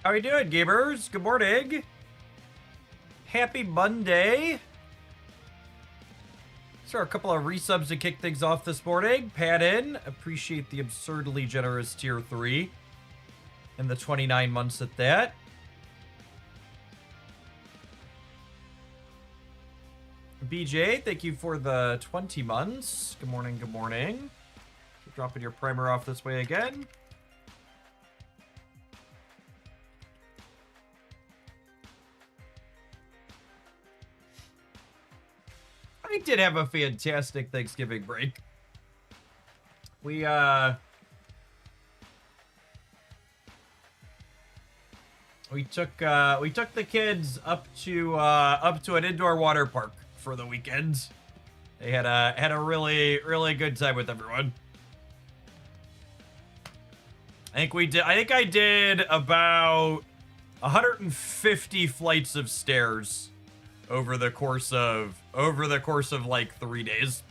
How are you doing, gamers? Good morning. Happy Monday. So a couple of resubs to kick things off this morning. Pat in. Appreciate the absurdly generous tier 3. And the 29 months at that. BJ, thank you for the 20 months. Good morning, good morning. Keep dropping your primer off this way again. I did have a fantastic Thanksgiving break. We took the kids up to an indoor water park for the weekend. They had a really good time with everyone. I think I did about 150 flights of stairs over the course of like 3 days.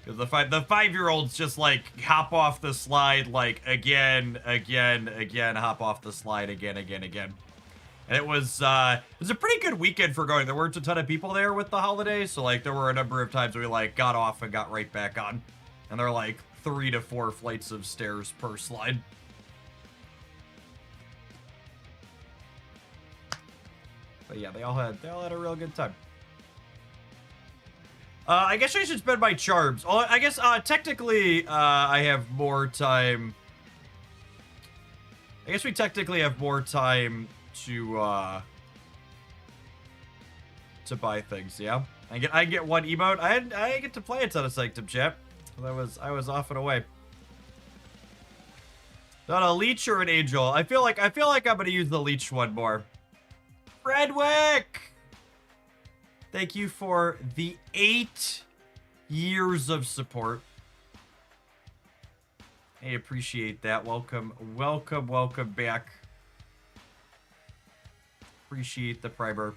Because the 5-year-olds just like hop off the slide like again, hop off the slide again. And it was a pretty good weekend for going. There weren't a ton of people there with the holidays, so like there were a number of times we like got off and got right back on. And they're like 3 to 4 flights of stairs per slide. But yeah, they all had a real good time. I guess I should spend my charms. Oh, I guess technically I have more time. I guess we technically have more time to buy things. Yeah, I get one emote. I get to play a ton of Sanctum, chat. I was off and away. Not a leech or an angel. I feel like I'm gonna use the leech one more. Redwick! Thank you for the 8 years of support. I appreciate that. Welcome back. Appreciate the primer.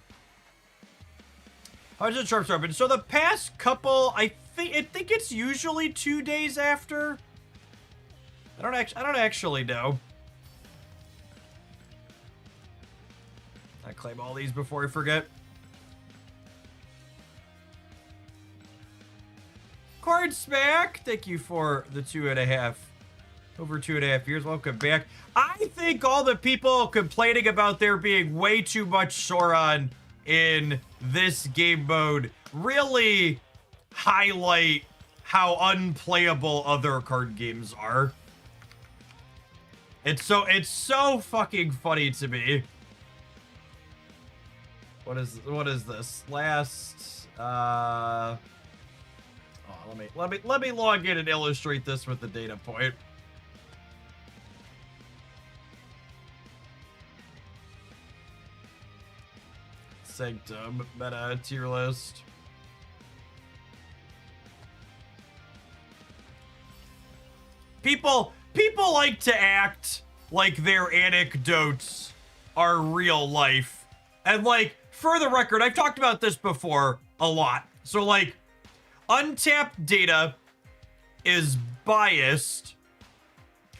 How does the sharps open? So the past couple, I think it's usually 2 days after. I don't actually know. I claim all these before I forget. Card Smack, thank you for the 2.5, over 2.5 years. Welcome back. I think all the people complaining about there being way too much Sauron in this game mode really highlight how unplayable other card games are. It's so fucking funny to me. What is this? Last let me log in and illustrate this with the data point. Sanctum meta tier list. People like to act like their anecdotes are real life. And like, for the record, I've talked about this before a lot. So like, untapped data is biased.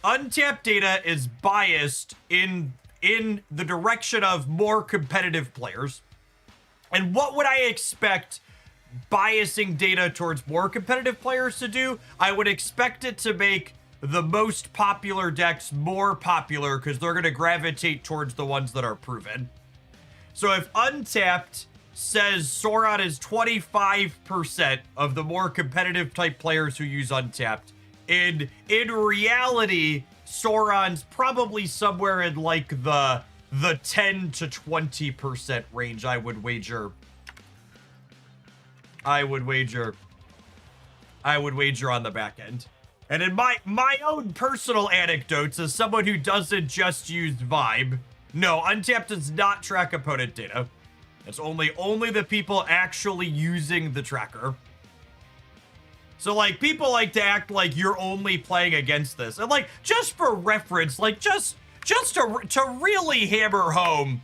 Untapped data is biased in the direction of more competitive players. And what would I expect biasing data towards more competitive players to do? I would expect it to make the most popular decks more popular because they're going to gravitate towards the ones that are proven. So if Untapped says Sauron is 25% of the more competitive type players who use Untapped, in reality, Sauron's probably somewhere in like the 10 to 20% range, I would wager on the back end. And in my own personal anecdotes, as someone who doesn't just use Vibe, no, Untapped does not track opponent data. It's only the people actually using the tracker. So like, people like to act like you're only playing against this. And like, just for reference, like just to really hammer home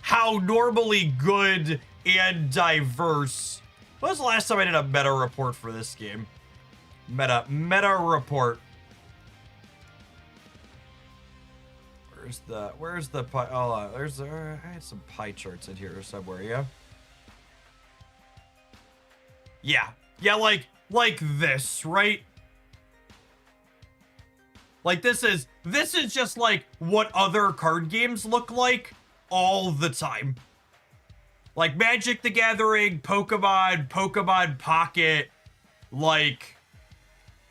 how normally good and diverse. When was the last time I did a meta report for this game? Meta report. Where's the pie? Oh, I had some pie charts in here somewhere, yeah? Yeah, like this, right? Like this is just like what other card games look like all the time. Like Magic the Gathering, Pokemon Pocket, like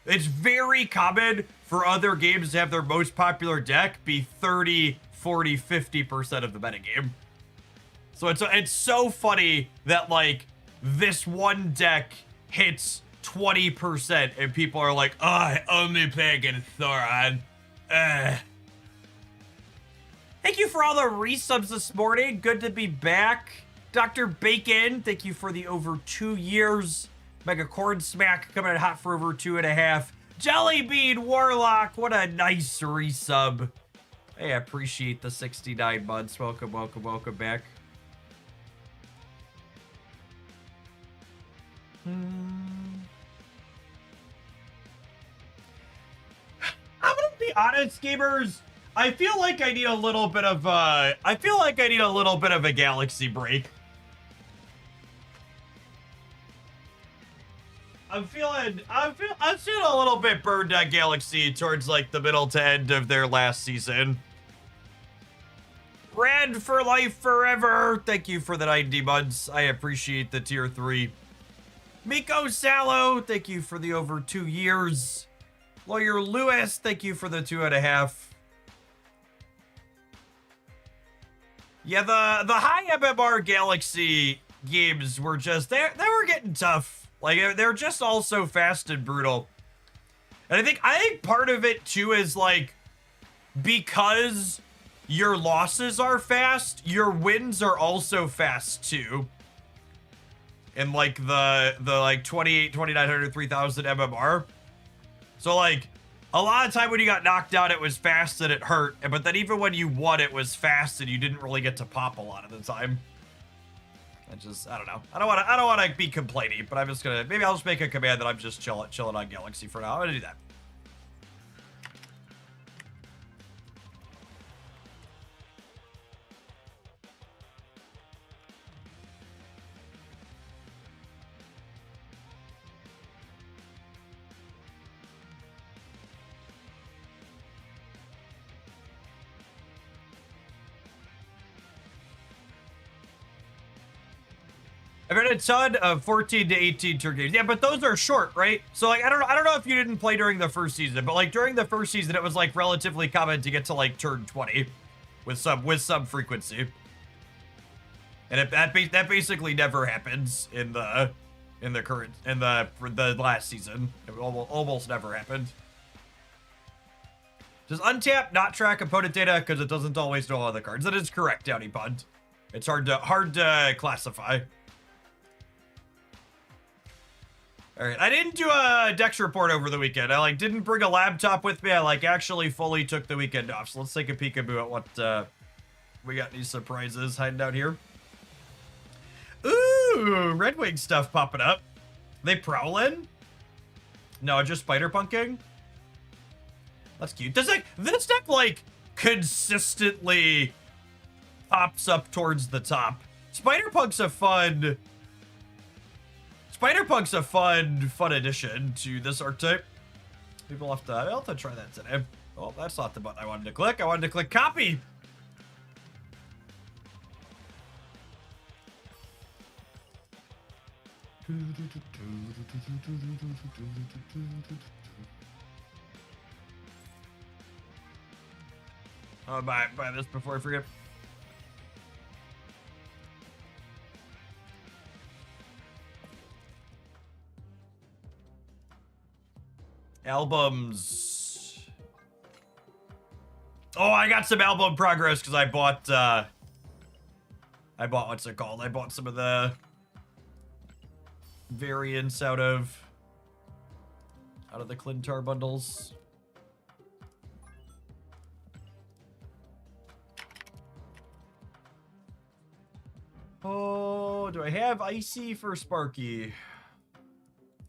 it's very common for other games to have their most popular deck be 30, 40, 50% of the metagame. So it's so funny that like this one deck hits 20% and people are like, oh, I only play against Thoron. Thank you for all the resubs this morning. Good to be back. Dr. Bacon, thank you for the over 2 years. Mega Corn Smack coming in hot for over 2.5. Jellybean Warlock, what a nice resub. Hey, I appreciate the 69 months. Welcome back. I'm gonna be honest, gamers. I feel like I need a little bit of a Galaxy break. I'm feeling a little bit burned on Galaxy towards like the middle to end of their last season. Red for life forever. Thank you for the 90 months. I appreciate the tier 3. Miko Sallow, thank you for the over 2 years. Lawyer Lewis, thank you for the 2.5. Yeah, the high MMR Galaxy games were just they were getting tough. Like they're just all so fast and brutal. And I think part of it too is like because your losses are fast, your wins are also fast too. In like the like 28, 2900, 3000 MMR. So like a lot of time when you got knocked out, it was fast and it hurt. But then even when you won, it was fast and you didn't really get to pop a lot of the time. I don't know. I don't want to be complaining, but I'm just gonna, maybe I'll just make a command that I'm just chilling on Galaxy for now. I'm gonna do that. I've heard a ton of 14 to 18 turn games. Yeah, but those are short, right? So like I don't know if you didn't play during the first season, but like during the first season it was like relatively common to get to like turn 20 with some frequency. And that basically never happens in the last season. It almost never happened. Does untap not track opponent data because it doesn't always know all the cards? That is correct, Downy Pund. It's hard to classify. All right, I didn't do a Dex report over the weekend. I like didn't bring a laptop with me. I like actually fully took the weekend off. So let's take a peekaboo at what we got. Any surprises hiding out here? Ooh, Red Wing stuff popping up. They prowling? No, just spider punking. That's cute. Does like this deck like consistently pops up towards the top? Spider-Punk's a fun addition to this archetype. I'll have to try that today. Oh, that's not the button I wanted to click. I wanted to click copy. I'll buy this before I forget. Albums. Oh, I got some album progress because I bought what's it called? I bought some of the variants out of the Clintar bundles. Oh, do I have Icy for Sparky?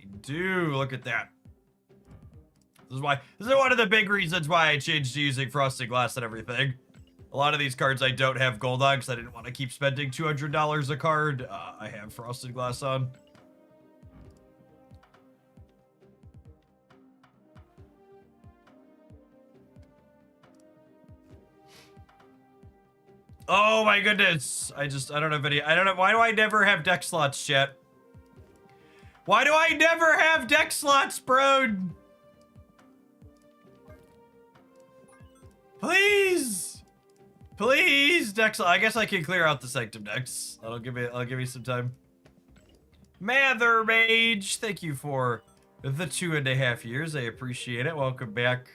I do. Look at that. This is one of the big reasons why I changed to using frosted glass and everything. A lot of these cards I don't have gold on because I didn't want to keep spending $200 a card. I have Frosted Glass on. Oh my goodness. I don't have any. I don't know. Why do I never have deck slots, chat? Why do I never have deck slots, bro? Please. Please, deck slot. I guess I can clear out the Sanctum decks. I'll give me some time. Mather Mage, thank you for the 2.5 years. I appreciate it. Welcome back.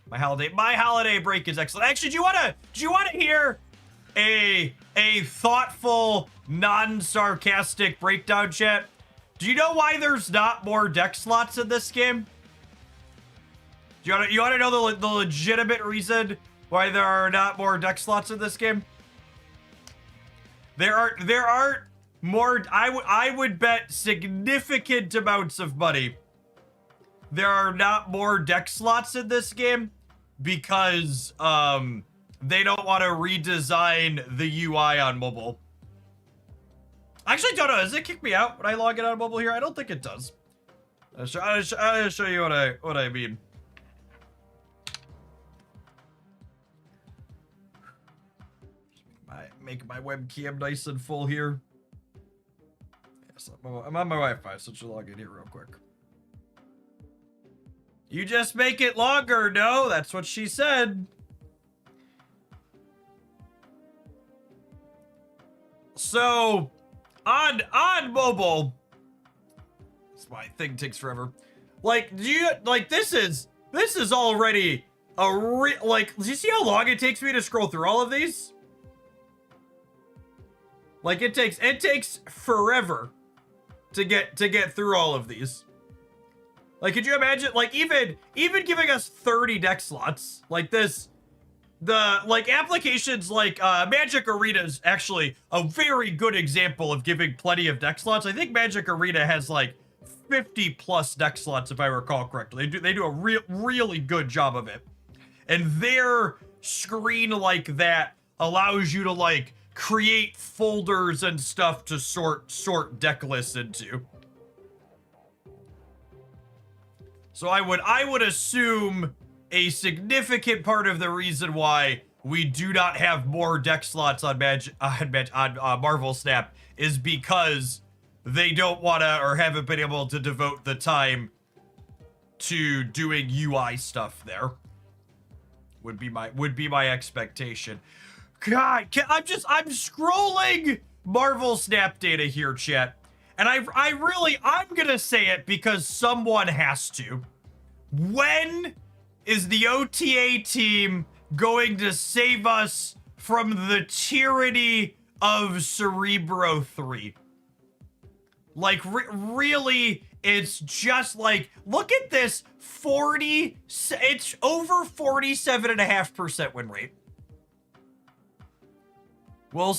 My holiday break is excellent. Actually, do you wanna hear a thoughtful, non-sarcastic breakdown, chat? Do you know why there's not more deck slots in this game? Do you wanna know the legitimate reason why there are not more deck slots in this game? There aren't more. I would bet significant amounts of money there are not more deck slots in this game because they don't want to redesign the UI on mobile. I actually don't know. Does it kick me out when I log in on mobile here? I don't think it does. I'll show you what I mean. Make my webcam nice and full here. Yes, I'm on my Wi-Fi, so just log in here real quick. You just make it longer. No, that's what she said. So, on mobile, this my thing takes forever. Like, this is already a do you see how long it takes me to scroll through all of these? Like, it takes forever to get through all of these. Like, could you imagine, like, even giving us 30 deck slots like this, applications like Magic Arena is actually a very good example of giving plenty of deck slots. I think Magic Arena has like 50 plus deck slots, if I recall correctly. They do a really good job of it. And their screen like that allows you to like create folders and stuff to sort deck lists into. So I would assume a significant part of the reason why we do not have more deck slots on Marvel Snap is because they don't want to or haven't been able to devote the time to doing UI stuff there. Would be my expectation. God, I'm scrolling Marvel Snap data here, chat. And I'm gonna say it because someone has to. When is the OTA team going to save us from the tyranny of Cerebro 3? Like, really, it's just like, look at this, it's over 47.5% win rate. Will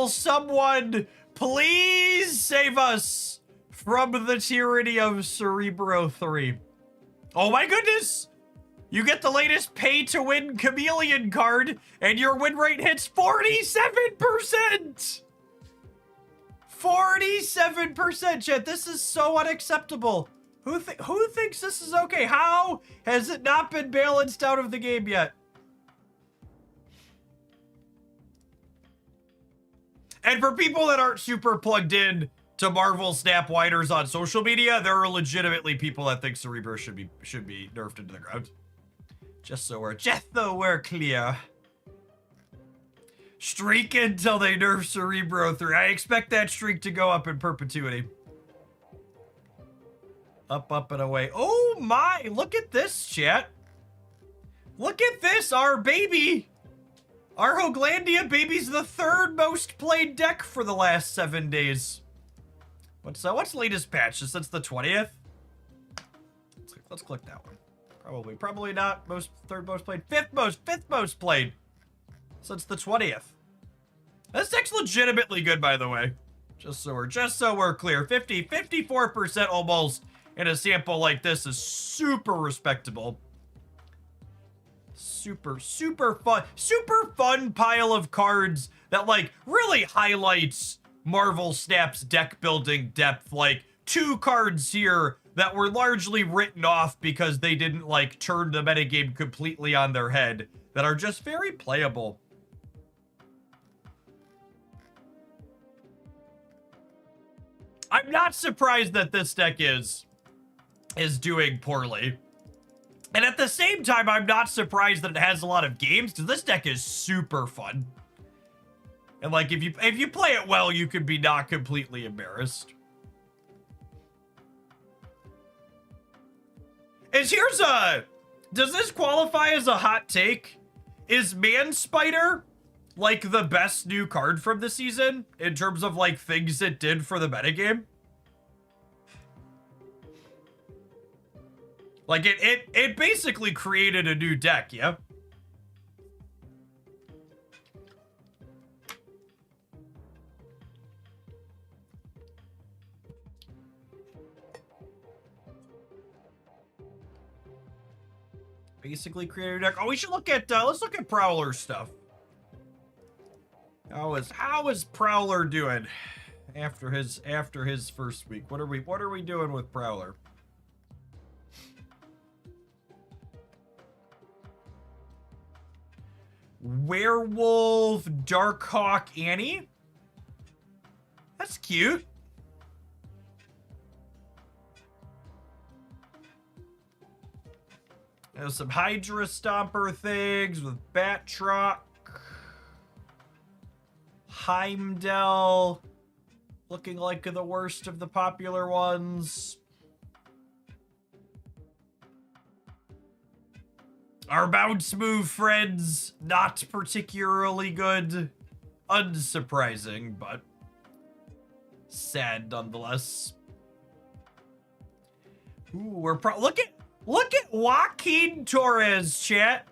someone please save us from the tyranny of Cerebro 3? Oh my goodness! You get the latest pay-to-win Chameleon card, and your win rate hits 47%! 47%, chat. This is so unacceptable. Who thinks this is okay? How has it not been balanced out of the game yet? And for people that aren't super plugged in to Marvel Snap Widers on social media, there are legitimately people that think Cerebro should be nerfed into the ground. Just so we're clear. Streak until they nerf Cerebro 3. I expect that streak to go up in perpetuity. Up, and away. Oh my, look at this, chat. Look at this, our baby. Our Hoaglandia baby's the 3rd most played deck for the last 7 days. What's the latest patch? Since the 20th? Let's click that one. Probably not 3rd most played. 5th most played since the 20th. This deck's legitimately good, by the way. Just so we're clear. 54% almost in a sample like this is super respectable. Super fun pile of cards that like really highlights Marvel Snap's deck building depth. Like 2 cards here that were largely written off because they didn't like turn the metagame completely on their head, that are just very playable. I'm not surprised that this deck is doing poorly. And at the same time, I'm not surprised that it has a lot of games, because this deck is super fun. And like, if you play it well, you could be not completely embarrassed. Does this qualify as a hot take? Is Man-Spider like the best new card from the season in terms of like things it did for the metagame? Like it basically created a new deck, yeah? Basically created a deck. Oh, we should look at let's look at Prowler stuff. How is Prowler doing after his first week? What are we doing with Prowler? Werewolf Darkhawk Annie? That's cute. There's some Hydra Stomper things with Batroc. Heimdall. Looking like the worst of the popular ones. Our bounce move friends, not particularly good. Unsurprising, but sad nonetheless. Ooh, look at Joaquin Torres, chat.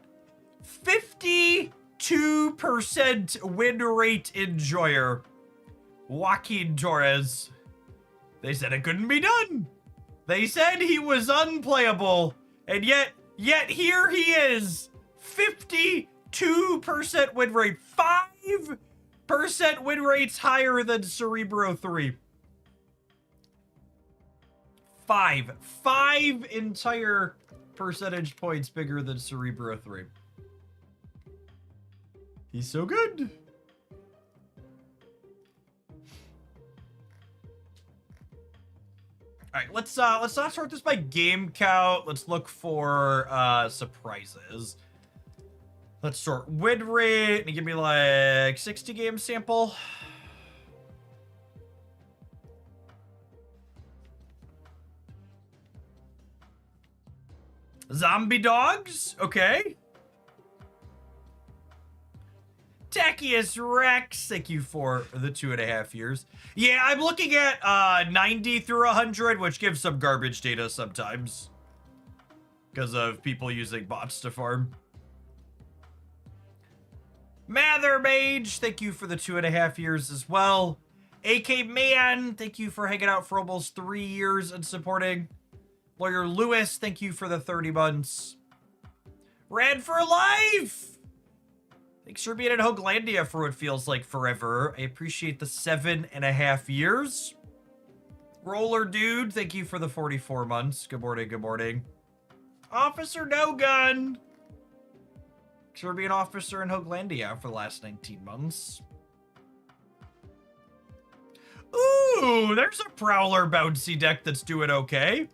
52% win rate enjoyer. Joaquin Torres. They said it couldn't be done. They said he was unplayable, and yet here he is. 52% win rate. 5% win rates higher than Cerebro 3. 5 entire percentage points bigger than Cerebro 3. He's so good. All right, let's not sort this by game count. Let's look for surprises. Let's sort win rate and give me like 60 game sample. Zombie dogs, okay. Tachius Rex, thank you for the 2.5 years. Yeah, I'm looking at 90 through 100, which gives some garbage data sometimes because of people using bots to farm. Mather Mage, thank you for the 2.5 years as well. AK Man, thank you for hanging out for almost 3 years and supporting. Lawyer Lewis, thank you for the 30 months. Rad for Life! Thanks for being in Hoaglandia for what feels like forever. I appreciate the 7.5 years. Roller Dude, thank you for the 44 months. Good morning, good morning. Officer No Gun. Thanks for being officer in Hoaglandia for the last 19 months. Ooh, there's a Prowler bouncy deck that's doing okay.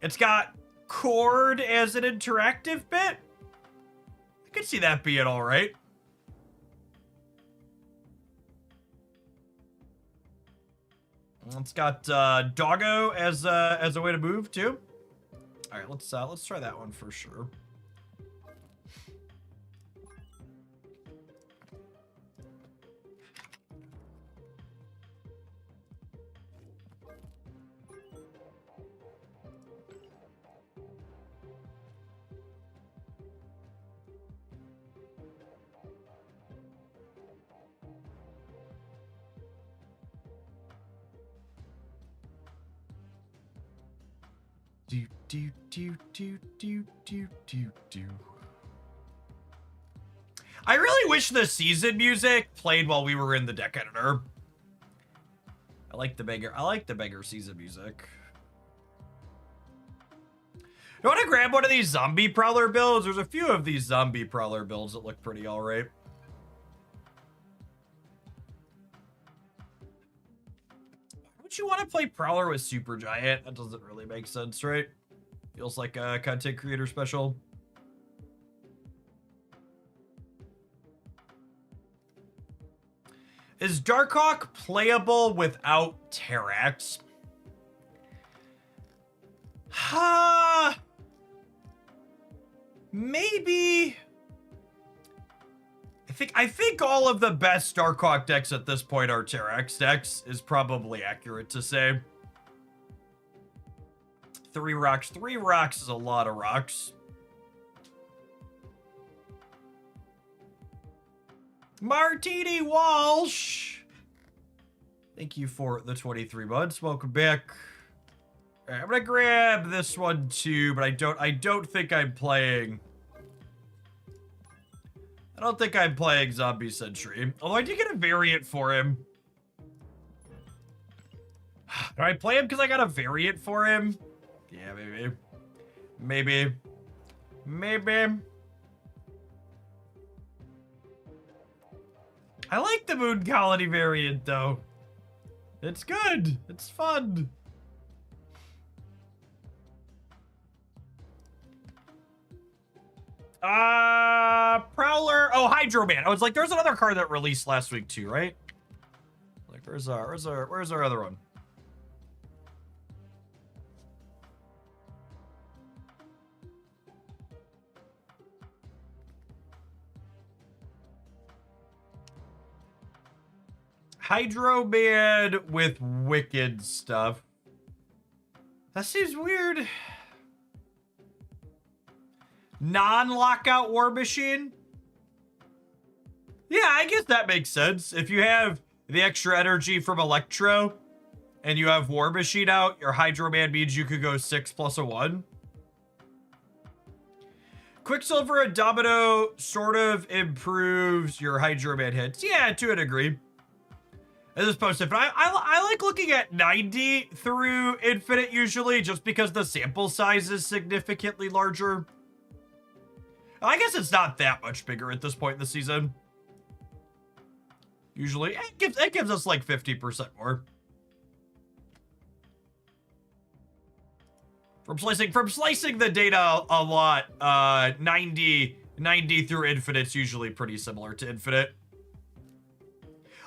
It's got Chord as an interactive bit. I could see that being all right. It's got Doggo as a way to move too. All right, let's try that one for sure. Do, do, do, do, do, do, do, do. I really wish the season music played while we were in the deck editor. I like the beggar season music. You want to grab one of these zombie prowler builds? There's a few of these zombie prowler builds that look pretty alright. Would you want to play prowler with Supergiant? That doesn't really make sense, right? Feels like a content creator special. Is Darkhawk playable without Terrax? Maybe. I think all of the best Darkhawk decks at this point are Terrax decks, is probably accurate to say. 3 rocks. 3 rocks is a lot of rocks. Martini Walsh. Thank you for the 23 months. Welcome back. All right, I'm gonna grab this one too, but I don't think I'm playing. I don't think I'm playing Zombie Sentry. Although I did get a variant for him. Do I play him because I got a variant for him? Yeah, maybe. Maybe. Maybe. I like the Moon Colony variant, though. It's good. It's fun. Prowler. Oh, Hydro Man. I was like, there's another card that released last week too, right? Like, where's our other one? Hydro Man with Wicked stuff. That seems weird. Non-lockout War Machine? Yeah, I guess that makes sense. If you have the extra energy from Electro and you have War Machine out, your Hydro Man means you could go 6 plus a 1. Quicksilver and Domino sort of improves your Hydro Man hits. Yeah, to a degree. As opposed to, but I like looking at 90 through Infinite usually, just because the sample size is significantly larger. I guess it's not that much bigger at this point in the season. Usually, it gives us like 50% more. From slicing the data a lot, 90 through Infinite's usually pretty similar to Infinite.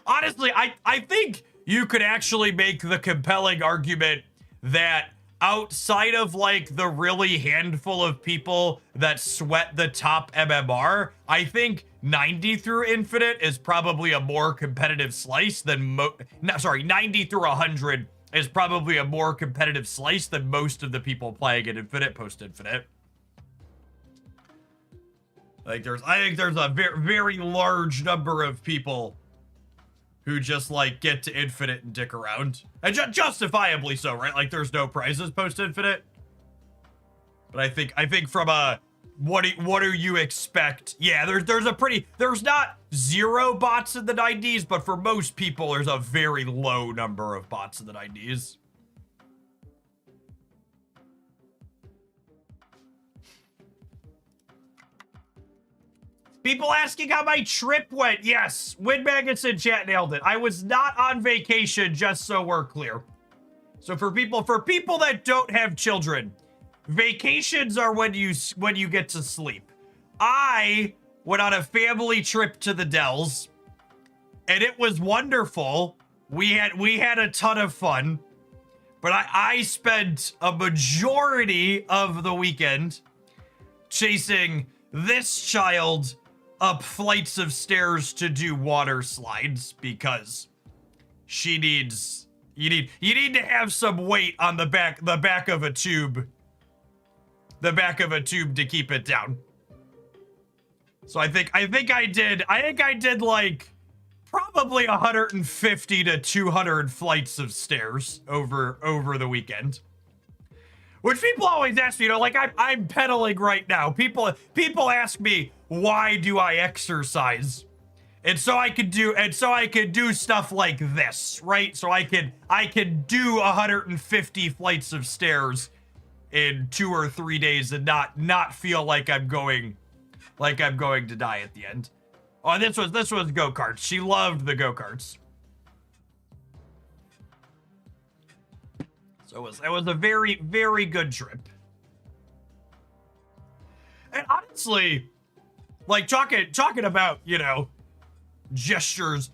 Honestly, I think you could actually make the compelling argument that outside of like the really handful of people that sweat the top MMR, I think 90 through Infinite is probably a more competitive slice than 90 through 100 is probably a more competitive slice than most of the people playing at Infinite post-Infinite. Like I think there's a very, very large number of people who just like get to Infinite and dick around, and justifiably so, right? Like there's no prizes post Infinite, but I think from a what do you expect? Yeah, there's not 0 bots in the 90s, but for most people there's a very low number of bots in the 90s. People asking how my trip went. Yes, Wind Magnets in chat nailed it. I was not on vacation, just so we're clear. So for people that don't have children, vacations are when you get to sleep. I went on a family trip to the Dells, and it was wonderful. We had a ton of fun, but I spent a majority of the weekend chasing this child up flights of stairs to do water slides because she needs, you need to have some weight on the back of a tube. The back of a tube to keep it down. So I think I did like probably 150 to 200 flights of stairs over the weekend. Which people always ask me, you know, like I'm pedaling right now. People ask me, why do I exercise? And so I could do stuff like this, right? So I could do 150 flights of stairs in 2 or 3 days and not feel like I'm going to die at the end. Oh, this was go-karts. She loved the go-karts. So it was a very, very good trip. And honestly, like talking about, you know, gestures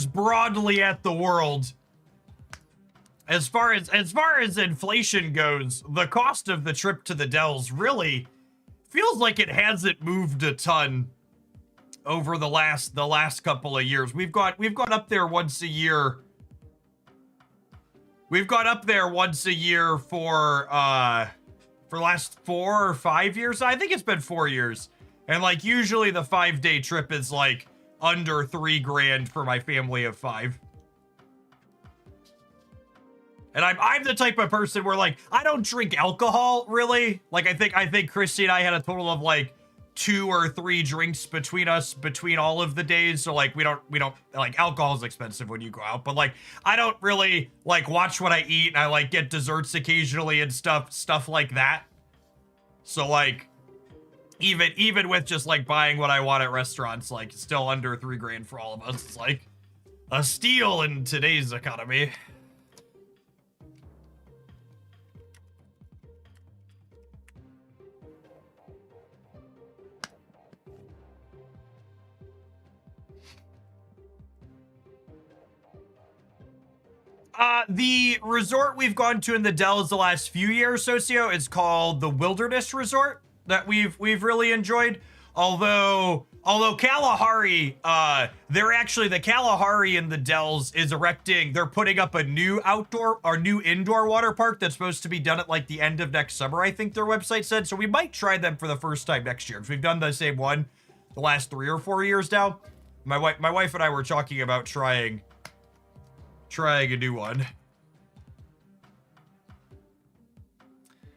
broadly at the world. As far as inflation goes, the cost of the trip to the Dells really feels like it hasn't moved a ton over the last couple of years. We've gone up there once a year. We've gone up there once a year for the last 4 or 5 years. I think it's been 4 years. And like usually the 5-day trip is like under $3,000 for my family of 5. And I'm the type of person where like I don't drink alcohol really. Like I think Christy and I had a total of like 2 or 3 drinks between all of the days. So like we don't like, alcohol is expensive when you go out, but like I don't really like watch what I eat, and I like get desserts occasionally and stuff like that. So like even with just like buying what I want at restaurants, like still under $3,000 for all of us. It's like a steal in today's economy. The resort we've gone to in the Dells the last few years, Socio, is called the Wilderness Resort that we've really enjoyed. Although Kalahari, the Kalahari in the Dells is they're putting up a new indoor water park that's supposed to be done at like the end of next summer, I think their website said. So we might try them for the first time next year, because we've done the same one the last 3 or 4 years now. My wife and I were talking about trying a new one.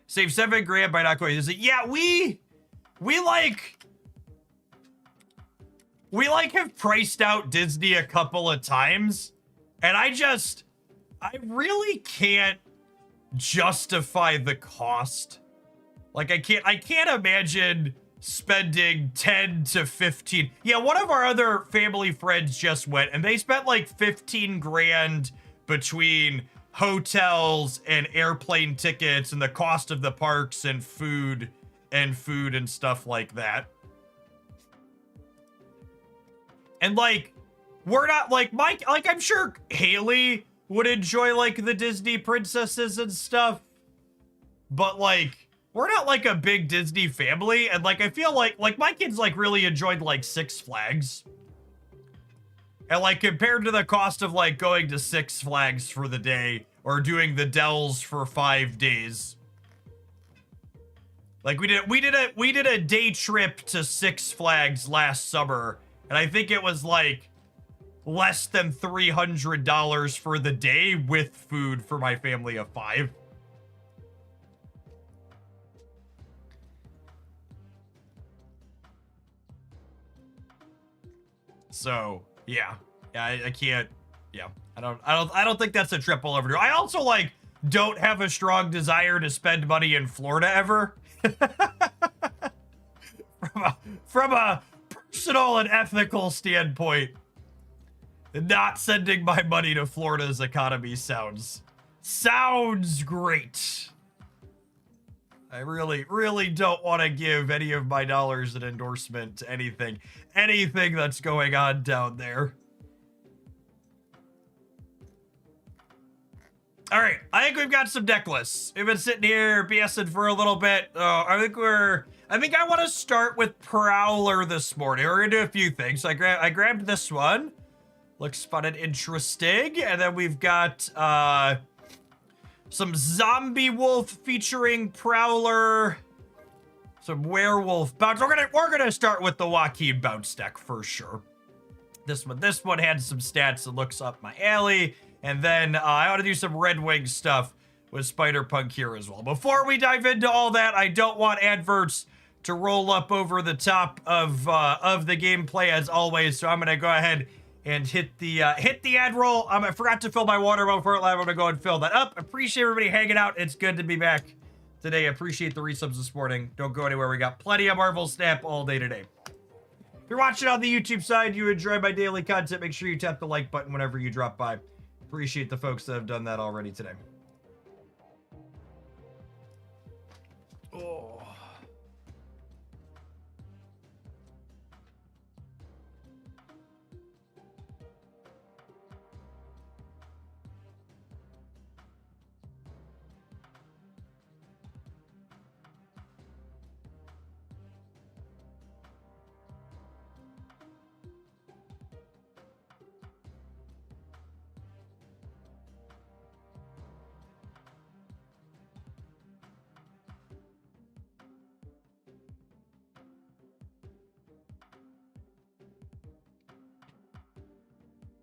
Save $7,000 by not going. Is it? Yeah, we have priced out Disney a couple of times, and I really can't justify the cost. Like I can't imagine spending 10 to 15. Yeah, one of our other family friends just went, and they spent like 15 grand between hotels and airplane tickets and the cost of the parks and food and stuff like that. And like, we're not like I'm sure Haley would enjoy like the Disney princesses and stuff, but like we're not like a big Disney family. And like I feel like my kids like really enjoyed like Six Flags. And like compared to the cost of like going to Six Flags for the day or doing the Dells for 5 days. Like we did a day trip to Six Flags last summer, and I think it was like less than $300 for the day with food for my family of 5. So yeah, I can't. Yeah, I don't think that's a trip I'll ever do. I also like don't have a strong desire to spend money in Florida ever. from a personal and ethical standpoint, not sending my money to Florida's economy sounds great. I really don't want to give any of my dollars an endorsement to anything that's going on down there. All right, I think we've got some deck lists. We've been sitting here BSing for a little bit. I think I want to start with Prowler this morning. We're gonna do a few things. I grabbed this one. Looks fun and interesting. And then we've got some Zombie Wolf featuring Prowler. Some Werewolf Bounce. We're gonna start with the Joaquin Bounce deck for sure. This one had some stats that looks up my alley. And then I ought to do some Red Wing stuff with Spider-Punk here as well. Before we dive into all that, I don't want adverts to roll up over the top of the gameplay as always, so I'm gonna go ahead and hit the ad roll. I forgot to fill my water before it live. I'm gonna go and fill that up. Appreciate everybody hanging out. It's good to be back today. Appreciate the resubs this morning. Don't go anywhere. We got plenty of Marvel Snap all day today. If you're watching on the YouTube side, you enjoy my daily content, make sure you tap the like button whenever you drop by. Appreciate the folks that have done that already today. Oh.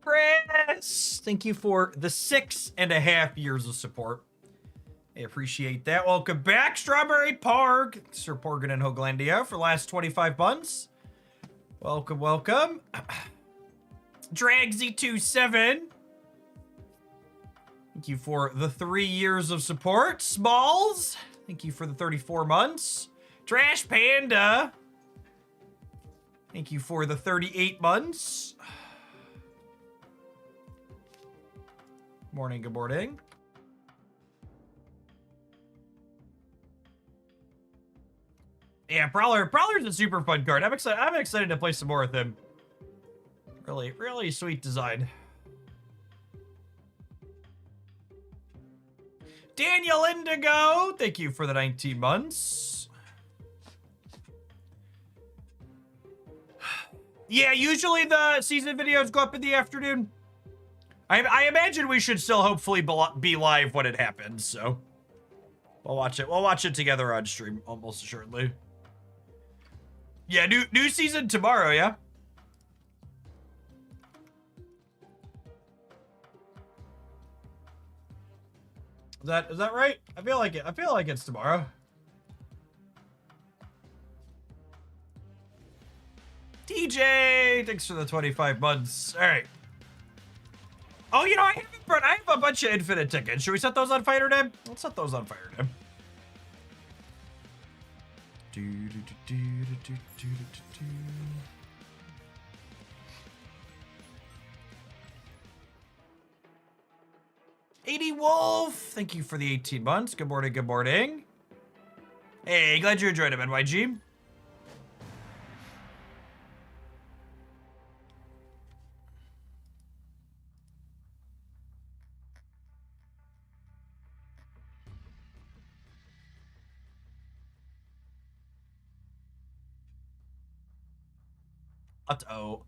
Chris, thank you for the 6.5 years of support. I appreciate that. Welcome back, Strawberry Park, Sir Porgan and Hoglandia for the last 25 months. Welcome, welcome. Dragsy27, thank you for the 3 years of support. Smalls, thank you for the 34 months. Trash Panda, thank you for the 38 months. Morning, good morning. Yeah, Prowler's a super fun card. I'm excited to play some more with him. Really sweet design. Daniel Indigo, thank you for the 19 months. Yeah, usually the season videos go up in the afternoon. I imagine we should still hopefully be live when it happens, so we'll watch it. We'll watch it together on stream, almost assuredly. Yeah, new season tomorrow, yeah? Is that right? I feel like it. I feel like it's tomorrow. TJ, thanks for the 25 months. All right. Oh, you know, I have a bunch of infinite tickets. Should we set those on Fighter Day? Let's set those on Fighter Day. 80 Wolf, thank you for the 18 months. Good morning, good morning. Hey, glad you enjoyed it, NYG.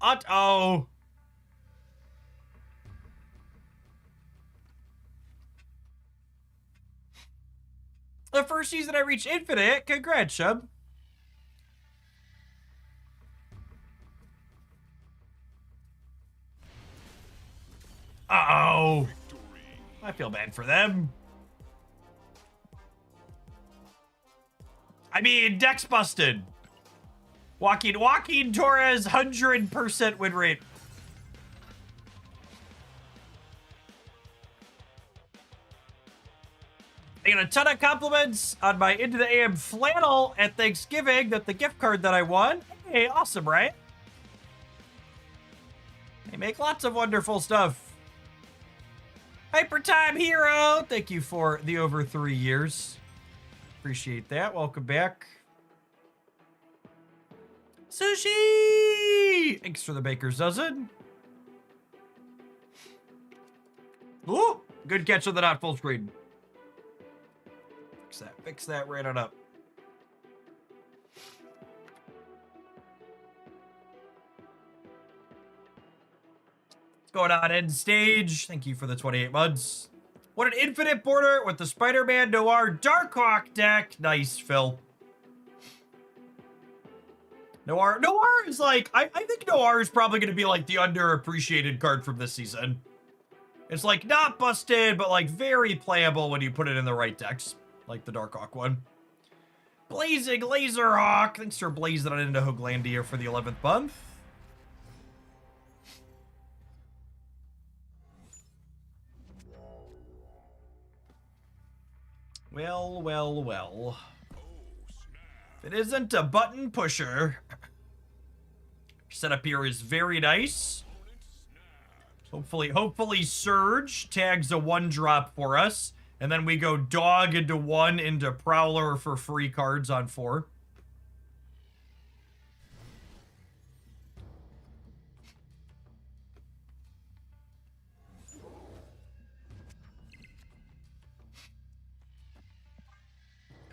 Uh-oh. The first season I reached Infinite. Congrats, Shub. Uh-oh. I feel bad for them. I mean, Dex busted. Joaquin Torres, 100% win rate. I got a ton of compliments on my Into the AM flannel at Thanksgiving. That's the gift card that I won. Hey, awesome, right? They make lots of wonderful stuff. Hyper Time Hero, thank you for the over 3 years. Appreciate that. Welcome back. Sushi! Thanks for the baker's dozen. Ooh, good catch on the not full screen. Fix that right on up. What's going on, end stage? Thank you for the 28 months. What an infinite border with the Spider-Man Noir Darkhawk deck. Nice, Phil. Noir is like, I think Noir is probably going to be like the underappreciated card from this season. It's like not busted, but like very playable when you put it in the right decks, like the Darkhawk one. Blazing Laserhawk. Thanks for blazing on into Hoaglandia for the 11th month. Well, well, well. If it isn't a button pusher. Setup here is very nice. Hopefully Surge tags a 1-drop for us. And then we go Dog into 1 into Prowler for free cards on 4.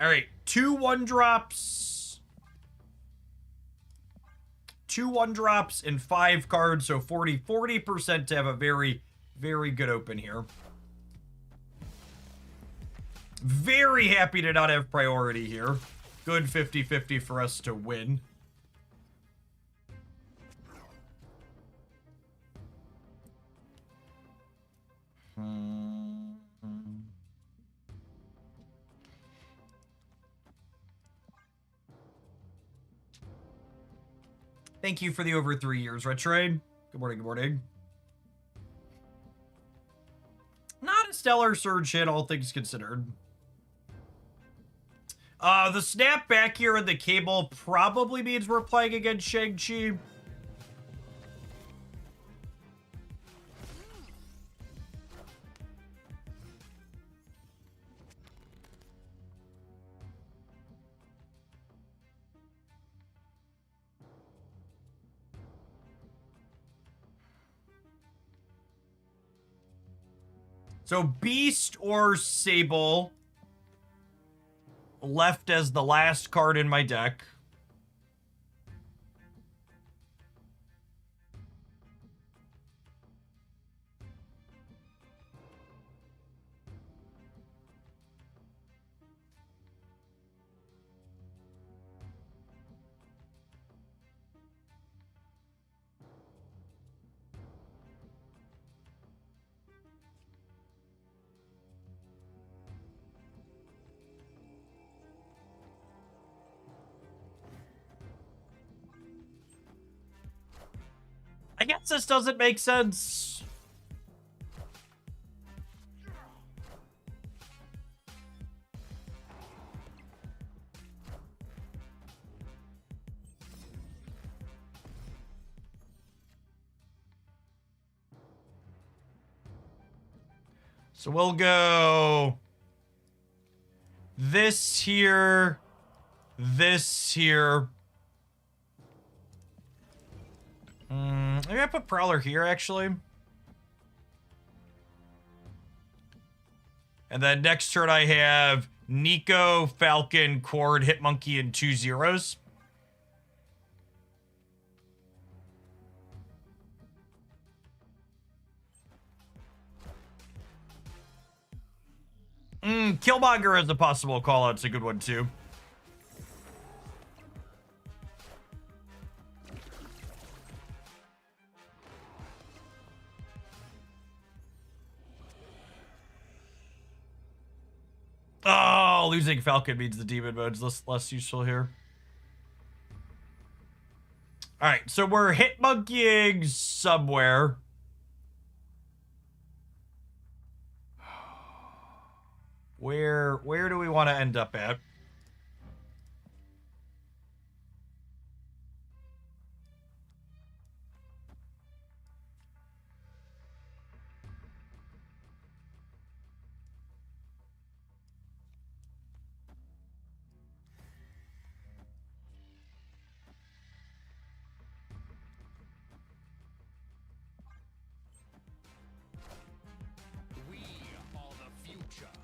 All right, 2 1-drops. 2 1-drops and 5 cards, so 40% to have a very, very good open here. Very happy to not have priority here. Good 50-50 for us to win. Thank you for the over 3 years, Retrade. Good morning, good morning. Not a stellar Surge hit, all things considered. The snap back here in the cable probably means we're playing against Shang-Chi. So Beast or Sable left as the last card in my deck. I guess this doesn't make sense. So we'll go this here, this here. Maybe I put Prowler here, actually. And then next turn I have Nico, Falcon, Cord, Hitmonkey, and 2 zeros. Killmonger is a possible call out. It's a good one, too. Oh, losing Falcon means the demon mode's less useful here. All right, so we're Hitmonkeying somewhere. Where do we want to end up at?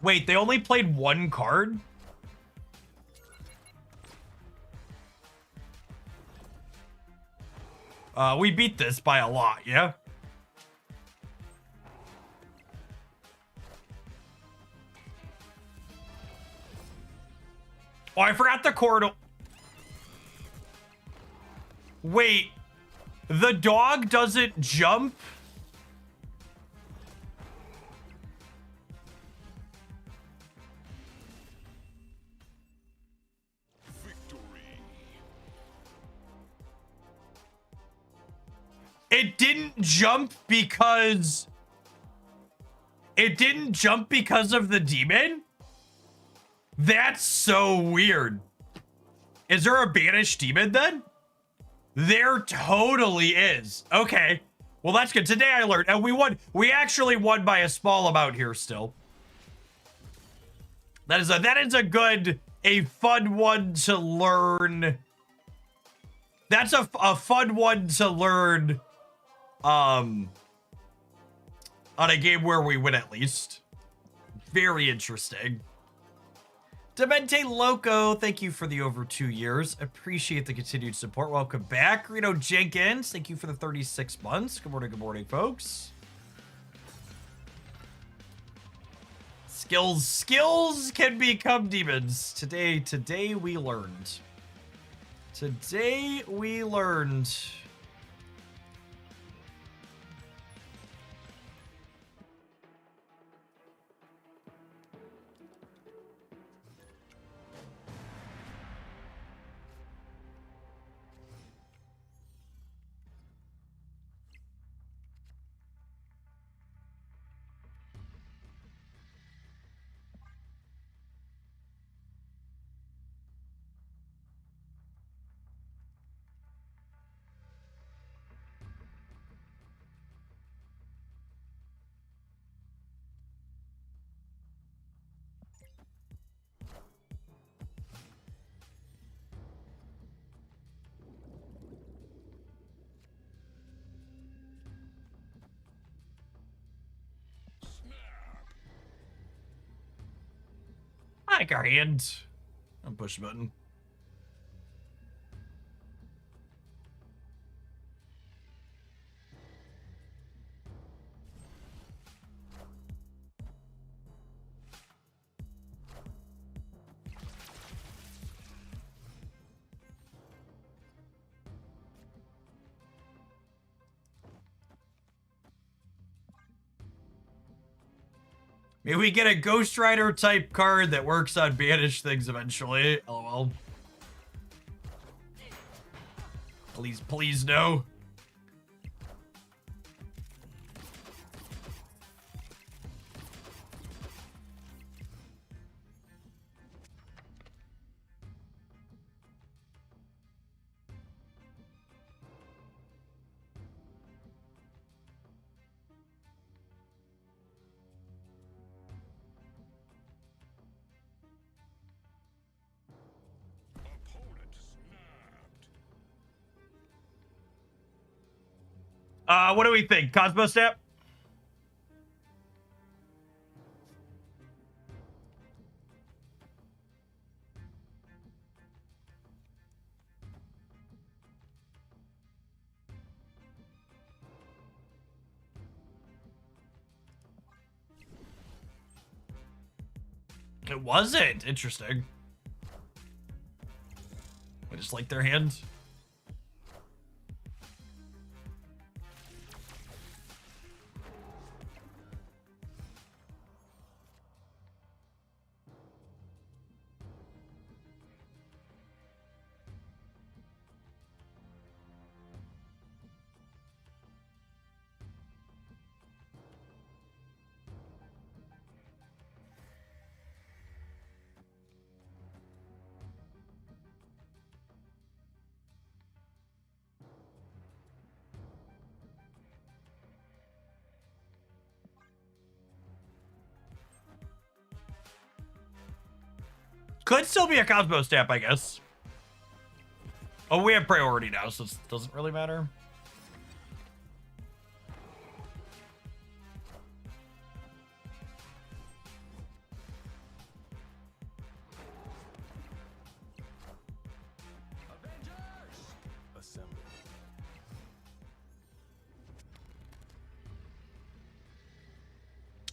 Wait, they only played 1 card? We beat this by a lot, yeah? Oh, I forgot the corridor. Wait, the dog doesn't jump? It didn't jump because... It didn't jump because of the demon? That's so weird. Is there a banished demon then? There totally is. Okay. Well, that's good. Today I learned. And we won. We actually won by a small amount here still. That is a fun one to learn. That's a fun one to learn on a game where we win at least. Very interesting. Demente Loco, thank you for the over 2 years. Appreciate the continued support. Welcome back. Reno Jenkins, thank you for the 36 months. Good morning, folks. Skills can become demons. Today we learned. Today we learned. I like our hand. I'll push the button. Maybe we get a Ghost Rider type card that works on banished things eventually. LOL. Please no. What do we think? Cosmo Step? It wasn't. Interesting. I just like their hand. Could still be a Cosmo Stamp, I guess. Oh, we have priority now, so it doesn't really matter.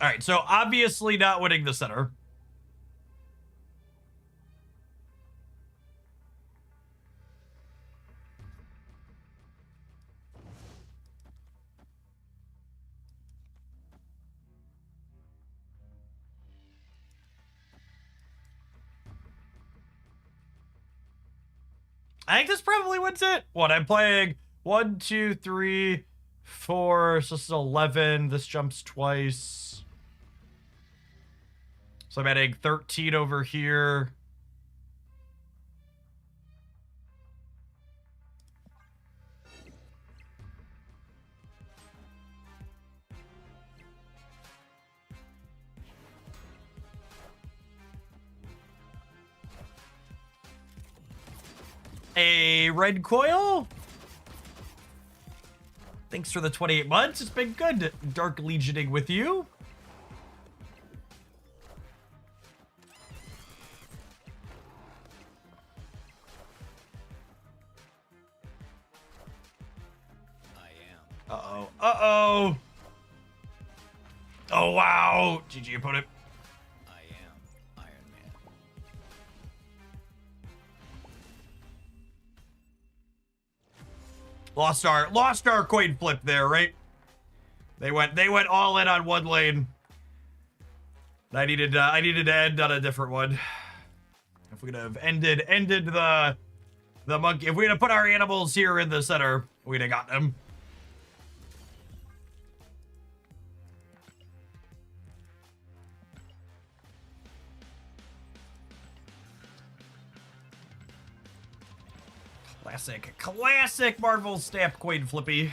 All right, so obviously not winning the center. I think this probably wins it. What, I'm playing 1, 2, 3, 4, so this is 11. This jumps twice. So I'm adding 13 over here. A red coil? Thanks for the 28 months. It's been good Dark Legioning with you. Uh-oh. Uh-oh. Oh, wow. GG, opponent. I am Iron Man. Lost our coin flip there, right? They went all in on one lane. I needed to end on a different one. If we'd have ended the monkey, if we'd have put our animals here in the center, we'd have got them. Classic Marvel stamp coin flippy.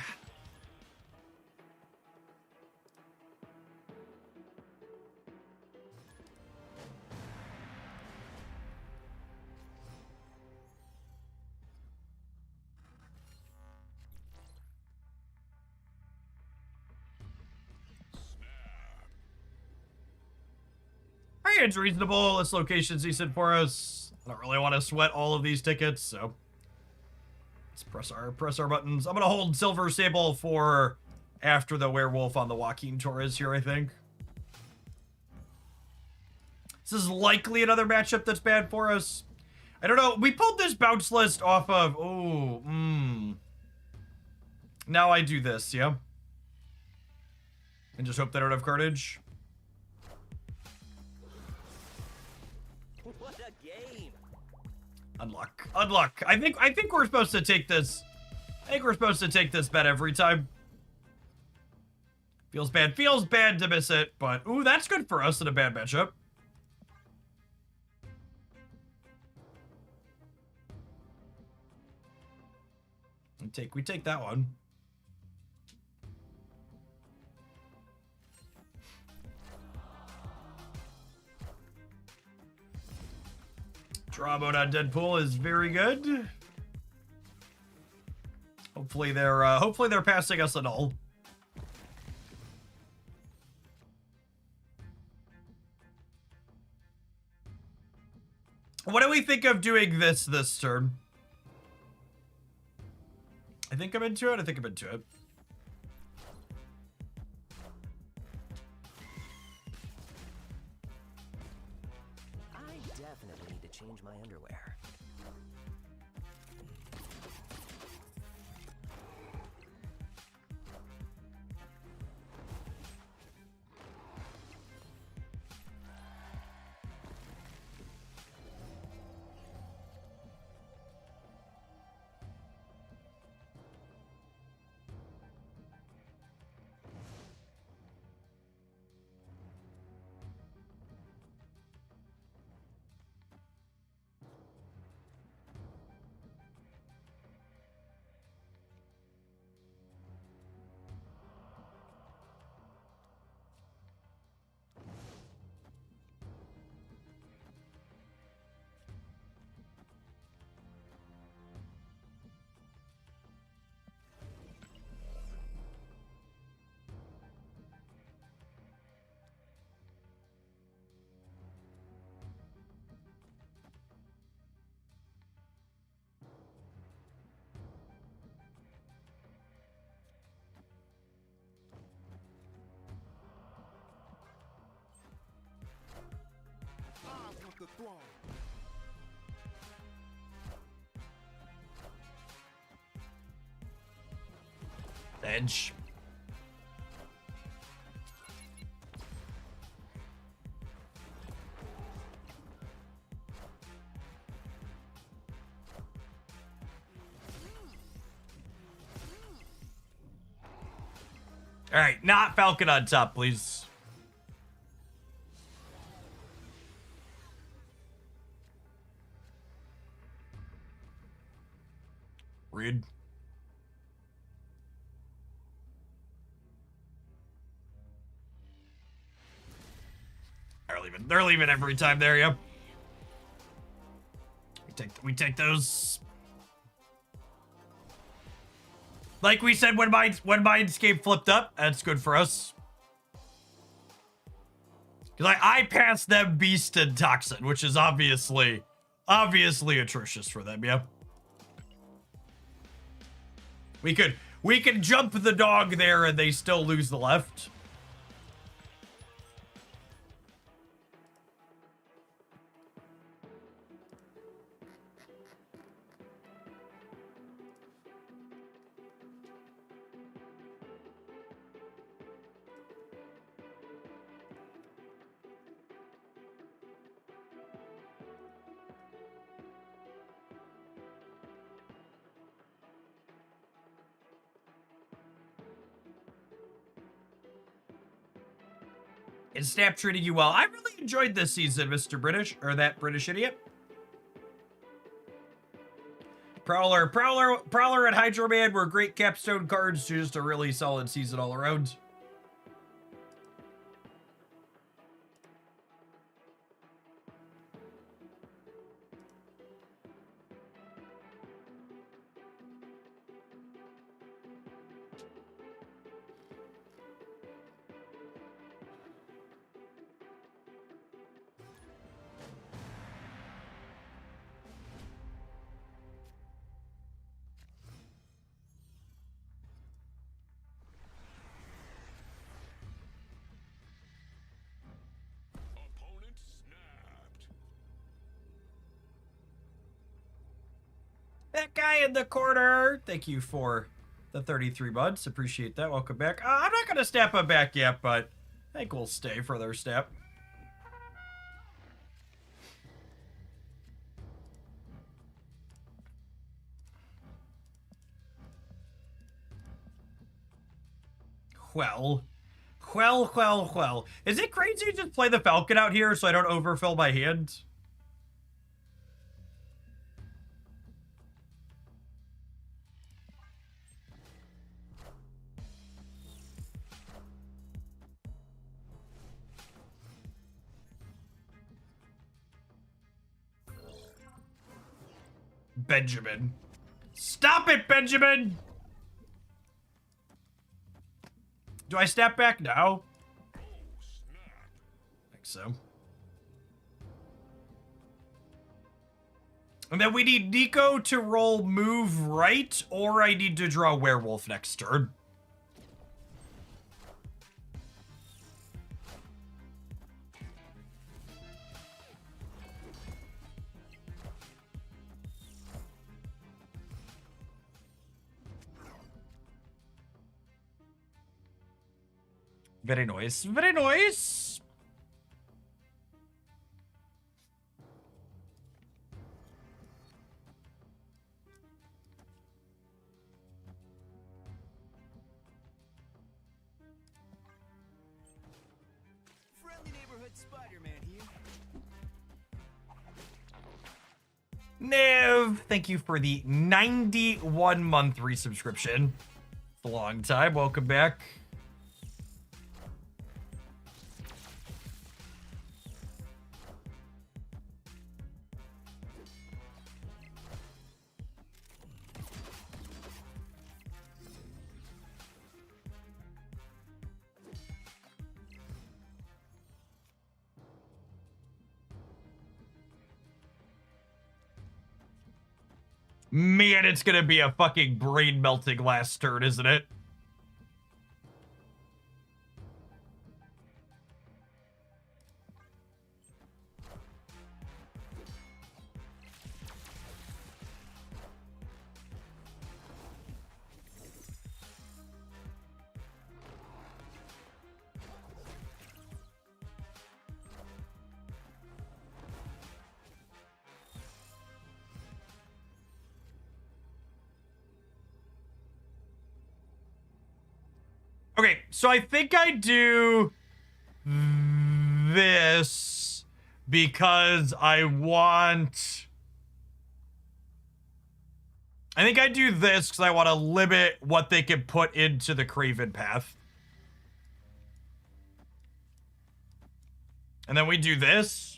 I think it's reasonable. This location's decent for us. I don't really want to sweat all of these tickets, so let's press our buttons. I'm gonna hold Silver Sable for after the werewolf on the Joaquin Torres here, I think. This is likely another matchup that's bad for us. I don't know. We pulled this bounce list off of... Oh, Now I do this, yeah? And just hope they don't have Carnage. What a game! Unluck. I think we're supposed to take this. I think we're supposed to take this bet every time. Feels bad to miss it, but ooh, that's good for us in a bad matchup. We take that one. Draw mode on Deadpool is very good. Hopefully they're passing us a null. What do we think of doing this turn? I think I'm into it. I definitely need to change my underwear. The throne. Edge. All right, not Falcon on top, please. Read. They're leaving every time there, yep. We take those. Like we said, when Mindscape flipped up, that's good for us. Because I passed them Beast and Toxin, which is obviously atrocious for them, yep. We could jump the dog there and they still lose the left. Is Snap treating you well? I really enjoyed this season, Mr. British, or that British idiot. Prowler, and Hydro Man were great capstone cards to just a really solid season all around. That guy in the corner. Thank you for the 33 months. Appreciate that. Welcome back. I'm not going to snap him back yet, but I think we'll stay for their snap. Well. Is it crazy to just play the Falcon out here so I don't overfill my hand? Benjamin. Stop it, Benjamin! Do I step back now? I think so. And then we need Nico to roll move right, or I need to draw Werewolf next turn. Very nice. Very nice. Friendly neighborhood Spider-Man here. Nev, thank you for the 91-month resubscription. It's a long time. Welcome back. Man, it's gonna be a fucking brain-melting last turn, isn't it? Okay, so I think I do this because I want... I think I do this because I want to limit what they can put into the Craven path. And then we do this.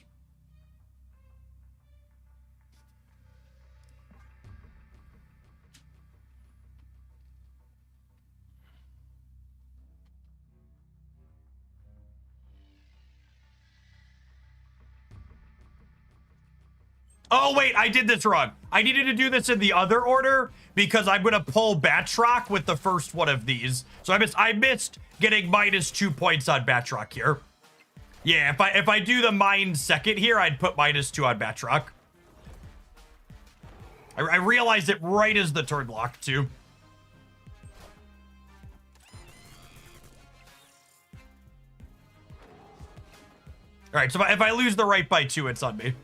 Oh, wait, I did this wrong. I needed to do this in the other order because I'm going to pull Batroc with the first one of these. So I missed getting -2 points on Batroc here. Yeah, if I do the mine second here, I'd put -2 on Batroc. I realized it right as the turn lock, too. All right, so if I lose the right by 2, it's on me.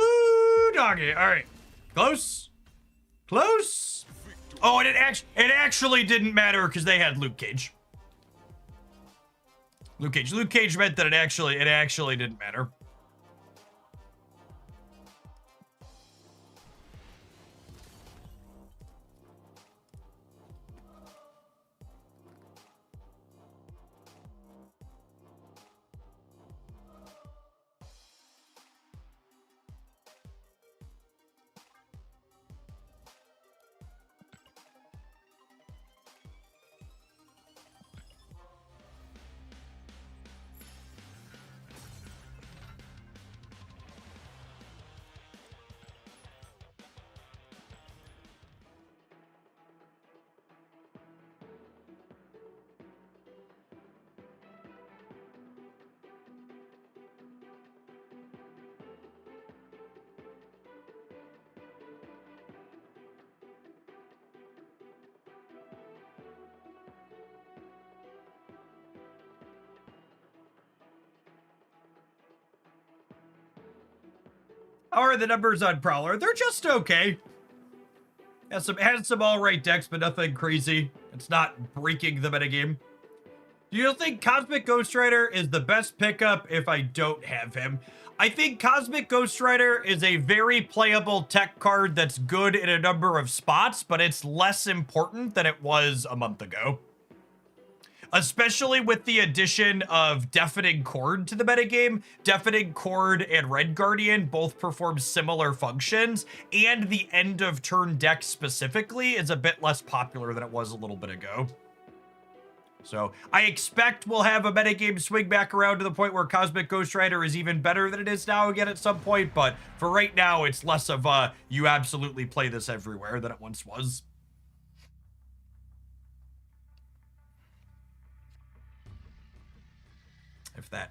Ooh, doggy. All right. Close. Close. Oh, and it actually didn't matter because they had Luke Cage. Luke Cage meant that it actually didn't matter. How are the numbers on Prowler? They're just okay. Has some all right decks, but nothing crazy. It's not breaking the metagame. Do you think Cosmic Ghost Rider is the best pickup if I don't have him? I think Cosmic Ghost Rider is a very playable tech card that's good in a number of spots, but it's less important than it was a month ago. Especially with the addition of Deafening Chord to the metagame. Deafening Chord and Red Guardian both perform similar functions, and the end of turn deck specifically is a bit less popular than it was a little bit ago. So I expect we'll have a metagame swing back around to the point where Cosmic Ghost Rider is even better than it is now again at some point, but for right now, it's less of a you absolutely play this everywhere than it once was.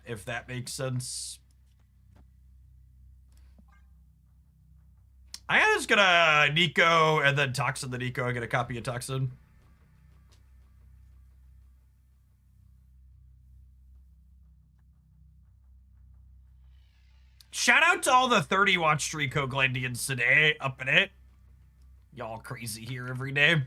If that makes sense. I am just gonna Nico and then Toxin the Nico. I'm gonna copy a Toxin. Shout out to all the 30 watch Trico Glandians today, up in it. Y'all crazy here every day.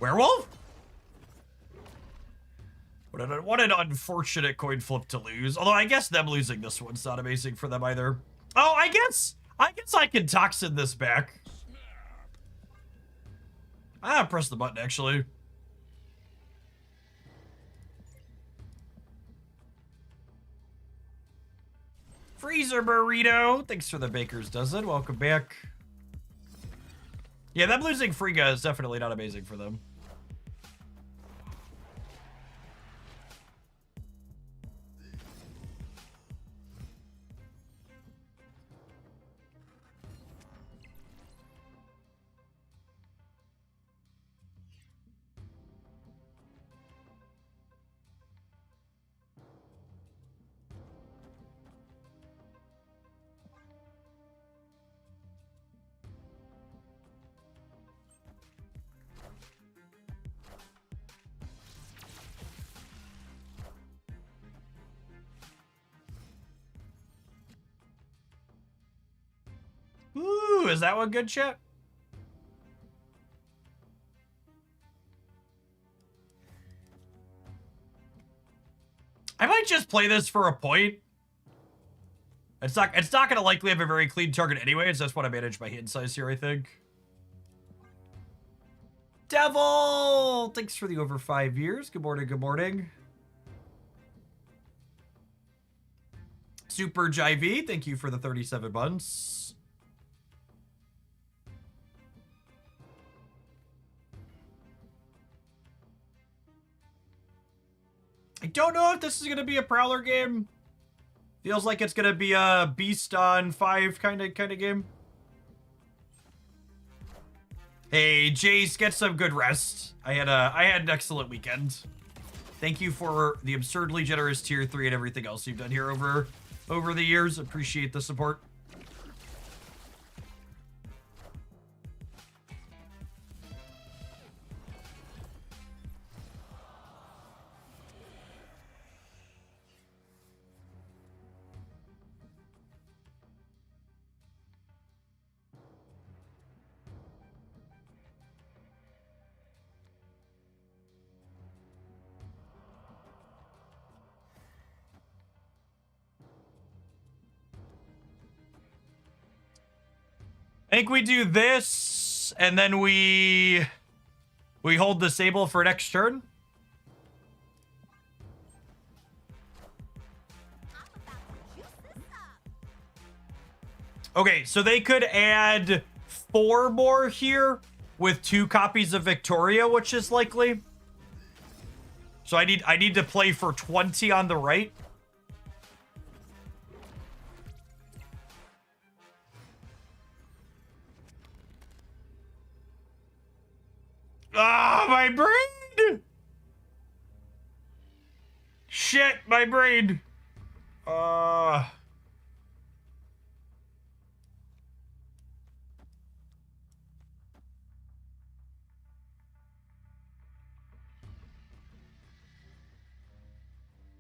Werewolf? What an unfortunate coin flip to lose. Although I guess them losing this one's not amazing for them either. Oh, I guess I can Toxin this back. Press the button actually. Freezer Burrito, thanks for the baker's dozen. Welcome back. Yeah, them losing Frigga is definitely not amazing for them. Is that one good, chat? I might just play this for a point. It's not gonna likely have a very clean target anyways. That's what I manage my hand size here, I think. Devil! Thanks for the over 5 years. Good morning, good morning. Super Jivey, thank you for the 37 months. I don't know if this is gonna be a Prowler game. Feels like it's gonna be a Beast on 5 kind of game. Hey, Jace, get some good rest. I had an excellent weekend. Thank you for the absurdly generous tier 3 and everything else you've done here over the years. Appreciate the support. I think we do this, and then we hold the Sable for next turn. Okay, so they could add 4 more here with 2 copies of Victoria, which is likely. So I need to play for 20 on the right. Ah, my brain! Shit, my brain.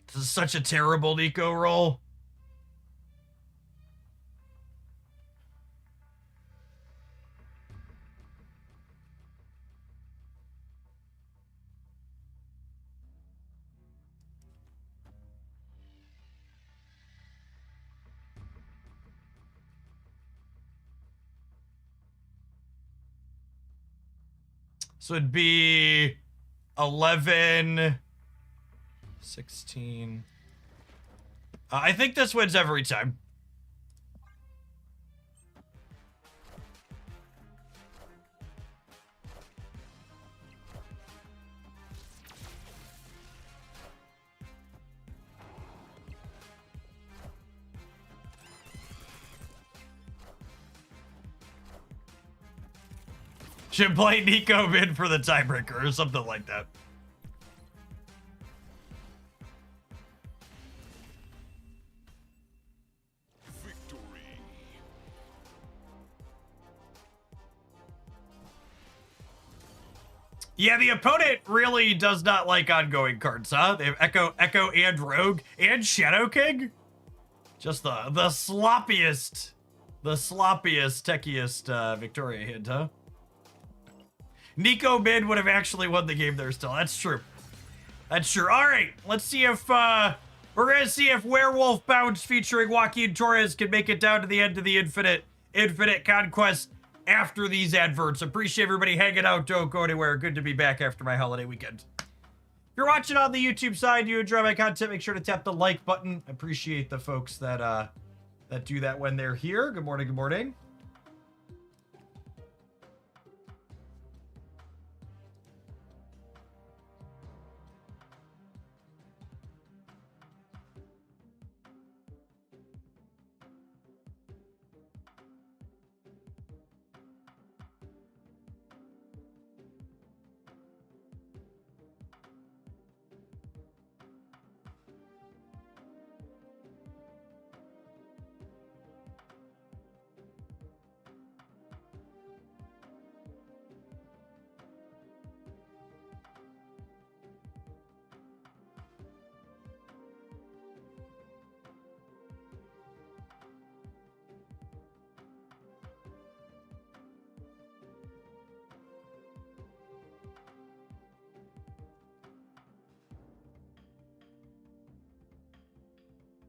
This is such a terrible Nico roll. So it'd be 11, 16. I think this wins every time. Should play Nico mid for the tiebreaker or something like that. Victory. Yeah, the opponent really does not like ongoing cards, huh? They have Echo and Rogue and Shadow King. Just the sloppiest, techiest Victoria hint, huh? Nico mid would have actually won the game there still. That's true. That's true. All right, let's see if we're gonna see if Werewolf Bounce featuring Joaquin Torres can make it down to the end of the infinite conquest after these adverts. Appreciate everybody hanging out. Don't go anywhere. Good to be back after my holiday weekend. If you're watching on the YouTube side, you enjoy my content, make sure to tap the like button. Appreciate the folks that do that when they're here. Good morning. Good morning.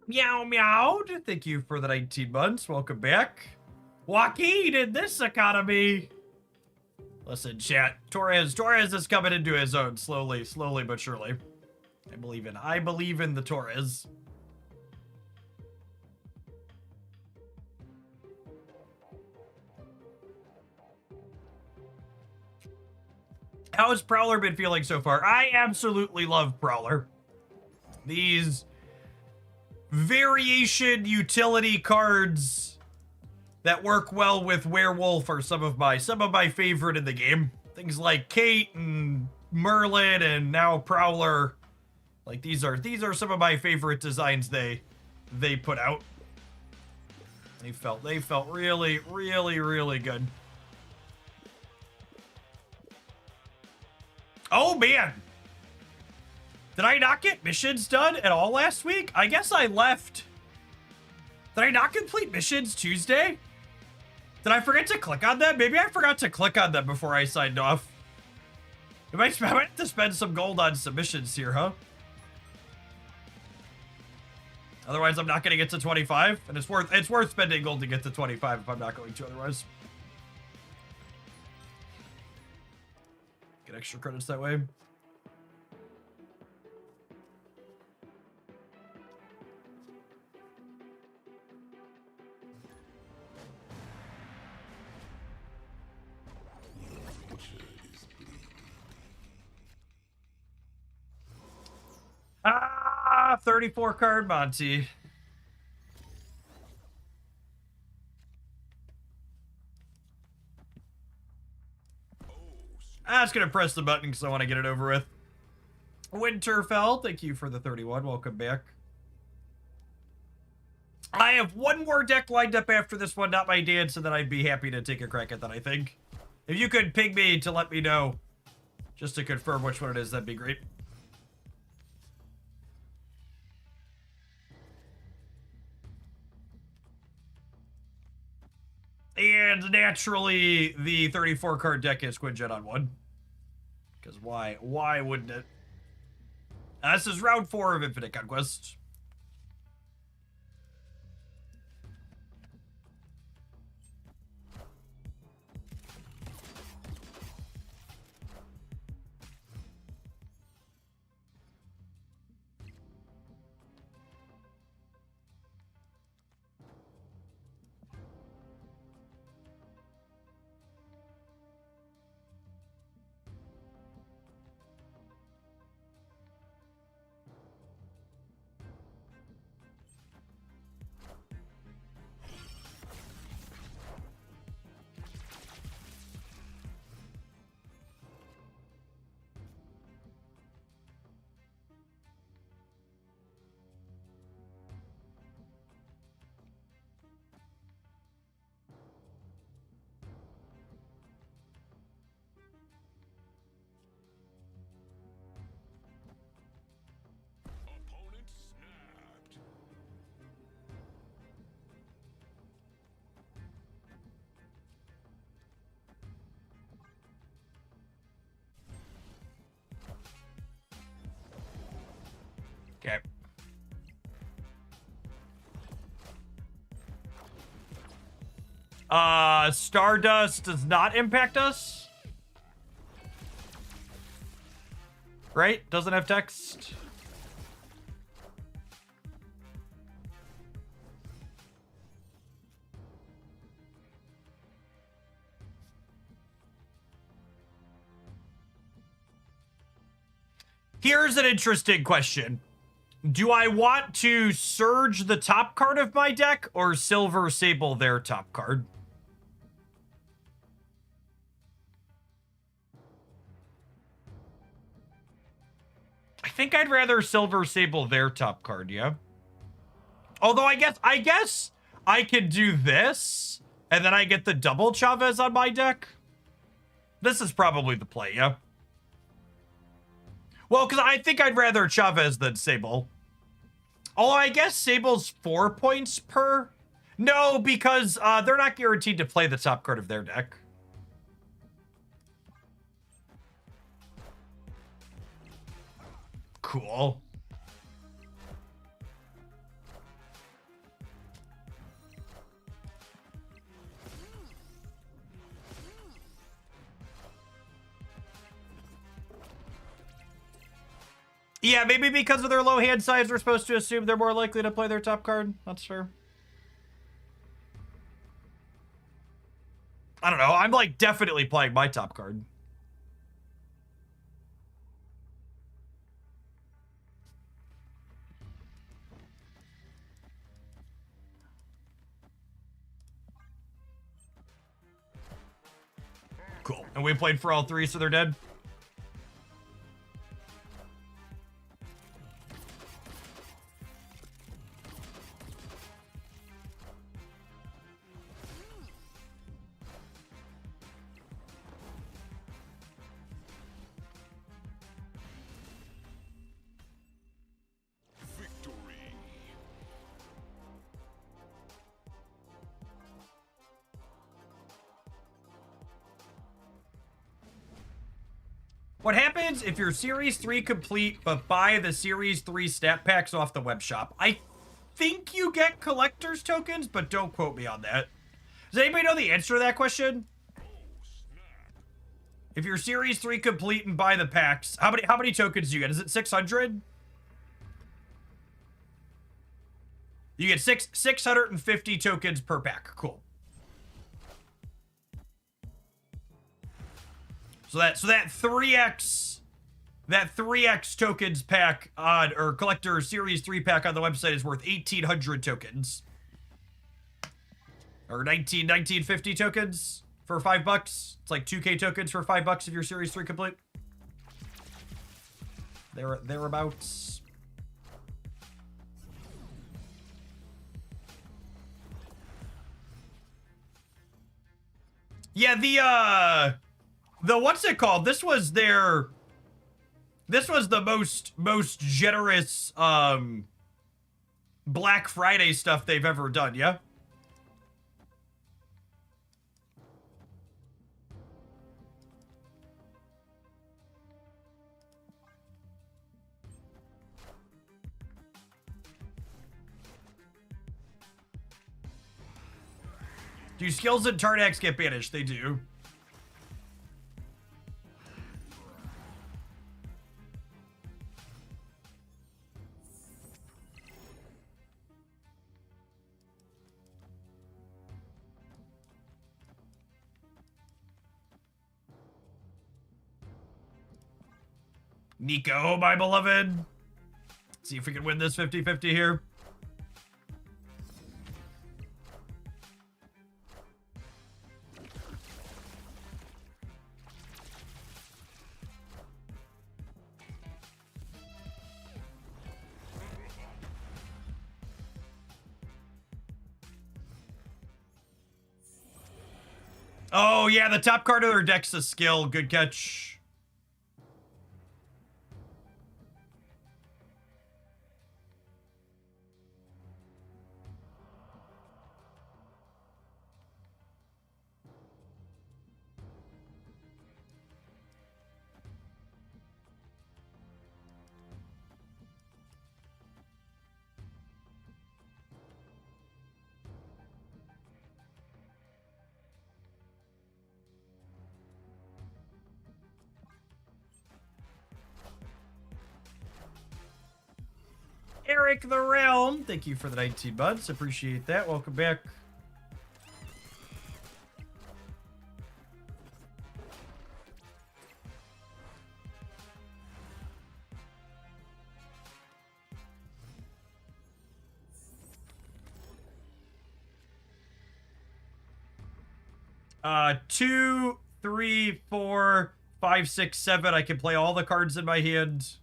Meow meow. Thank you for the 19 months. Welcome back. Joaquin in this economy. Listen, chat. Torres is coming into his own slowly but surely. I believe in the Torres. How has Prowler been feeling so far? I absolutely love Prowler. These variation utility cards that work well with Werewolf are some of my favorite in the game. Things like Kate and Merlin and now Prowler. Like these are some of my favorite designs they put out. They felt really good. Oh man. Did I not get missions done at all last week? I guess I left. Did I not complete missions Tuesday? Did I forget to click on them? Maybe I forgot to click on them before I signed off. I might have to spend some gold on submissions here, huh? Otherwise, I'm not going to get to 25, and it's worth spending gold to get to 25 if I'm not going to otherwise. Get extra credits that way. Ah, 34 card Monty. I'm just gonna press the button because I want to get it over with. Winterfell, thank you for the 31. Welcome back. I have one more deck lined up after this one, not my dad, so that I'd be happy to take a crack at that, I think. If you could ping me to let me know, just to confirm which one it is, that'd be great. And naturally, the 34 card deck is Quinjet on 1. Because why wouldn't it? This is round 4 of Infinite Conquest. Opponent snapped. Okay. Stardust does not impact us. Right? Doesn't have text. Here's an interesting question. Do I want to Surge the top card of my deck or Silver Sable their top card? I think I'd rather Silver Sable their top card, yeah. Although I guess I could do this and then I get the double Chavez on my deck. This is probably the play, yeah. Well, because I think I'd rather Chavez than Sable. Although I guess Sable's 4 points per. No, because they're not guaranteed to play the top card of their deck. Cool. Yeah, maybe because of their low hand size, we're supposed to assume they're more likely to play their top card. That's fair. I don't know. I'm like definitely playing my top card. Cool. And we played for all three, so they're dead. Victory. What happens if you're Series 3 complete, but buy the Series 3 stat packs off the web shop? I think you get collector's tokens, but don't quote me on that. Does anybody know the answer to that question? If you're Series 3 complete and buy the packs, how many tokens do you get? Is it 600? You get 650 tokens per pack. Cool. So that 3x tokens pack on or collector series 3 pack on the website is worth 1,800 tokens. Or 1950 tokens for $5. It's like 2K tokens for $5 if you're series 3 complete. Thereabouts. Yeah, the what's it called? This was the most generous Black Friday stuff they've ever done, yeah? Do skills in Tarnax get banished? They do. Nico, my beloved. Let's see if we can win this 50-50 here. Oh, yeah, the top card of their deck's a skill. Good catch. Eric the Realm, thank you for the 19 buds. Appreciate that. Welcome back. Two, three, four, five, six, seven. I can play all the cards in my hand.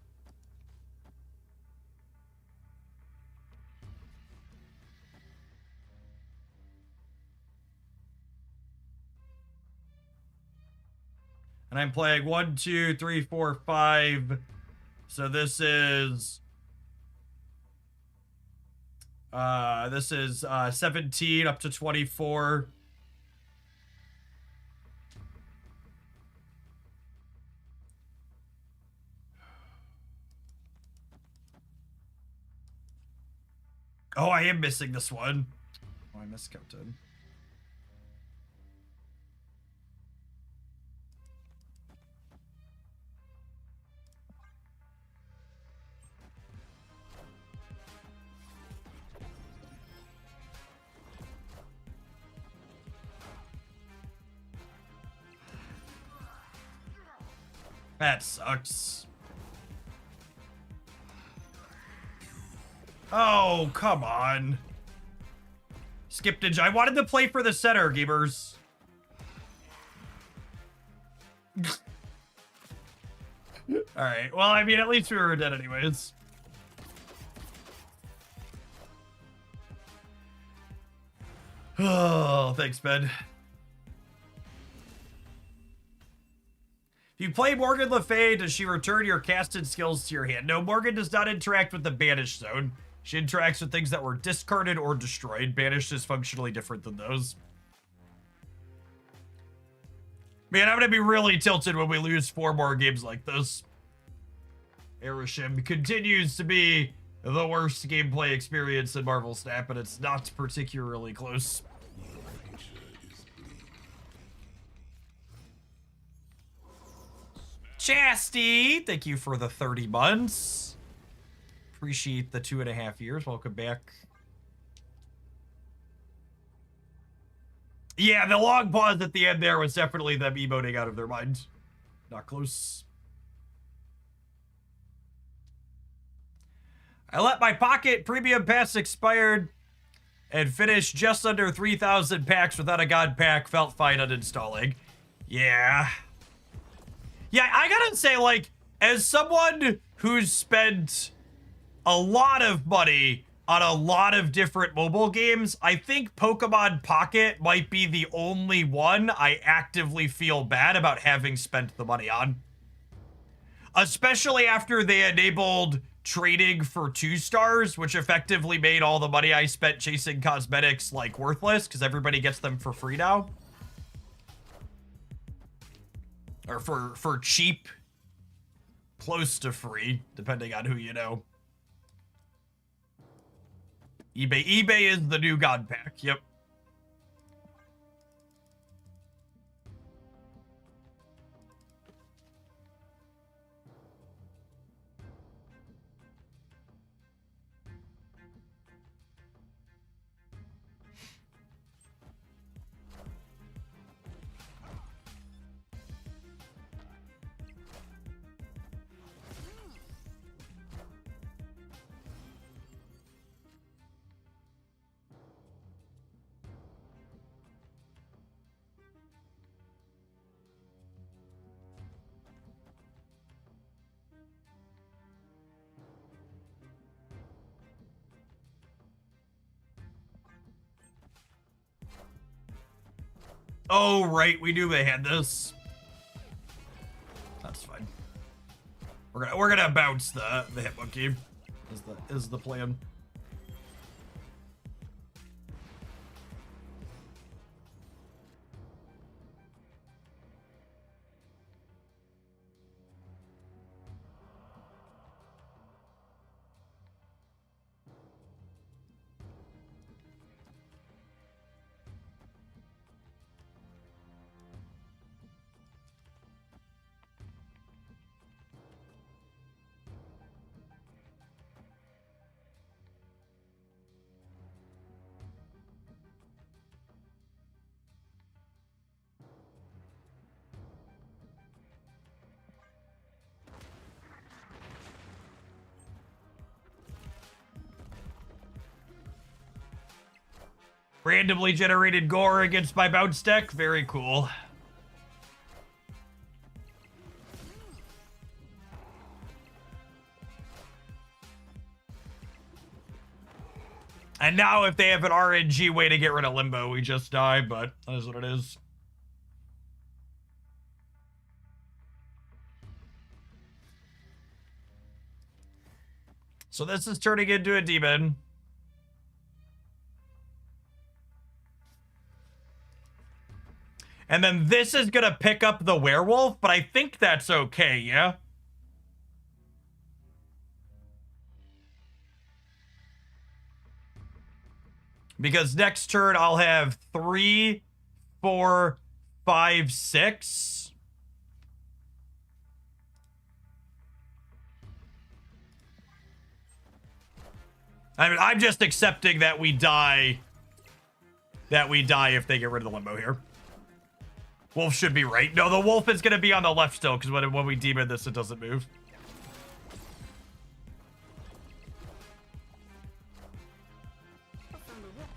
And I'm playing 1, 2, 3, 4, 5. So this is 17 up to 24. Oh, I am missing this one. Oh, I miscounted. That sucks. Oh, come on. Skipped a... I wanted to play for the center, gamers. Alright, well, I mean, at least we were dead anyways. Oh, thanks, Ben. If you play Morgan Le Fay, does she return your casted skills to your hand? No, Morgan does not interact with the Banished Zone. She interacts with things that were discarded or destroyed. Banished is functionally different than those. Man, I'm gonna be really tilted when we lose 4 more games like this. Aeroshim continues to be the worst gameplay experience in Marvel Snap, and it's not particularly close. Chasty, thank you for the 30 months. Appreciate the 2.5 years. Welcome back. Yeah, the long pause at the end there was definitely them emoting out of their mind. Not close. I let my pocket premium pass expired and finished just under 3,000 packs without a god pack. Felt fine uninstalling. Yeah. Yeah, I gotta say, like, as someone who's spent a lot of money on a lot of different mobile games, I think Pokemon Pocket might be the only one I actively feel bad about having spent the money on. Especially after they enabled trading for 2 stars, which effectively made all the money I spent chasing cosmetics, like, worthless, because everybody gets them for free now. Or for cheap. Close to free, depending on who you know. eBay is the new god pack, yep. Oh, right, we knew they had this. That's fine. We're gonna bounce the Hitmonkey. Is the plan. Randomly generated gore against my bounce deck. Very cool. And now if they have an RNG way to get rid of Limbo, we just die, but that is what it is. So this is turning into a demon. And then this is gonna pick up the werewolf, but I think that's okay, yeah? Because next turn I'll have 3, 4, 5, 6. I mean, I'm just accepting that we die. That we die if they get rid of the Limbo here. Wolf should be right. No, the wolf is gonna be on the left still, because when we demon this, it doesn't move. I found a rock.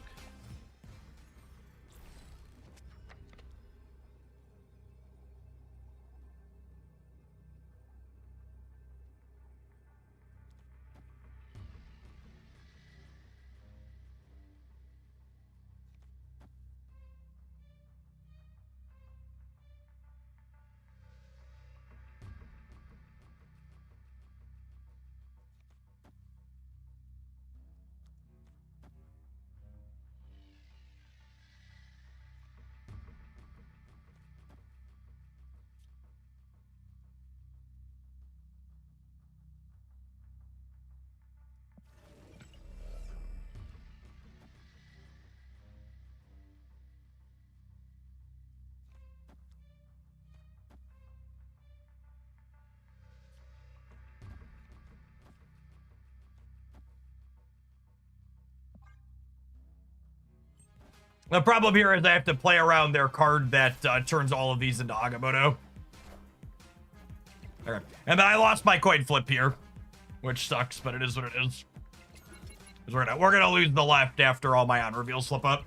The problem here is I have to play around their card that turns all of these into Agamotto. Okay. And then I lost my coin flip here, which sucks, but it is what it is. 'Cause we're gonna lose the left after all my on reveals slip up.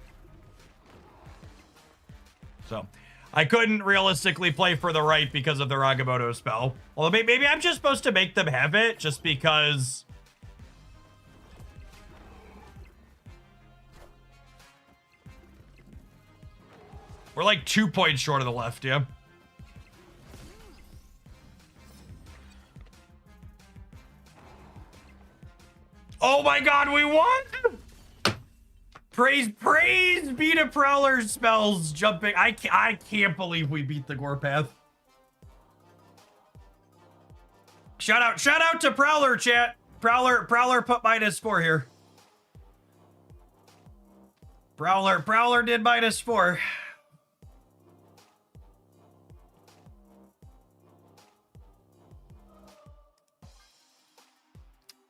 So I couldn't realistically play for the right because of their Agamotto spell. Although maybe I'm just supposed to make them have it just because. We're like 2 points short of the left, yeah. Oh my god, we won! Praise be to Prowler's spells jumping. I can't believe we beat the Gorpath. Shout out to Prowler, chat. Prowler put -4 here. Prowler did -4.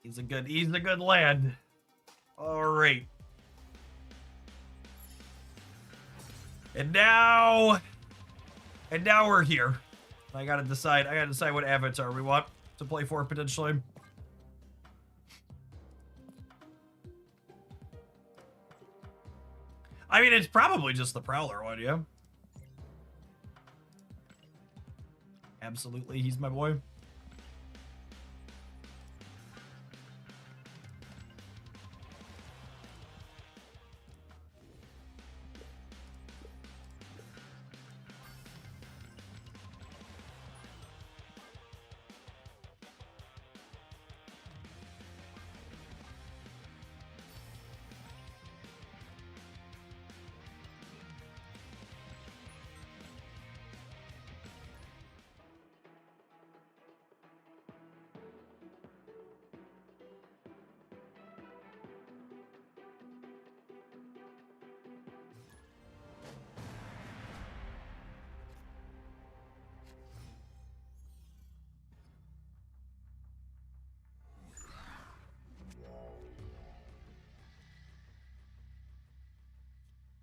He's a good lad. All right. And now we're here. I gotta decide what avatar we want to play for potentially. I mean, it's probably just the Prowler one, yeah. Absolutely, he's my boy.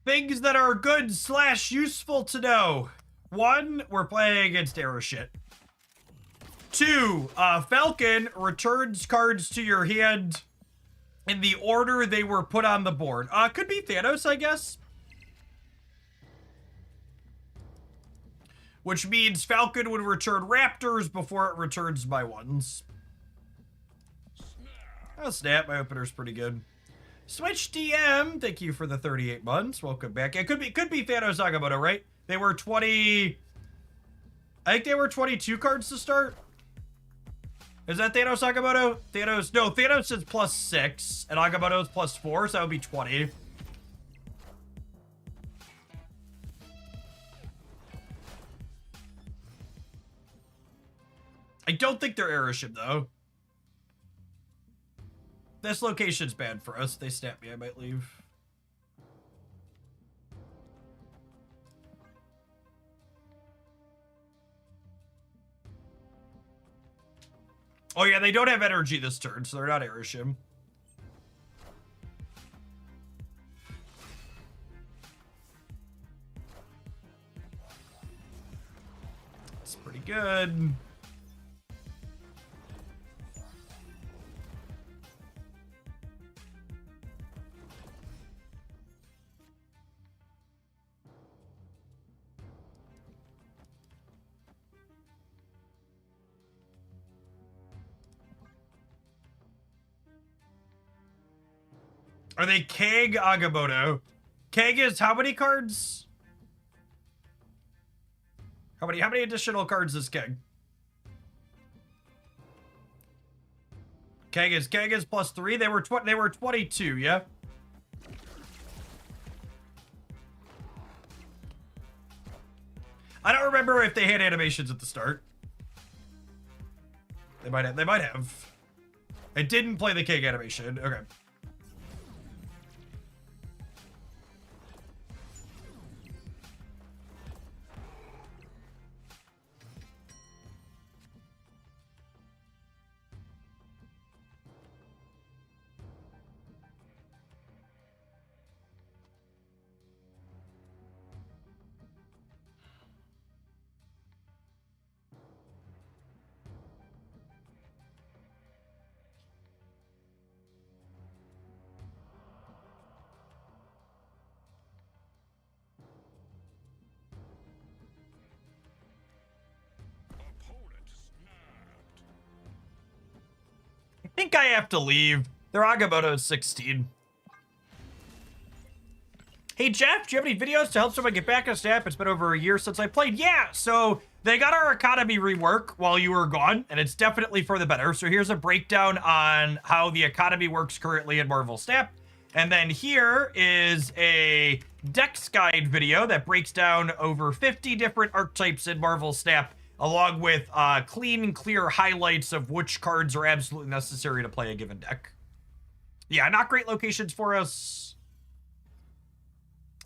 Things that are good / useful to know. 1, we're playing against arrow shit. 2, Falcon returns cards to your hand in the order they were put on the board. Could be Thanos, I guess. Which means Falcon would return Raptors before it returns my ones. Oh, snap. My opener's pretty good. Switch DM, thank you for the 38 months. Welcome back. It could be Thanos Agamotto, right? They were 20. I think they were 22 cards to start. Is that Thanos Agamotto? Thanos is +6, and Agamotto is +4, so that would be 20. I don't think they're Aeroship, though. This location's bad for us. They snap me, I might leave. Oh yeah, they don't have energy this turn, so they're not Aeroshim. pretty good. Are they Keg Agamotto? Keg is how many cards? How many additional cards is Keg? Keg is +3. They were 22, yeah? I don't remember if they had animations at the start. They might have. I didn't play the Keg animation. Okay. Opponent snapped. I think I have to leave. Their Agamotto is 16. Hey Jeff, do you have any videos to help someone get back on Snap? It's been over a year since I played. Yeah, so they got our economy rework while you were gone, and it's definitely for the better. So here's a breakdown on how the economy works currently in Marvel Snap. And then here is a Dex Guide video that breaks down over 50 different archetypes in Marvel Snap, along with clean and clear highlights of which cards are absolutely necessary to play a given deck. Yeah, not great locations for us.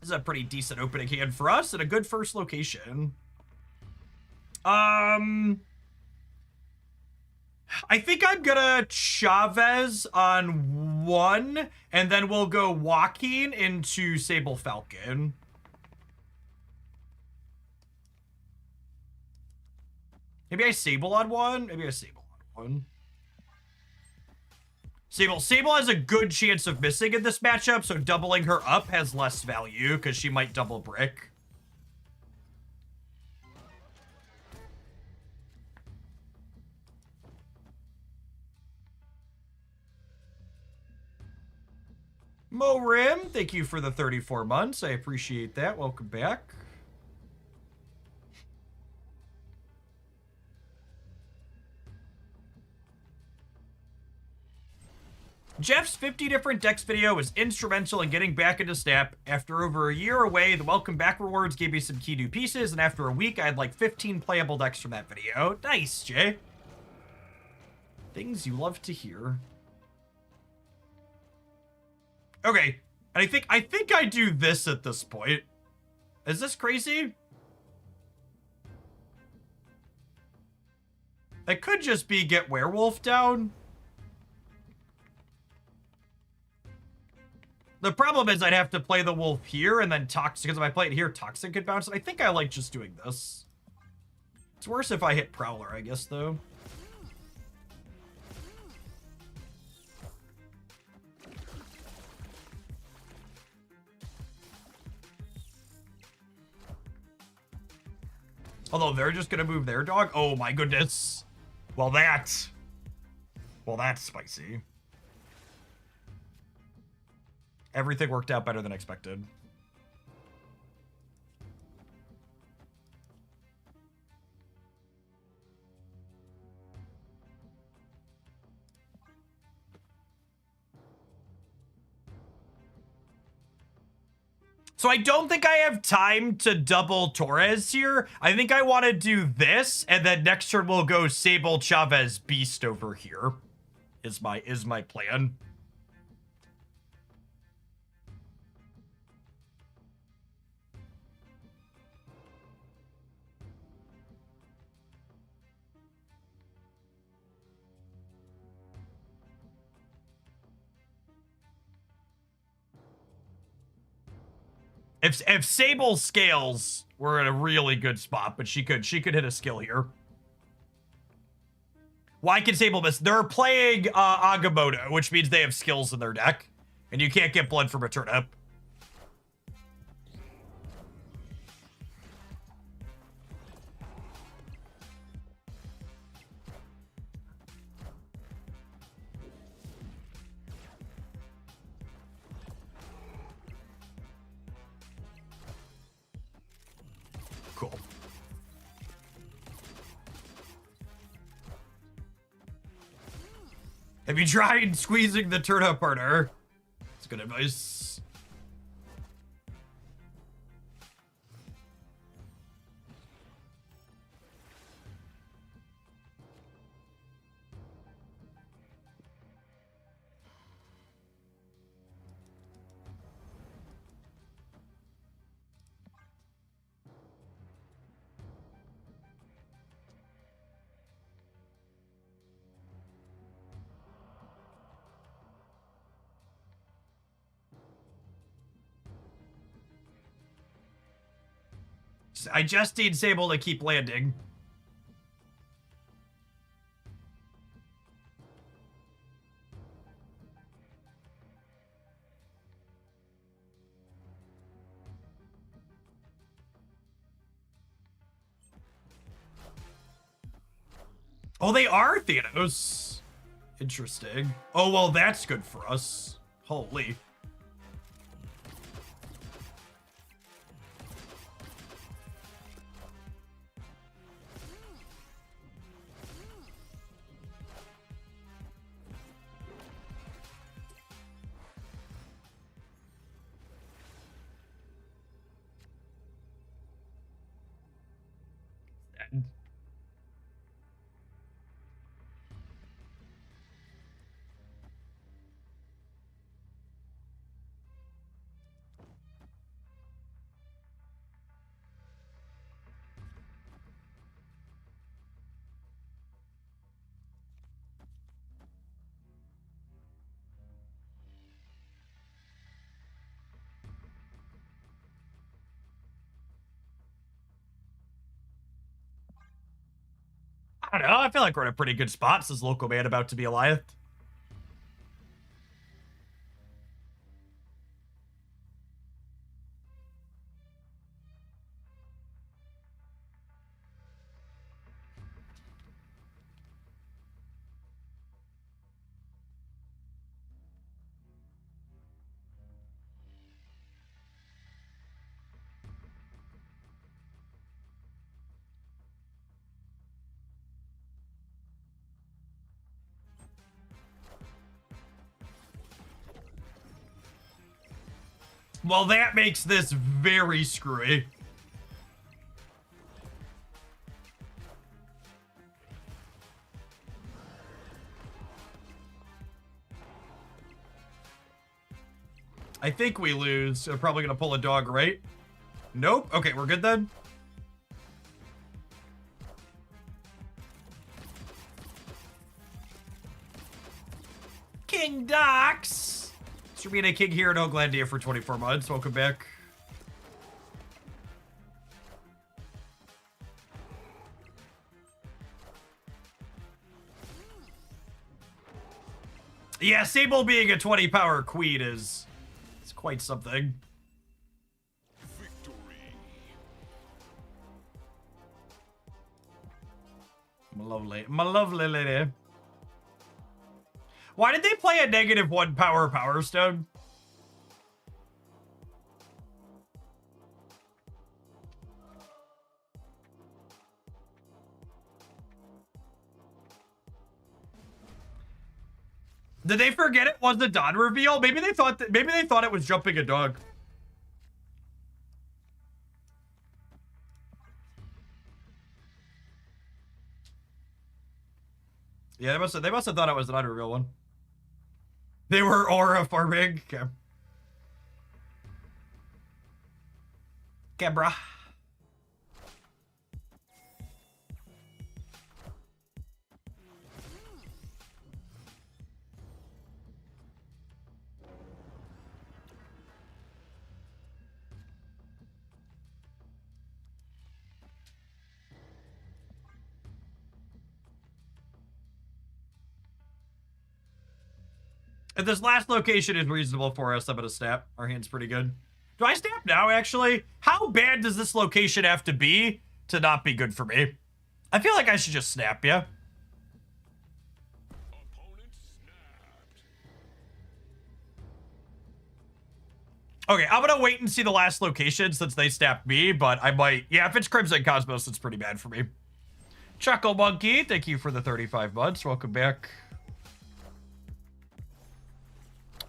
This is a pretty decent opening hand for us and a good first location. I think I'm gonna Chavez on 1, and then we'll go Joaquin into Sable Falcon. Maybe I Sable on 1? Maybe I Sable on 1. Sable has a good chance of missing in this matchup, so doubling her up has less value, because she might double brick. Mo Rim, thank you for the 34 months. I appreciate that. Welcome back. Jeff's 50 different decks video was instrumental in getting back into Snap. After over a year away, the welcome back rewards gave me some key new pieces, and after a week, I had like 15 playable decks from that video. Nice, Jay. Things you love to hear. Okay, and I think I do this at this point. Is this crazy? It could just be get Werewolf down. The problem is I'd have to play the wolf here and then Toxic, because if I play it here, Toxic could bounce. I think I like just doing this. It's worse if I hit Prowler, I guess, though. Although they're just gonna move their dog. Oh my goodness. Well, that's spicy. Everything worked out better than expected. So I don't think I have time to double Torres here. I think I want to do this, and then next turn we'll go Sable Chavez Beast over here. Is my plan. If Sable scales, we're in a really good spot, but she could hit a skill here. Why can Sable miss? They're playing Agamotto, which means they have skills in their deck. And you can't get blood from a turnip. Cool. Have you tried squeezing the turnip partner? That's good advice. I just need Sable to keep landing. Oh, they are Thanos. Interesting. Oh, well, that's good for us. Holy. I don't know. I feel like we're in a pretty good spot. Says local man about to be Eliath. Well, that makes this very screwy. I think we lose. We're probably gonna pull a dog, right? Nope. Okay, we're good then. King Docs. Serena King here in Oaklandia for 24 months. Welcome back. Yeah, Sable being a 20 power queen is quite something. Victory. My lovely lady. Why did they play a -1 Power Stone? Did they forget it was the Dawn reveal? Maybe they thought it was jumping a dog. Yeah, they must have thought it was an unreal one. They were aura farming. Okay. Okay, bruh. If this last location is reasonable for us, I'm gonna snap. Our hand's pretty good. Do I snap now, actually? How bad does this location have to be to not be good for me? I feel like I should just snap, yeah? Opponent snapped. Okay, I'm gonna wait and see the last location since they snapped me, but I might... Yeah, if it's Crimson Cosmos, it's pretty bad for me. Chuckle Monkey, thank you for the 35 months. Welcome back.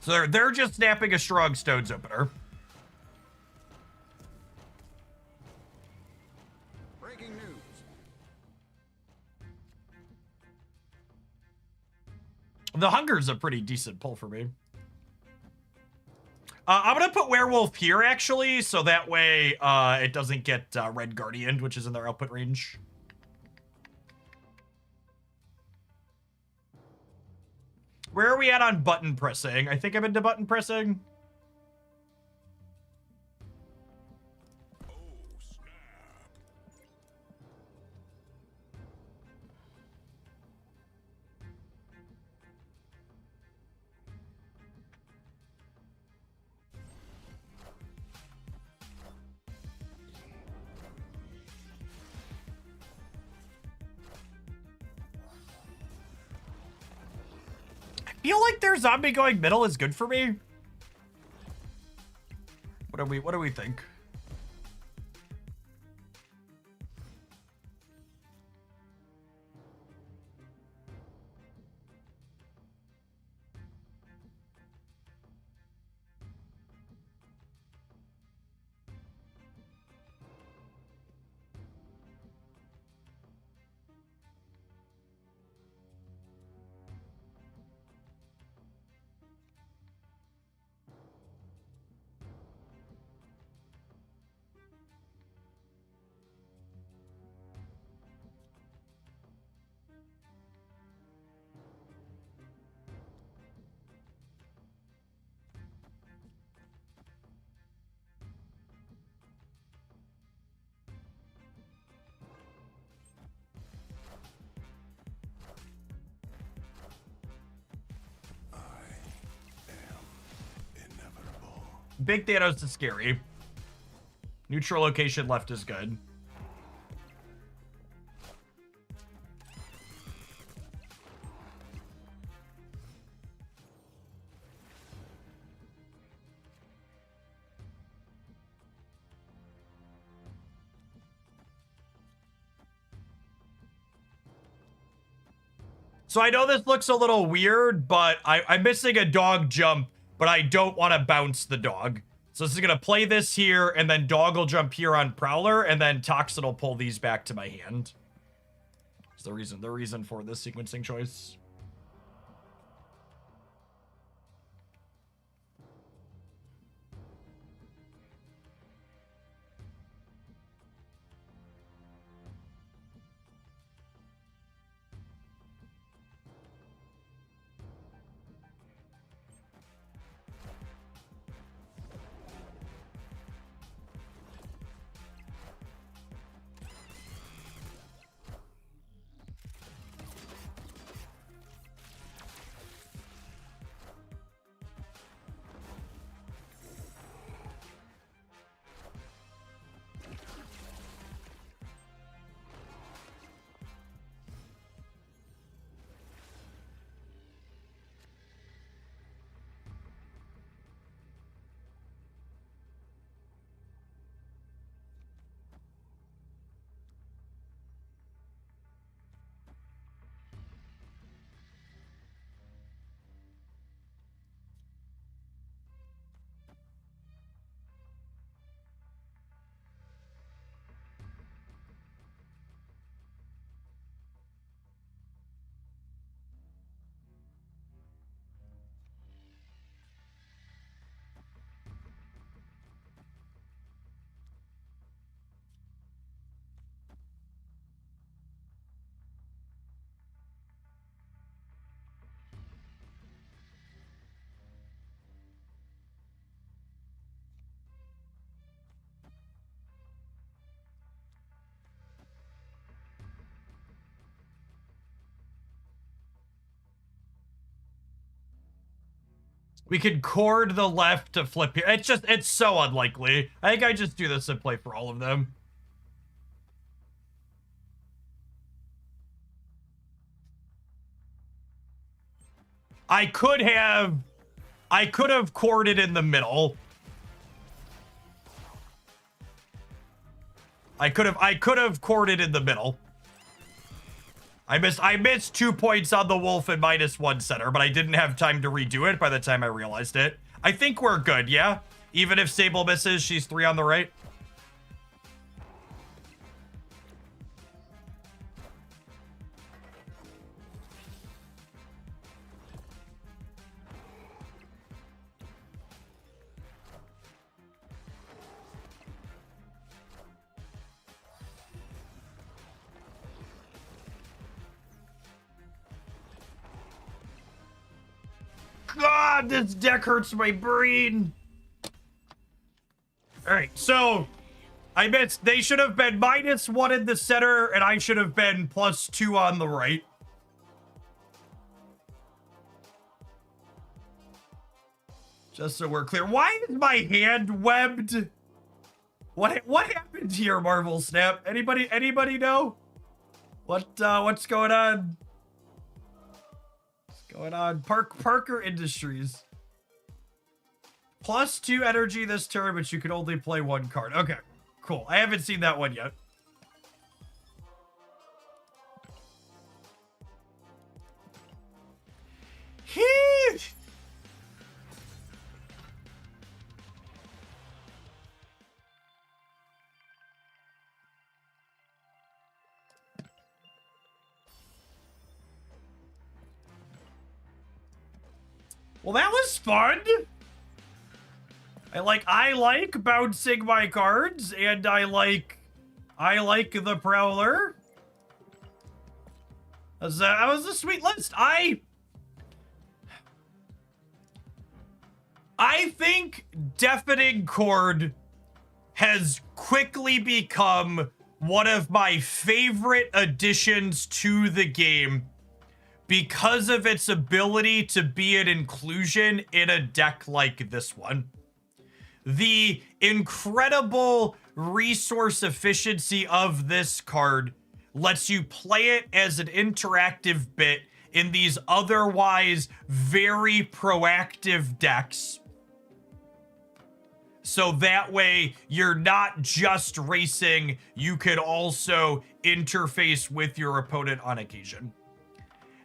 So they're just snapping a strong Stones opener. Breaking news. The Hunger's a pretty decent pull for me. I'm gonna put Werewolf here, actually, so that way it doesn't get Red Guardian, which is in their output range. Where are we at on button pressing? I think I'm into button pressing. Oh, snap. I feel like their zombie going middle is good for me. What do we think? Big Thanos is scary. Neutral location left is good. So I know this looks a little weird, but I'm missing a dog jump, but I don't want to bounce the dog. So this is going to play this here, and then dog will jump here on Prowler, and then Toxin will pull these back to my hand. That's the reason for this sequencing choice. We could chord the left to flip here. It's so unlikely. I think I just do this and play for all of them. I could have chorded in the middle. I could have chorded in the middle. I missed 2 points on the wolf and -1 center, but I didn't have time to redo it by the time I realized it. I think we're good, yeah? Even if Sable misses, she's 3 on the right. God, this deck hurts my brain. All right, so I missed. They should have been -1 in the center, and I should have been +2 on the right. Just so we're clear. Why is my hand webbed? What happened here, Marvel Snap? Anybody know? What's going on? Going on Parker Industries. +2 energy this turn, but you can only play 1 card. Okay, cool. I haven't seen that one yet. Heesh. Well, that was fun. I like bouncing my cards, and I like the Prowler. That was a sweet list. I think Deafening Chord has quickly become one of my favorite additions to the game, because of its ability to be an inclusion in a deck like this one. The incredible resource efficiency of this card lets you play it as an interactive bit in these otherwise very proactive decks. So that way, you're not just racing, you could also interface with your opponent on occasion.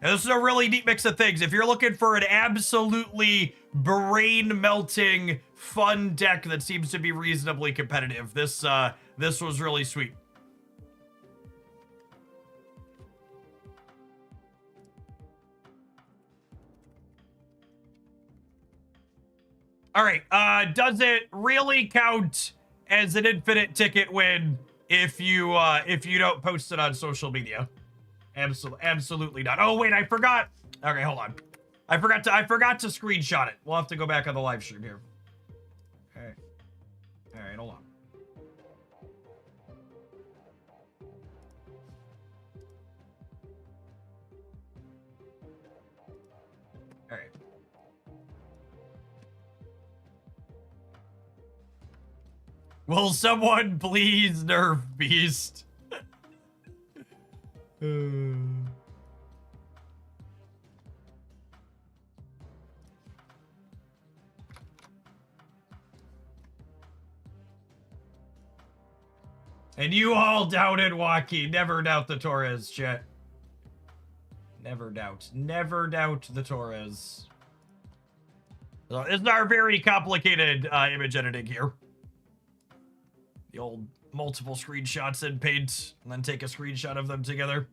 And this is a really neat mix of things. If you're looking for an absolutely brain-melting, fun deck that seems to be reasonably competitive, this was really sweet. All right, does it really count as an infinite ticket win if you don't post it on social media? Absolutely not. Oh wait, I forgot. Okay, hold on. I forgot to screenshot it. We'll have to go back on the live stream here. Okay. All right, hold on. All right. Will someone please nerf Beast? And you all doubted Joaquin. Never doubt the Torres, chat. Never doubt the Torres. So it's our very complicated image editing here. The old multiple screenshots in Paint, and then take a screenshot of them together.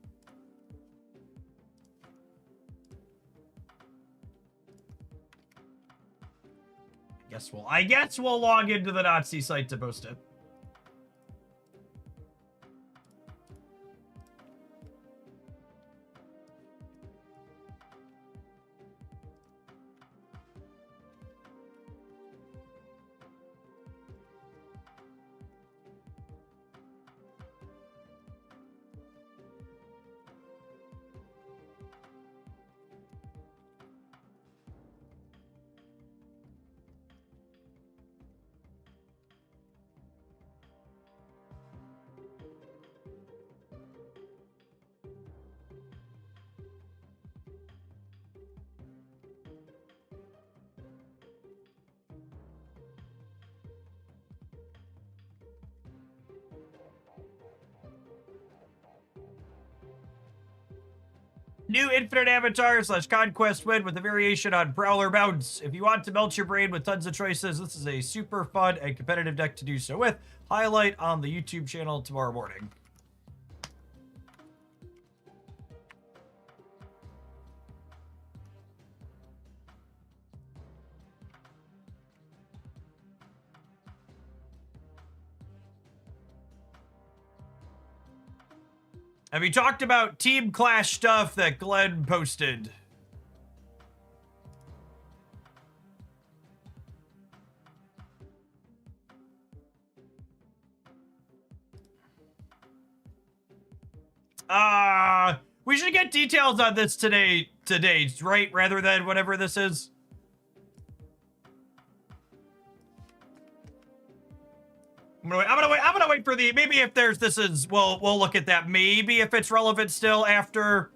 I guess we'll log into the Nazi site to post it. New Infinite Avatar / Conquest win with a variation on Prowler Mounts. If you want to melt your brain with tons of choices, this is a super fun and competitive deck to do so with. Highlight on the YouTube channel tomorrow morning. Have you talked about Team Clash stuff that Glenn posted? We should get details on this today, right? Rather than whatever this is. I'm gonna wait for the, maybe if there's, we'll look at that. Maybe if it's relevant still after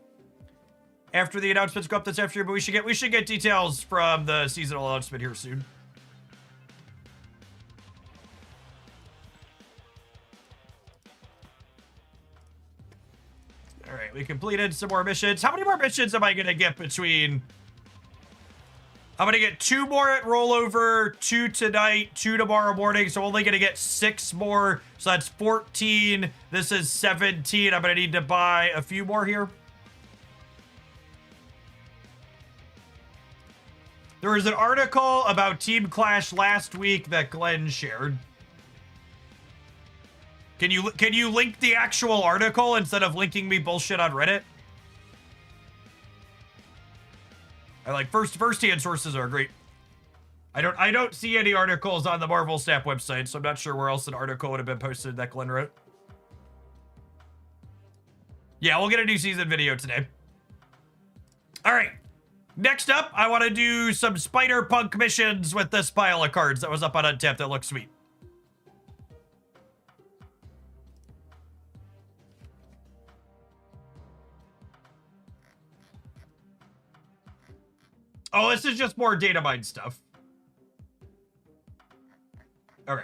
the announcements go up this afternoon, but we should get details from the seasonal announcement here soon. All right, we completed some more missions. How many more missions am I gonna get between? I'm gonna get 2 more at rollover, 2 tonight, 2 tomorrow morning. So I'm only gonna get 6 more. So that's 14. This is 17. I'm gonna need to buy a few more here. There was an article about Team Clash last week that Glenn shared. Can you link the actual article instead of linking me bullshit on Reddit? I like first-hand sources are great. I don't see any articles on the Marvel Snap website, so I'm not sure where else an article would have been posted that Glenn wrote. Yeah, we'll get a new season video today. All right. Next up, I want to do some Spider-Punk missions with this pile of cards that was up on Untapped that looks sweet. Oh, this is just more data mine stuff. Okay.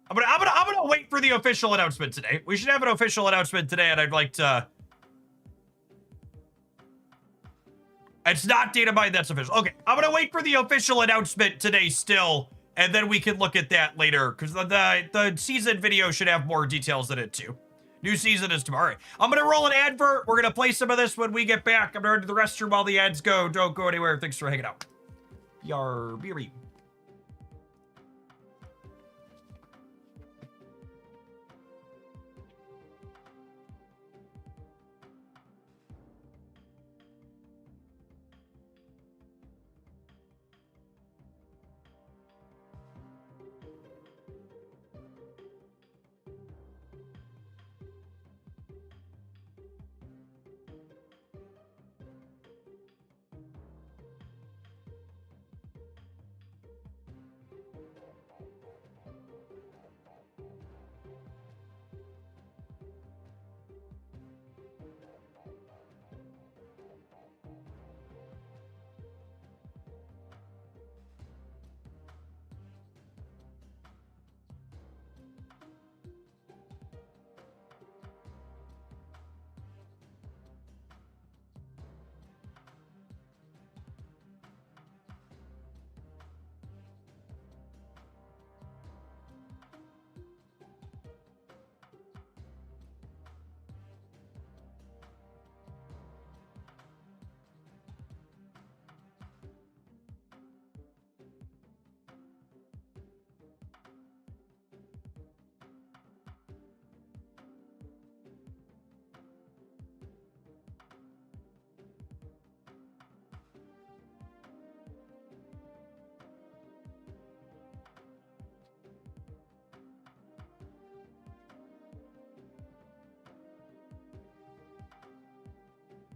I'm gonna wait for the official announcement today. We should have an official announcement today, and I'd like to. It's not data mine that's official. Okay, I'm gonna wait for the official announcement today still, and then we can look at that later because the season video should have more details in it too. New season is tomorrow. I'm going to roll an advert. We're going to play some of this when we get back. I'm going to the restroom while the ads go. Don't go anywhere. Thanks for hanging out. Yar, beery.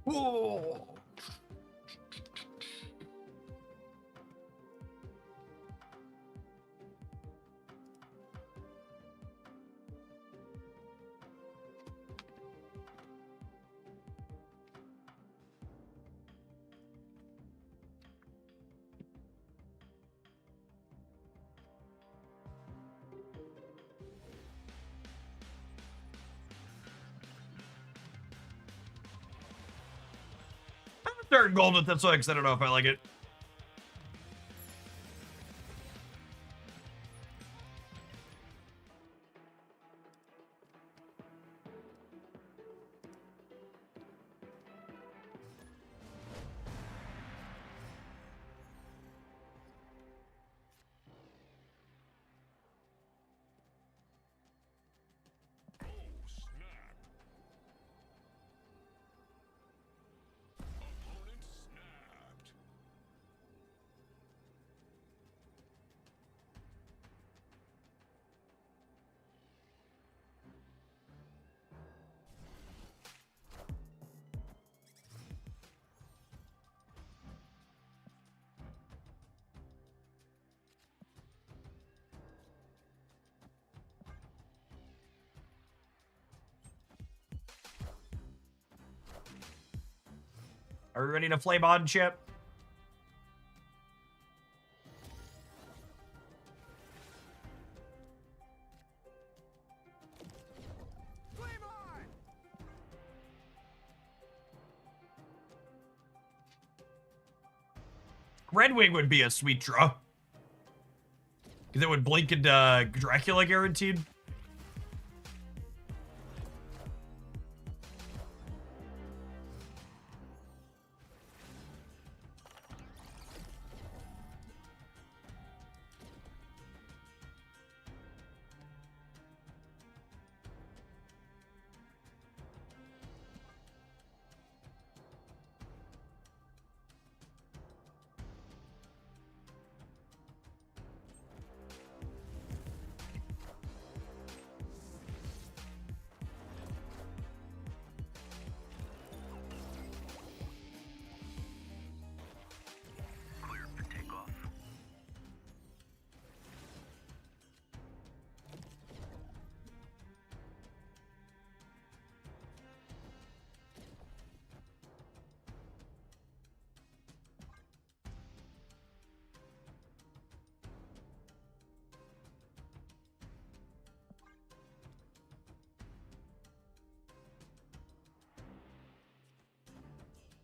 Whoa. starting gold with this one because I don't know if I like it. Oh, snap. Opponent snapped. Are we ready to flame on, Chip? Flame on! Red Wing would be a sweet draw. Because it would blink into Dracula guaranteed.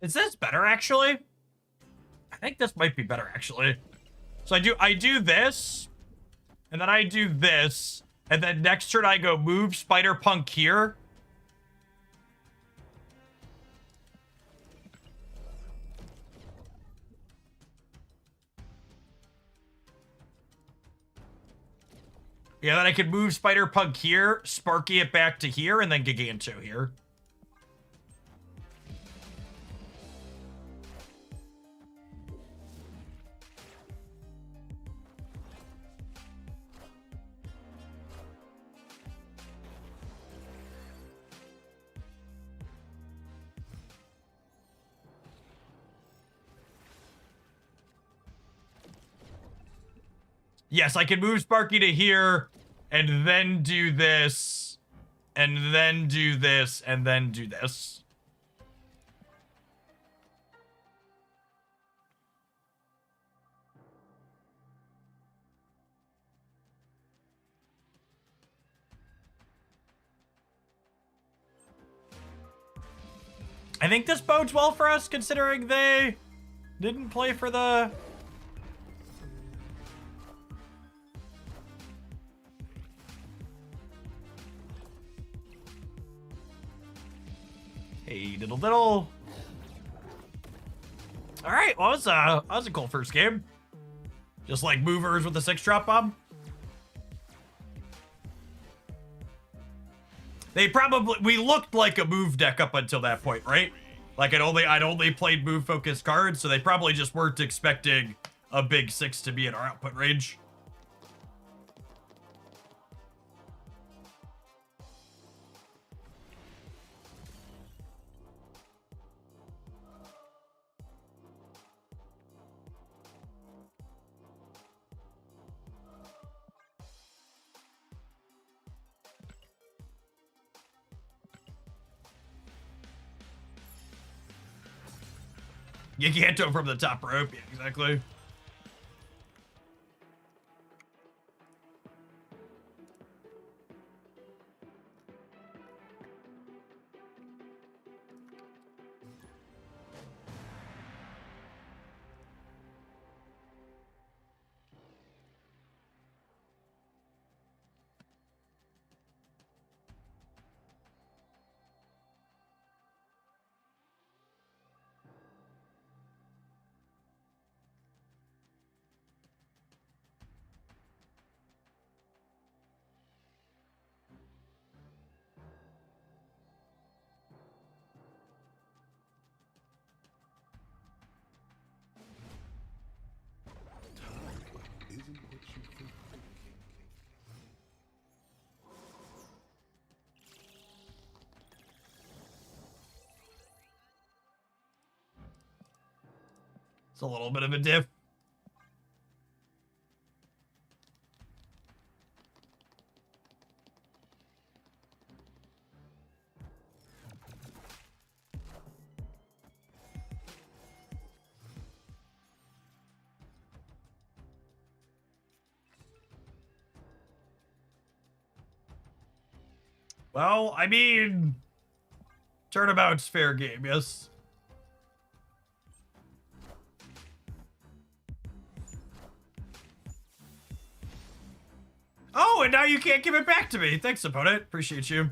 Is this better, actually? I think this might be better, actually. So I do this, and then I do this, and then next turn I go move Spider-Punk here. Yeah, then I could move Spider-Punk here, Sparky it back to here, and then Giganto here. Yes, I can move Sparky to here, and then do this, and then do this, and then do this. I think this bodes well for us, considering they didn't play for the... Hey, diddle diddle. All right, well, that was a cool first game. Just like movers with a 6-drop bomb. We looked like a move deck up until that point, right? Like I'd only played move focused cards, so they probably just weren't expecting a big 6 to be in our output range. Giganto from the top rope, yeah, exactly. It's a little bit of a diff. Well, I mean, turnabout's fair game, yes. Oh, and now you can't give it back to me. Thanks, opponent. Appreciate you.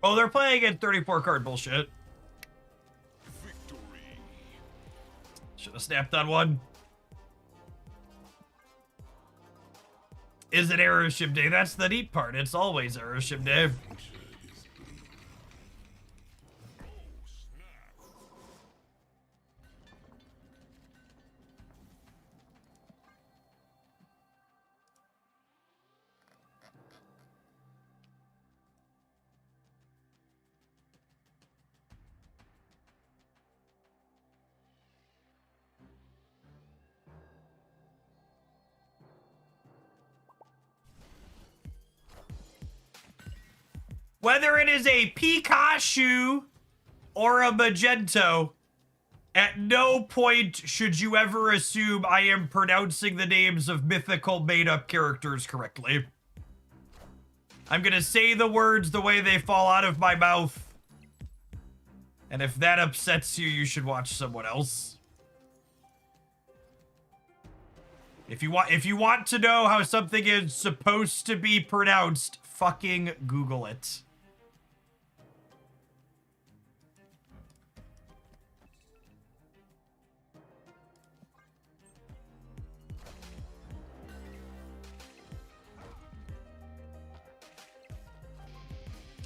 Oh, they're playing at 34 card bullshit. Victory. Should have snapped on one. Is it Aeroship Day? That's the neat part. It's always Aeroship Day. Whether it is a Pikachu or a Magento, at no point should you ever assume I am pronouncing the names of mythical made-up characters correctly. I'm gonna say the words the way they fall out of my mouth. And if that upsets you, you should watch someone else. If you want to know how something is supposed to be pronounced, fucking Google it.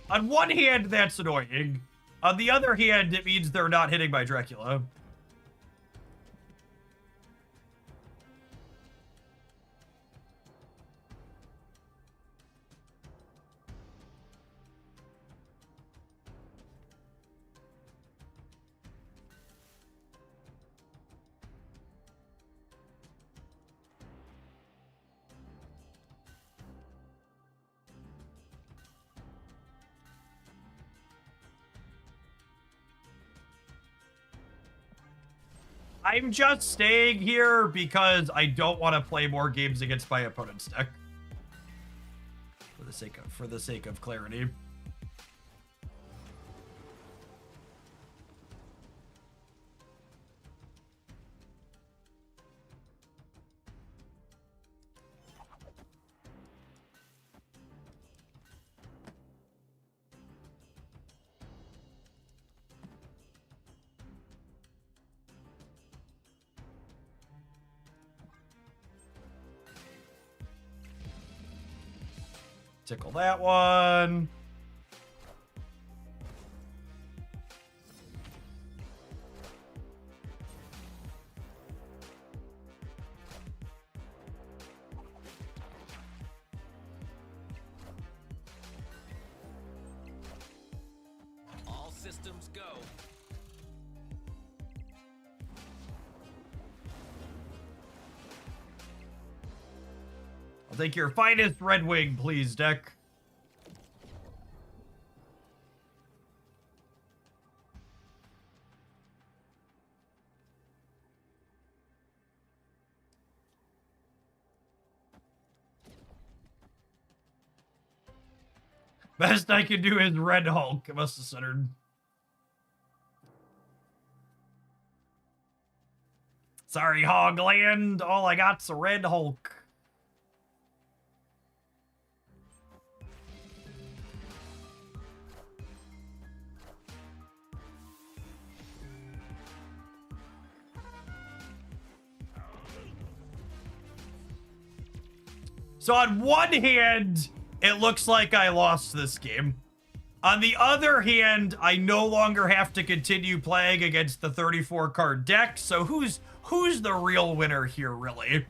On one hand, that's annoying. On the other hand, it means they're not hitting my Dracula. I'm just staying here because I don't want to play more games against my opponent's deck. For the sake of clarity. Tickle that one. All systems go. I'll take your finest Red Wing, please, deck. Best I can do is Red Hulk. It must have centered. Sorry, Hogland. All I got's a Red Hulk. So on one hand, it looks like I lost this game. On the other hand, I no longer have to continue playing against the 34 card deck, so who's the real winner here, really?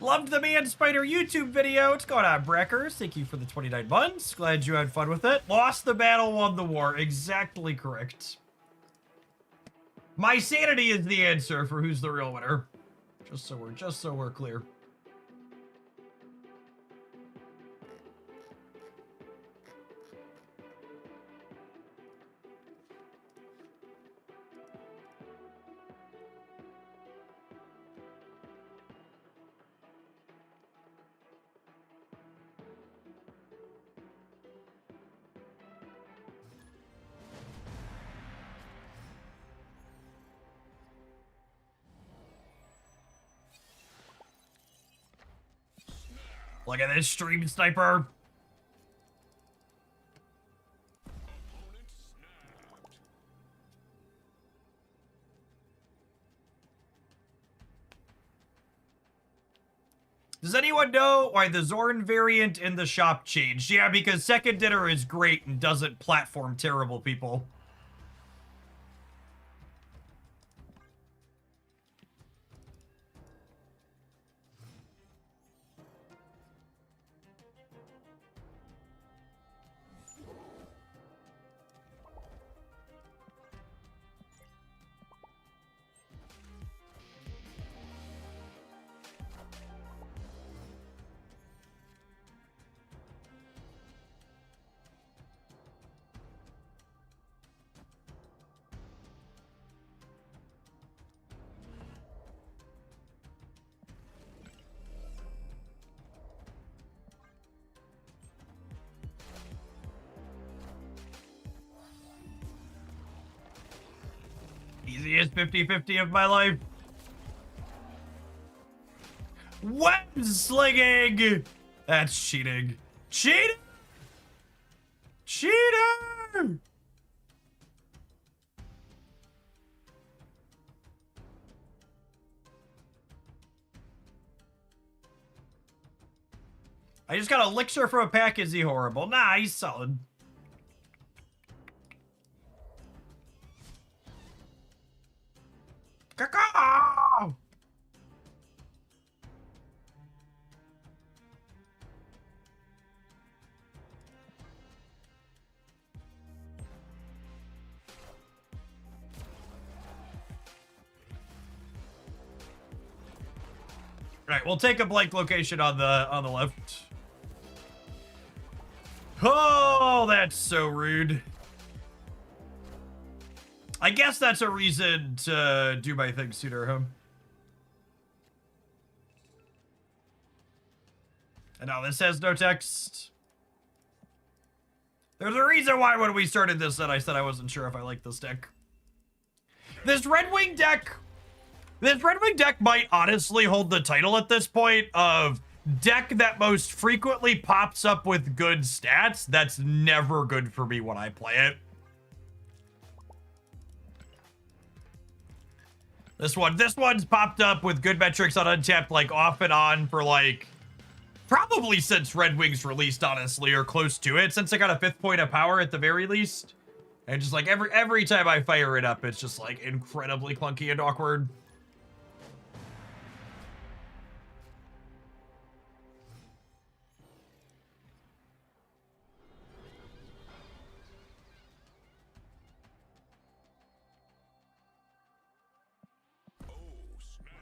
Loved the Man Spider YouTube video. What's going on, Breckers? Thank you for the 29 months. Glad you had fun with it. Lost the battle, won the war. Exactly correct. My sanity is the answer for who's the real winner. Just so we're clear. Look at this stream sniper. Opponent snapped. Does anyone know why the Zorn variant in the shop changed? Yeah, because Second Dinner is great and doesn't platform terrible people. Easiest 50-50 of my life. Web slinging! That's cheating. Cheating! Cheating! I just got a elixir from a pack. Is he horrible? Nah, he's solid. Caw-caw! Right, we'll take a blank location on the left. Oh, that's so rude. I guess that's a reason to do my thing sooner, huh? And now this has no text. There's a reason why when we started this that I said I wasn't sure if I liked this deck. This Red Wing deck might honestly hold the title at this point of deck that most frequently pops up with good stats. That's never good for me when I play it. This one's popped up with good metrics on Untapped, like off and on for like probably since Red Wings released, honestly, or close to it, since I got a 5th point of power at the very least. And just like every time I fire it up, it's just like incredibly clunky and awkward. Oh, snap.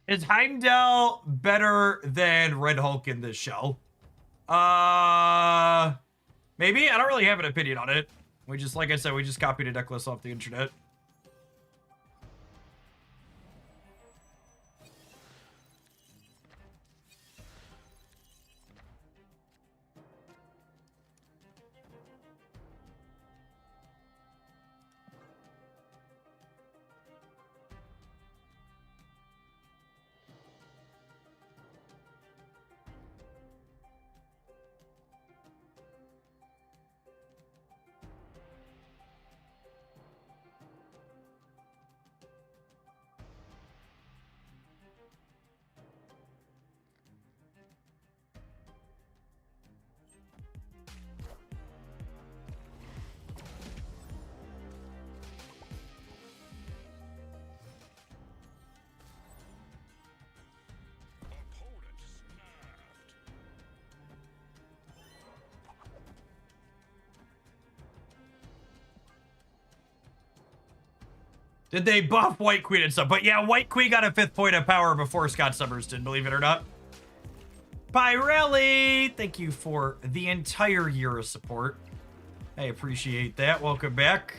Is Heimdall better than Red Hulk in this show? Maybe? I don't really have an opinion on it. We just, like I said, we just copied a deck list off the internet. Opponent snapped. Did they buff White Queen and stuff? But yeah, White Queen got a 5th point of power before Scott Summers did, believe it or not. Pyrelli, thank you for the entire year of support. I appreciate that. Welcome back.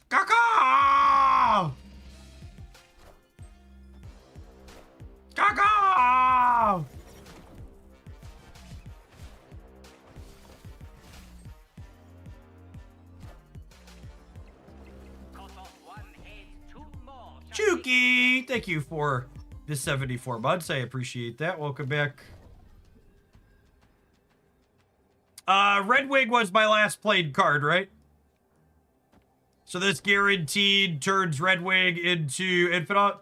Caca! Caca! Chuki, thank you for the 74 months. I appreciate that. Welcome back. Red Wing was my last played card, right? So this guaranteed turns Red Wing into Infinite.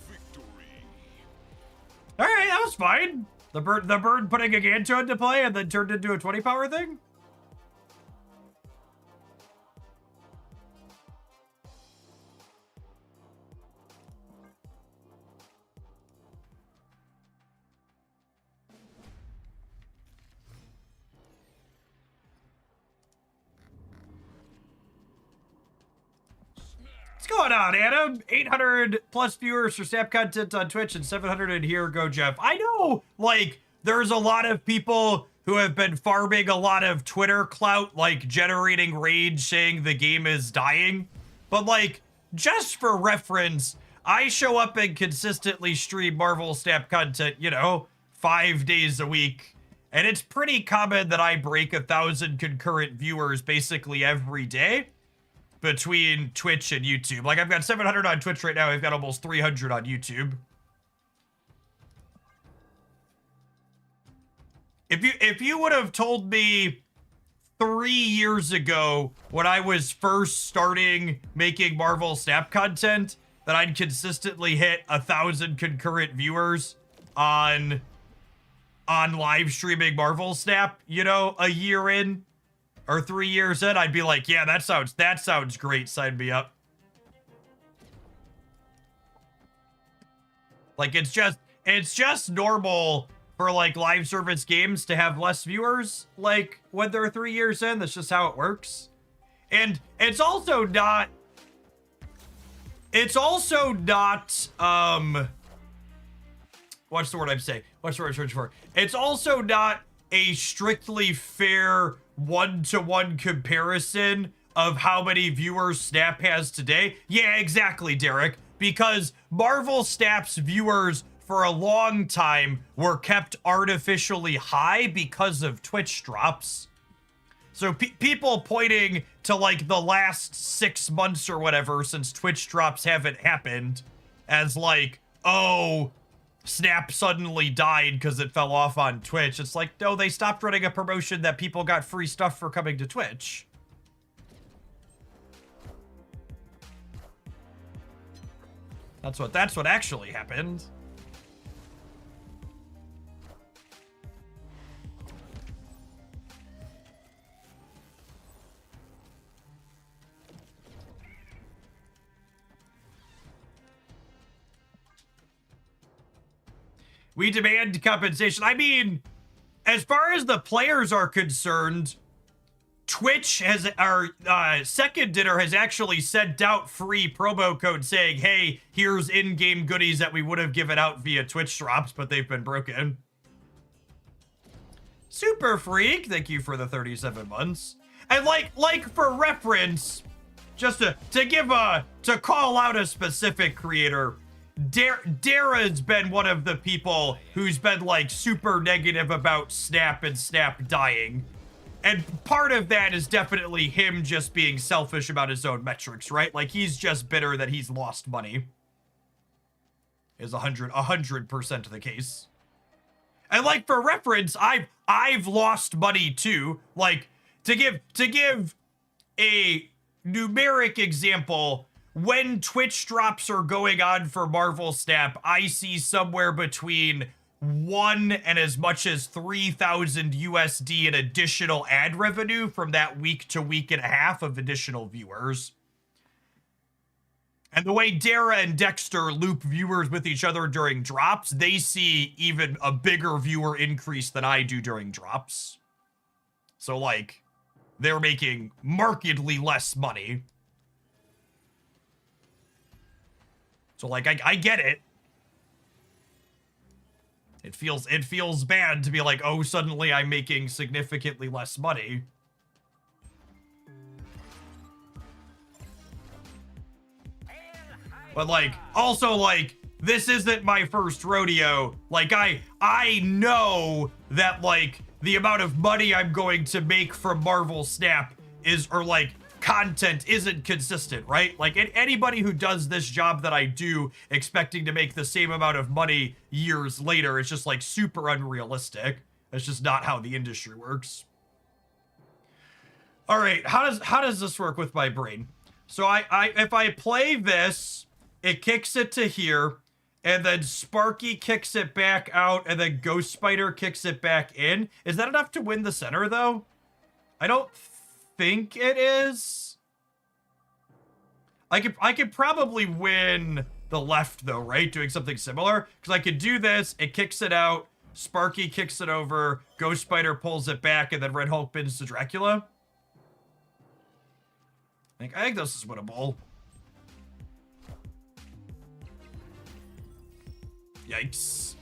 Victory. All right, that was fine. The bird putting a Ganto into play and then turned into a 20 power thing. What's going on, Adam? 800 plus viewers for Snap content on Twitch and 700 in here. Go, Jeff. I know, like, there's a lot of people who have been farming a lot of Twitter clout, like generating rage saying the game is dying. But, like, just for reference, I show up and consistently stream Marvel Snap content, you know, 5 days a week. And it's pretty common that I break 1,000 concurrent viewers basically every day between Twitch and YouTube. Like, I've got 700 on Twitch right now. I've got almost 300 on YouTube. If you would have told me 3 years ago when I was first starting making Marvel Snap content that I'd consistently hit 1,000 concurrent viewers on live streaming Marvel Snap, you know, a year in or 3 years in, I'd be like, yeah, that sounds great. Sign me up. Like, it's just normal for, like, live service games to have less viewers, like, when they're 3 years in. That's just how it works. And it's also not, what's the word I'm saying? What's the word I'm searching for? It's also not a strictly fair one-to-one comparison of how many viewers Snap has today. Yeah, exactly, Derek. Because Marvel Snap's viewers for a long time were kept artificially high because of Twitch drops. So people pointing to, like, the last 6 months or whatever since Twitch drops haven't happened as, like, oh, Snap suddenly died because it fell off on Twitch. It's like, no, they stopped running a promotion that people got free stuff for coming to Twitch. That's what actually happened. We demand compensation. I mean, as far as the players are concerned, Twitch has, our Second Dinner has actually sent out free promo code saying, hey, here's in-game goodies that we would have given out via Twitch drops, but they've been broken. Super Freak, thank you for the 37 months. And like for reference, just to call out a specific creator, Dara's been one of the people who's been like super negative about Snap and Snap dying. And part of that is definitely him just being selfish about his own metrics, right? Like he's just bitter that he's lost money. Is 100% the case. And like for reference, I've lost money too. Like to give a numeric example, when Twitch drops are going on for Marvel Snap, I see somewhere between 1 and as much as 3,000 USD in additional ad revenue from that week to week and a half of additional viewers. And the way Dara and Dexter loop viewers with each other during drops, they see even a bigger viewer increase than I do during drops. So like, they're making markedly less money. So like, I get it. It feels bad to be like, oh, suddenly I'm making significantly less money. But like, also like, this isn't my first rodeo. Like I know that like the amount of money I'm going to make from Marvel Snap is, or like content isn't consistent, right? Like anybody who does this job that I do expecting to make the same amount of money years later, it's just like super unrealistic. That's just not how the industry works. All right, how does this work with my brain? So if I play this, it kicks it to here, and then Sparky kicks it back out, and then Ghost Spider kicks it back in. Is that enough to win the center though? I don't think it is. I could probably win the left though, right? Doing something similar, because I could do this. It kicks it out. Sparky kicks it over. Ghost Spider pulls it back, and then Red Hulk bins to Dracula. I think this is winnable. Yikes.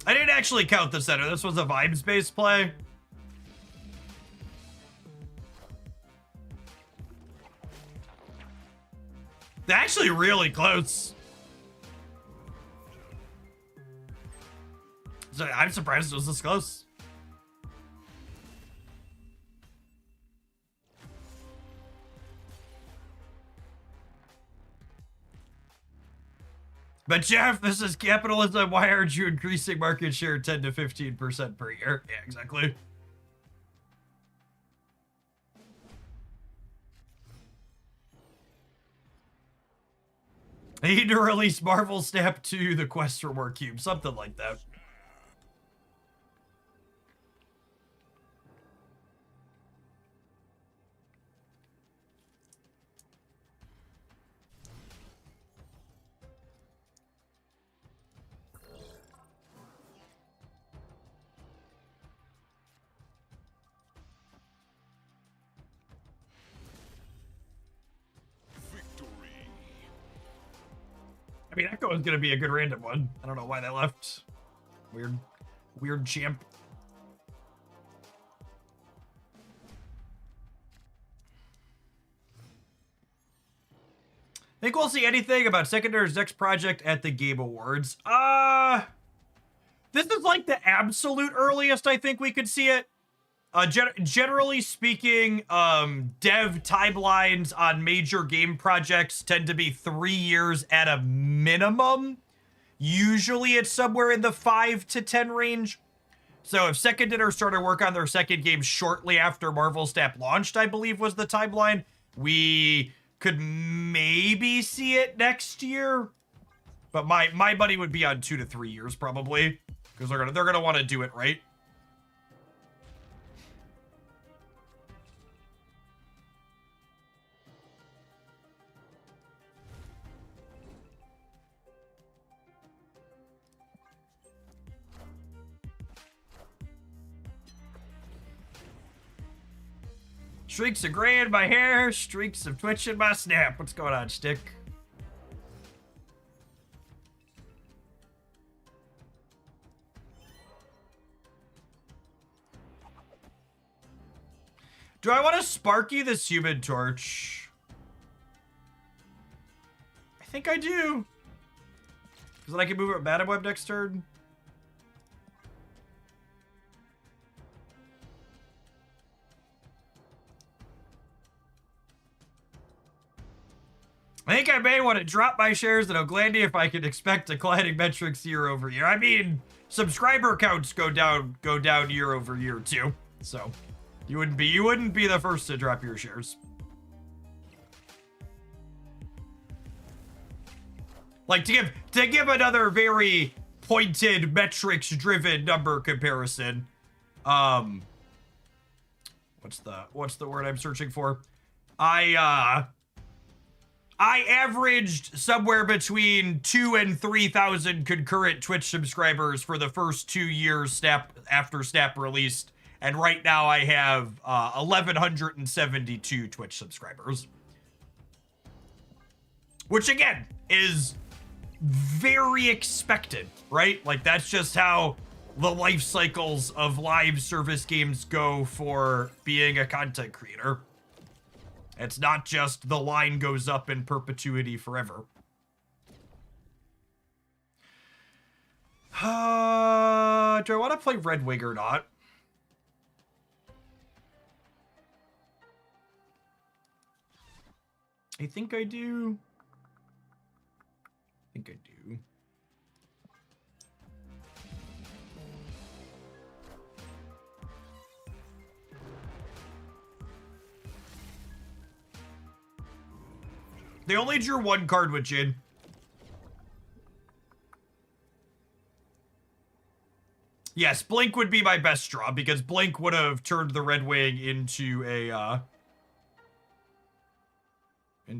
I didn't actually count the center. This was a vibes-based play. They're actually really close. So I'm surprised it was this close. But Jeff, this is capitalism. Why aren't you increasing market share 10 to 15% per year? Yeah, exactly. I need to release Marvel Snap 2, The Quest for More Cubes, something like that. I mean, Echo is going to be a good random one. I don't know why they left. Weird champ. Think we'll see anything about Secondary's next project at the Game Awards? This is like the absolute earliest I think we could see it. Generally speaking, dev timelines on major game projects tend to be 3 years at a minimum. Usually it's somewhere in the 5 to 10 range. So if Second Dinner started work on their second game shortly after Marvel Snap launched, I believe was the timeline, we could maybe see it next year. But my money would be on 2 to 3 years probably, because they're gonna want to do it right. Streaks of gray in my hair, streaks of Twitch in my snap. What's going on, Stick? Do I want to Sparky this Human Torch? I think I do. Because then I can move it Madam Web next turn. I think I may want to drop my shares in Oglandy if I can expect declining metrics year over year. I mean, subscriber counts go down year over year too. So you wouldn't be the first to drop your shares. Like to give another very pointed metrics driven number comparison. What's the word I'm searching for? I averaged somewhere between 2,000 and 3,000 concurrent Twitch subscribers for the first 2 years after Snap released, and right now I have 1,172 Twitch subscribers. Which again is very expected, right? Like that's just how the life cycles of live service games go for being a content creator. It's not just the line goes up in perpetuity forever. Do I want to play Red Wing or not? I think I do. I think I do. They only drew one card with Jin. Yes, Blink would be my best draw because Blink would have turned the Red Wing into a,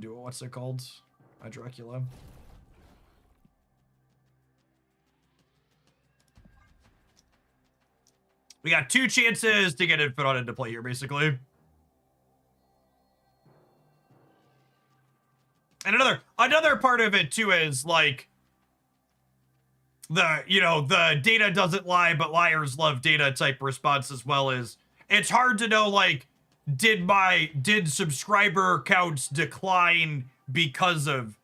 what's it called? A Dracula. We got 2 chances to get Infidon into play here, basically. And another part of it too is like the data doesn't lie, but liars love data type response, as well as it's hard to know like did subscriber counts decline because of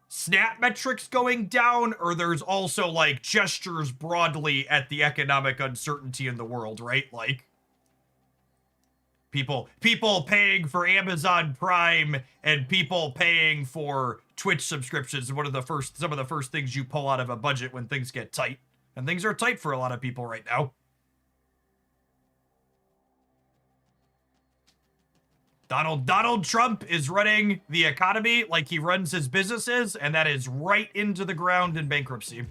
Snap metrics going down, or there's also like gestures broadly at the economic uncertainty in the world, right? Like people paying for Amazon Prime and people paying for Twitch subscriptions is some of the first things you pull out of a budget when things get tight. And things are tight for a lot of people right now. Donald Trump is running the economy like he runs his businesses, and that is right into the ground in bankruptcy.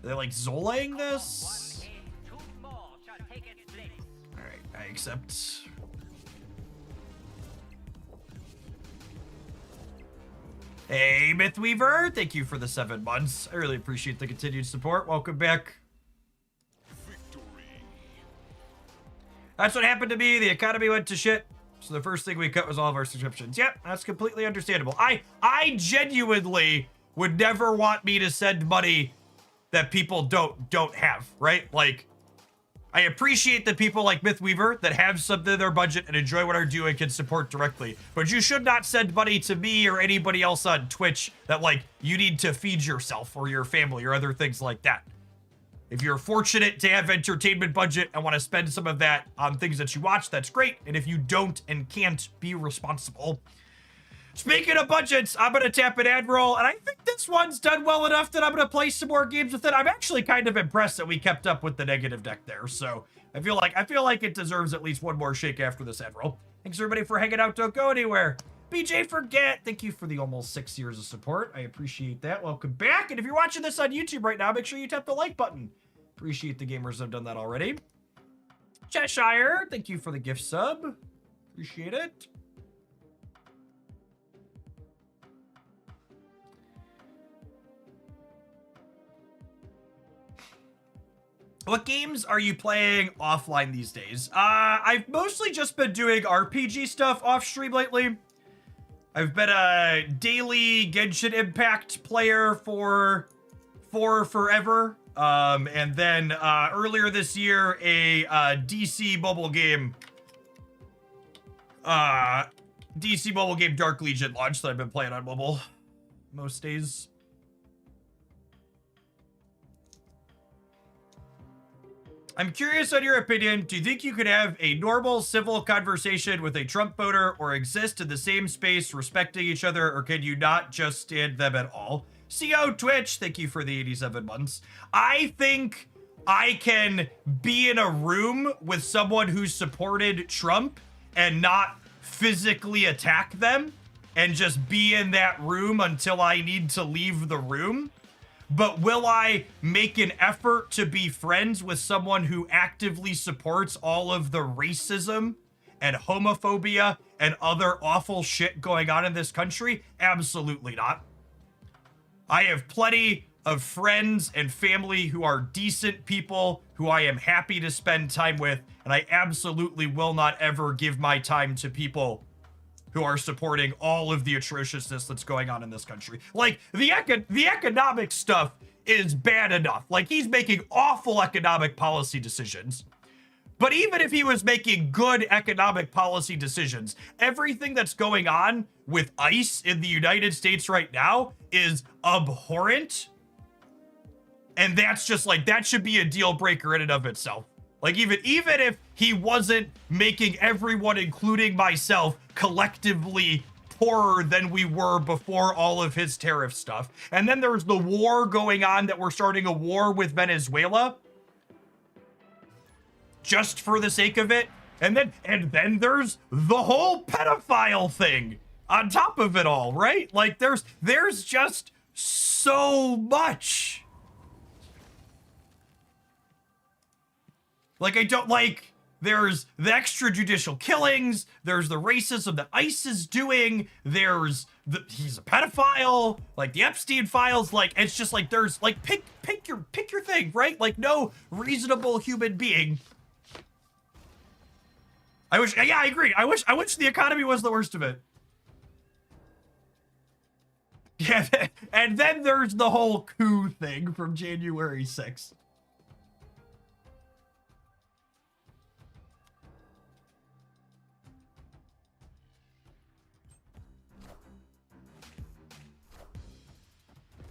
They're like Zolaing this? Alright, I accept. Hey, Mythweaver, thank you for the 7 months. I really appreciate the continued support. Welcome back. Victory. That's what happened to me. The economy went to shit. So the first thing we cut was all of our subscriptions. Yep, that's completely understandable. I genuinely would never want me to send money that people don't have, right? Like, I appreciate the people like Mythweaver that have something in their budget and enjoy what I do and can support directly. But you should not send money to me or anybody else on Twitch that, like, you need to feed yourself or your family or other things like that. If you're fortunate to have entertainment budget and want to spend some of that on things that you watch, that's great. And if you don't and can't, be responsible. Speaking of budgets, I'm going to tap an ad roll, and I think this one's done well enough that I'm going to play some more games with it. I'm actually kind of impressed that we kept up with the negative deck there, so I feel like it deserves at least one more shake after this ad roll. Thanks everybody for hanging out. Don't go anywhere. BJ Forget, thank you for the almost 6 years of support. I appreciate that. Welcome back, and if you're watching this on YouTube right now, make sure you tap the like button. Appreciate the gamers that have done that already. Cheshire, thank you for the gift sub. Appreciate it. What games are you playing offline these days? I've mostly just been doing RPG stuff off stream lately. I've been a daily Genshin Impact player for forever. And then earlier this year, a DC mobile game, Dark Legion launched that I've been playing on mobile most days. I'm curious on your opinion. Do you think you could have a normal civil conversation with a Trump voter or exist in the same space respecting each other, or can you not just stand them at all? CO Twitch, thank you for the 87 months. I think I can be in a room with someone who supported Trump and not physically attack them and just be in that room until I need to leave the room. But will I make an effort to be friends with someone who actively supports all of the racism and homophobia and other awful shit going on in this country? Absolutely not. I have plenty of friends and family who are decent people who I am happy to spend time with, and I absolutely will not ever give my time to people who are supporting all of the atrociousness that's going on in this country. Like, the economic stuff is bad enough. Like, he's making awful economic policy decisions. But even if he was making good economic policy decisions, everything that's going on with ICE in the United States right now is abhorrent. And that's just like, that should be a deal breaker in and of itself. Like, even if he wasn't making everyone, including myself, collectively poorer than we were before all of his tariff stuff. And then there's the war going on that we're starting a war with Venezuela just for the sake of it. And then there's the whole pedophile thing on top of it all, right? Like, there's just so much. Like, I don't like, there's the extrajudicial killings, there's the racism that ICE is doing, there's he's a pedophile, like the Epstein files, like, it's just like, there's like, pick your thing, right? Like, no reasonable human being. I agree. I wish the economy was the worst of it. Yeah, and then there's the whole coup thing from January 6th.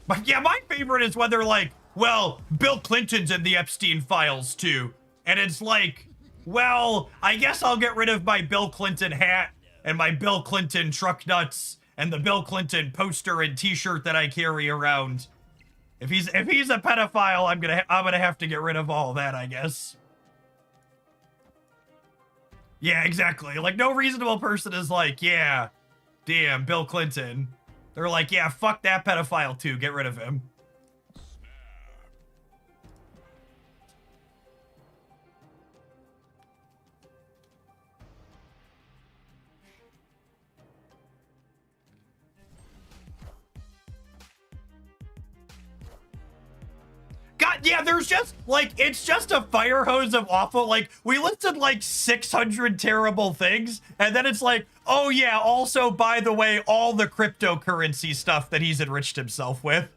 But yeah, my favorite is when they're like, well, Bill Clinton's in the Epstein files too. And it's like, well, I guess I'll get rid of my Bill Clinton hat and my Bill Clinton truck nuts and the Bill Clinton poster and t-shirt that I carry around. If he's a pedophile, I'm gonna have to get rid of all that, I guess. Yeah, exactly. Like, no reasonable person is like, yeah, damn, Bill Clinton. They're like, yeah, fuck that pedophile too. Get rid of him. God, yeah, there's just, like, it's just a fire hose of awful, like, we listed, like, 600 terrible things, and then it's like, oh, yeah, also, by the way, all the cryptocurrency stuff that he's enriched himself with.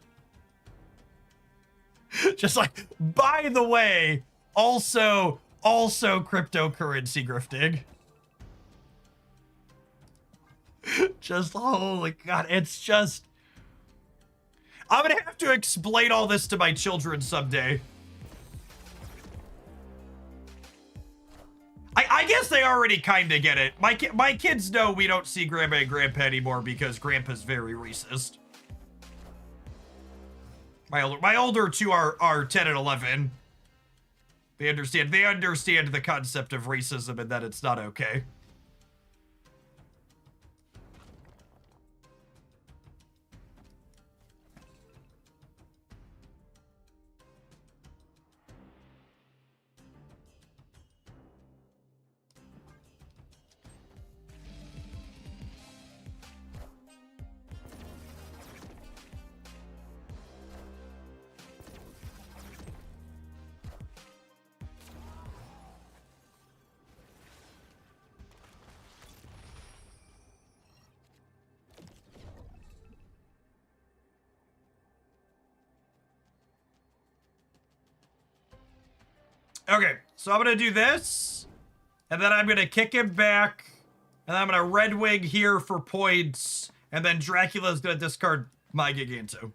Just like, by the way, also cryptocurrency grifting. Just, holy God, it's just... I'm gonna have to explain all this to my children someday. I guess they already kind of get it. My kids know we don't see Grandma and Grandpa anymore because Grandpa's very racist. My older two are 10 and 11. They understand the concept of racism and that it's not okay. Okay, so I'm gonna do this, and then I'm gonna kick him back, and then I'm gonna Red Wing here for points, and then Dracula's gonna discard my Giganto.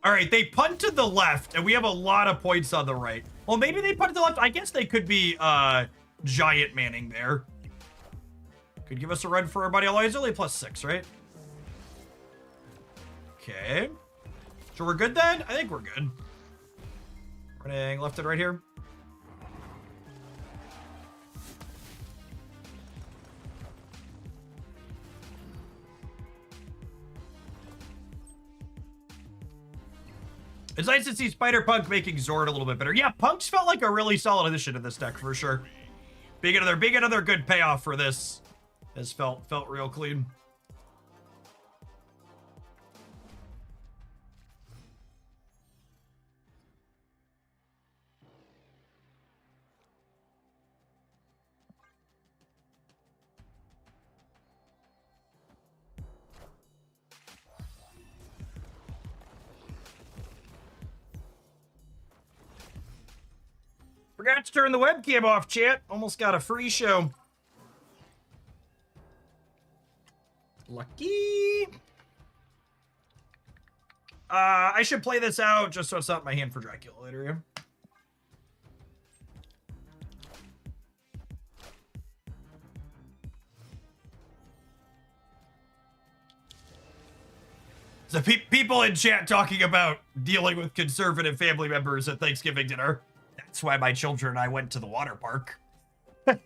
All right, they punt to the left, and we have a lot of points on the right. Well, maybe they punt to the left. I guess they could be giant manning there. Could give us a run for our buddy. Although he's only +6, right? Okay. So we're good then? I think we're good. Running left and right here. It's nice to see Spider-Punk making Zord a little bit better. Yeah, Punks felt like a really solid addition to this deck for sure. Being another good payoff for this has felt real clean. Forgot to turn the webcam off, chat. Almost got a free show. Lucky. I should play this out just so it's not in my hand for Dracula later, yeah? So people in chat talking about dealing with conservative family members at Thanksgiving dinner. That's why my children and I went to the water park. That's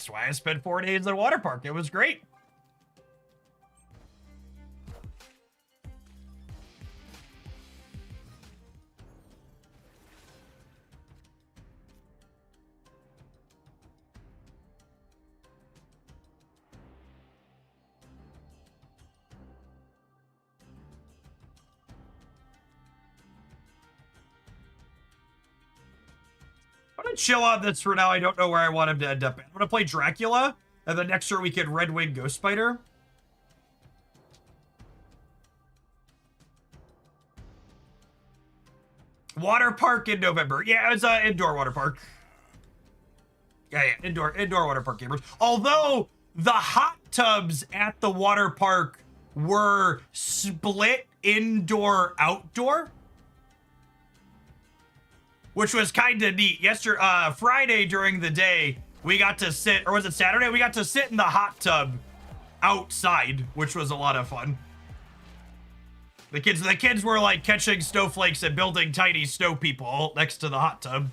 why I spent 4 days at the water park. It was great. I'm gonna chill on this for now. I don't know where I want him to end up. I'm gonna play Dracula, and then next turn we can Red Wing Ghost Spider. Water park in November. Yeah, it's an indoor water park. Yeah, indoor water park gamers. Although the hot tubs at the water park were split indoor-outdoor, which was kind of neat. Friday during the day, we got to sit, or was it Saturday? We got to sit in the hot tub outside, which was a lot of fun. The kids were like catching snowflakes and building tiny snow people next to the hot tub.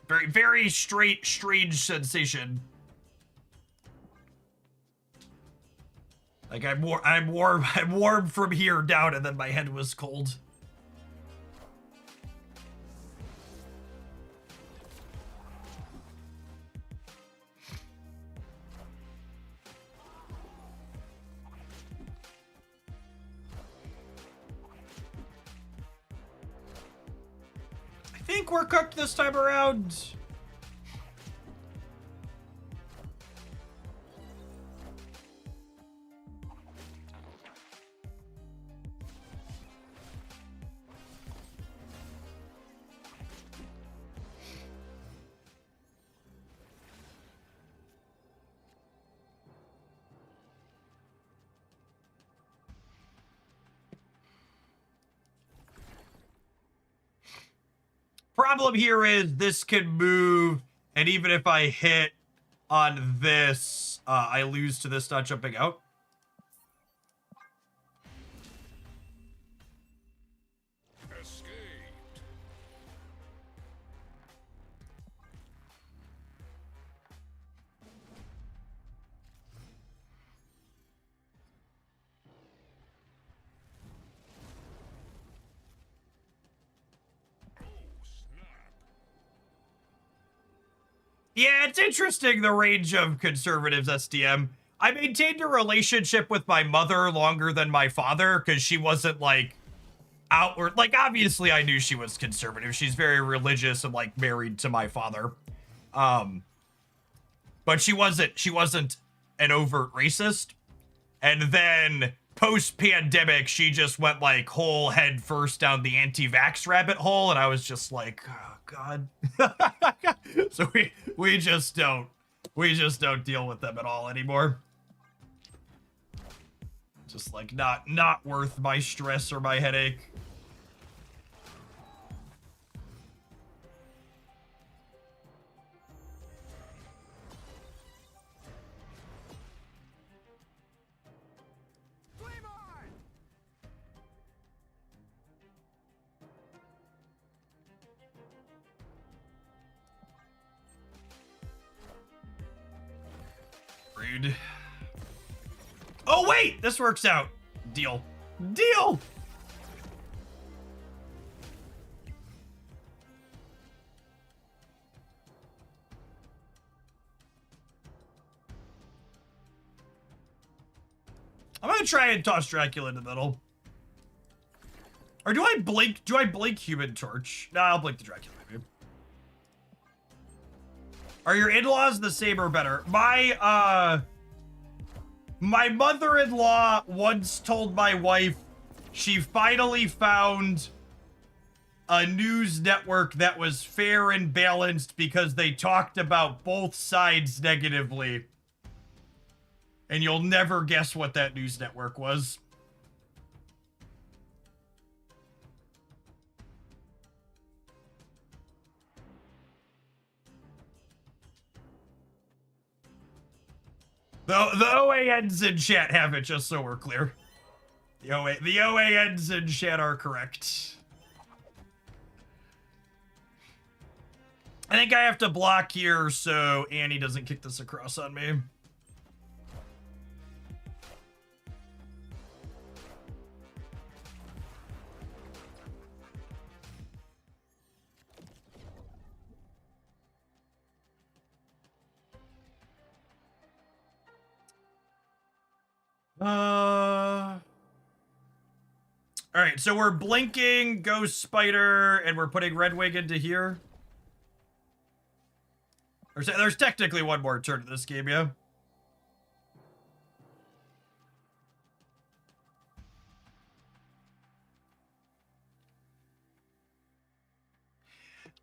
Very, very strange sensation. Like I'm warm from here down, and then my head was cold. I think we're cooked this time around. Problem here is this can move, and even if I hit on this, I lose to this not jumping out. Escaped. Yeah, it's interesting, the range of conservatives, SDM. I maintained a relationship with my mother longer than my father because she wasn't like outward. Like, obviously, I knew she was conservative. She's very religious and like married to my father. But she wasn't an overt racist. And then post-pandemic, she just went like whole head first down the anti-vax rabbit hole, and I was just like, oh God. So we just don't deal with them at all anymore. Just like not worth my stress or my headache. Flame on! Rude. Oh wait, this works out. Deal. Deal! I'm gonna try and toss Dracula in the middle. Or do I blink? Do I blink Human Torch? Nah, I'll blink the Dracula, maybe. Are your in-laws the same or better? My mother-in-law once told my wife she finally found a news network that was fair and balanced because they talked about both sides negatively. And you'll never guess what that news network was. The OANs in chat have it, just so we're clear. The OANs in chat are correct. I think I have to block here so Annie doesn't kick this across on me. All right, so we're blinking Ghost Spider and we're putting Redwing into here. There's technically one more turn in this game, yeah.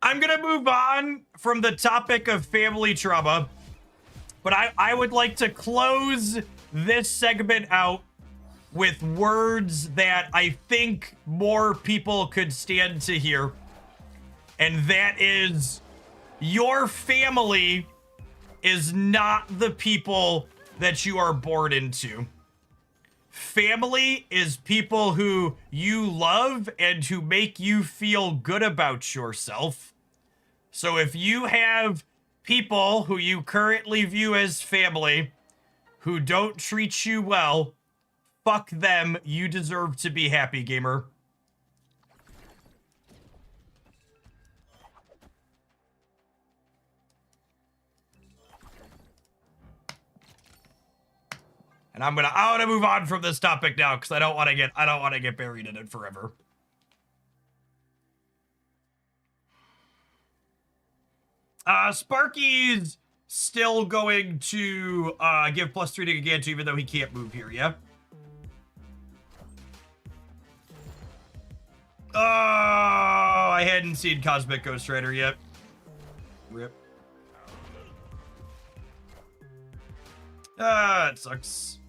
I'm gonna move on from the topic of family trauma, but I would like to close this segment out with words that I think more people could stand to hear. And that is, your family is not the people that you are born into. Family is people who you love and who make you feel good about yourself. So if you have people who you currently view as family who don't treat you well, fuck them. You deserve to be happy, gamer. And I want to move on from this topic now because I don't want to get buried in it forever. Sparky's still going to give +3 to Giganto even though he can't move here, yeah? Oh, I hadn't seen Cosmic Ghost Rider yet. Rip. It sucks.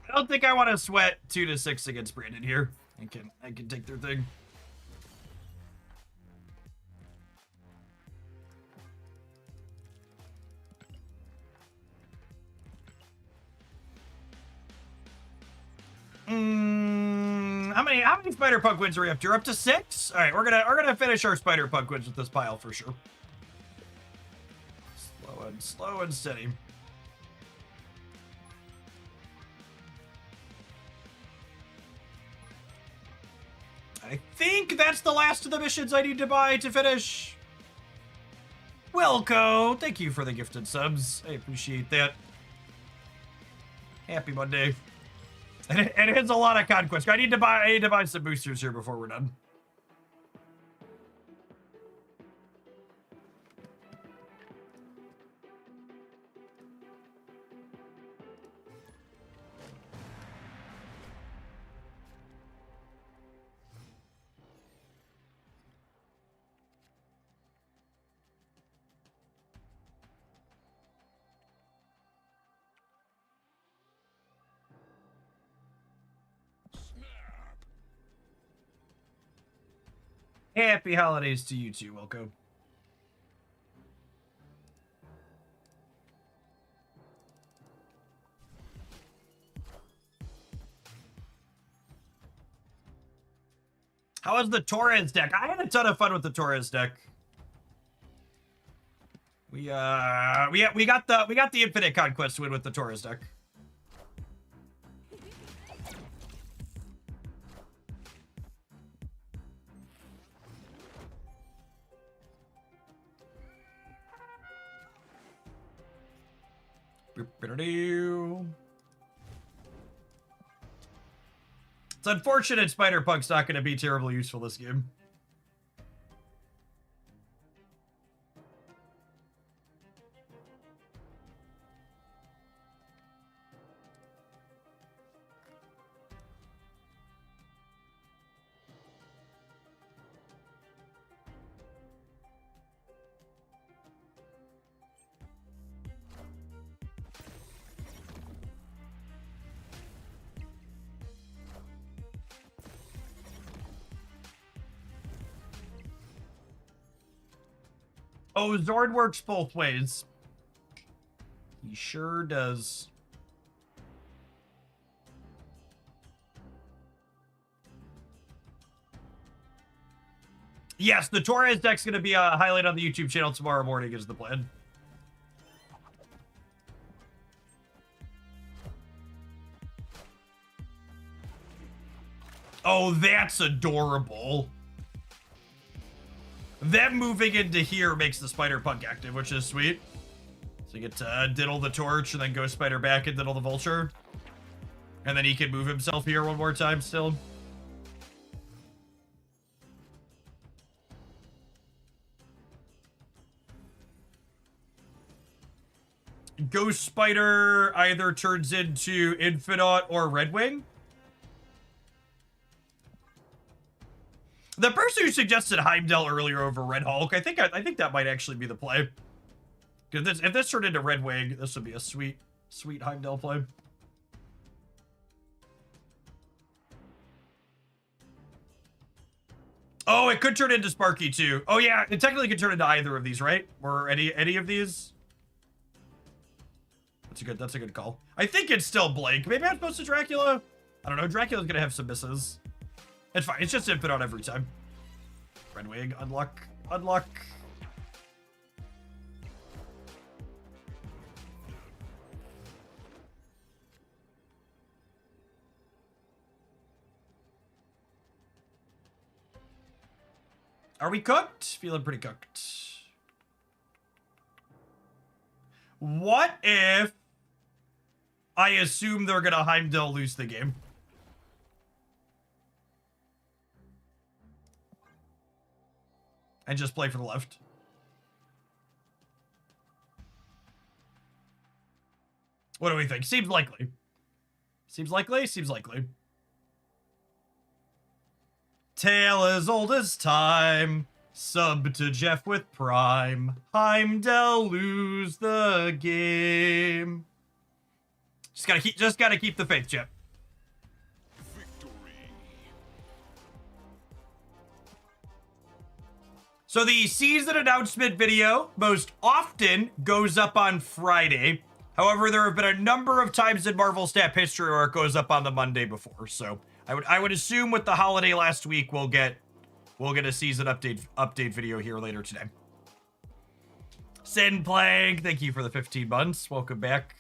I don't think I want to sweat 2 to 6 against Brandon here. I can take their thing. How many Spider-Punk wins are we up to? You're up to 6? All right, we're gonna finish our Spider-Punk wins with this pile for sure. Slow and steady. I think that's the last of the missions I need to buy to finish. Wilco, thank you for the gifted subs. I appreciate that. Happy Monday. And it is a lot of conquest. I need to buy some boosters here before we're done. Happy holidays to you too, Wilco. How was the Torres deck? I had a ton of fun with the Torres deck. We got the Infinite Conquest win with the Torres deck. It's unfortunate Spider-Punk's not going to be terribly useful this game. Oh, Zord works both ways. He sure does. Yes, the Torres deck's going to be a highlight on the YouTube channel tomorrow morning is the plan. Oh, that's adorable. Them moving into here makes the Spider-Punk active, which is sweet. So you get to diddle the torch and then go Spider back and diddle the vulture. And then he can move himself here one more time still. Ghost Spider either turns into Infinite or Redwing. The person who suggested Heimdall earlier over Red Hulk, I think that might actually be the play. Because if this turned into Red Wing, this would be a sweet Heimdall play. Oh, it could turn into Sparky too. Oh yeah, it technically could turn into either of these, right? Or any of these. That's a good call. I think it's still Blake. Maybe I'm supposed to Dracula. I don't know. Dracula's gonna have some misses. It's fine. It's just Infinite every time. Red Wing, unluck. Are we cooked? Feeling pretty cooked. What if I assume they're gonna Heimdall lose the game? And just play for the left. What do we think? Seems likely. Seems likely? Seems likely. Tale as old as time. Sub to Jeff with Prime. Heimdall lose the game. Just gotta keep the faith, Jeff. So the season announcement video most often goes up on Friday. However, there have been a number of times in Marvel Snap history where it goes up on the Monday before. So I would assume with the holiday last week, we'll get a season update video here later today. Sin Plague, thank you for the 15 months. Welcome back.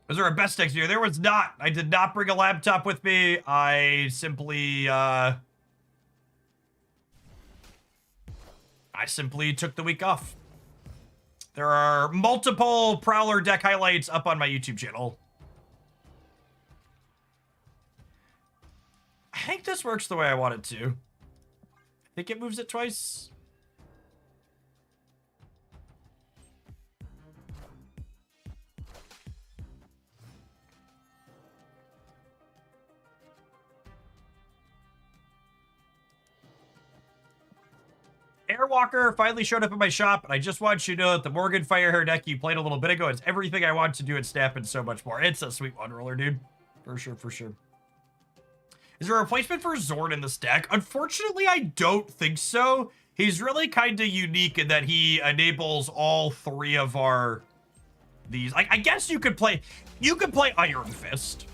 Was there a best decks here? There was not. I did not bring a laptop with me. I simply took the week off. There are multiple Prowler deck highlights up on my YouTube channel. I think this works the way I want it to. I think it moves it twice. Airwalker finally showed up in my shop, and I just want you to know that the Morgan Firehair deck you played a little bit ago is everything I want to do at Snap and so much more. It's a sweet one roller, dude. For sure, for sure. Is there a replacement for Zorn in this deck? Unfortunately, I don't think so. He's really kind of unique in that he enables all three of our... I guess you could play Iron Fist.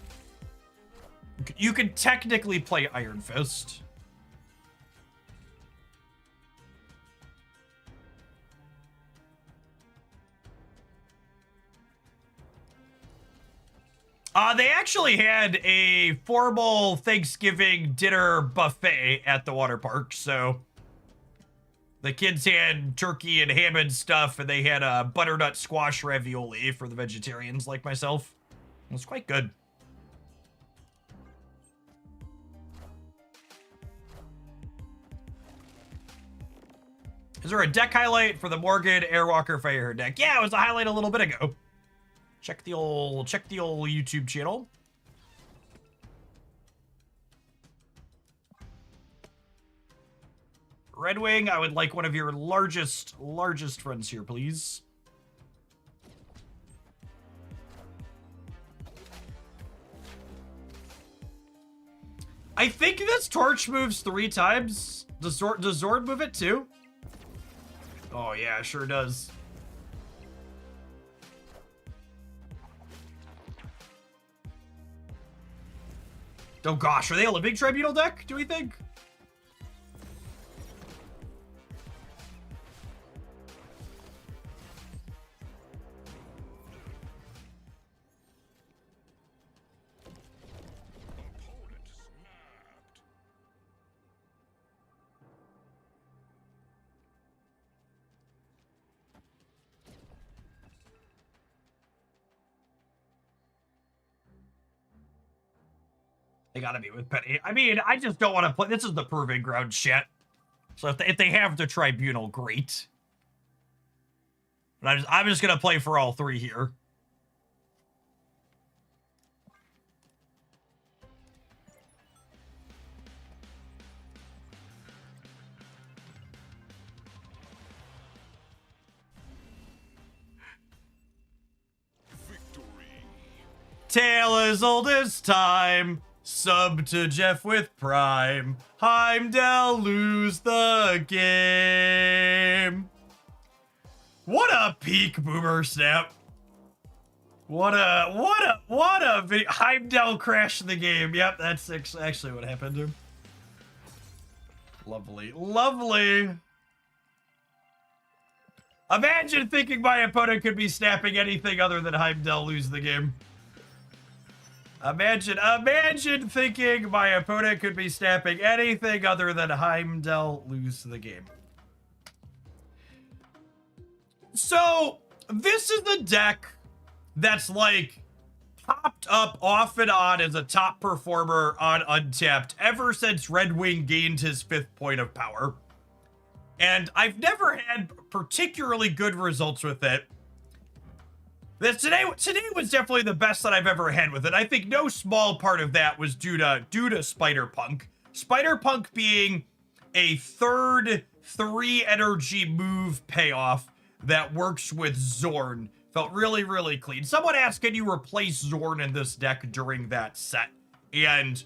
You could technically play Iron Fist. They actually had a formal Thanksgiving dinner buffet at the water park, so the kids had turkey and ham and stuff, and they had a butternut squash ravioli for the vegetarians like myself. It was quite good. Is there a deck highlight for the Morgan Airwalker Firehair deck? Yeah, it was a highlight a little bit ago. Check the old YouTube channel. Red Wing, I would like one of your largest friends here, please. I think this torch moves 3 times. Does Zord move it too? Oh yeah, it sure does. Oh gosh, are they a Living Tribunal deck, do we think? Opponent snapped. They gotta be with Penny. I mean, I just don't want to play. This is the Proving Ground shit. So if they have the Tribunal, great. But I'm just gonna play for all 3 here. Victory. Tale as old as time. Sub to Jeff with Prime. Heimdall lose the game. What a peak, Boomer Snap. What a video. Heimdall crashed the game. Yep, that's actually what happened to him. Lovely, lovely. Imagine thinking my opponent could be snapping anything other than Heimdall lose the game. Imagine thinking my opponent could be snapping anything other than Heimdall lose the game. So, this is the deck that's like popped up off and on as a top performer on Untapped ever since Red Wing gained his 5th point of power. And I've never had particularly good results with it. Today was definitely the best that I've ever had with it. I think no small part of that was due to Spider-Punk. Spider-Punk being a third 3 energy move payoff that works with Zorn. Felt really, really clean. Someone asked, can you replace Zorn in this deck during that set? And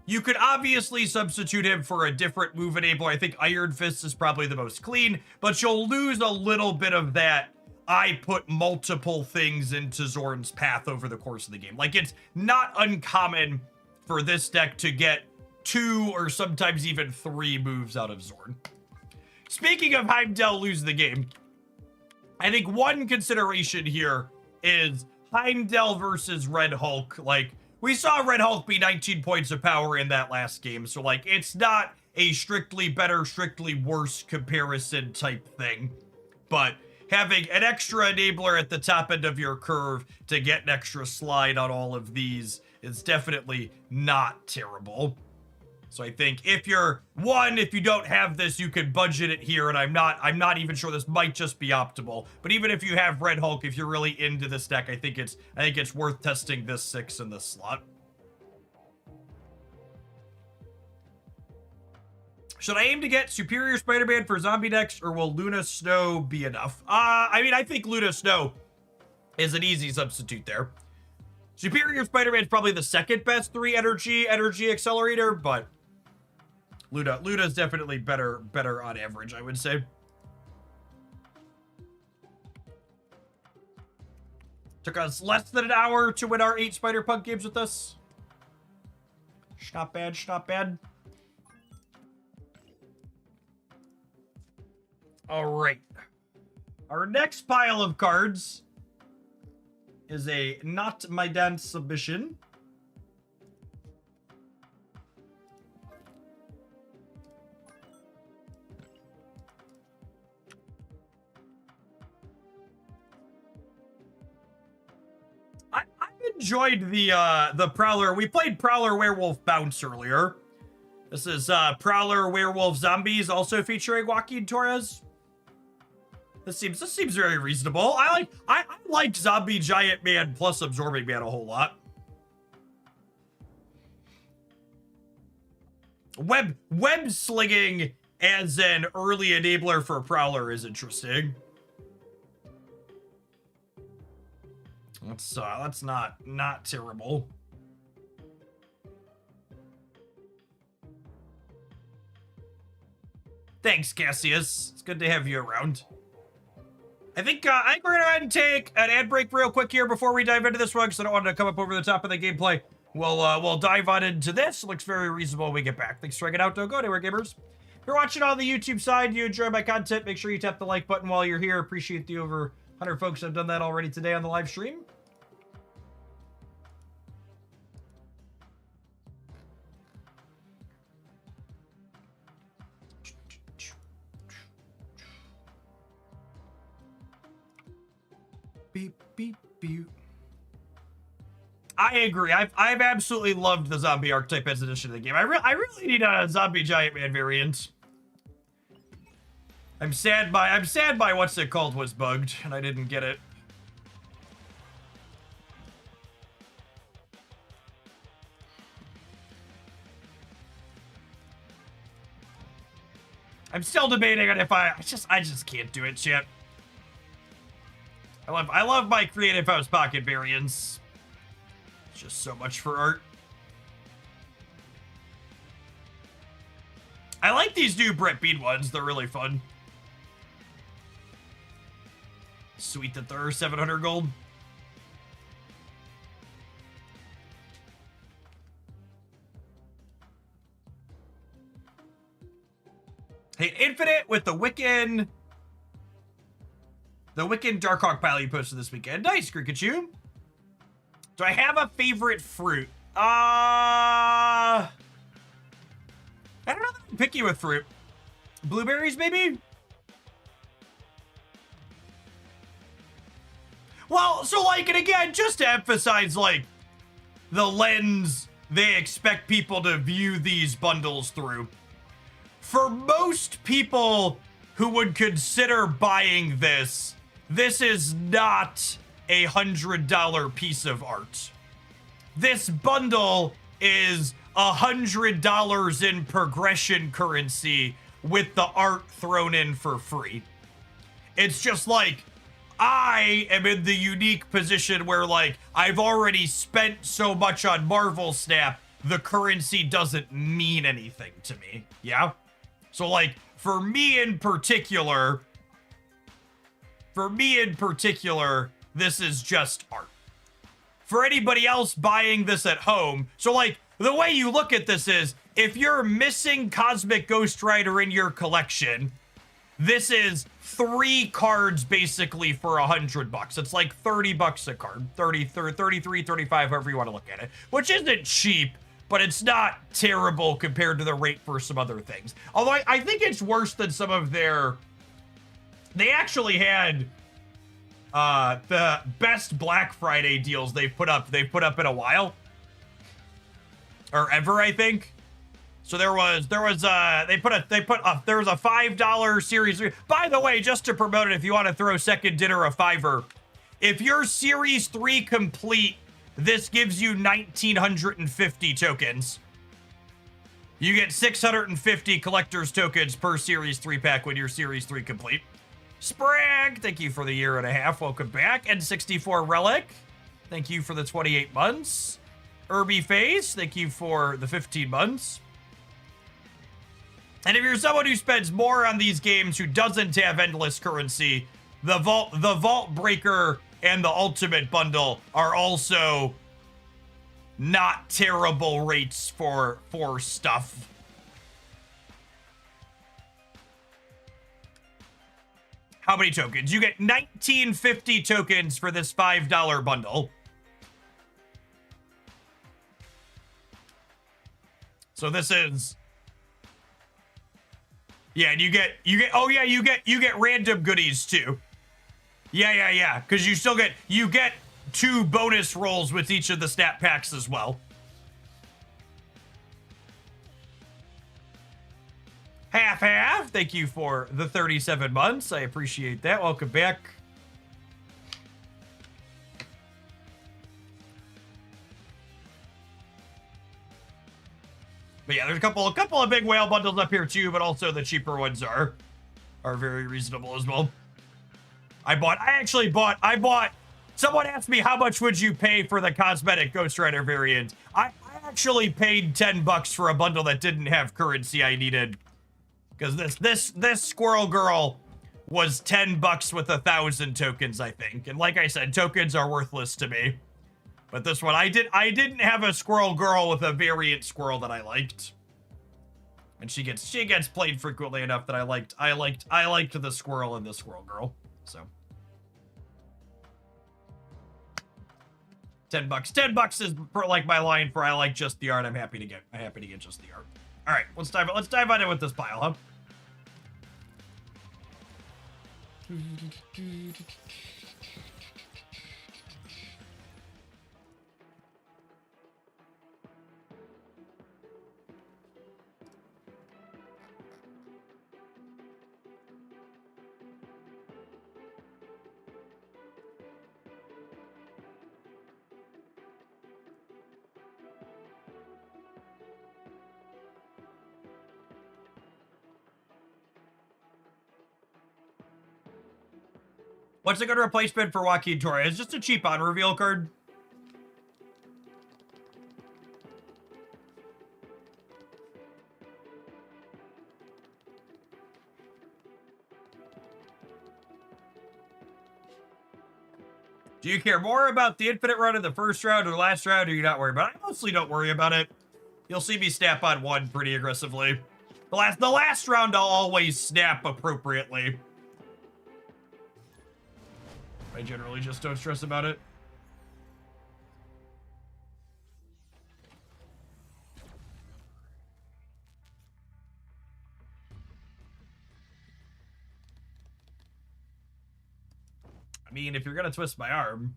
you could obviously substitute him for a different move enabler. I think Iron Fist is probably the most clean, but you'll lose a little bit of that I put multiple things into Zorn's path over the course of the game. Like, it's not uncommon for this deck to get 2 or sometimes even 3 moves out of Zorn. Speaking of Heimdall lose the game, I think one consideration here is Heimdall versus Red Hulk, like, we saw Red Hulk be 19 points of power in that last game, so, like, it's not a strictly better, strictly worse comparison type thing. But having an extra enabler at the top end of your curve to get an extra slide on all of these is definitely not terrible. So I think if you don't have this, you could budget it here, and I'm not even sure this might just be optimal. But even if you have Red Hulk, if you're really into this deck, I think it's worth testing this 6 in this slot. Should I aim to get Superior Spider-Man for zombie decks, or will Luna Snow be enough? I mean, I think Luna Snow is an easy substitute there. Superior Spider-Man is probably the second best 3 energy accelerator, but Luna's definitely better on average, I would say. Took us less than an hour to win our 8 Spider-Punk games with this. Not bad, not bad. All right. Our next pile of cards is a Not My Dance submission. I enjoyed the Prowler. We played Prowler Werewolf Bounce earlier. This is Prowler Werewolf Zombies, also featuring Joaquin Torres. This seems very reasonable. I like Zombie Giant Man plus Absorbing Man a whole lot. Web slinging as an early enabler for Prowler is interesting. That's not terrible. Thanks, Cassius. It's good to have you around. I think we're gonna go ahead and take an ad break real quick here before we dive into this one, because I don't want to come up over the top of the gameplay. We'll dive on into this. It looks very reasonable when we get back. Thanks for checking out. Don't go anywhere, gamers. If you're watching on the YouTube side, you enjoy my content, make sure you tap the like button while you're here. Appreciate the over 100 folks that have done that already today on the live stream. Beep, beep, beep. I agree. I've absolutely loved the zombie archetype as an addition to the game. I really need a zombie giant man variant. I'm sad by what's it called was bugged and I didn't get it. I'm still debating on if I just can't do it, chat. I love my Creative House Pocket variants. It's just so much for art. I like these new Brett Bean ones. They're really fun. Sweet that they're 700 gold. Hey, Infinite with the Wiccan Darkhawk pile you posted this weekend. Nice, Krikachu. Do I have a favorite fruit? I don't know that I'm picky with fruit. Blueberries, maybe? Well, so, like, and again, just to emphasize, like, the lens they expect people to view these bundles through. For most people who would consider buying this, this is not a $100 piece of art. This bundle is $100 in progression currency with the art thrown in for free. It's just like, I am in the unique position where, like, I've already spent so much on Marvel Snap, the currency doesn't mean anything to me. Yeah? So, like, for me in particular, this is just art. For anybody else buying this at home, so, like, the way you look at this is, if you're missing Cosmic Ghost Rider in your collection, this is 3 cards basically for $100. It's like $30 a card, 33, 35, however you want to look at it, which isn't cheap, but it's not terrible compared to the rate for some other things. Although I think it's worse than some of their, they actually had the best Black Friday deals they've put up in a while, or ever, I think. So there was a $5 series. By the way, just to promote it, if you want to throw second dinner a $5, if you're series 3 complete, this gives you 1,950 tokens. You get 650 collector's tokens per series 3 pack when you're series 3 complete. Sprag, thank you for the 1.5 years. Welcome back. N64 Relic, thank you for the 28 months. Irby Face, thank you for the 15 months. And if you're someone who spends more on these games who doesn't have endless currency, the Vault Breaker and the Ultimate Bundle are also not terrible rates for stuff. How many tokens? You get 1,950 tokens for this $5 bundle. So this is, yeah, and you get oh yeah, you get random goodies too. Yeah, because you get 2 bonus rolls with each of the stat packs as well. Half, thank you for the 37 months. I appreciate that. Welcome back. But yeah, there's a couple of big whale bundles up here too, but also the cheaper ones are very reasonable as well. I bought, someone asked me how much would you pay for the cosmetic Ghost Rider variant. I actually paid $10 for a bundle that didn't have currency I needed. Because this Squirrel Girl was $10 with 1,000 tokens, I think. And like I said, tokens are worthless to me. But this one, I didn't have a Squirrel Girl with a variant squirrel that I liked. And she gets played frequently enough that I liked the squirrel in the Squirrel Girl. So $10 is like my line for I like just the art. I'm happy to get just the art. All right, let's dive on in with this pile, huh? What's a good replacement for Joaquin Torres? Just a cheap on-reveal card. Do you care more about the infinite run in the first round or the last round, or are you not worried about it? I mostly don't worry about it. You'll see me snap on one pretty aggressively. The last round I'll always snap appropriately. I generally just don't stress about it. I mean, if you're gonna twist my arm,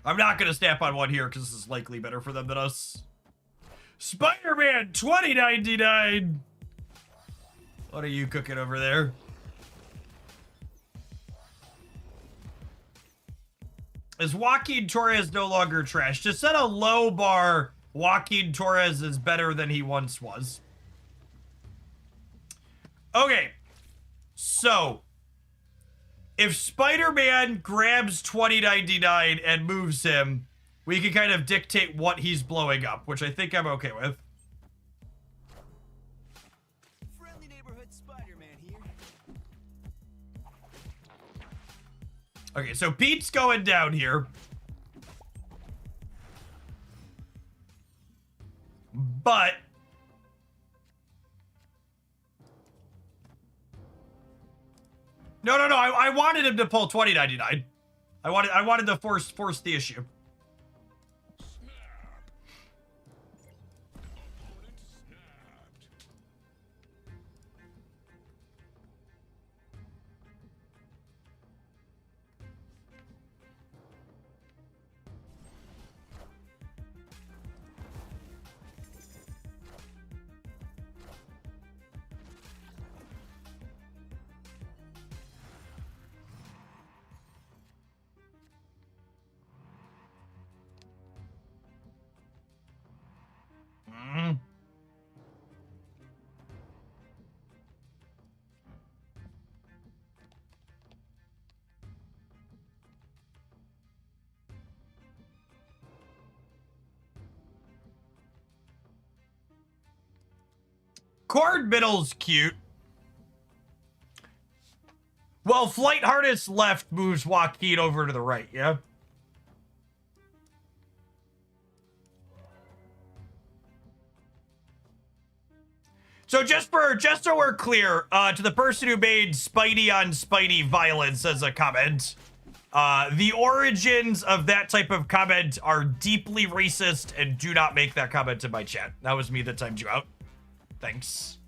I'm not gonna snap on one here because this is likely better for them than us. Spider-Man 2099. What are you cooking over there? Is Joaquin Torres no longer trash? To set a low bar, Joaquin Torres is better than he once was. Okay. So, if Spider-Man grabs 2099 and moves him, we can kind of dictate what he's blowing up, which I think I'm okay with. Friendly neighborhood Spider-Man here. Okay, so Pete's going down here. But wanted him to pull 2099. I wanted to force the issue. Snap. Opponent snapped. Mm. Cord middle's cute. Well, Flight Harness left moves Joaquin over to the right, yeah? So just so we're clear, to the person who made Spidey on Spidey violence as a comment, the origins of that type of comment are deeply racist, and do not make that comment in my chat. That was me that timed you out. Thanks.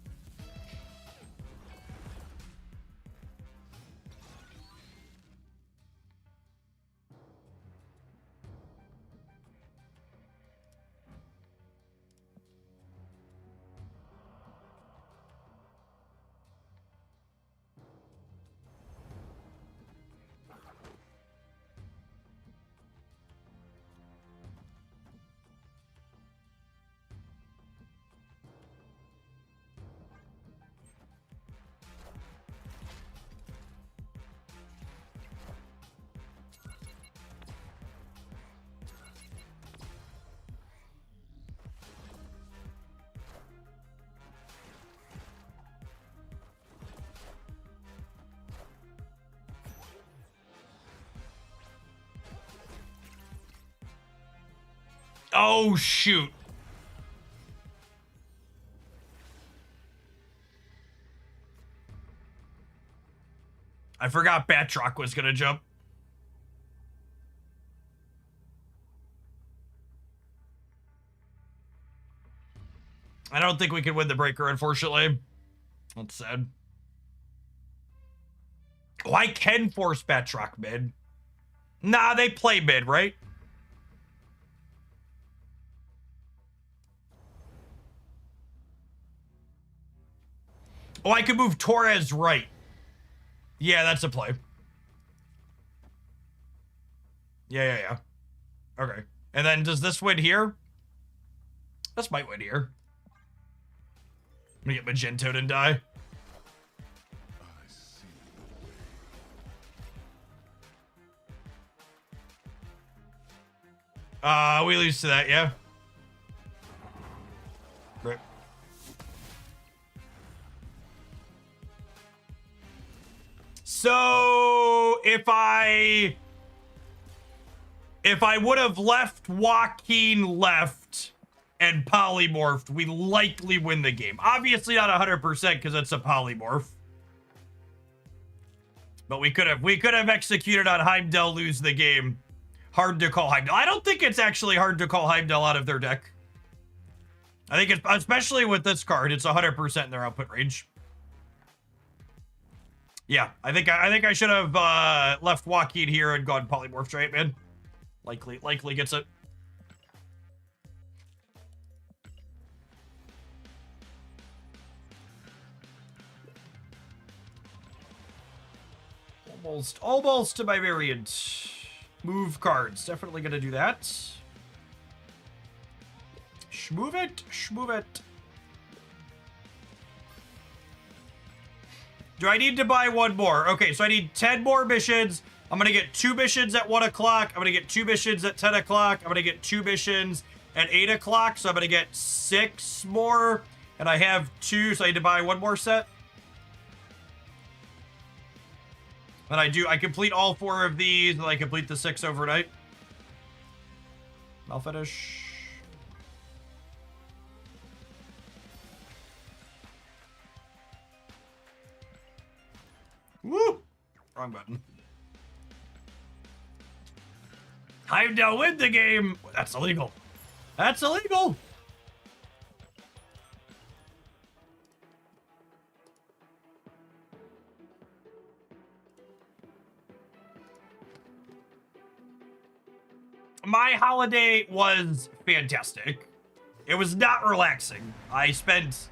Oh, shoot. I forgot Batroc was gonna jump. I don't think we can win the breaker, unfortunately. That's sad. Oh, I can force Batroc mid. Nah, they play mid, right? Oh, I could move Torres right. Yeah, that's a play. Yeah. Okay. And then does this win here? This might win here. I'm gonna get Magento and die. I see. We lose to that, yeah. Right. So if I would have left Joaquin left and polymorphed, we likely win the game. Obviously not 100% because it's a polymorph. But we could have executed on Heimdall, lose the game. Hard to call Heimdall. I don't think it's actually hard to call Heimdall out of their deck. I think it's, especially with this card, it's 100% in their output range. Yeah, I think I should have left Joaquin here and gone polymorph straight, man. Likely gets it. Almost to my variant. Move cards. Definitely gonna do that. Shmove it. Do I need to buy one more? Okay, so I need 10 more missions. I'm gonna get 2 missions at 1 o'clock. I'm gonna get 2 missions at 10 o'clock. I'm gonna get 2 missions at 8 o'clock. So I'm gonna get 6 more. And I have 2, so I need to buy 1 more set. And I complete all 4 of these, and I complete the 6 overnight. I'll finish. Woo! Wrong button. Time to win the game. That's illegal. That's illegal. My holiday was fantastic. It was not relaxing. I spent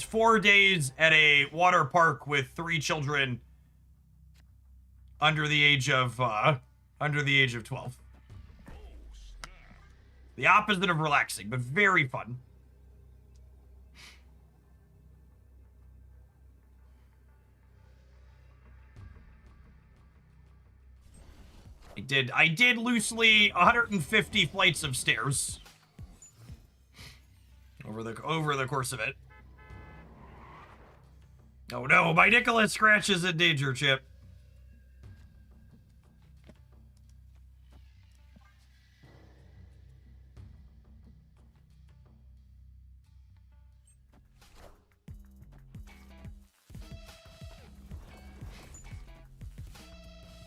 4 days at a water park with 3 children under the age of 12. The opposite of relaxing, but very fun. I did loosely 150 flights of stairs over the course of it. Oh no, my Nicholas Scratch is in danger, Chip.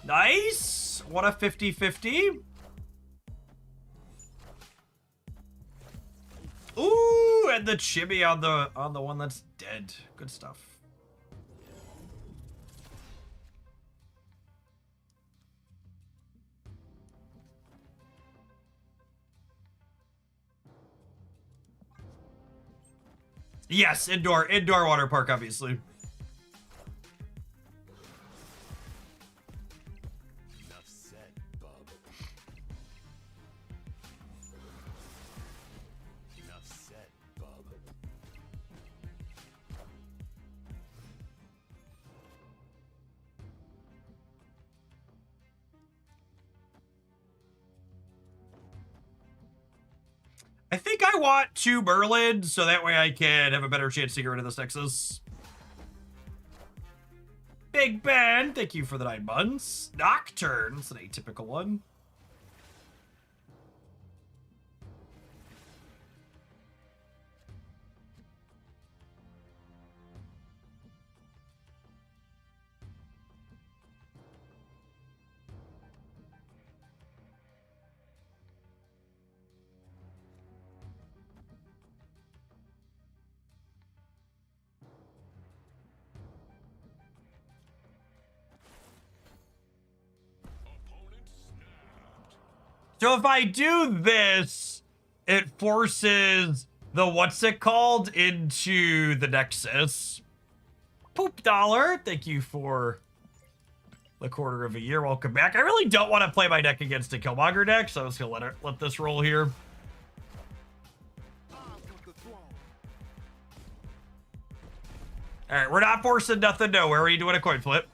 Nice. What a 50-50. Ooh, and the chibi on the one that's dead. Good stuff. Yes, indoor water park, obviously. Enough said, bub. Enough said, bub. I think I want 2 Merlin, so that way I can have a better chance to get rid of this Nexus. Big Ben, thank you for the 9 months. Nocturne, it's an atypical one. Opponent snapped. So if I do this, it forces the what's it called into the Nexus. Poop Dollar, thank you for the quarter of a year. Welcome back. I really don't want to play my deck against a Killmonger deck, so I'm just gonna let this roll here. I want the throne. All right, we're not forcing nothing nowhere. Are you doing a coin flip?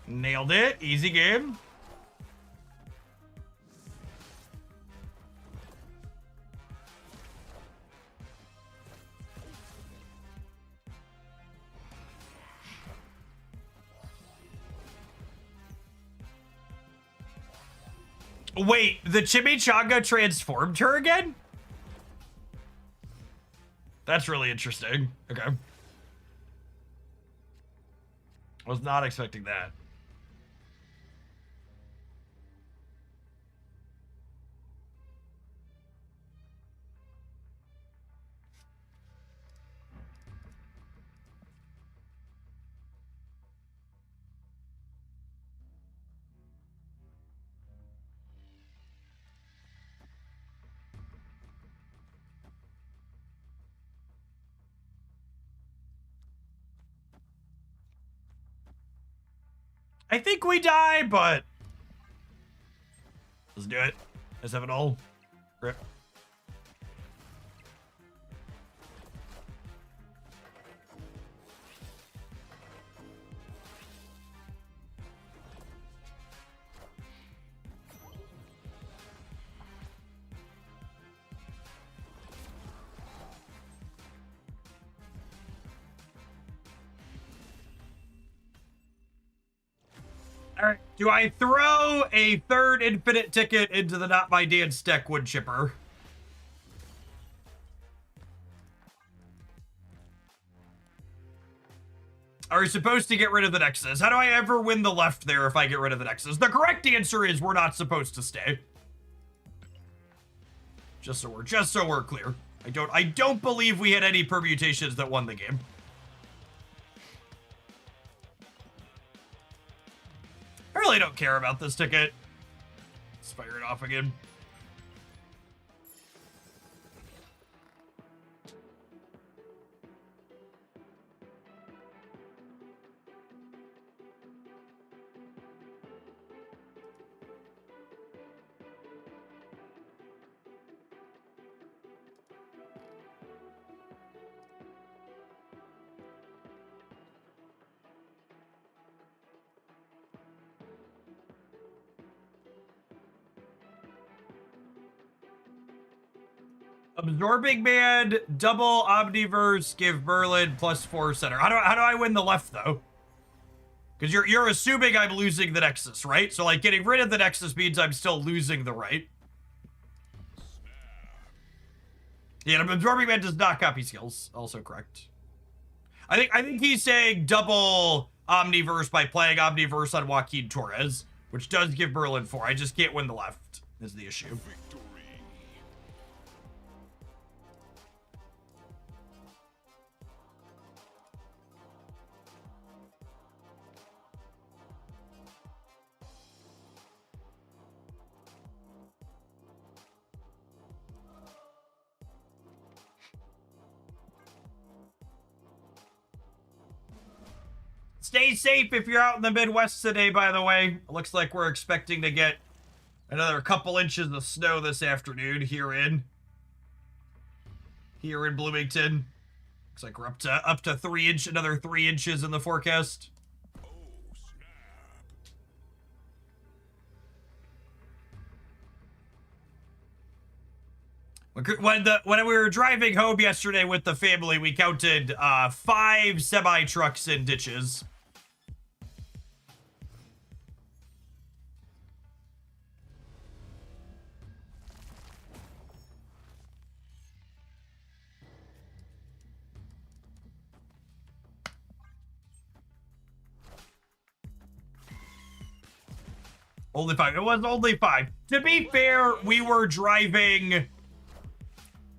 Nailed it. Easy game. Wait, the Chimichanga transformed her again? That's really interesting. Okay. Was not expecting that. I think we die, but let's do it. Let's have it all. Rip. All right. Do I throw a 3rd infinite ticket into the Not My Dance deck wood chipper? Are we supposed to get rid of the Nexus? How do I ever win the left there if I get rid of the Nexus? The correct answer is we're not supposed to stay. Just so we're clear. I don't believe we had any permutations that won the game. I really don't care about this ticket. Let's fire it off again. Absorbing Man, double Omniverse, give Merlin +4 center. How do I win the left though? Because you're assuming I'm losing the Nexus, right? So like getting rid of the Nexus means I'm still losing the right. Yeah, Absorbing Man does not copy skills. Also correct. I think he's saying double Omniverse by playing Omniverse on Joaquin Torres, which does give Merlin 4. I just can't win the left is the issue. Victory. Stay safe if you're out in the Midwest today, by the way. It looks like we're expecting to get another couple inches of snow this afternoon here in Bloomington. Looks like we're up to another 3 inches in the forecast. Oh, snap. When we were driving home yesterday with the family, we counted 5 semi-trucks in ditches. Only 5. It was only 5. To be fair, we were driving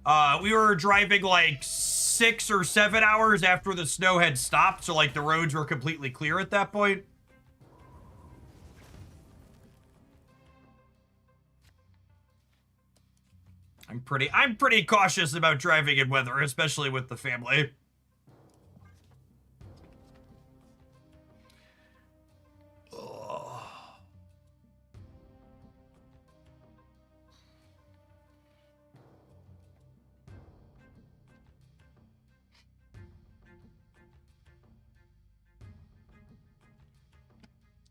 like 6 or 7 hours after the snow had stopped, so like the roads were completely clear at that point. I'm pretty cautious about driving in weather, especially with the family.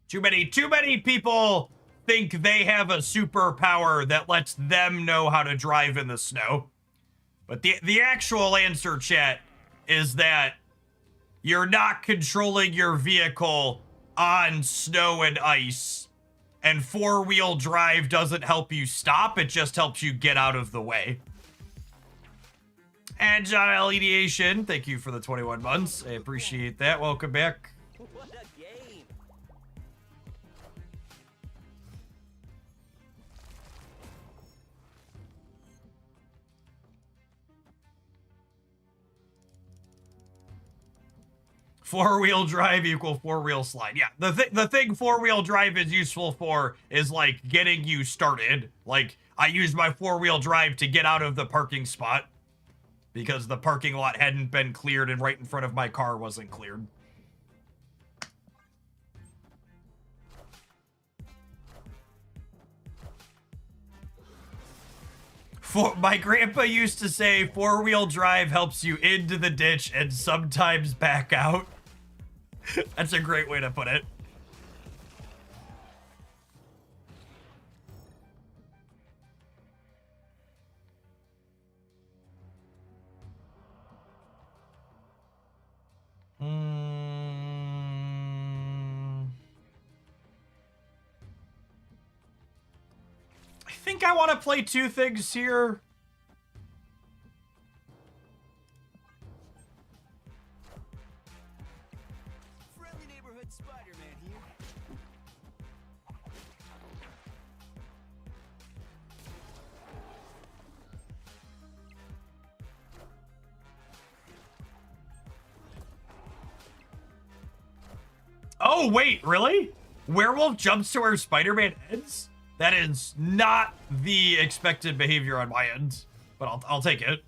Too many people think they have a superpower that lets them know how to drive in the snow. But the actual answer, chat, is that you're not controlling your vehicle on snow and ice. And 4-wheel drive doesn't help you stop, it just helps you get out of the way. Agile Ideation, thank you for the 21 months. I appreciate that. Welcome back. What a game! Four-wheel drive equal 4-wheel slide. Yeah, the thing 4-wheel drive is useful for is like getting you started. Like I used my 4-wheel drive to get out of the parking spot because the parking lot hadn't been cleared and right in front of my car wasn't cleared. My grandpa used to say 4-wheel drive helps you into the ditch and sometimes back out. That's a great way to put it. I think I want to play 2 things here. Oh, wait, really? Werewolf jumps to where Spider-Man ends? That is not the expected behavior on my end, but I'll take it.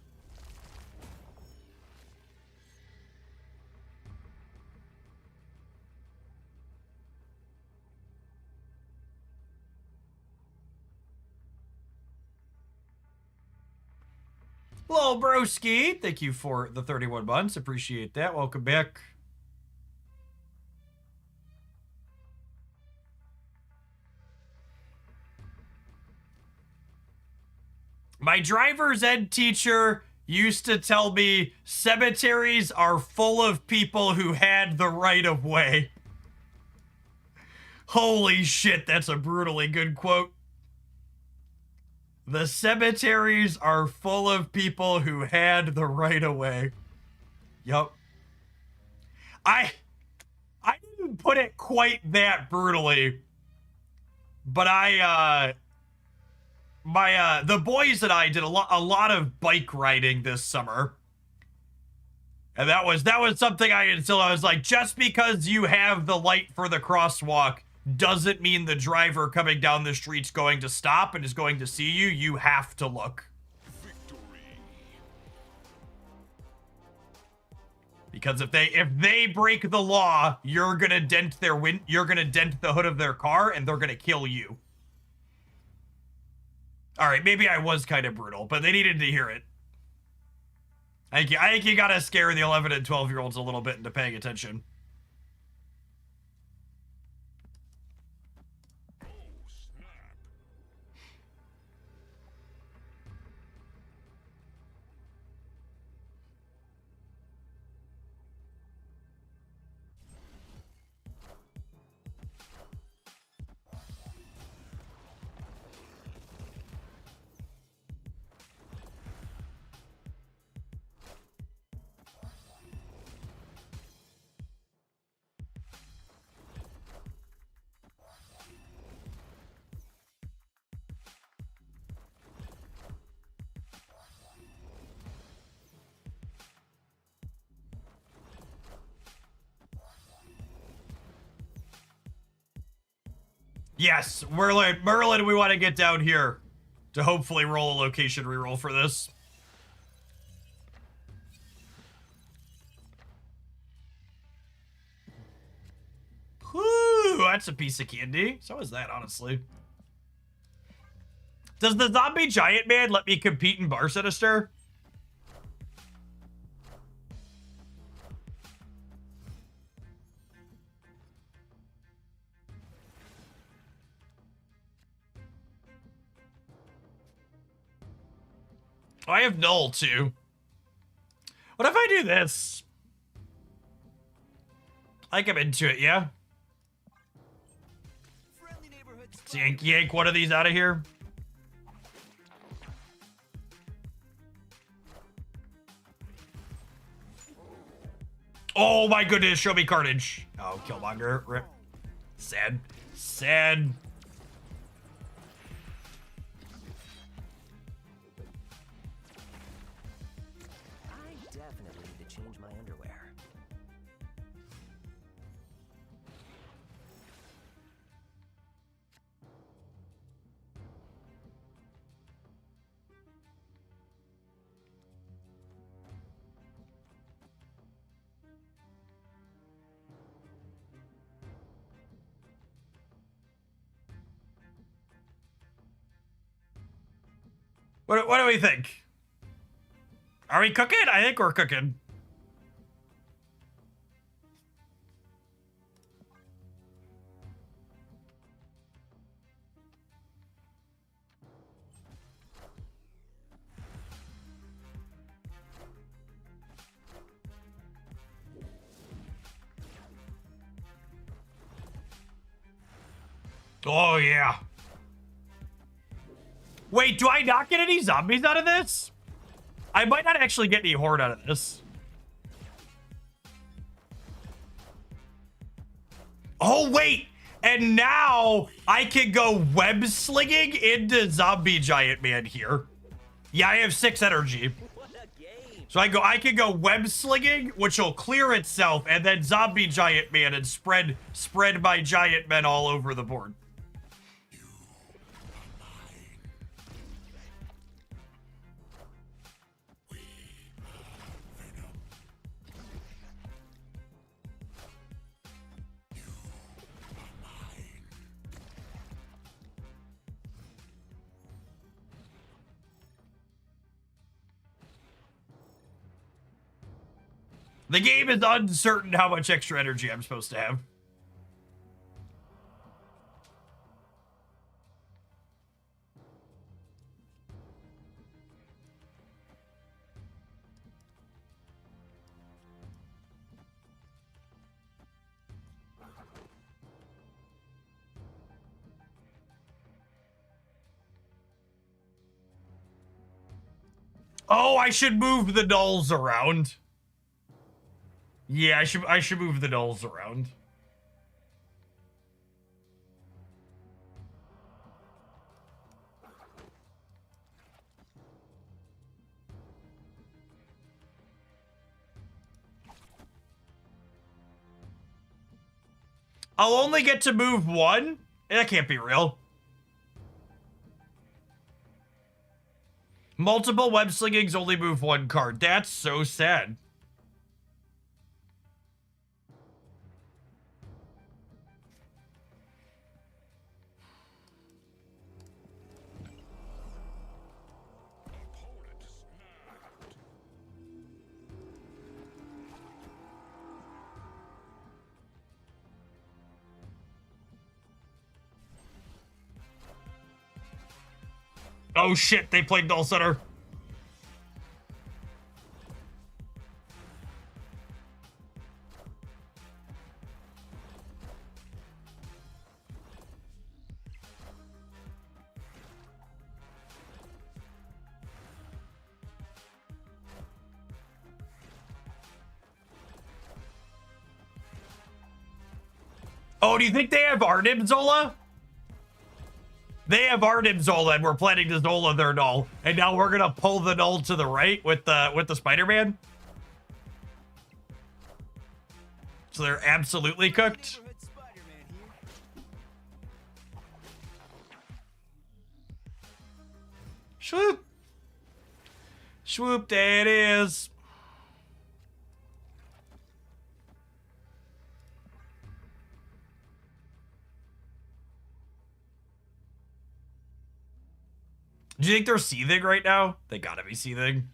Hello, broski. Thank you for the 31 months. Appreciate that. Welcome back. My driver's ed teacher used to tell me cemeteries are full of people who had the right of way. Holy shit, that's a brutally good quote. The cemeteries are full of people who had the right of way. Yup. I didn't put it quite that brutally, but the boys and I did a lot of bike riding this summer. And that was something I instilled. I was like, just because you have the light for the crosswalk doesn't mean the driver coming down the street's going to stop and is going to see you. You have to look. Because if they break the law, you're gonna dent you're gonna dent the hood of their car and they're gonna kill you. All right, maybe I was kind of brutal, but they needed to hear it. I think you gotta scare the 11 and 12-year-olds a little bit into paying attention. Yes, Merlin, we want to get down here to hopefully roll a location reroll for this. Whew, that's a piece of candy. So is that, honestly. Does the zombie giant man let me compete in Bar Sinister? I have Null, too. What if I do this? I think I'm into it, yeah? Let's yank one of these out of here. Oh my goodness, show me carnage. Oh, Killmonger, rip. Sad. Sad. What do we think? Are we cooking? I think we're cooking. Oh, yeah. Wait, do I not get any zombies out of this? I might not actually get any horde out of this. Oh, wait. And now I can go web slinging into zombie giant man here. Yeah, I have 6 energy. What a game! So I can go web slinging, which will clear itself, and then zombie giant man and spread my giant men all over the board. The game is uncertain how much extra energy I'm supposed to have. Oh, I should move the nulls around. Yeah, I should move the nulls around. I'll only get to move one? That can't be real. Multiple web slingings only move one card. That's so sad. Oh shit, they played Null Center. Oh, do you think they have Arnim Zola? They have Arnim Zola, and we're planning to Zola their null. And now we're gonna pull the null to the right with the Spider-Man. So they're absolutely cooked. Neighborhood Spider-Man here. Swoop. Swoop, there it is. Do you think they're seething right now? They gotta be seething.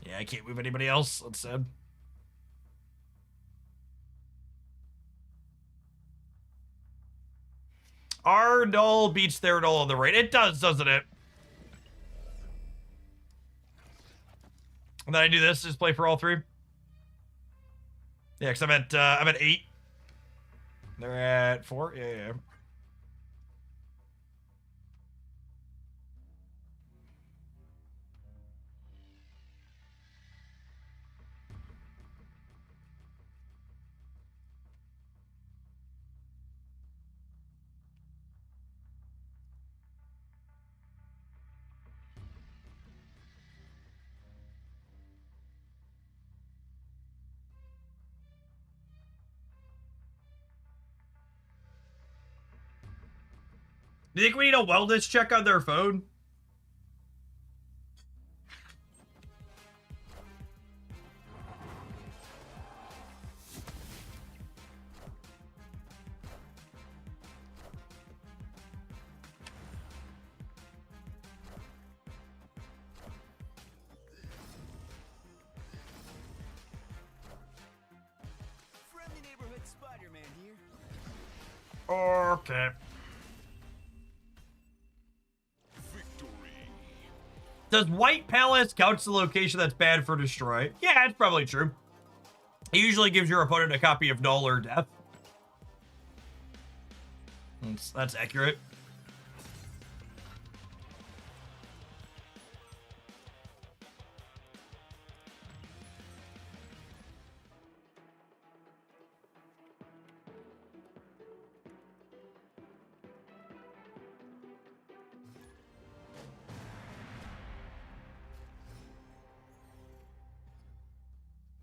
Yeah, I can't move anybody else. That's sad. Our null beats their null on the right. It does, doesn't it? And then I do this, just play for all three. Yeah, because I'm at 8. They're at 4. Yeah. Do you think we need a wellness check on their phone? Friendly neighborhood Spider-Man here. Okay. Victory. Does White Palace count as the location that's bad for destroy? Yeah, it's probably true. It usually gives your opponent a copy of Null or Death. That's accurate.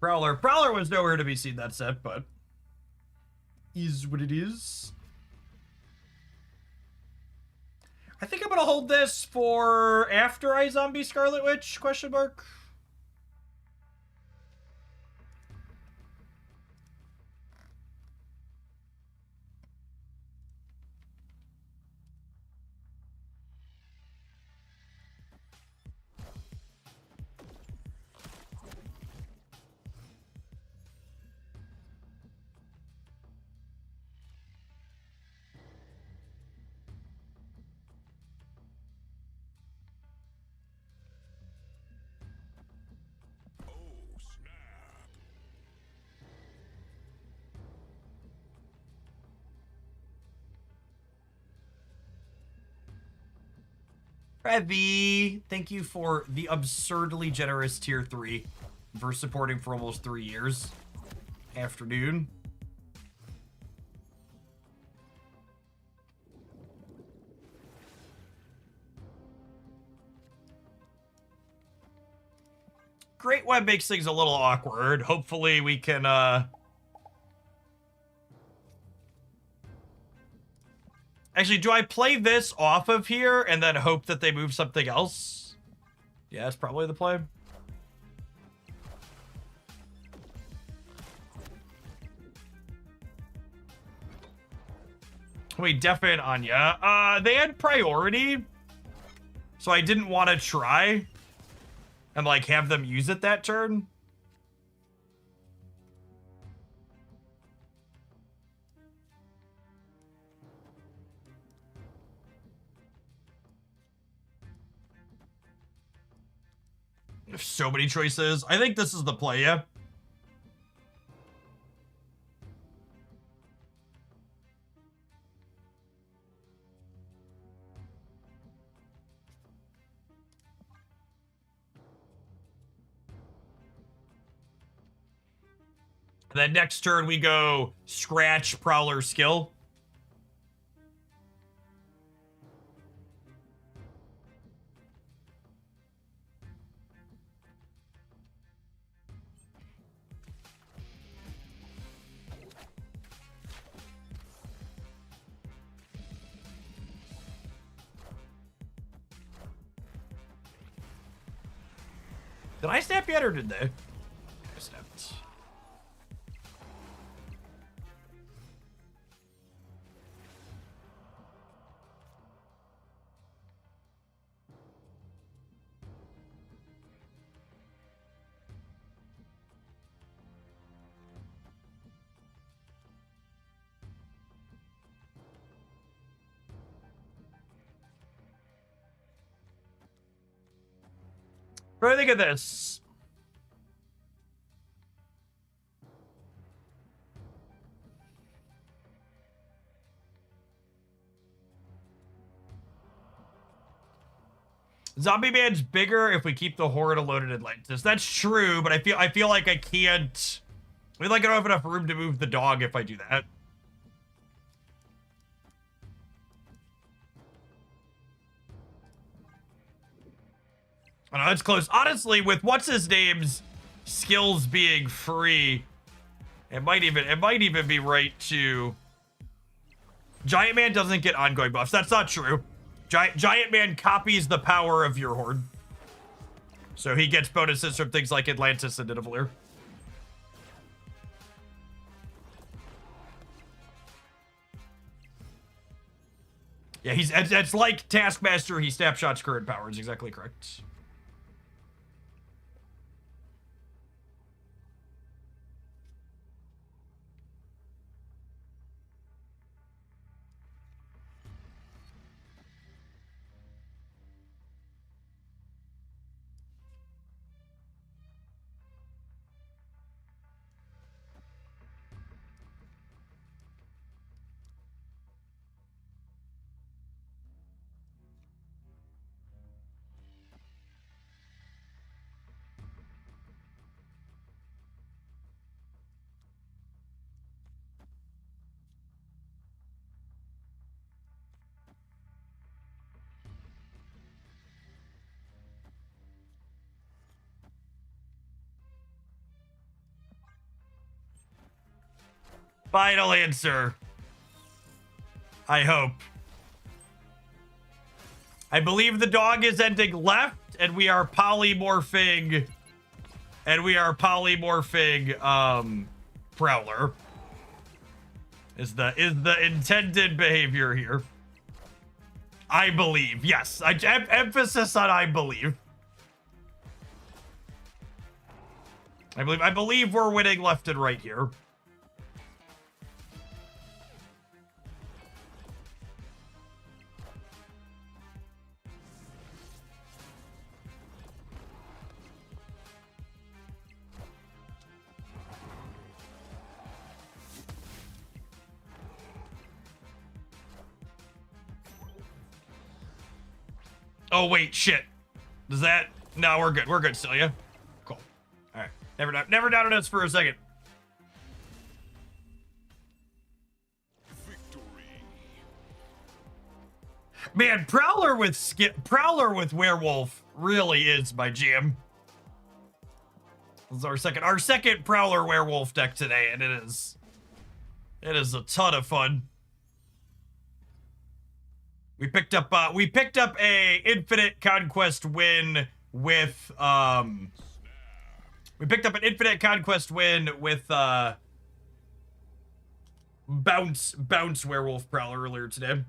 Prowler was nowhere to be seen that set, but is what it is. I think I'm gonna hold this for after iZombie Scarlet Witch, question mark. Oh, snap. Trevi, thank you for the absurdly generous tier 3 for supporting for almost 3 years. Afternoon. Great Web makes things a little awkward. Hopefully we can, Actually, do I play this off of here and then hope that they move something else? Yeah, that's probably the play. Wait, Defa and Anya. They had priority, so I didn't want to try and, like, have them use it that turn. There's so many choices. I think this is the play, yeah. And then next turn we go Scratch, Prowler, Skill. Did I snap yet or did they? I snapped. What do I think of this? Zombie Man's bigger if we keep the Horde alone in Atlantis. That's true, but I feel like I can't. I feel like I don't have enough room to move the dog if I do that. I know, that's close. Honestly, with what's his name's skills being free, it might even be right to. Giant Man doesn't get ongoing buffs. That's not true. Giant Man copies the power of your Horde. So he gets bonuses from things like Atlantis and Nidavellir. Yeah, it's like Taskmaster, he snapshots current power. Is exactly correct. Final answer. I hope. I believe the dog is ending left, and we are polymorphing. Prowler. Is the intended behavior here. I believe. Yes. Emphasis on I believe. I believe we're winning left and right here. Oh wait, shit. Does that? No, we're good. We're good, Celia. Cool. All right. Never doubted us for a second. Victory. Man, Prowler with Werewolf really is my jam. This is our second Prowler Werewolf deck today, and it is a ton of fun. We picked up a Infinite Conquest win with Bounce Werewolf Prowler earlier today.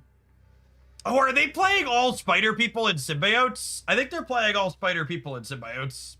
Oh, are they playing all Spider People and Symbiotes? I think they're playing all Spider People and Symbiotes.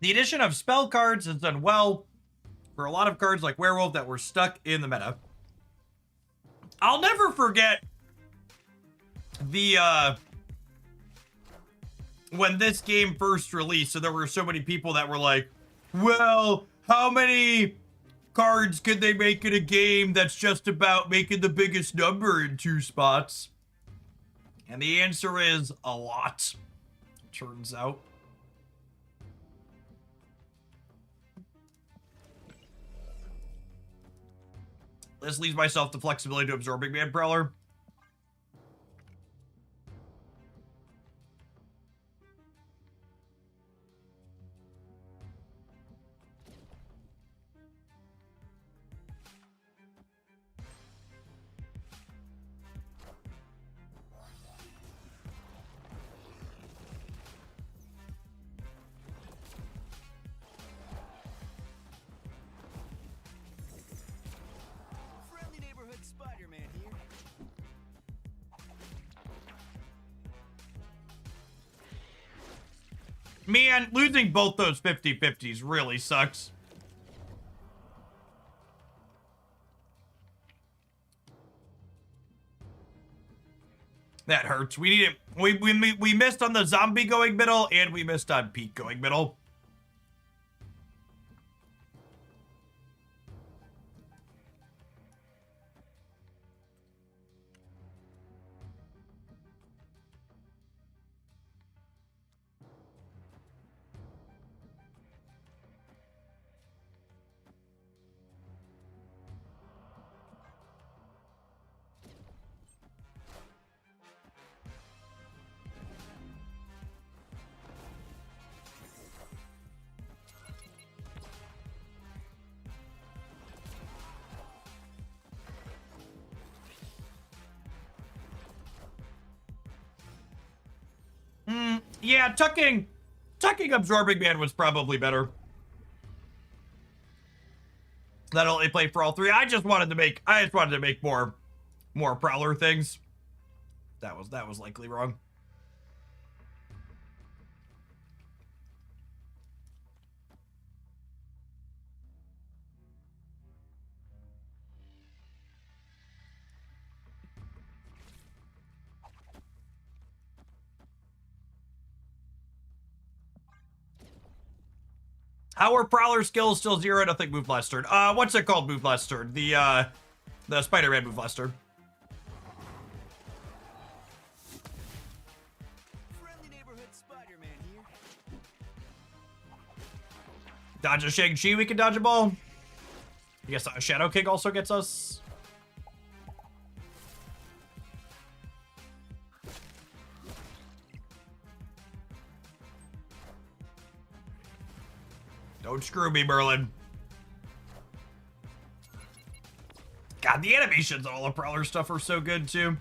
The addition of spell cards has done well for a lot of cards like Werewolf that were stuck in the meta. I'll never forget the when this game first released, so there were so many people that were like, well, how many cards could they make in a game that's just about making the biggest number in 2 spots? And the answer is a lot, turns out. This leaves myself the flexibility to absorb Big Man Prowler. Friendly neighborhood Spider-Man here. Man, losing both those 50-50s really sucks. That hurts. We need it. We missed on the zombie going middle, and we missed on Pete going middle. Yeah, tucking Absorbing Man was probably better. That only played for all three. I just wanted to make more Prowler things. That was likely wrong. How are Prowler skills still 0? Nothing move last turn. What's it called move last turn? The Spider-Man move last turn. Friendly neighborhood Spider-Man here. Dodge a Shang-Chi, we can dodge a ball. I guess Shadow King also gets us. Don't screw me, Merlin. God, the animations on all the Prowler stuff are so good, too.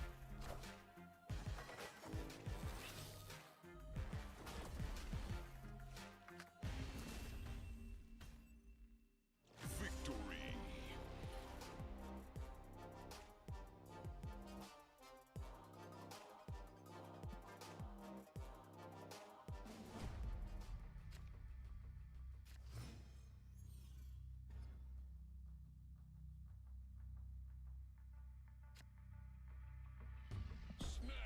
Victory. Snap.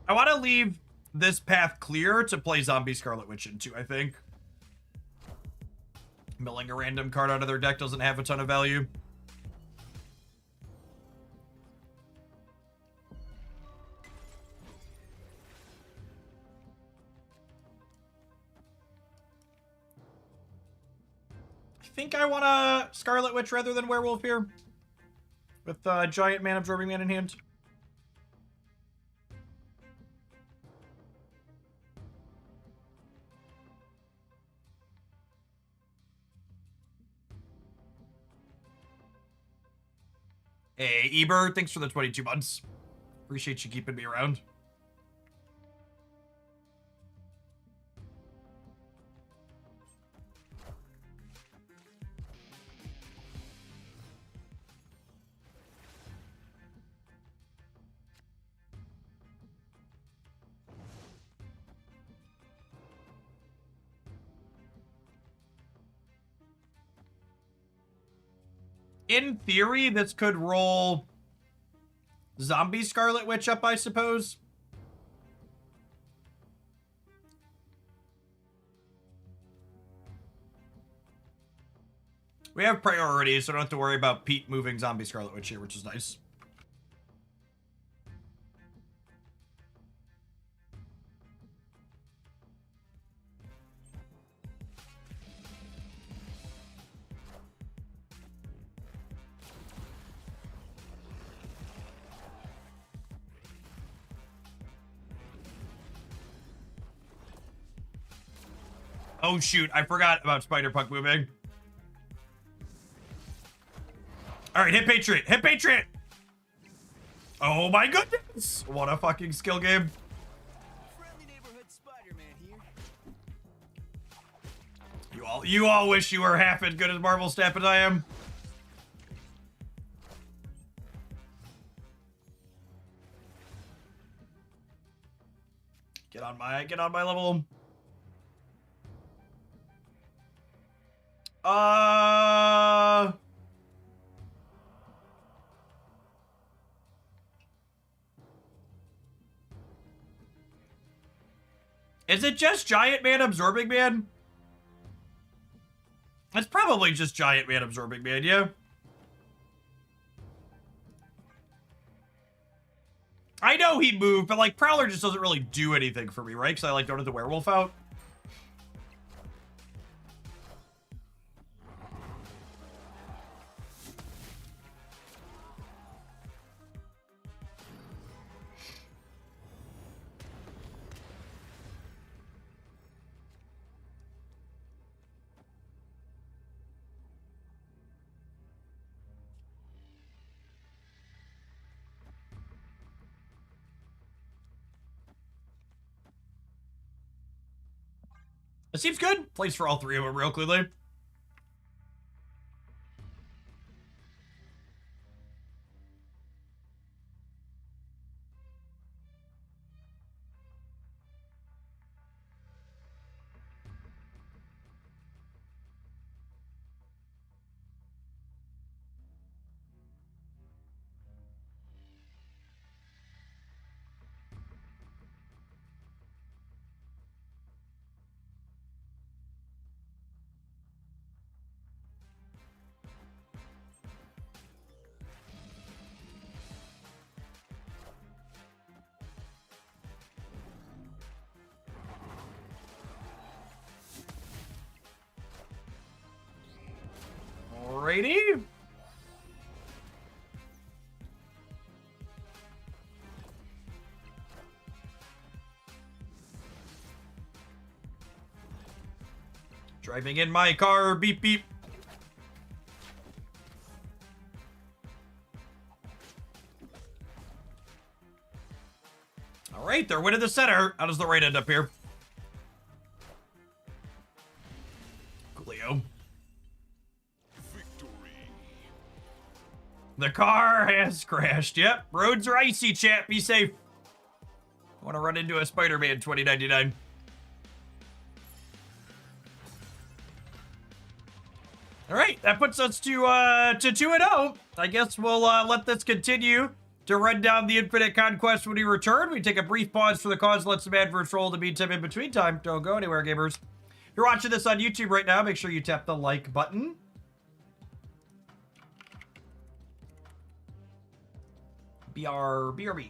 I want to leave this path clear to play Zombie Scarlet Witch into, I think. Milling a random card out of their deck doesn't have a ton of value. I think I want a Scarlet Witch rather than Werewolf here. With Giant Man Absorbing Man in hand. Hey, Eber, thanks for the 22 months. Appreciate you keeping me around. In theory, this could roll Zombie Scarlet Witch up, I suppose. We have priorities, so I don't have to worry about Pete moving Zombie Scarlet Witch here, which is nice. Oh shoot, I forgot about Spider-Punk moving. Alright, hit Patriot! Hit Patriot! Oh my goodness! What a fucking skill game. Friendly neighborhood Spider-Man here. You all wish you were half as good as Marvel Snap as I am. Get on my level. Is it just Giant Man Absorbing Man? It's probably just Giant Man Absorbing Man, yeah. I know he moved, but like Prowler just doesn't really do anything for me, right? Because I like don't have the werewolf out. It seems good. Place for all three of them real quickly. Alrighty. Driving in my car, beep beep. All right, they're winning the center. How does the right end up here? Coolio. Victory. The car has crashed. Yep, roads are icy, chat. Be safe. I want to run into a Spider-Man 2099. All right, that puts us to 2-0. I guess we'll let this continue to run down the Infinite Conquest when we return. We take a brief pause for the cause, let some adverts roll. In the meantime, in between time, don't go anywhere, gamers. If you're watching this on YouTube right now, make sure you tap the like button. BRB.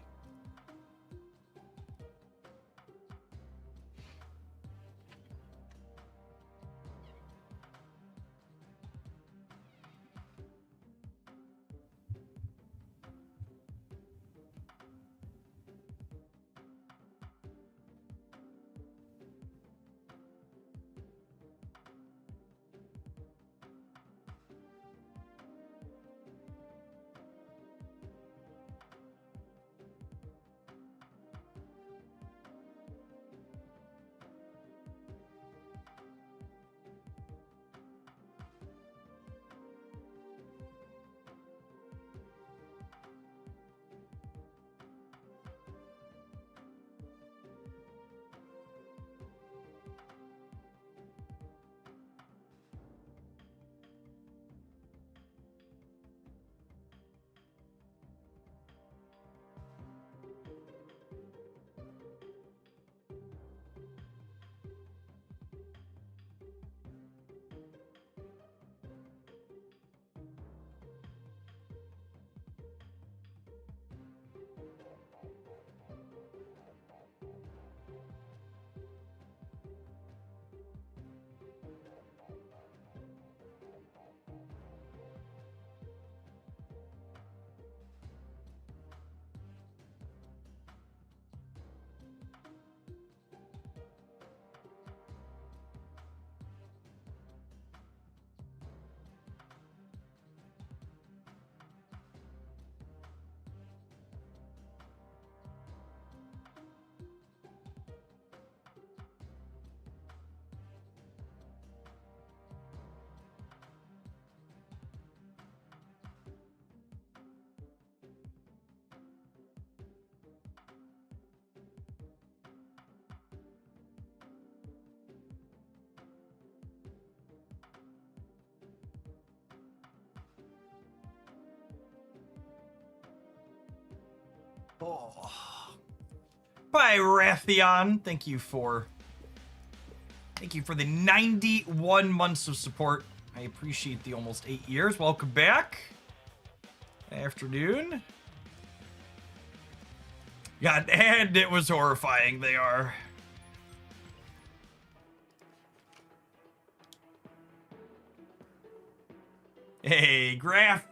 Oh. Bye, Rathion. Thank you for the 91 months of support. I appreciate the almost 8 years. Welcome back. Afternoon. God, and it was horrifying. They are. Hey, Graph.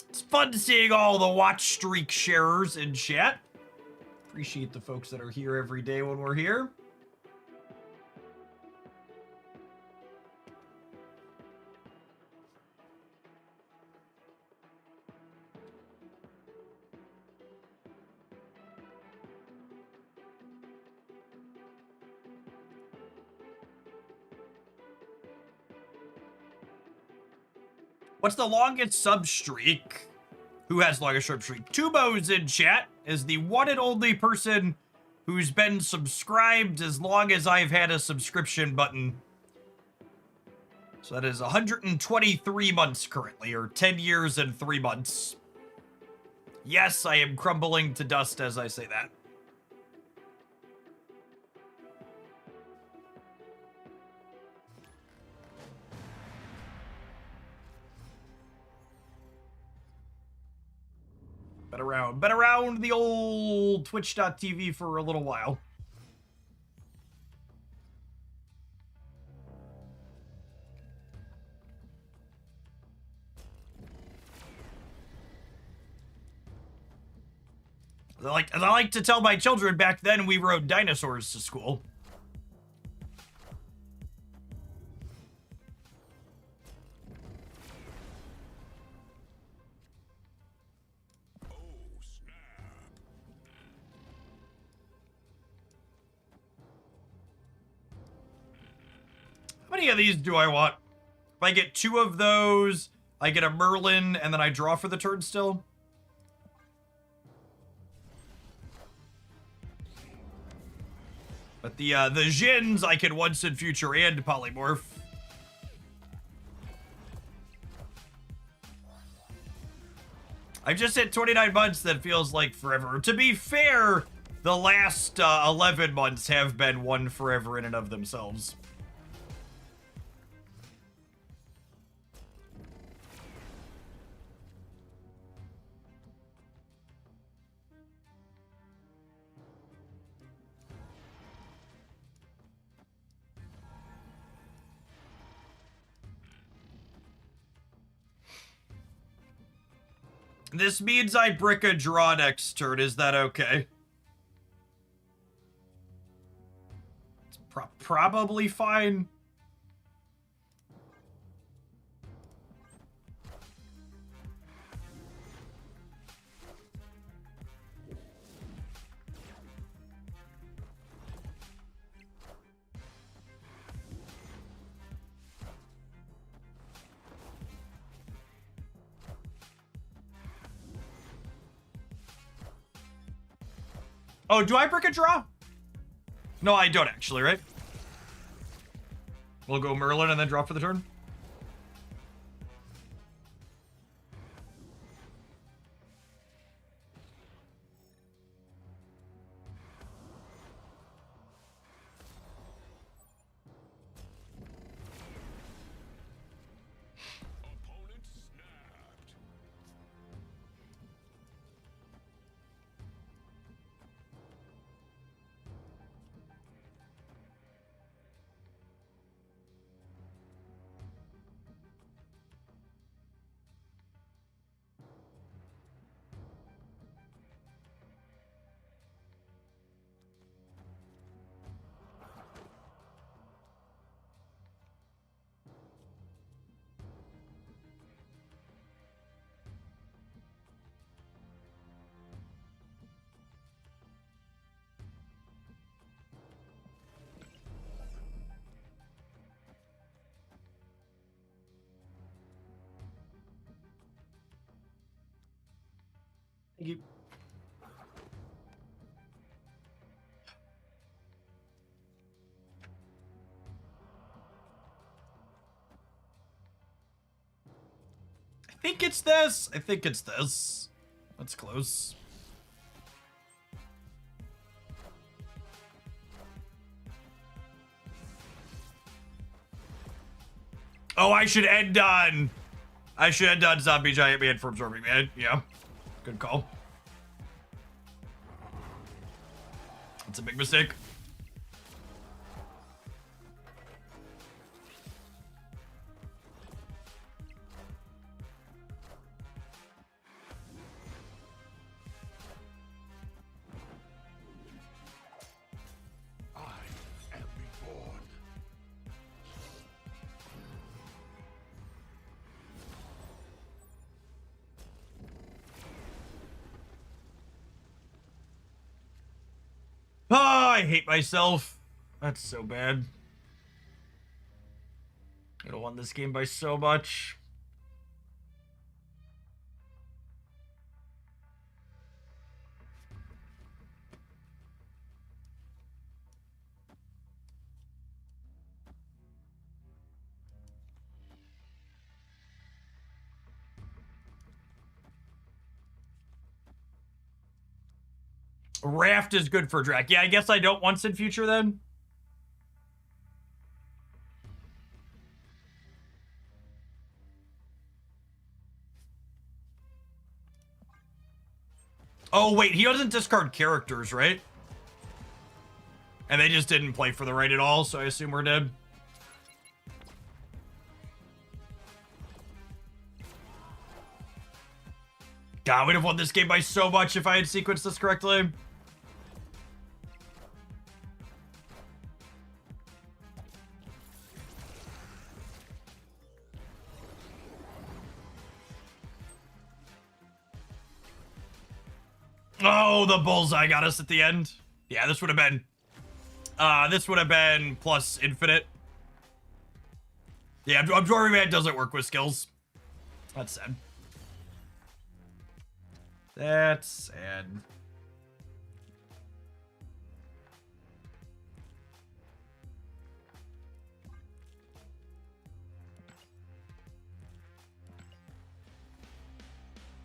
It's fun seeing all the watch streak sharers in chat. Appreciate the folks that are here every day when we're here. What's the longest sub streak? Who has longest sub streak? Tubo's in chat is the one and only person who's been subscribed as long as I've had a subscription button. So that is 123 months currently, or 10 years and 3 months. Yes, I am crumbling to dust as I say that. Been around the old Twitch.tv for a little while. As I like to tell my children, back then we rode dinosaurs to school. Oh, snap. How many of these do I want? If I get 2 of those, I get a Merlin, and then I draw for the turn still. But the Jins I can once in future and polymorph. I've just hit 29 months. That feels like forever. To be fair, the last 11 months have been one forever in and of themselves. This means I brick a draw next turn. Is that okay? It's probably fine. Oh, do I brick a draw? No, I don't actually, right? We'll go Merlin and then draw for the turn. Opponent snapped. Thank you. I think it's this. I think it's this. That's close. Oh, I should end on Zombie Giant Man for Absorbing Man. Yeah. Good call. That's a big mistake. I am reborn. Oh, I hate myself. That's so bad. I could have won this game by so much. Raft is good for Drac. Yeah, I guess I don't once in future then. Oh, wait, he doesn't discard characters, right? And they just didn't play for the right at all, so I assume we're dead. God, we'd have won this game by so much if I had sequenced this correctly. Oh, the bullseye got us at the end. Yeah, this would have been plus infinite. Yeah, Absorbing Man doesn't work with skills. That's sad. That's sad.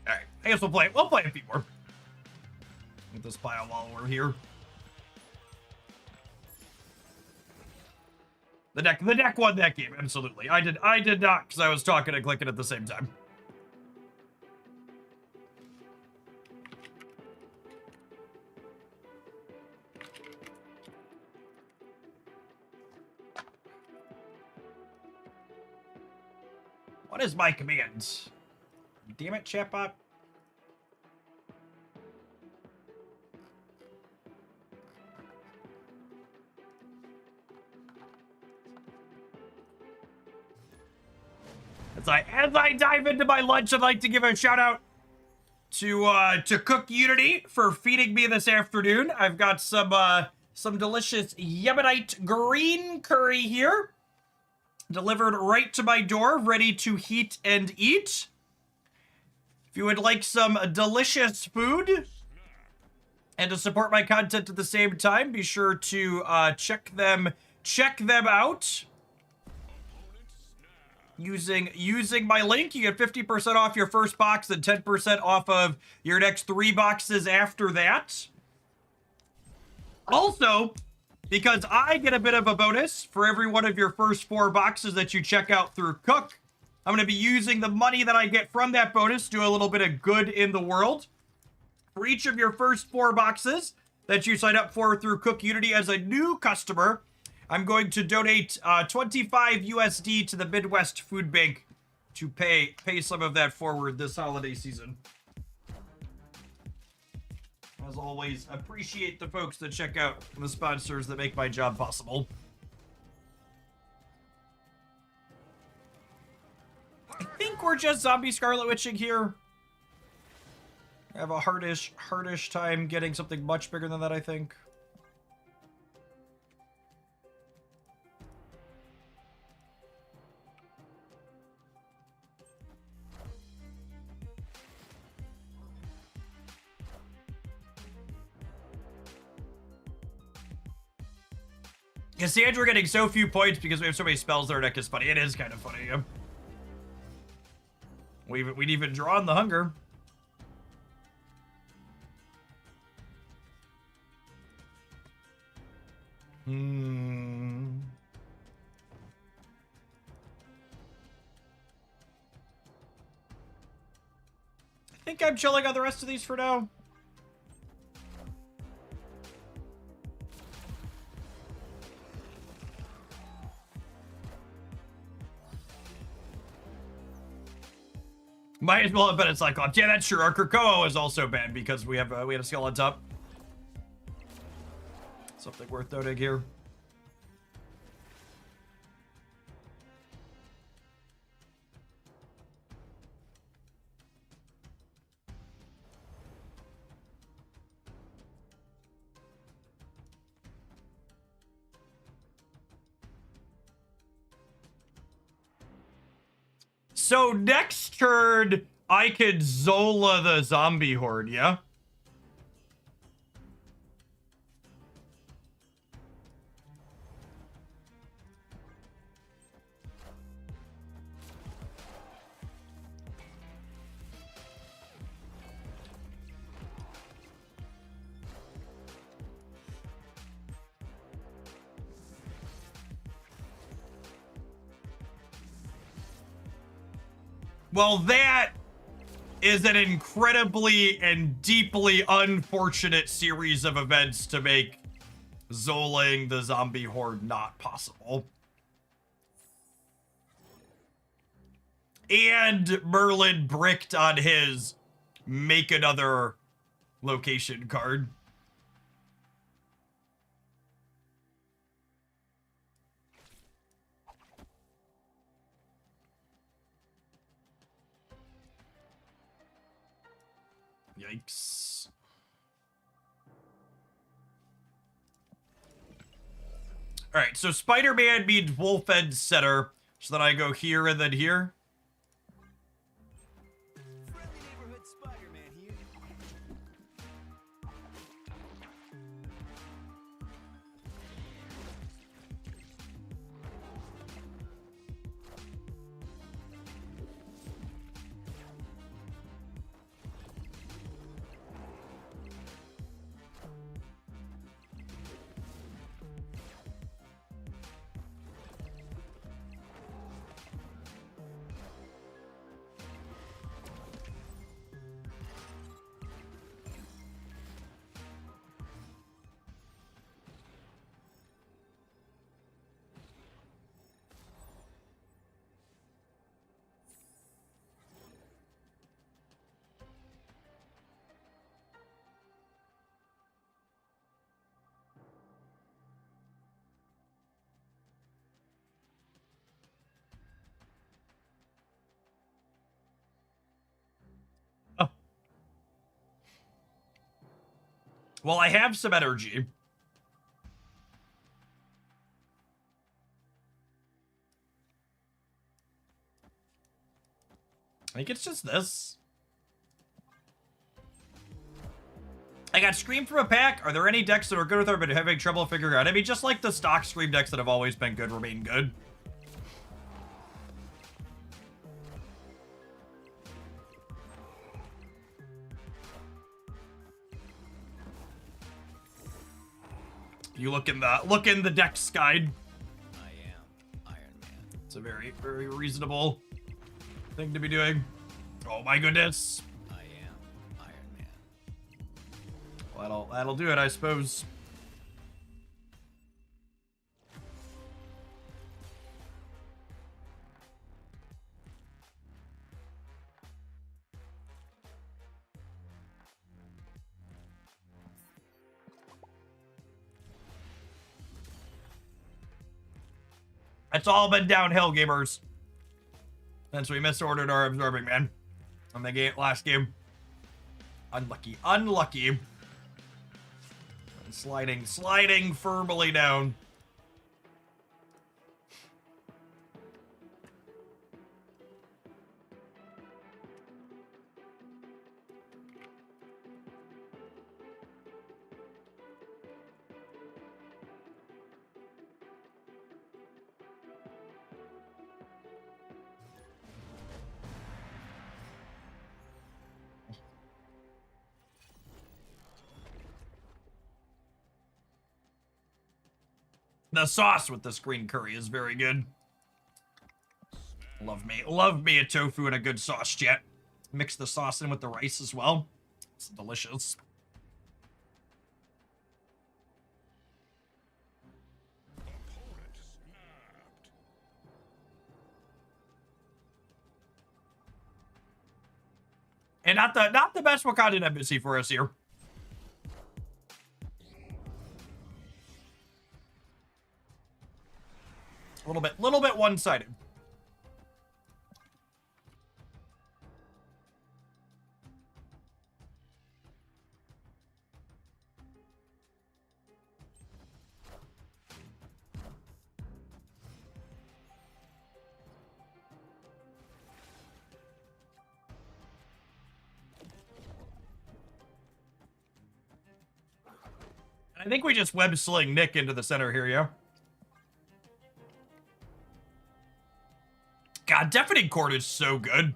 Alright, I guess we'll play a few more. With this pile while we're here. The deck won that game, absolutely. I did not, because I was talking and clicking at the same time. What is my command? Damn it, chatbot. As I dive into my lunch, I'd like to give a shout out to Cook Unity for feeding me this afternoon. I've got some delicious Yemenite green curry here, delivered right to my door, ready to heat and eat. If you would like some delicious food and to support my content at the same time, be sure to check them out. Using my link, you get 50% off your first box and 10% off of your next 3 boxes after that. Also, because I get a bit of a bonus for every one of your first 4 boxes that you check out through Cook, I'm going to be using the money that I get from that bonus to do a little bit of good in the world. For each of your first 4 boxes that you sign up for through Cook Unity as a new customer, I'm going to donate 25 USD to the Midwest Food Bank to pay some of that forward this holiday season. As always, appreciate the folks that check out the sponsors that make my job possible. I think we're just zombie Scarlet Witching here. I have a hardish time getting something much bigger than that, I think. Cassandra getting so few points because we have so many spells in our deck is funny. It is kind of funny. Yeah. We'd even drawn the hunger. I think I'm chilling on the rest of these for now. Might as well have been a Cyclops. Yeah, that's true. Our Krakoa is also banned because we had a skill on top. Something worth noting here. So next turn, I could Zola the zombie horde, yeah? Well, that is an incredibly and deeply unfortunate series of events to make Zoling the zombie horde not possible. And Merlin bricked on his make another location card. Yikes. All right, so Spider-Man means Wolfend Center. So then I go here and then here. Friendly neighborhood Spider-Man here. Well, I have some energy. I think it's just this. I got Scream from a pack. Are there any decks that are good with her but having trouble figuring out? I mean, just like the stock Scream decks that have always been good remain good. You look in the deck's guide. I am Iron Man. It's a very, very reasonable thing to be doing. Oh my goodness. I am Iron Man. Well, that'll do it, I suppose. It's all been downhill, gamers. Since we misordered our Absorbing Man on the last game. Unlucky. Unlucky. Sliding firmly down. The sauce with this green curry is very good. Love me a tofu and a good sauce, chat. Mix the sauce in with the rice as well. It's delicious. Opponent snapped. And not the best Wakandan embassy for us here. A little bit one-sided. I think we just web sling Nick into the center here, yeah? God, Deafening Chord is so good.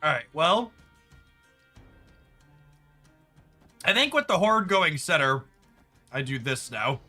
Alright, well. I think with the Horde going center, I do this now.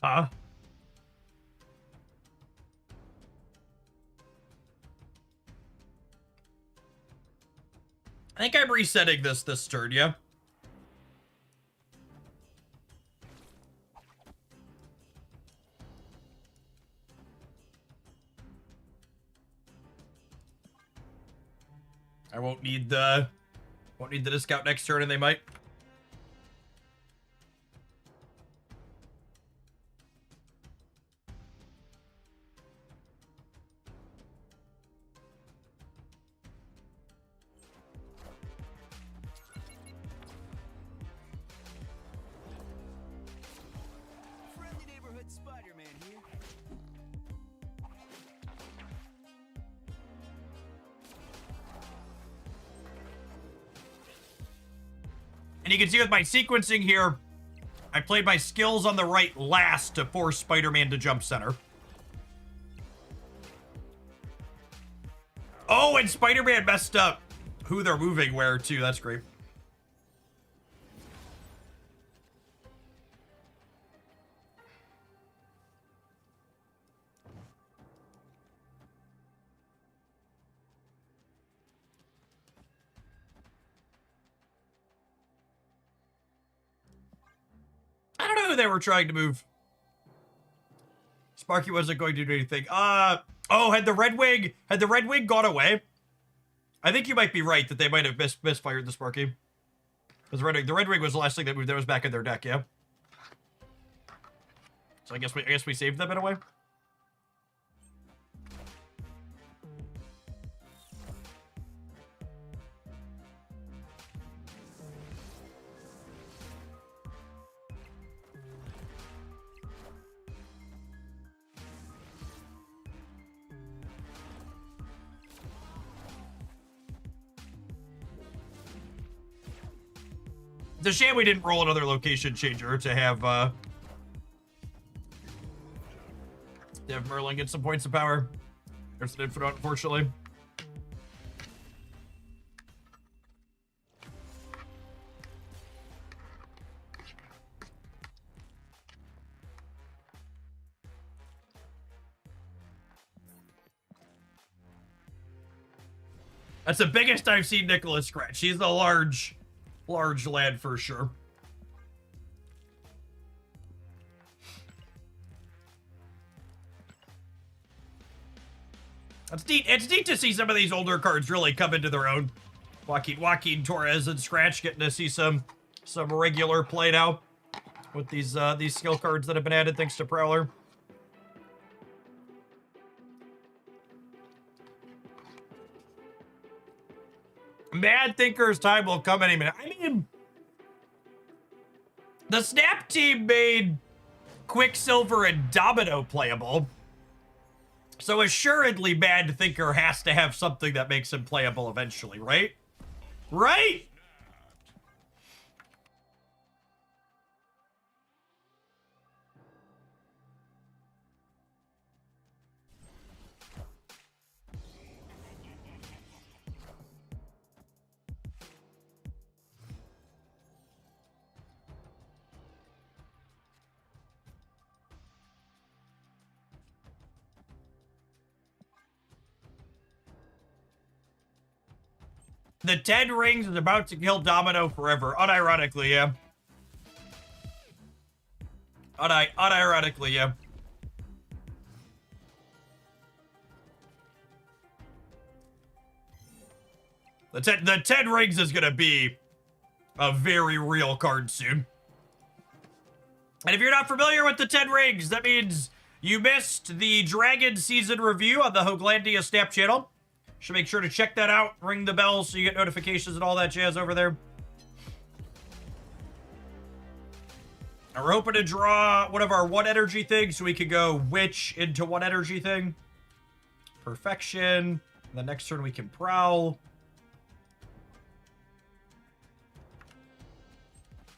Huh? I think I'm resetting this turn, yeah? I won't need the discount next turn, and they might. Friendly neighborhood Spider-Man here. And you can see with my sequencing here, I played my skills on the right last to force Spider-Man to jump center. Oh, and Spider-Man messed up who they're moving where too. That's great. I don't know who they were trying to move. Sparky wasn't going to do anything. Oh, had the Red Wing gone away? I think you might be right that they might have misfired the Sparky. Because the Red Wing was the last thing that moved that was back in their deck, yeah. So I guess we saved them in a way. It's a shame we didn't roll another location changer to have Merlin get some points of power. There's an infinite, unfortunately. That's the biggest I've seen Nicholas scratch. He's a large lad for sure. It's neat to see some of these older cards really come into their own. Joaquin Torres and Scratch getting to see some regular play now with these skill cards that have been added thanks to Prowler. Mad Thinker's time will come any minute. I mean, the Snap team made Quicksilver and Domino playable. So assuredly, Mad Thinker has to have something that makes him playable eventually, right? Right? The 10 rings is about to kill Domino forever. Unironically, yeah. Unironically, yeah. The 10 rings is gonna be a very real card soon. And if you're not familiar with the 10 rings, that means You missed the Dragon Season review on the Hoaglandia Snap channel. Should make sure to check that out. Ring the bell so you get notifications and all that jazz over there. And we're hoping to draw one of our 1 energy things so we could go Witch into 1 energy thing. Perfection. The next turn we can Prowl.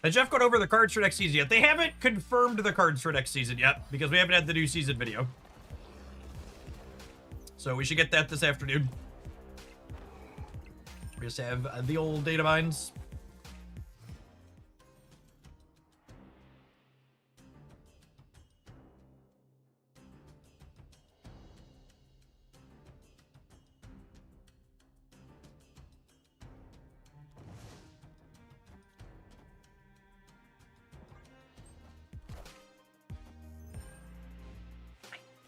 Has Jeff gone over the cards for next season yet? They haven't confirmed the cards for next season yet because we haven't had the new season video. So we should get that this afternoon. We just have the old data mines.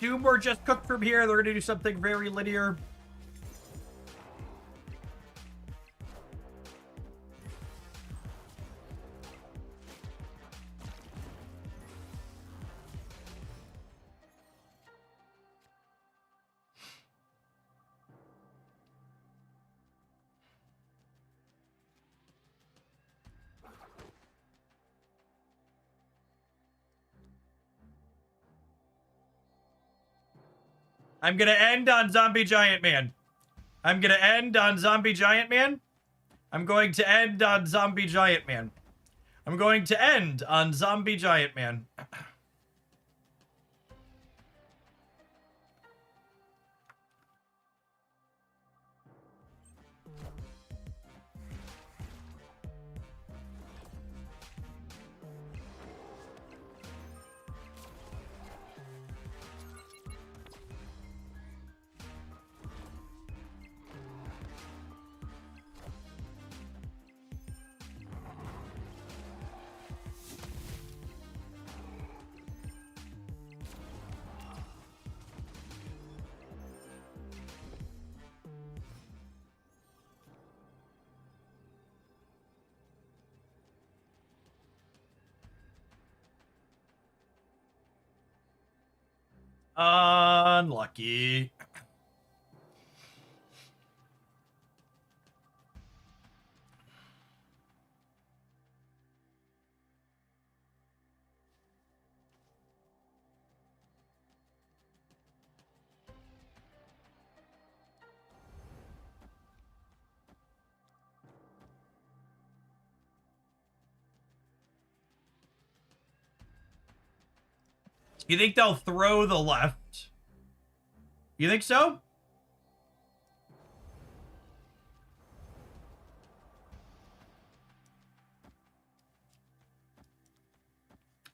Two more just cooked from here. They're going to do something very linear. I'm going to end on Zombie Giant Man. I'm going to end on Zombie Giant Man. I'm going to end on Zombie Giant Man. I'm going to end on Zombie Giant Man. Unlucky. You think they'll throw the left? You think so?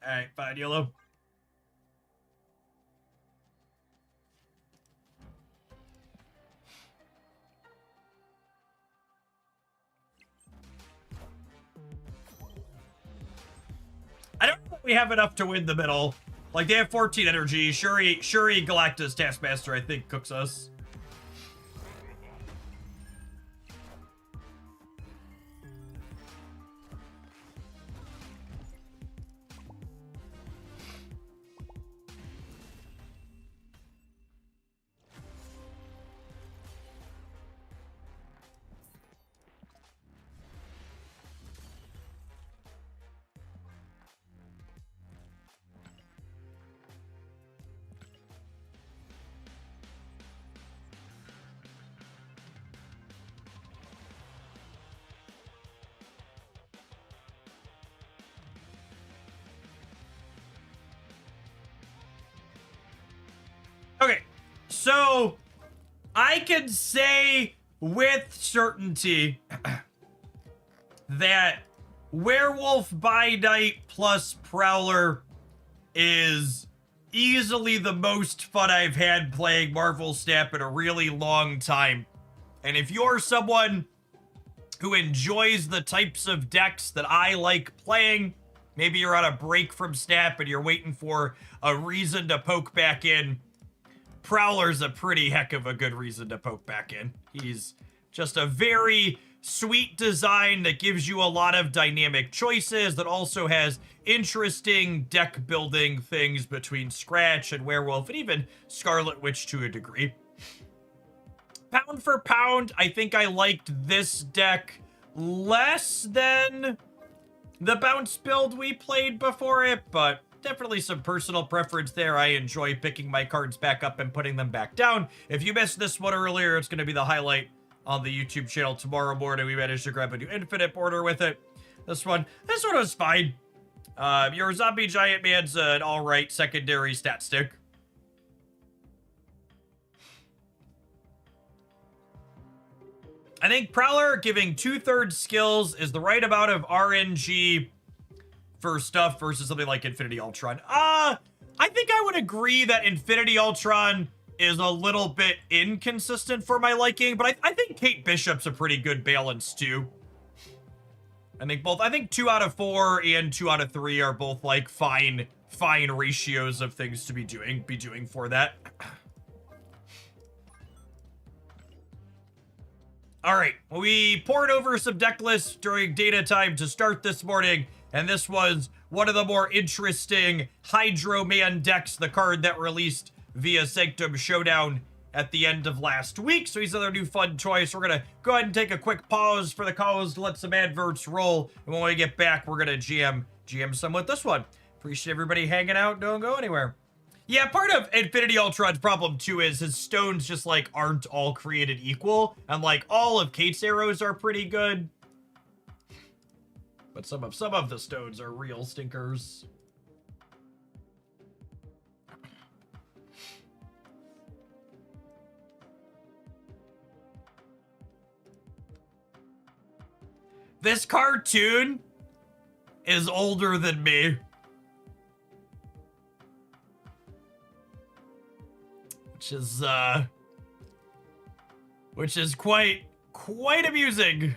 Alright, fine, YOLO. I don't know if we have enough to win the middle. Like, they have 14 energy. Shuri Galactus Taskmaster, I think, cooks us. Okay, so I can say with certainty that Werewolf by Night plus Prowler is easily the most fun I've had playing Marvel Snap in a really long time. And if you're someone who enjoys the types of decks that I like playing, maybe you're on a break from Snap and you're waiting for a reason to poke back in, Prowler's a pretty heck of a good reason to poke back in. He's just a very, sweet design that gives you a lot of dynamic choices, that also has interesting deck building things between Scratch and Werewolf, and even Scarlet Witch to a degree. Pound for pound, I think I liked this deck less than the bounce build we played before it, but definitely some personal preference there. I enjoy picking my cards back up and putting them back down. If you missed this one earlier, it's going to be the highlight on the YouTube channel tomorrow morning. We managed to grab a new infinite border with it. This one was fine. Your Zombie Giant Man's an alright secondary stat stick. I think Prowler giving 2/3 skills is the right amount of RNG for stuff versus something like Infinity Ultron. I think I would agree that Infinity Ultron is a little bit inconsistent for my liking, but I think Kate Bishop's a pretty good balance too. I think 2 out of 4 and 2 out of 3 are both like fine ratios of things to be doing for that. All right, we poured over some deck lists during data time to start this morning, and this was one of the more interesting Hydro Man decks, the card that released via Sanctum Showdown at the end of last week. So he's another new fun choice. We're gonna go ahead and take a quick pause for the calls to let some adverts roll, and when we get back, we're gonna GM some with this one. Appreciate everybody hanging out. Don't go anywhere. Yeah, part of Infinity Ultron's problem too is his stones just like aren't all created equal, and like all of Kate's arrows are pretty good, but some of the stones are real stinkers. This cartoon is older than me. Which is quite amusing.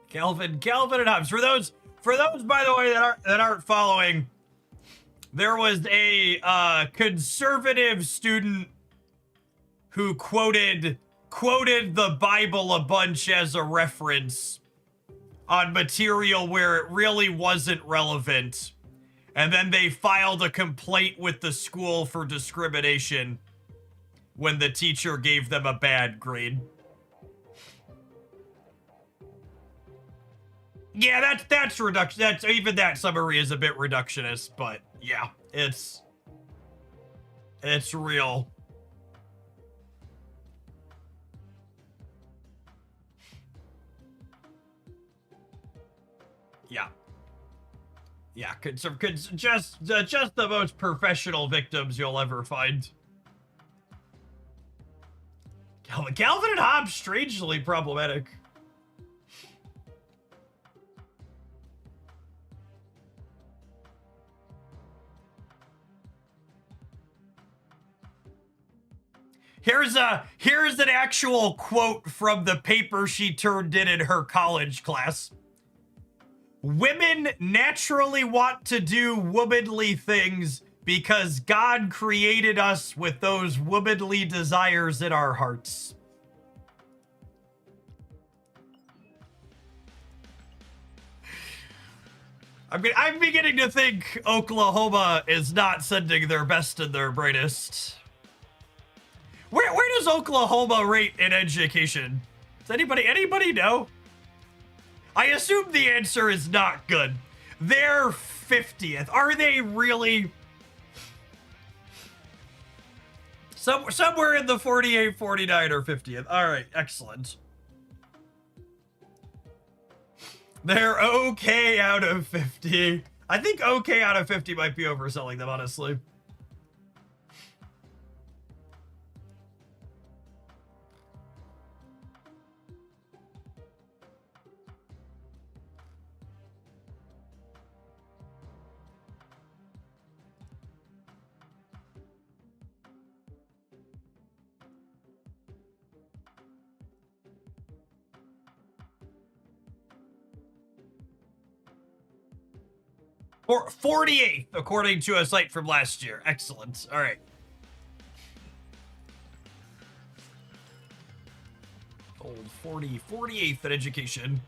Calvin and Hobbes. For those by the way that aren't following, there was a conservative student who quoted the Bible a bunch as a reference on material where it really wasn't relevant. And then they filed a complaint with the school for discrimination when the teacher gave them a bad grade. Yeah, that's reduction. Even that summary is a bit reductionist, but yeah, it's real. Yeah. Yeah, just the most professional victims you'll ever find. Calvin and Hobbes, strangely problematic. Here's an actual quote from the paper she turned in her college class. Women naturally want to do womanly things because God created us with those womanly desires in our hearts. I'm beginning to think Oklahoma is not sending their best and their brightest. Where does Oklahoma rate in education? Does anybody know? I assume the answer is not good. They're 50th. Are they really? Somewhere in the 48, 49, or 50th. All right, excellent. They're okay out of 50. I think okay out of 50 might be overselling them, honestly. Or 48th, according to a site from last year. Excellent. All right. Old 48th in education.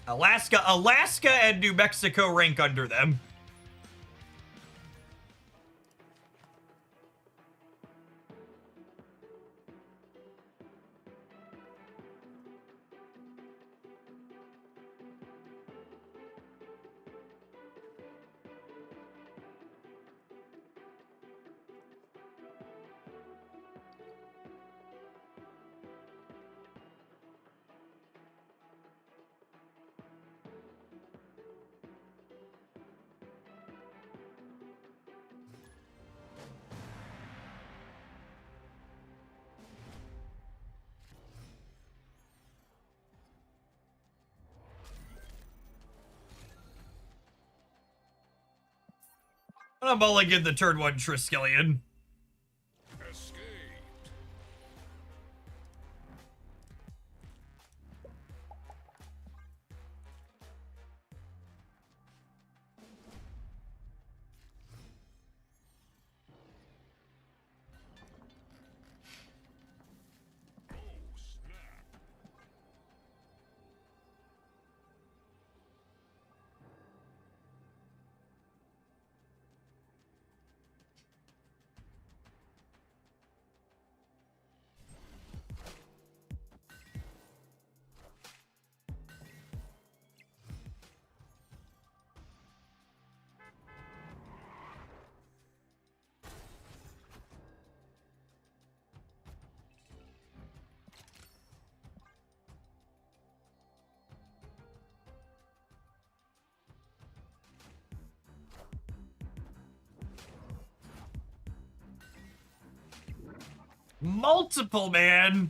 Alaska and New Mexico rank under them. I'm mulligan the turn 1 Triskelion. Escaped. Oh, snap. Multiple, man.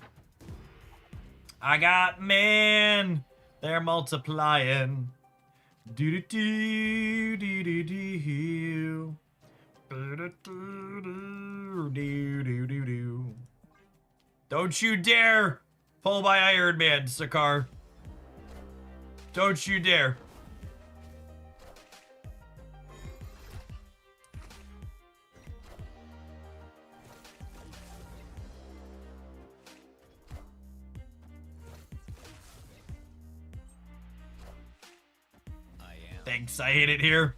I got man. They're multiplying. Do do do do do do. Do do do do. Don't you dare pull my Iron Man, Sakar. Don't you dare. Thanks, I hate it here.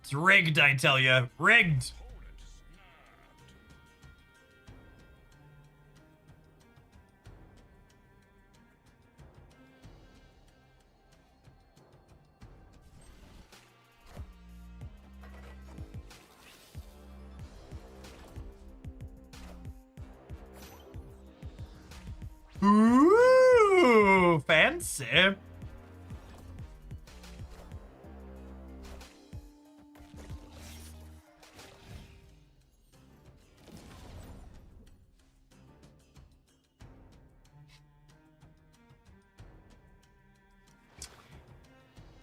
It's rigged, I tell ya. Rigged. Opponent snapped. Ooh, fancy. I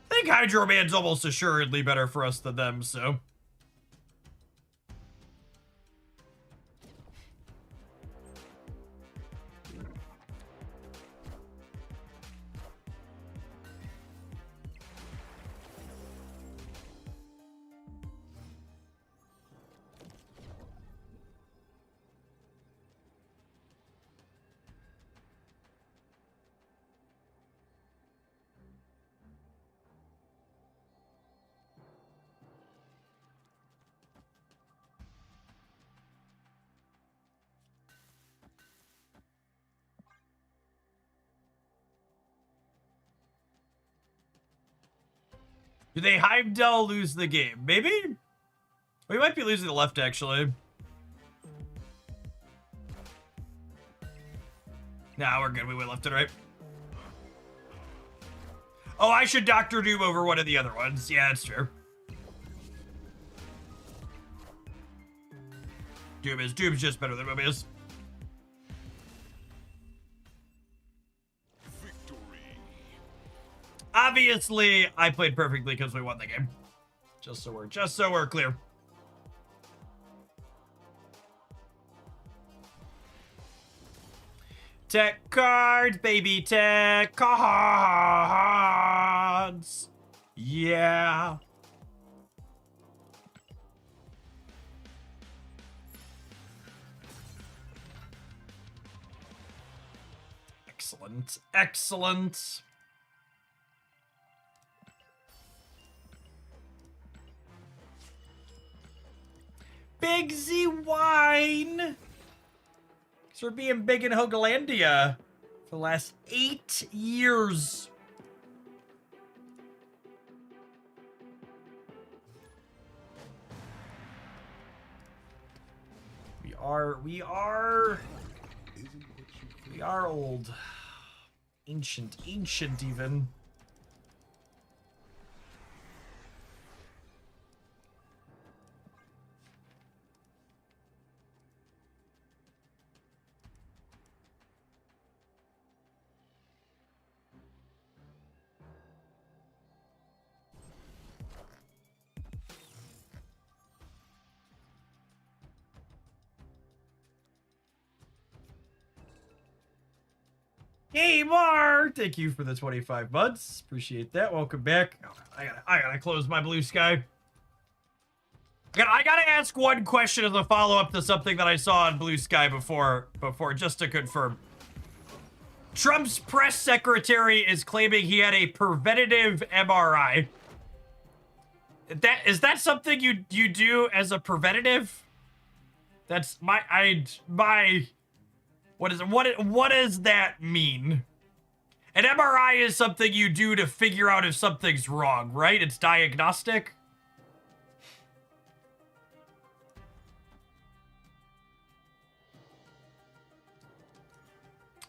think Hydro Man's almost assuredly better for us than them, so. Do they Heimdall lose the game? Maybe? We might be losing the left, actually. Nah, we're good. We went left and right. Oh, I should Doctor Doom over one of the other ones. Yeah, that's true. Doom's just better than Mobius. Victory. Obviously, I played perfectly because we won the game. Just so we're clear. Tech cards, baby, tech cards. Yeah. Excellent. Excellent. Big Z Wine. Thanks for being big in Hogalandia for the last 8 years. We are old. Ancient even. Hey, Mark! Thank you for the 25 months. Appreciate that. Welcome back. I gotta close my blue sky. I gotta ask one question as a follow-up to something that I saw on Blue Sky before, just to confirm. Trump's press secretary is claiming he had a preventative MRI. Is that something you do as a preventative? That's what does that mean? An MRI is something you do to figure out if something's wrong, right? It's diagnostic.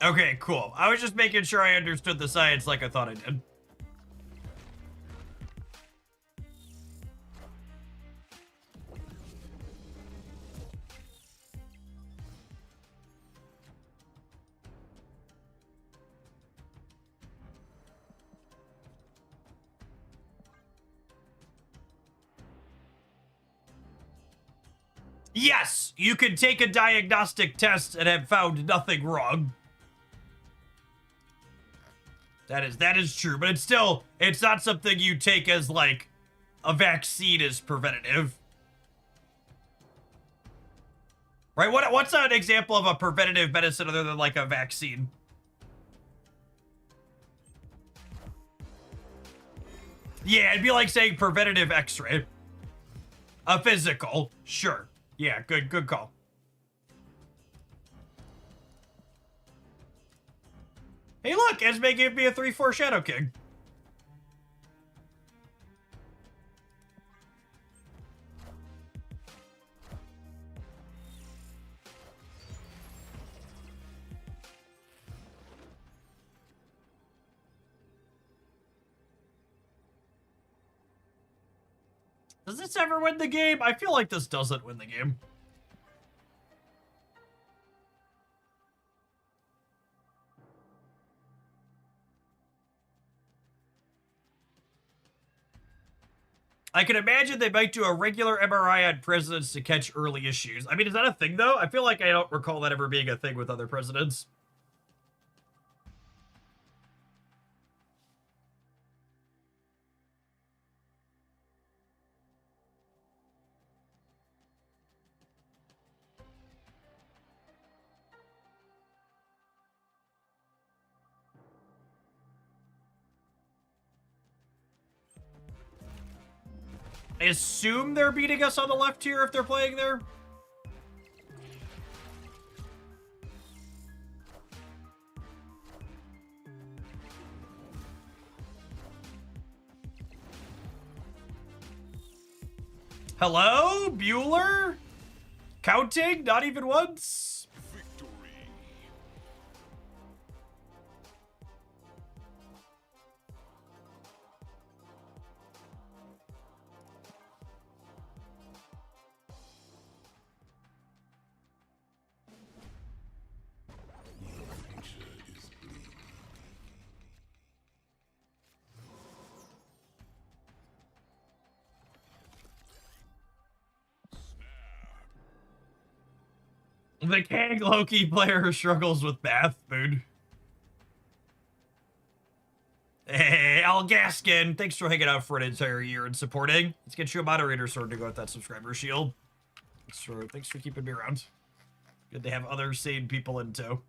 Okay, cool. I was just making sure I understood the science like I thought I did. Yes, you can take a diagnostic test and have found nothing wrong. That is true, but it's not something you take as like a vaccine as preventative. Right? What's an example of a preventative medicine other than like a vaccine? Yeah, it'd be like saying preventative x-ray. A physical, sure. Yeah, good call. Hey, look, Esme gave me a 3/4 Shadow King. Does this ever win the game? I feel like this doesn't win the game. I can imagine they might do a regular MRI on presidents to catch early issues. I mean, is that a thing, though? I feel like I don't recall that ever being a thing with other presidents. I assume they're beating us on the left here if they're playing there. Hello, Bueller? Counting? Not even once? Victory. The Kang Loki player who struggles with math, mood. Hey, Al Gaskin, thanks for hanging out for an entire year and supporting. Let's get you a moderator sword to go with that subscriber shield. Thanks for keeping me around. Good to have other sane people in tow.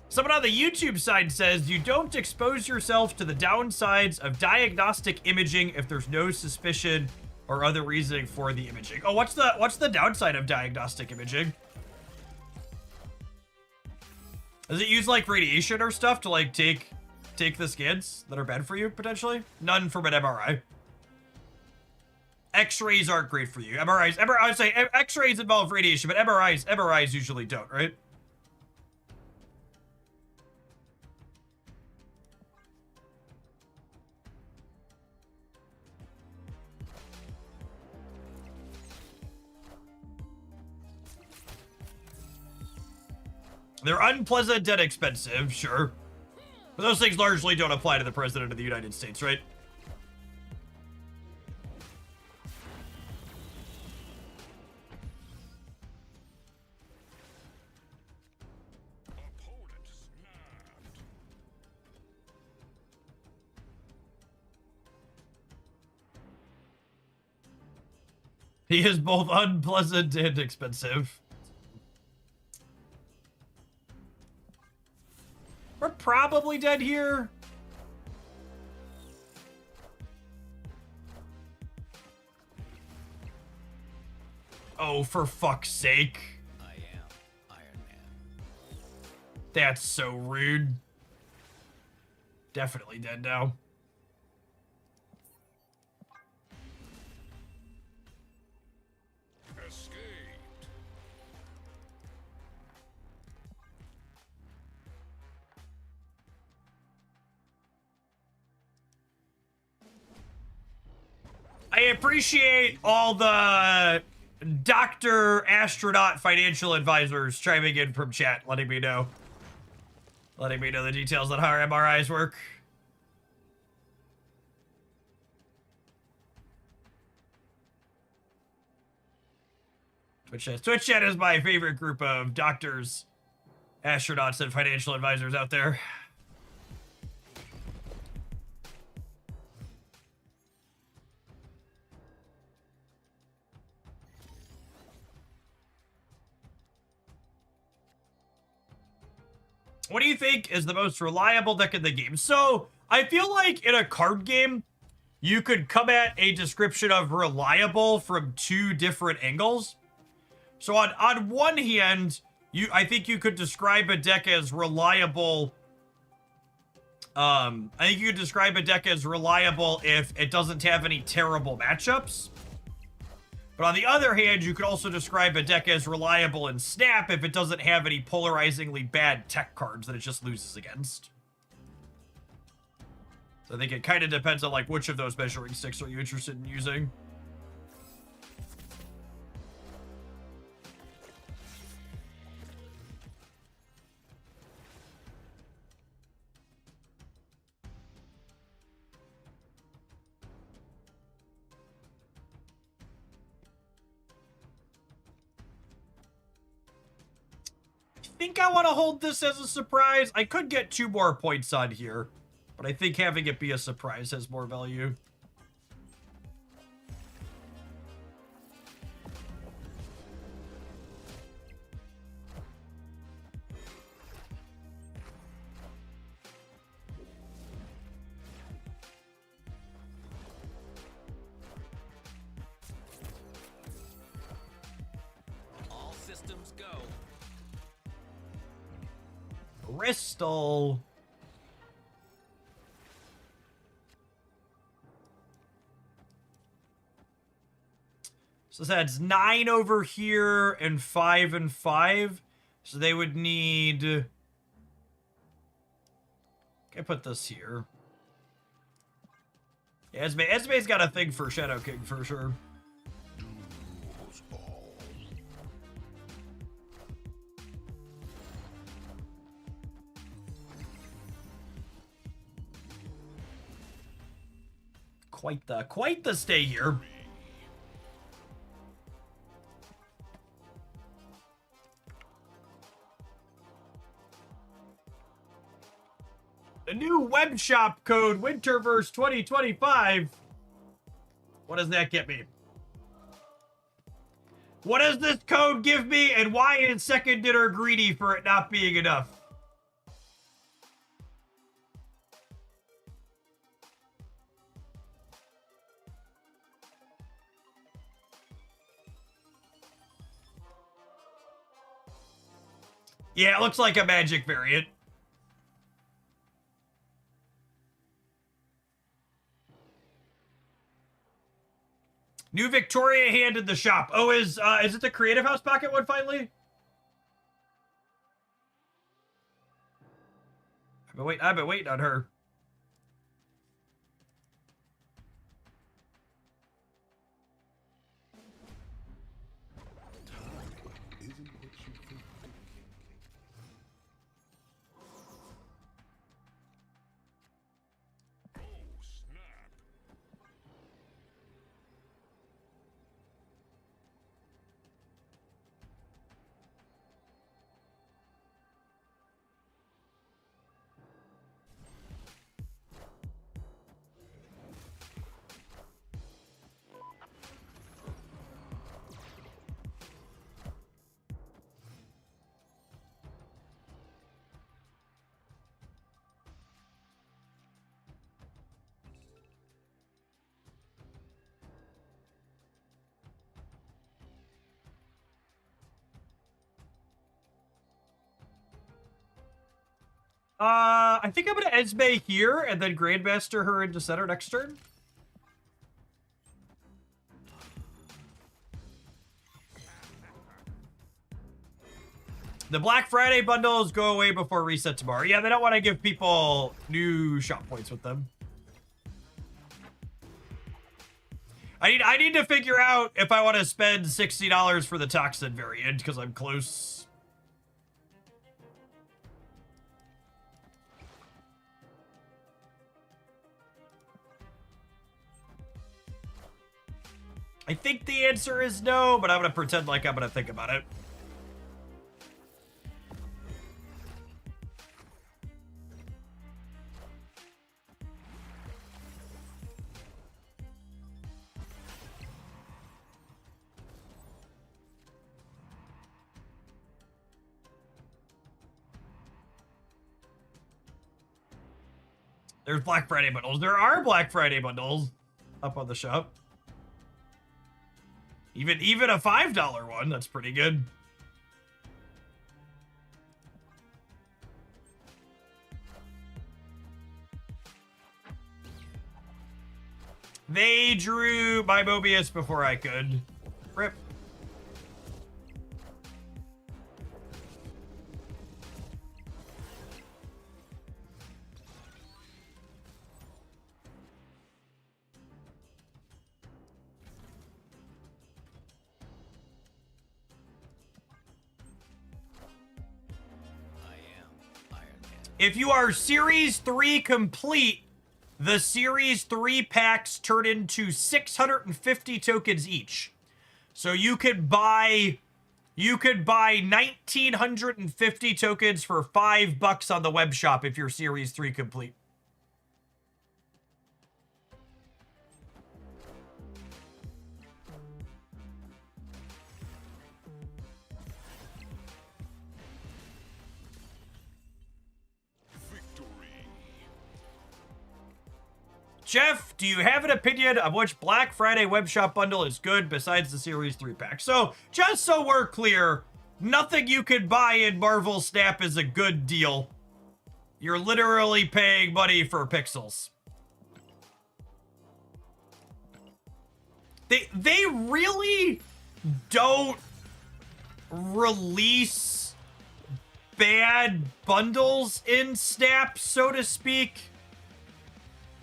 Someone on the YouTube side says you don't expose yourself to the downsides of diagnostic imaging if there's no suspicion or other reasoning for the imaging. Oh, what's the downside of diagnostic imaging? Does it use like radiation or stuff to like take the scans that are bad for you potentially? None from an MRI. X-rays aren't great for you. MRIs, I would say X-rays involve radiation, but MRIs usually don't, right? They're unpleasant and expensive, sure. But those things largely don't apply to the President of the United States, right? Opponent snapped. He is both unpleasant and expensive. We're probably dead here. Oh, for fuck's sake. I am Iron Man. That's so rude. Definitely dead now. Escaped. I appreciate all the Dr. Astronaut financial advisors chiming in from chat, letting me know the details on how our MRIs work. Twitch chat is my favorite group of doctors, astronauts, and financial advisors out there. What do you think is the most reliable deck in the game? So, I feel like in a card game, you could come at a description of reliable from two different angles. So on one hand, I think you could describe a deck as reliable. I think you could describe a deck as reliable if it doesn't have any terrible matchups. But on the other hand, you could also describe a deck as reliable in Snap if it doesn't have any polarizingly bad tech cards that it just loses against. So I think it kind of depends on like which of those measuring sticks are you interested in using. I think I want to hold this as a surprise. I could get 2 more points on here, but I think having it be a surprise has more value. All systems go. Bristol. So that's 9 over here and 5 and 5. So they would need... Can I put this here? Yeah, Esme's got a thing for Shadow King for sure. Duels all. Quite the stay here. The new web shop code, Winterverse 2025. What does that get me? What does this code give me, and why is Second Dinner greedy for it not being enough? Yeah, it looks like a magic variant. New Victoria hand in the shop. Oh, is it the Creative House Pocket one finally? I've been waiting on her. Isn't what you think. Oh, snap. I think I'm gonna Esme here and then Grandmaster her into center next turn. The Black Friday bundles go away before reset tomorrow. Yeah, they don't want to give people new shop points with them. I need to figure out if I want to spend $60 for the Toxin variant because I'm close. I think the answer is no, but I'm going to pretend like I'm going to think about it. There's Black Friday bundles. There are Black Friday bundles up on the shop. Even a $5 one, that's pretty good. They drew my Mobius before I could. Rip. If you are Series 3 complete, the Series 3 packs turn into 650 tokens each. So you could buy 1,950 tokens for $5 on the web shop if you're Series 3 complete. Jeff, do you have an opinion of which Black Friday web shop bundle is good besides the Series 3 pack? So, just so we're clear, nothing you can buy in Marvel Snap is a good deal. You're literally paying money for pixels. They really don't release bad bundles in Snap, so to speak.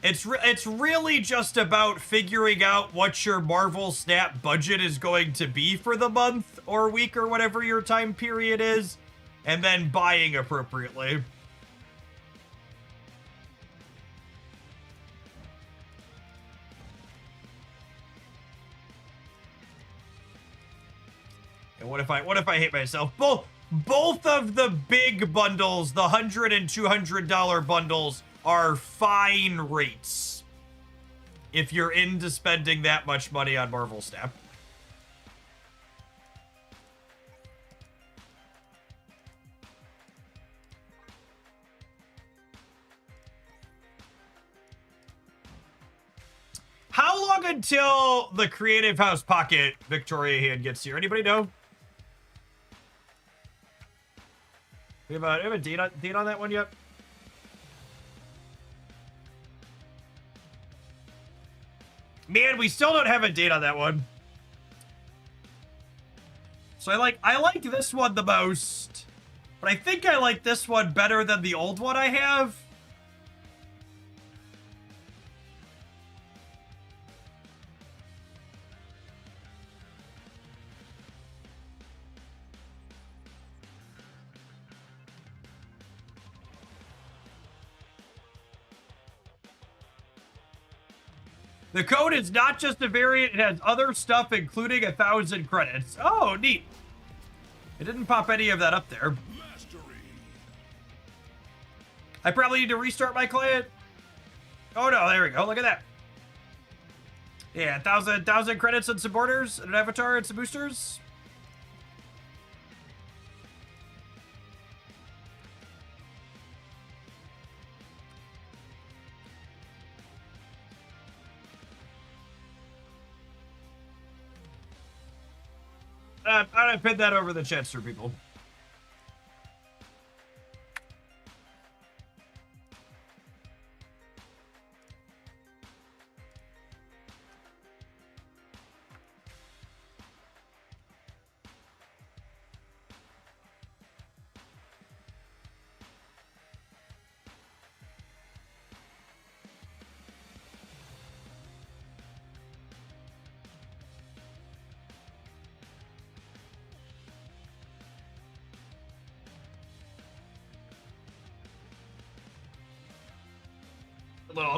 It's really just about figuring out what your Marvel Snap budget is going to be for the month or week or whatever your time period is, and then buying appropriately. And what if I hate myself? Both of the big bundles, the $100 and $200 bundles, are fine rates if you're into spending that much money on Marvel Snap. How long until the Creative House Pocket Victoria Hand gets here? Anybody know? We have a date on that one yet? Man, we still don't have a date on that one. So I like this one the most, but I think I like this one better than the old one I have. The code is not just a variant, it has other stuff, including 1,000 credits. Oh, neat. It didn't pop any of that up there. Mastery. I probably need to restart my client. Oh no, there we go. Look at that. Yeah, 1,000 credits and some borders, and an avatar and some boosters. I'm gonna pin that over the chat for people.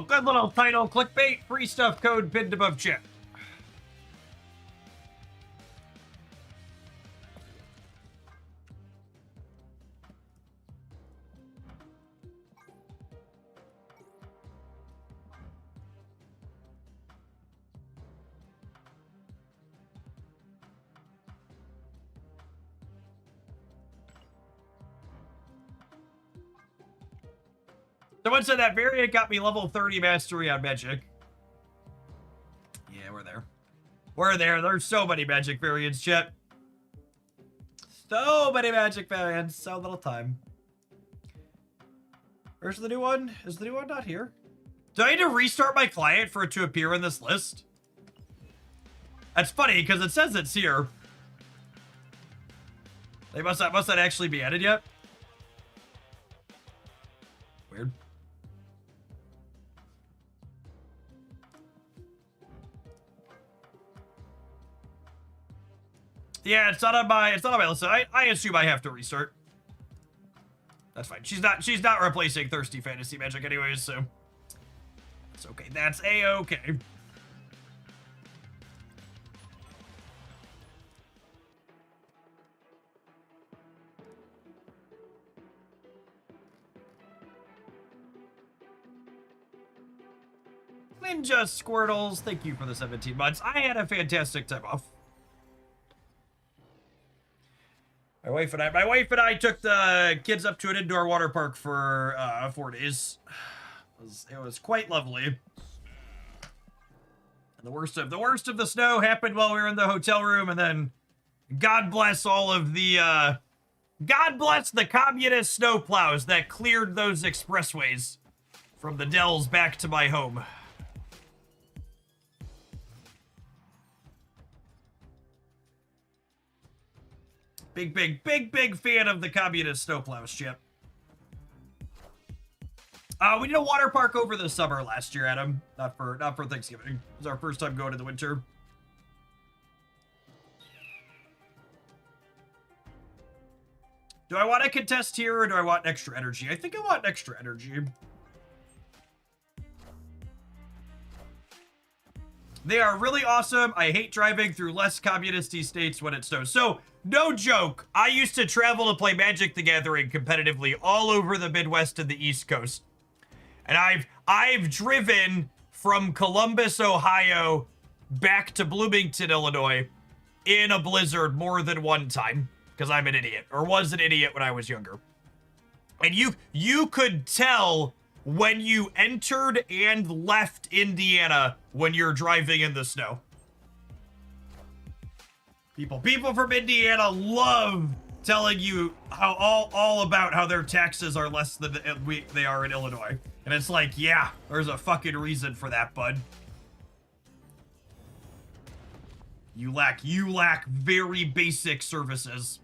Good little title clickbait. Free stuff code pinned above chat. Someone said that variant got me level 30 mastery on magic. Yeah, we're there. We're there. There's so many magic variants, chat. So many magic variants. So little time. Where's the new one? Is the new one not here? Do I need to restart my client for it to appear in this list? That's funny, because it says it's here. They must not actually be added yet. Weird. Yeah, it's not on my list. I assume I have to restart. That's fine. She's not replacing Thirsty Fantasy Magic anyways, so that's okay. That's a-okay. Ninja Squirtles, thank you for the 17 months. I had a fantastic time off. My wife and I took the kids up to an indoor water park for 4 days. It was quite lovely. And the worst of the snow happened while we were in the hotel room, and then God bless all of the God bless the communist snowplows that cleared those expressways from the Dells back to my home. Big fan of the communist snowplows, Chip. We did a water park over the summer last year, Adam. Not for Thanksgiving. It was our first time going in the winter. Do I want to contest here, or do I want extra energy? I think I want extra energy. They are really awesome. I hate driving through less communist-y states when it snows. So, no joke. I used to travel to play Magic the Gathering competitively all over the Midwest and the East Coast. And I've driven from Columbus, Ohio, back to Bloomington, Illinois, in a blizzard more than one time. Because I'm an idiot, or was an idiot when I was younger. And you could tell when you entered and left Indiana when you're driving in the snow. People from Indiana love telling you how all about how their taxes are less than they are in Illinois. And it's like, yeah, there's a fucking reason for that, bud. You lack very basic services.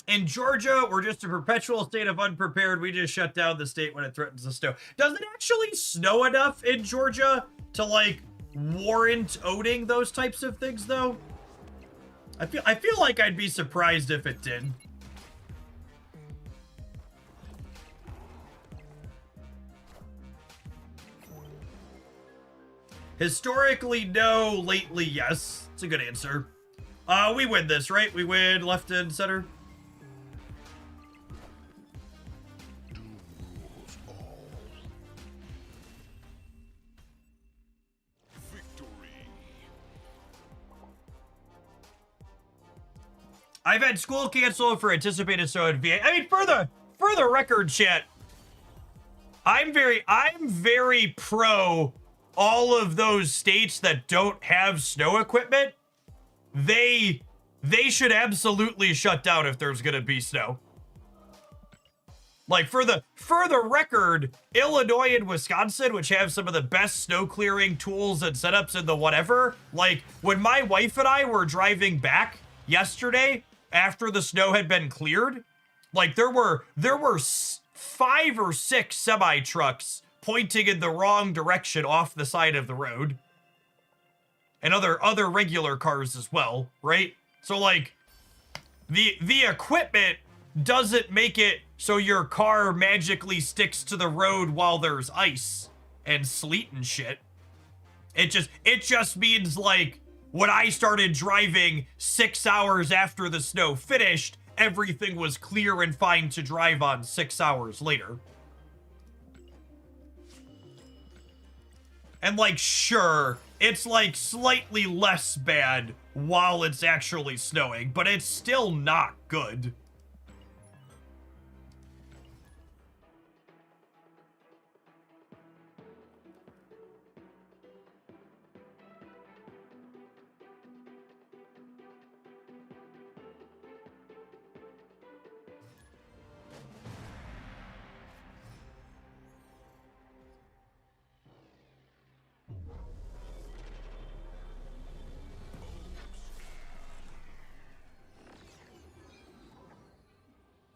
In Georgia, we're just a perpetual state of unprepared. We just shut down the state when it threatens to snow. Does it actually snow enough in Georgia to, like, warrant owning those types of things, though? I feel like I'd be surprised if it did. Historically, no. Lately, yes. It's a good answer. We win this, right? We win left and center. I've had school canceled for anticipated snow in VA. I mean, for the record, chat, I'm very pro all of those states that don't have snow equipment. They should absolutely shut down if there's gonna be snow. Like, for the record, Illinois and Wisconsin, which have some of the best snow clearing tools and setups in the whatever, like, when my wife and I were driving back yesterday after the snow had been cleared, like, there were 5 or 6 semi trucks pointing in the wrong direction off the side of the road, and other regular cars as well, right? So, like, the equipment doesn't make it so your car magically sticks to the road while there's ice and sleet and shit. It just means, like, when I started driving 6 hours after the snow finished, everything was clear and fine to drive on 6 hours later. And, like, sure, it's, like, slightly less bad while it's actually snowing, but it's still not good.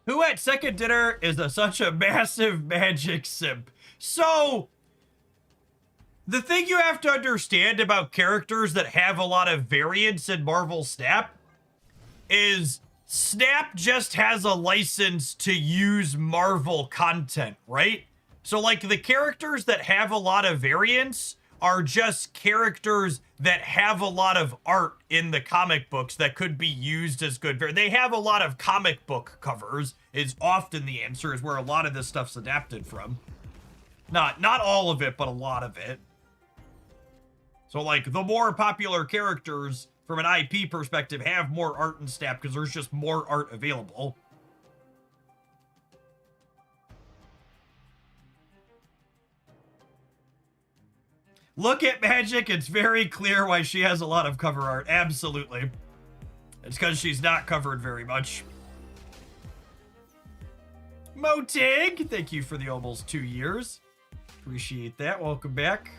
Who at Second Dinner is such a massive Magic simp? So, the thing you have to understand about characters that have a lot of variance in Marvel Snap is Snap just has a license to use Marvel content, right? So, like, the characters that have a lot of variance are just characters that have a lot of art in the comic books that could be used as good. They have a lot of comic book covers is often the answer, is where a lot of this stuff's adapted from. Not all of it, but a lot of it. So like the more popular characters from an IP perspective have more art and stuff because there's just more art available. Look at Magic. It's very clear why she has a lot of cover art. Absolutely. It's because she's not covered very much. Motig, thank you for the almost 2 years. Appreciate that. Welcome back.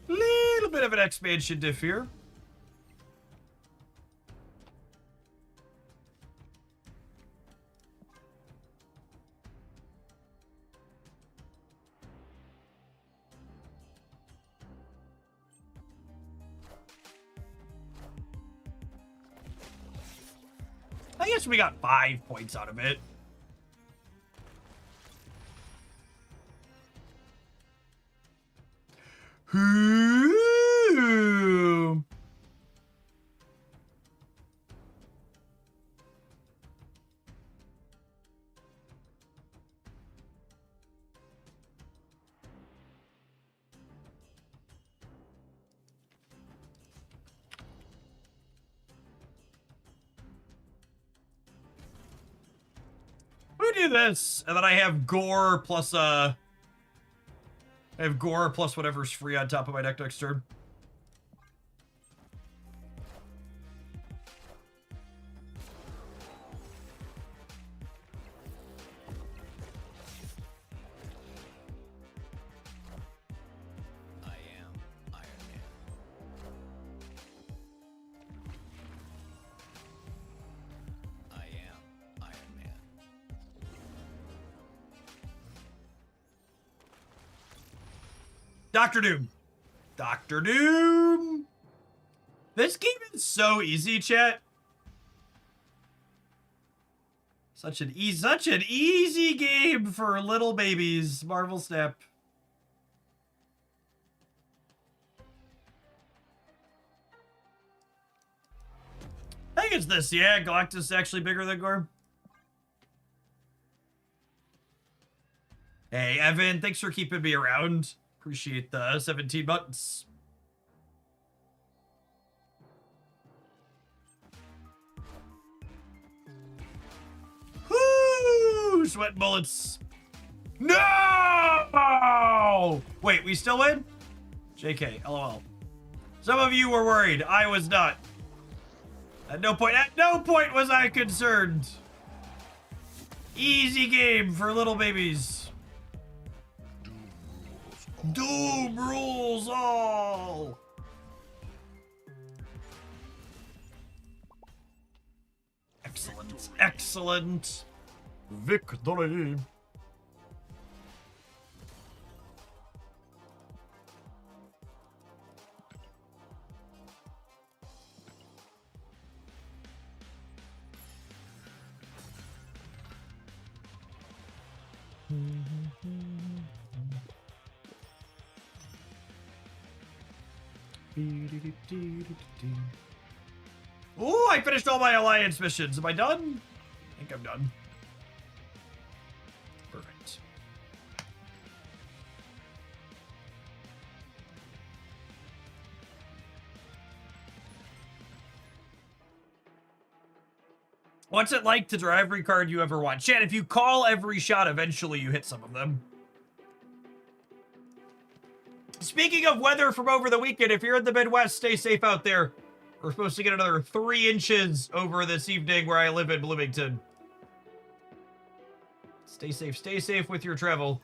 Little bit of an expansion diff here. I guess we got 5 points out of it. Ooh. We do this, and then I have gore plus I have gore plus whatever's free on top of my deck next turn. I am Iron Man. I am Iron Man. Doctor Doom. Doctor Doom. This game is so easy, chat. Such an easy game for little babies. Marvel Snap. I think it's this. Yeah, Galactus is actually bigger than Gorm. Hey, Evan, thanks for keeping me around. Appreciate the 17 buttons. Whoo! Sweat bullets. No! Wait, we still win? JK, LOL. Some of you were worried. I was not. At no point was I concerned. Easy game for little babies. Doom rules all. Excellent, excellent. Victory. Ooh, I finished all my alliance missions. Am I done? I think I'm done. Perfect. What's it like to draw every card you ever want? Chat, if you call every shot, eventually you hit some of them. Speaking of weather from over the weekend, if you're in the Midwest, stay safe out there. We're supposed to get another 3 inches over this evening where I live in Bloomington. Stay safe with your travel.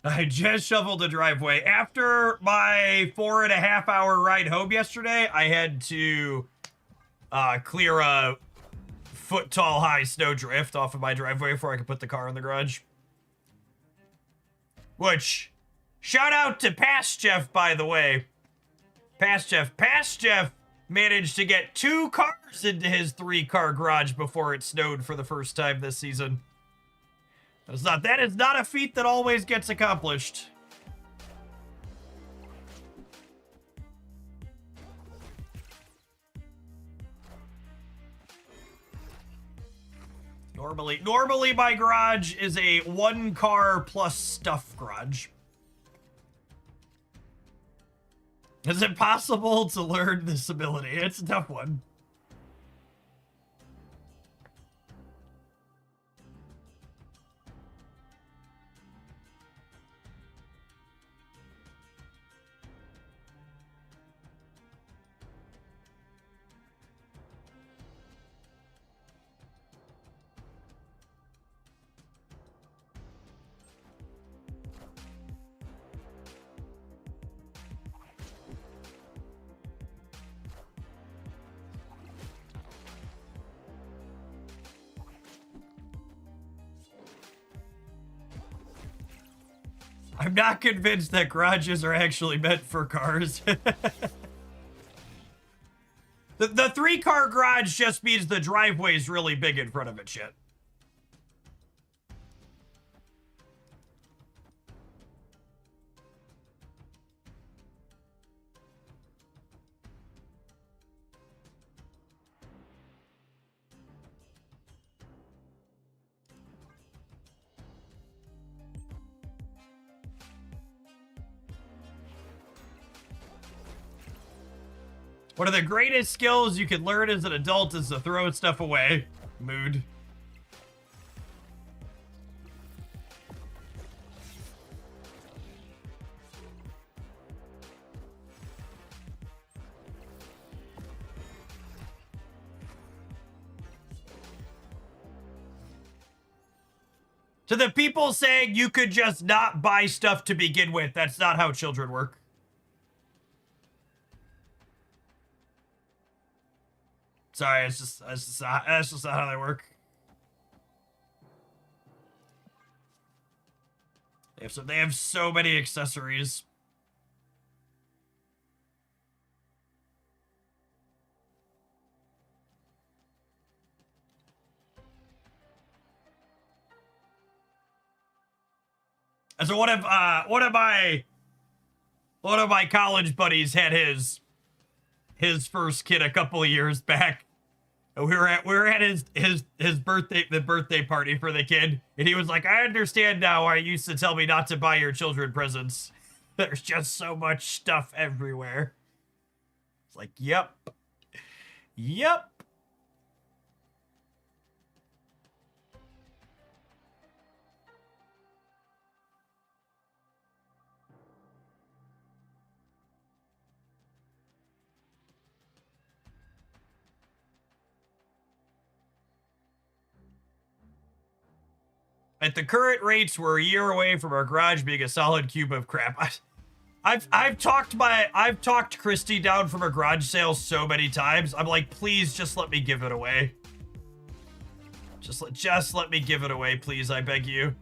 I just shoveled the driveway. After my 4.5 hour ride home yesterday, I had to clear a foot-tall high snowdrift off of my driveway before I could put the car in the garage. Which, shout out to Past Jeff, by the way. Past Jeff managed to get 2 cars into his 3-car garage before it snowed for the first time this season. That is not a feat that always gets accomplished. Normally my garage is a 1-car plus stuff garage. Is it possible to learn this ability? It's a tough one. I'm not convinced that garages are actually meant for cars. The 3-car garage just means the driveway's really big in front of it, shit. One of the greatest skills you can learn as an adult is to throw stuff away. Mood. To the people saying you could just not buy stuff to begin with, that's not how children work. Sorry, that's just not how they work. They have so many accessories. And so one of my college buddies had his first kid a couple of years back. We were at his birthday party for the kid, and he was like, "I understand now why you used to tell me not to buy your children presents. There's just so much stuff everywhere." It's like, yep. At the current rates, we're a year away from our garage being a solid cube of crap. I've talked Christy down from her garage sale so many times. I'm like, please just let me give it away. Just let me give it away, please. I beg you.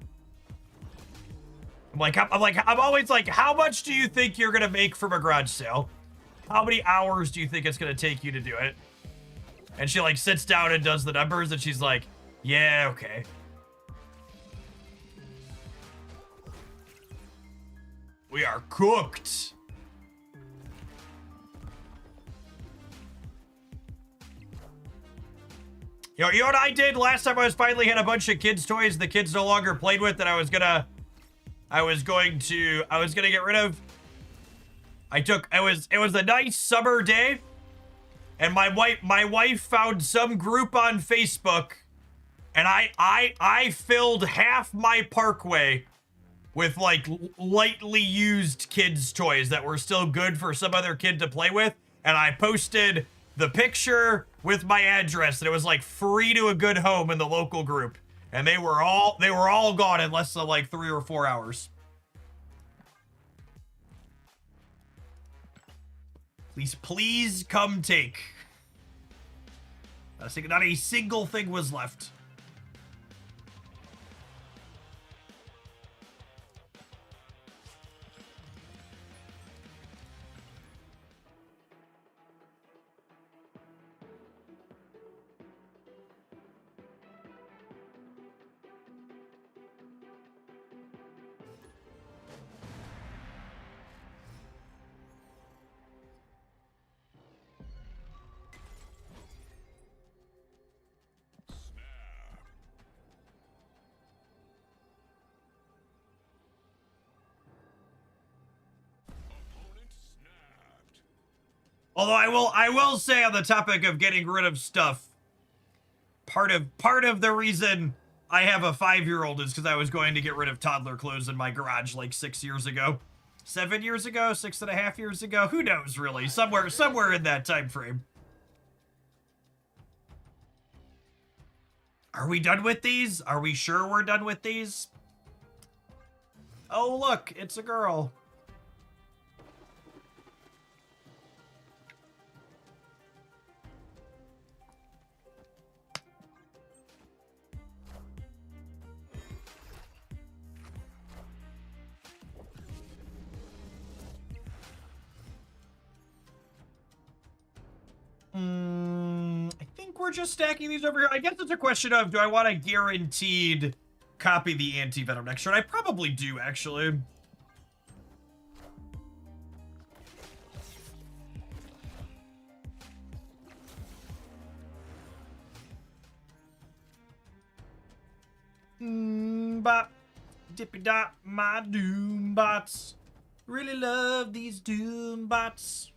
I'm always like, how much do you think you're gonna make from a garage sale? How many hours do you think it's gonna take you to do it? And she like sits down and does the numbers, and she's like, yeah, okay. We are cooked. You know what I did last time I was finally had a bunch of kids' toys the kids no longer played with that I was gonna get rid of. It was a nice summer day, and my wife found some group on Facebook, and I filled half my parkway with like lightly used kids' toys that were still good for some other kid to play with, and I posted the picture with my address, and it was like free to a good home in the local group, and they were all gone in less than like 3 or 4 hours. Please come take. Not a single thing was left. Opponent snapped. Although I will say on the topic of getting rid of stuff, part of the reason I have a 5-year-old is because I was going to get rid of toddler clothes in my garage like 6 years ago. 7 years ago, 6.5 years ago, who knows really? Somewhere in that time frame. Are we done with these? Are we sure we're done with these? Oh look, it's a girl. I think we're just stacking these over here. I guess it's a question of, do I want to guaranteed copy the anti-venom next turn? I probably do, actually. Bop. Dippy dop, my doom bots. Really love these doom bots.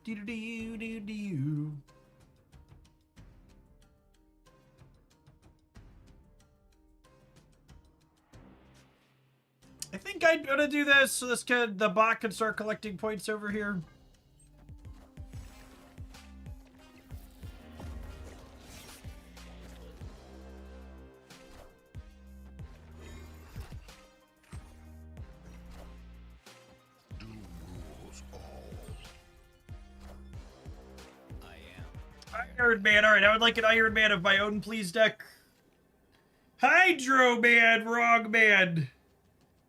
Do do do do do. I think I'm gonna do this so the bot can start collecting points over here. Doom rules all. I am. Iron Man. All right, I would like an Iron Man of my own, please, deck. Hydro Man, wrong man.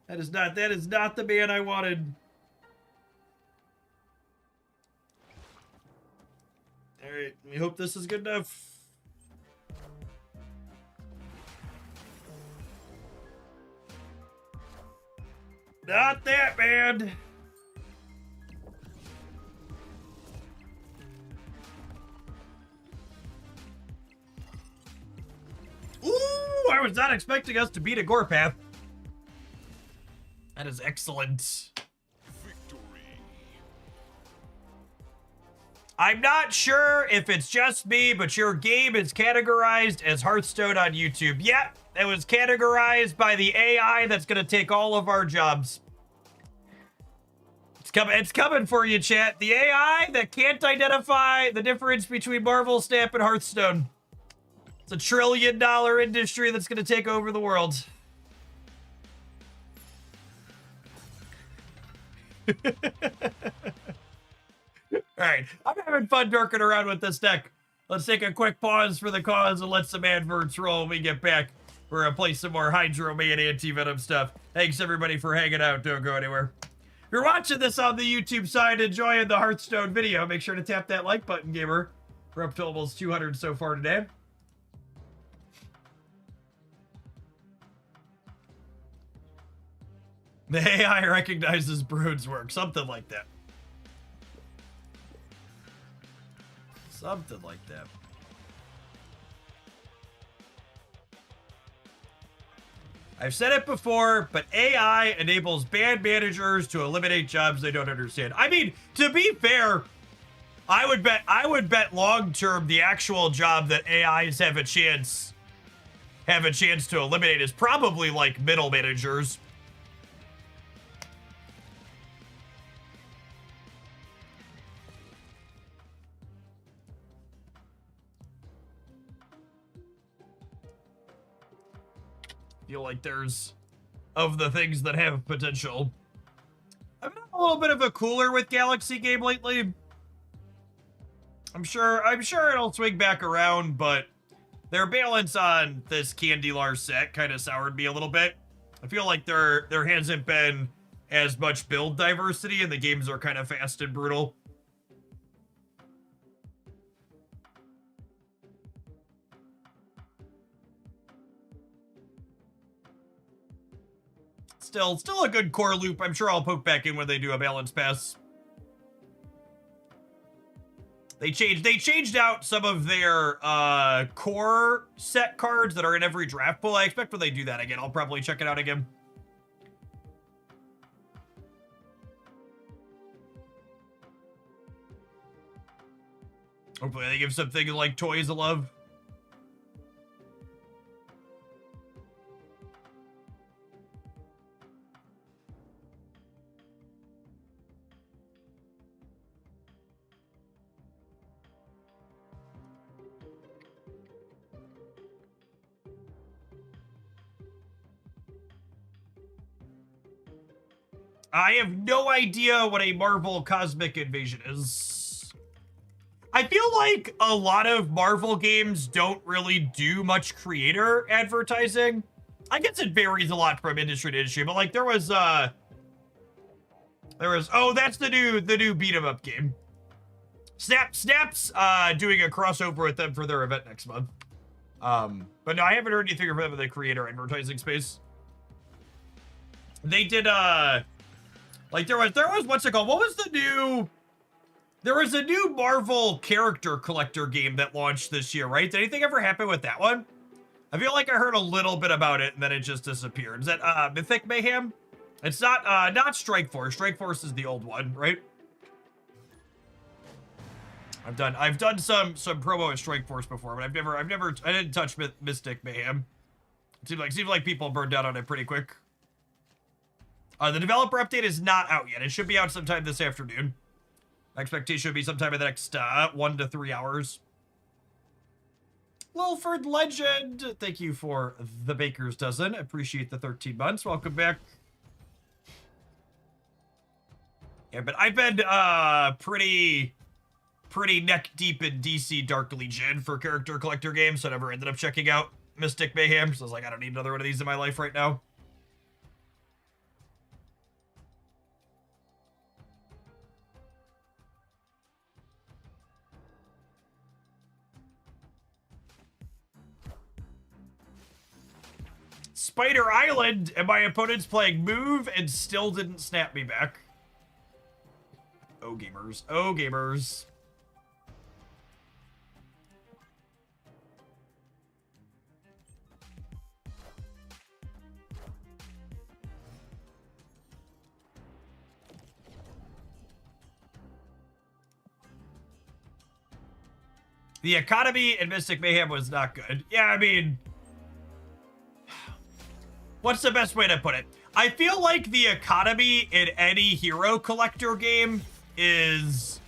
That is not the man I wanted. All right, we hope this is good enough. Not that man. Ooh, I was not expecting us to beat a Gorpath. That is excellent. Victory. I'm not sure if it's just me, but your game is categorized as Hearthstone on YouTube. Yeah, it was categorized by the AI that's gonna take all of our jobs. It's coming for you, chat. The AI that can't identify the difference between Marvel Snap and Hearthstone. It's a $1 trillion industry that's gonna take over the world. Alright, I'm having fun dorking around with this deck. Let's take a quick pause for the cause and let some adverts roll when we get back. We're gonna play some more Hydro Man anti-venom stuff. Thanks everybody for hanging out. Don't go anywhere. If you're watching this on the YouTube side, enjoying the Hearthstone video, make sure to tap that like button, gamer. We're up to almost 200 so far today. The AI recognizes Brood's work. Something like that. Something like that. I've said it before, but AI enables bad managers to eliminate jobs they don't understand. I mean, to be fair, I would bet long term the actual job that AIs have a chance to eliminate is probably like middle managers. Feel like there's, of the things that have potential, I'm not a little bit of a cooler with Galaxy game lately. I'm sure it'll swing back around, but their balance on this Candylar set kind of soured me a little bit. I feel like there hasn't been as much build diversity, and the games are kind of fast and brutal. Still a good core loop. I'm sure I'll poke back in when they do a balance pass. They changed out some of their core set cards that are in every draft pool. I expect when they do that again, I'll probably check it out again. Hopefully they give some things like toys a love. I have no idea what a Marvel Cosmic Invasion is. I feel like a lot of Marvel games don't really do much creator advertising. I guess it varies a lot from industry to industry, but like there was oh, that's the new beat 'em up game. Snap's doing a crossover with them for their event next month. But no, I haven't heard anything from them in the creator advertising space. They did like there was what's it called? What was the new? There was a new Marvel character collector game that launched this year, right? Did anything ever happen with that one? I feel like I heard a little bit about it and then it just disappeared. Is that Mythic Mayhem? It's not Strike Force. Strike Force is the old one, right? I've done some promo at Strike Force before, but I didn't touch Mystic Mayhem. It seemed like people burned out on it pretty quick. The developer update is not out yet. It should be out sometime this afternoon. Expectation would be sometime in the next 1 to 3 hours. Wilford Legend, thank you for the Baker's Dozen. Appreciate the 13 months. Welcome back. Yeah, but I've been pretty neck deep in DC Dark Legion for character collector games, so I never ended up checking out Mystic Mayhem. So I was like, I don't need another one of these in my life right now. Spider Island, and my opponent's playing Move and still didn't snap me back. Oh, gamers. Oh, gamers. The economy in Mystic Mayhem was not good. Yeah, I mean, what's the best way to put it? I feel like the economy in any hero collector game is...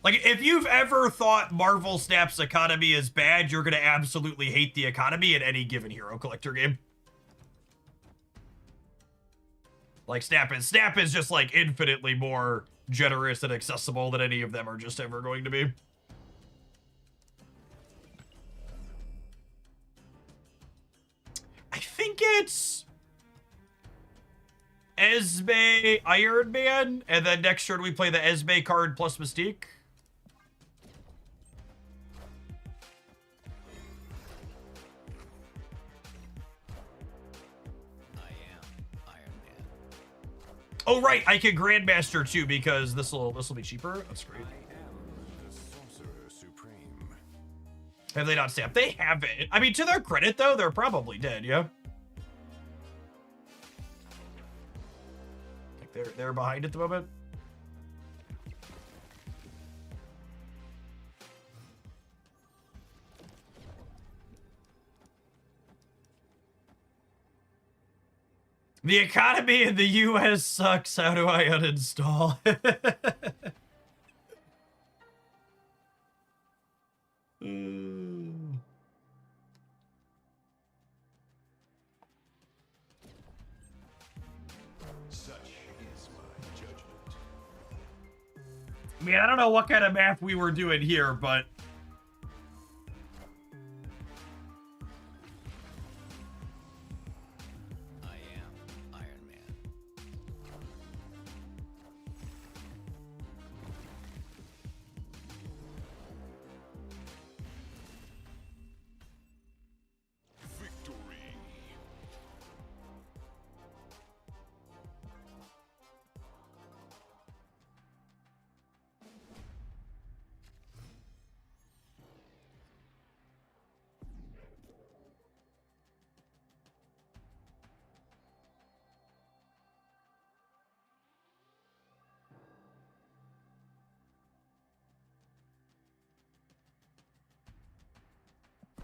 Like, if you've ever thought Marvel Snap's economy is bad, you're going to absolutely hate the economy in any given hero collector game. Like, Snap is just, like, infinitely more generous and accessible than any of them are just ever going to be. I think it's Esme Iron Man, and then next turn we play the Esme card plus Mystique. I am Iron Man. Oh right, I can Grandmaster too because this will be cheaper. That's great. I am the Sorcerer Supreme. Have they not stamped? They haven't. I mean, to their credit though, they're probably dead. Yeah. Like they're behind at the moment. The economy in the US sucks. How do I uninstall? Such is my judgment. Man, I don't know what kind of math we were doing here, but... I am Iron Man. Victory.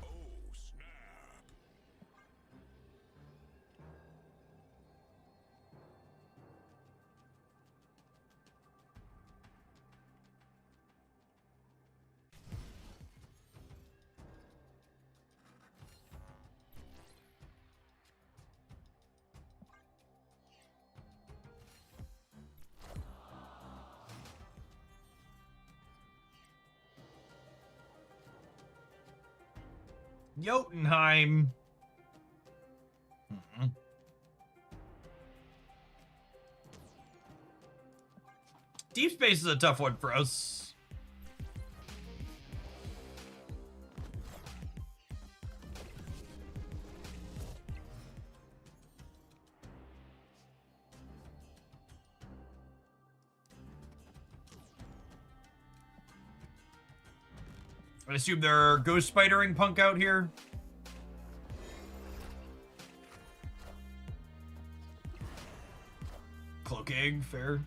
Oh, snap. Jotunheim. Deep Space is a tough one for us. I assume they're ghost spidering Punk out here. Cloaking, fair.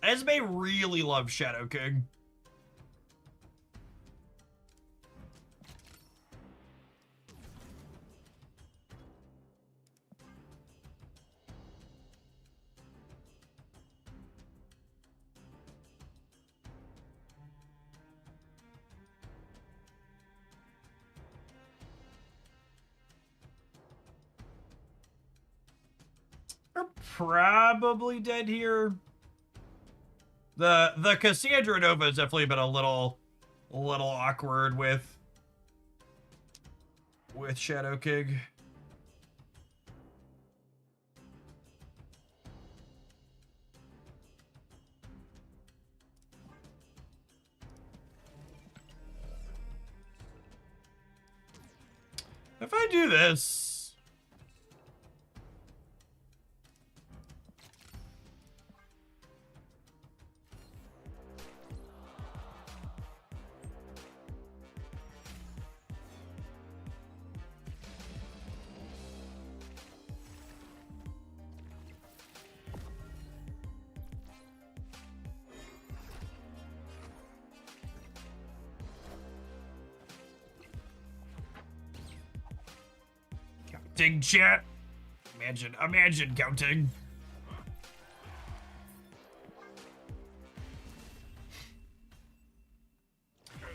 Esme really loves Shadow King. Are probably dead here. The Cassandra Nova has definitely been a little awkward with Shadow King. If I do this, counting chat. Imagine counting.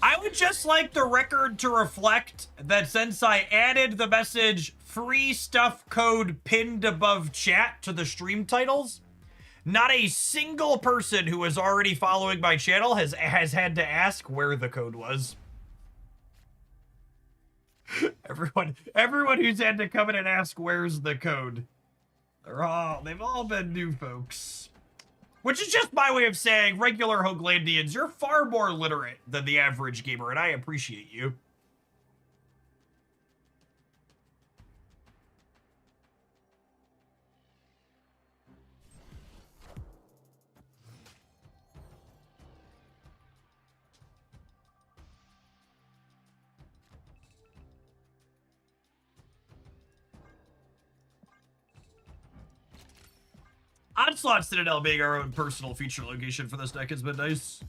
I would just like the record to reflect that since I added the message free stuff code pinned above chat to the stream titles, not a single person who is already following my channel has had to ask where the code was. Everyone who's had to come in and ask where's the code. They've all been new folks. Which is just my way of saying, regular Hoaglandians, you're far more literate than the average gamer, and I appreciate you. Onslaught Citadel being our own personal feature location for this deck has been nice.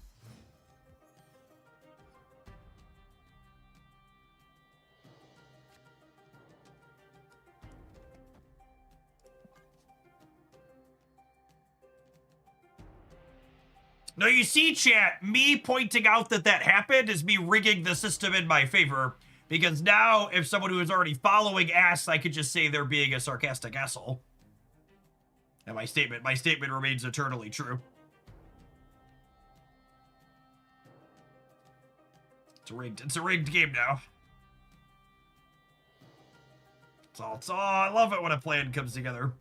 Now you see, chat, me pointing out that happened is me rigging the system in my favor. Because now, if someone who is already following asks, I could just say they're being a sarcastic asshole. And my statement remains eternally true. It's a rigged game now. It's all, I love it when a plan comes together.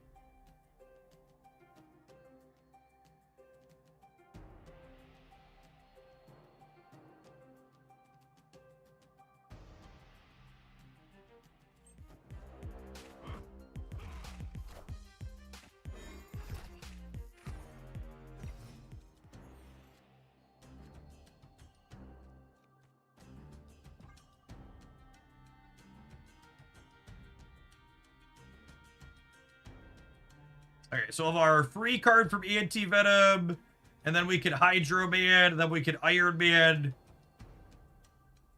Okay, so we'll have our free card from Anti-Venom, and then we can Hydro Man, and then we can Iron Man,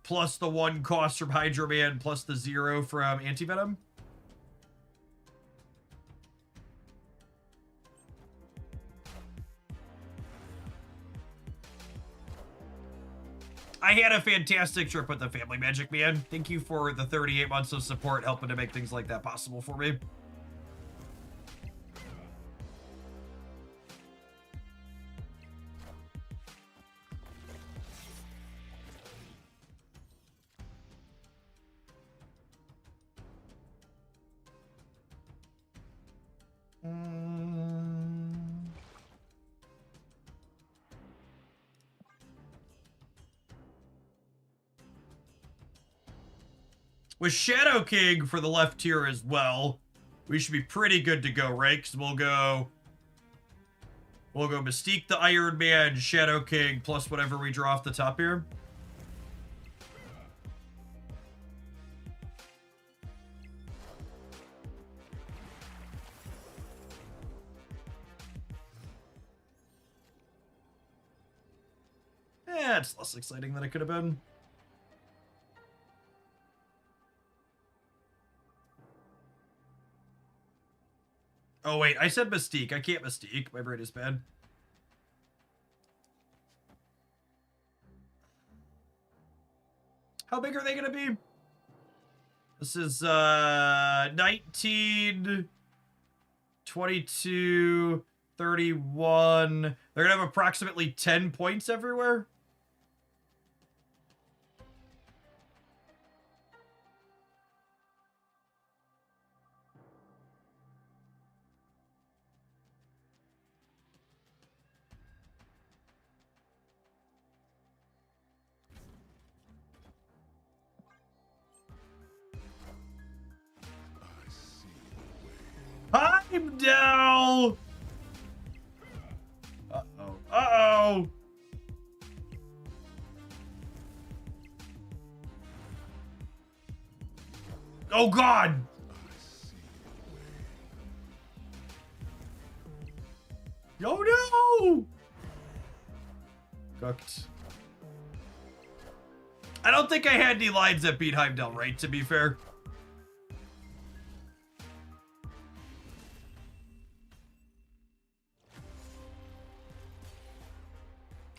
plus the 1 cost from Hydro Man, plus the 0 from Anti-Venom. I had a fantastic trip with the Family Magic Man. Thank you for the 38 months of support, helping to make things like that possible for me. With Shadow King for the left tier as well, we should be pretty good to go, right? Because we'll go Mystique the Iron Man, Shadow King, plus whatever we draw off the top here. It's less exciting than it could have been. Oh, wait, I said Mystique. I can't Mystique. My brain is bad. How big are they going to be? This is 19, 22, 31. They're going to have approximately 10 points everywhere. Heimdall! Uh-oh. Uh-oh! Oh, God! Oh, no! Cooked. I don't think I had any lines that beat Heimdall, right, to be fair.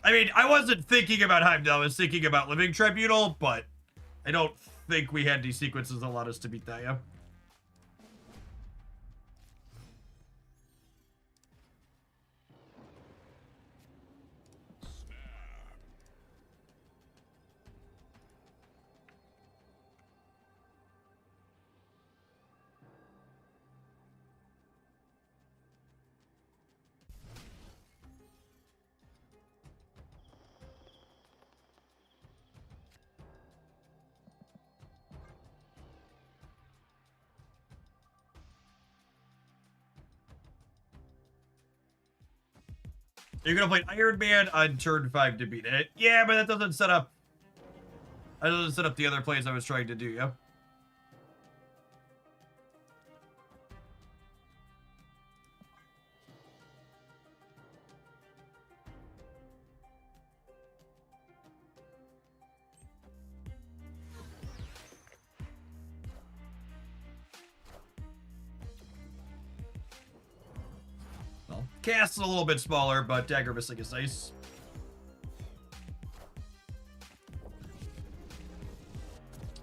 I mean, I wasn't thinking about Heimdall, I was thinking about Living Tribunal, but I don't think we had these sequences that allowed us to beat that, yeah. You're gonna play Iron Man on turn 5 to beat it. Yeah, but that doesn't set up the other plays I was trying to do, yeah. Well, cast's a little bit smaller, but dagger missing is nice.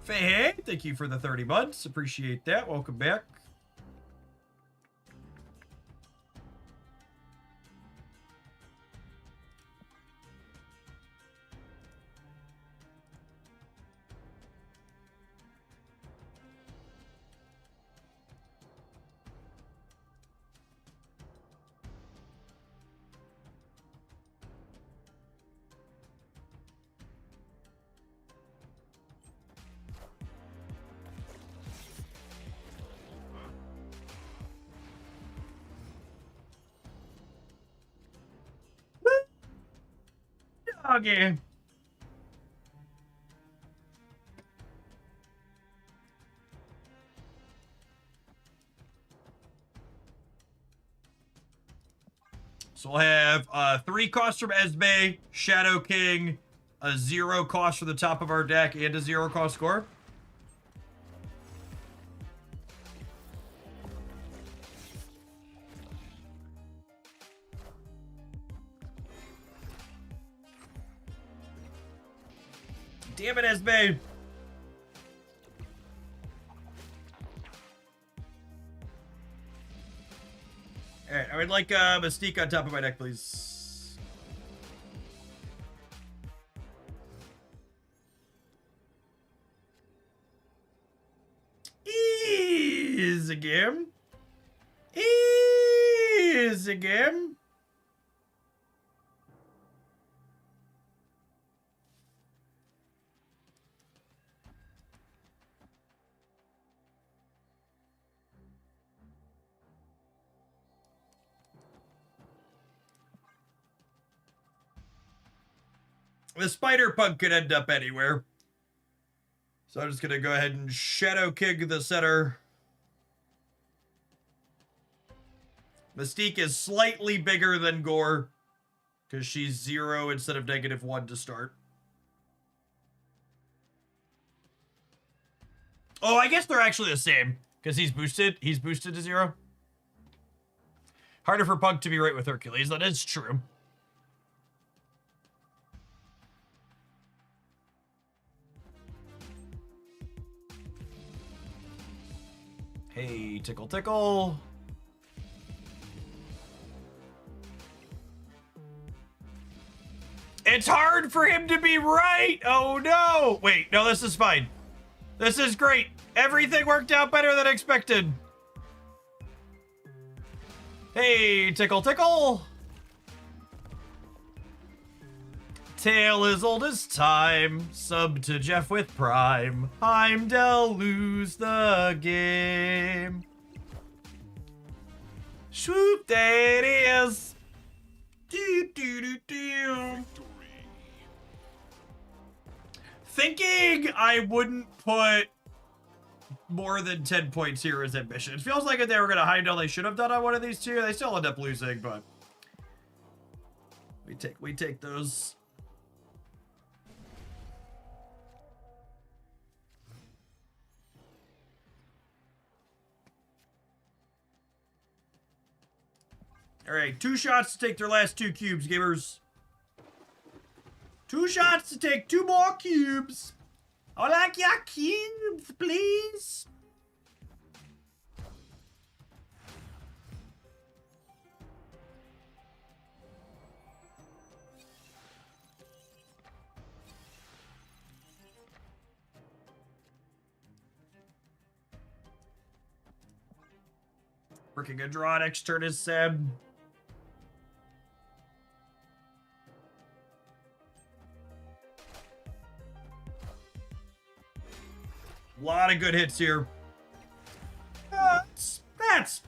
Hey, thank you for the 30 months. Appreciate that. Welcome back. Okay. So we'll have 3 costs from Esme, Shadow King, a 0 cost for the top of our deck, and a 0 cost score. Damn it, Esme. Alright, I would like Mystique on top of my deck, please. Easy game. Easy game. The Spider Punk could end up anywhere. So I'm just going to go ahead and Shadow King the center. Mystique is slightly bigger than Gore, because she's 0 instead of -1 to start. Oh, I guess they're actually the same, because he's boosted. He's boosted to 0. Harder for Punk to be right with Hercules. That is true. Hey, tickle, tickle. It's hard for him to be right. Oh, no. Wait, no, this is fine. This is great. Everything worked out better than expected. Hey, tickle, tickle. Tale as old as time, sub to Jeff with Prime. Heimdall lose the game. Swoop, there it is. Do, do, do, do. Thinking I wouldn't put more than 10 points here as ambition. It feels like if they were going to Heimdall, they should have done on one of these two. They still end up losing, but we take those. All right, 2 shots to take their last 2 cubes, gamers. 2 shots to take 2 more cubes. I like your cubes, please. Freaking a draw next turn is Seb. A lot of good hits here. That's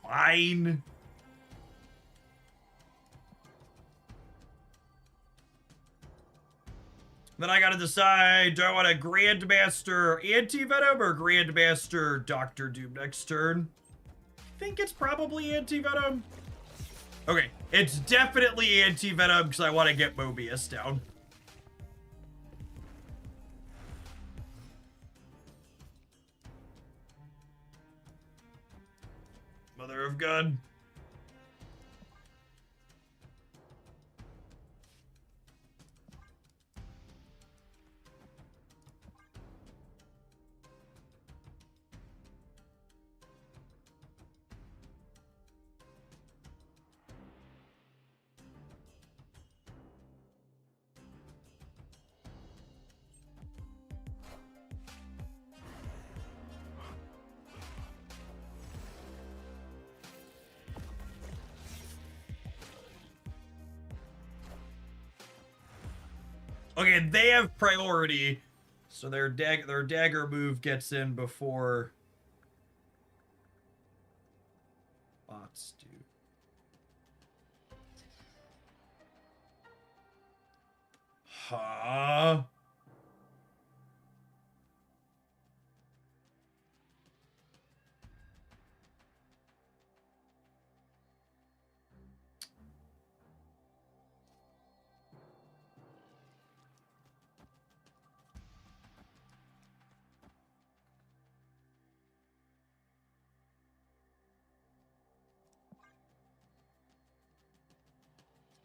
fine. Then I gotta decide, do I want a Grandmaster Anti-Venom or Grandmaster Doctor Doom next turn? I think it's probably Anti-Venom. Okay, it's definitely Anti-Venom because I want to get Mobius down. Mother of God. Okay, they have priority, so their dagger move gets in before bots do. Huh?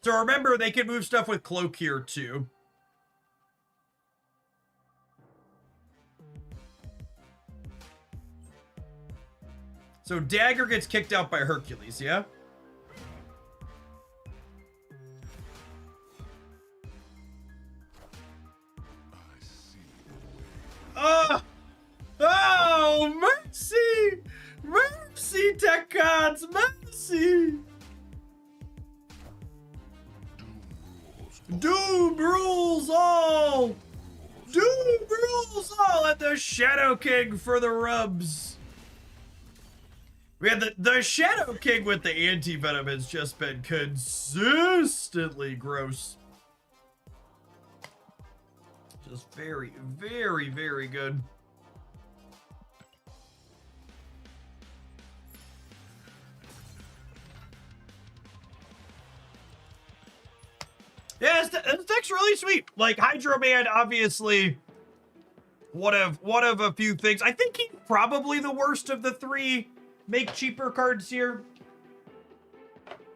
So remember, they can move stuff with cloak here too. So dagger gets kicked out by Hercules, yeah? I see. Oh! Oh, mercy! Mercy, tech gods, mercy! Doom rules all! Doom rules all at the Shadow King for the rubs. We had the Shadow King with the anti-venom has just been consistently gross. Just very, very, very good. Yeah, this deck's really sweet. Like Hydro Man, obviously, one of a few things. I think he's probably the worst of the three make cheaper cards here,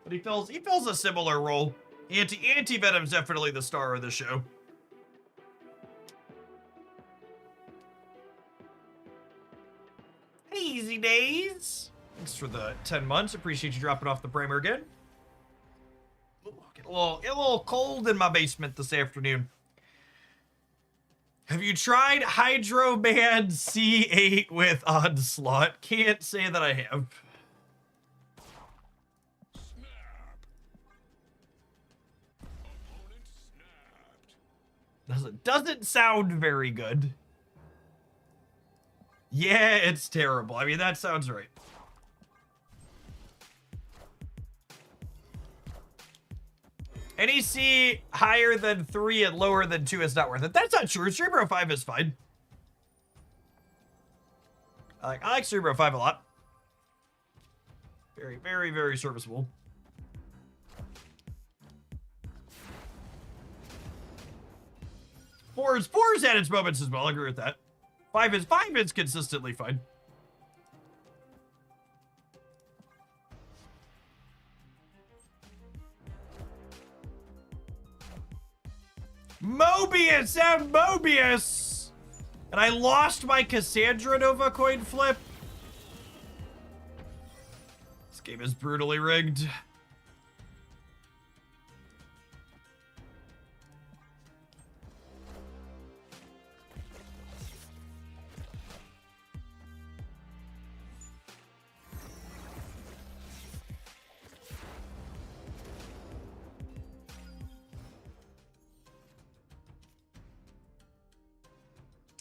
but he fills a similar role. Anti Venom's definitely the star of the show. Hey, Easy Days. Thanks for the 10 months. Appreciate you dropping off the primer again. Get a little cold in my basement this afternoon. Have you tried Hydro Man C8 with Onslaught? Can't say that I have. Snap. Opponent snapped. Doesn't sound very good. Yeah, it's terrible. I mean, that sounds right. NEC higher than 3 and lower than 2 is not worth it. That's not true. Cerebro 5 is fine. I like Cerebro 5 a lot. Very, very, very serviceable. Four's had its moments as well. I agree with that. 5 is consistently fine. Mobius and Mobius! And I lost my Cassandra Nova coin flip. This game is brutally rigged.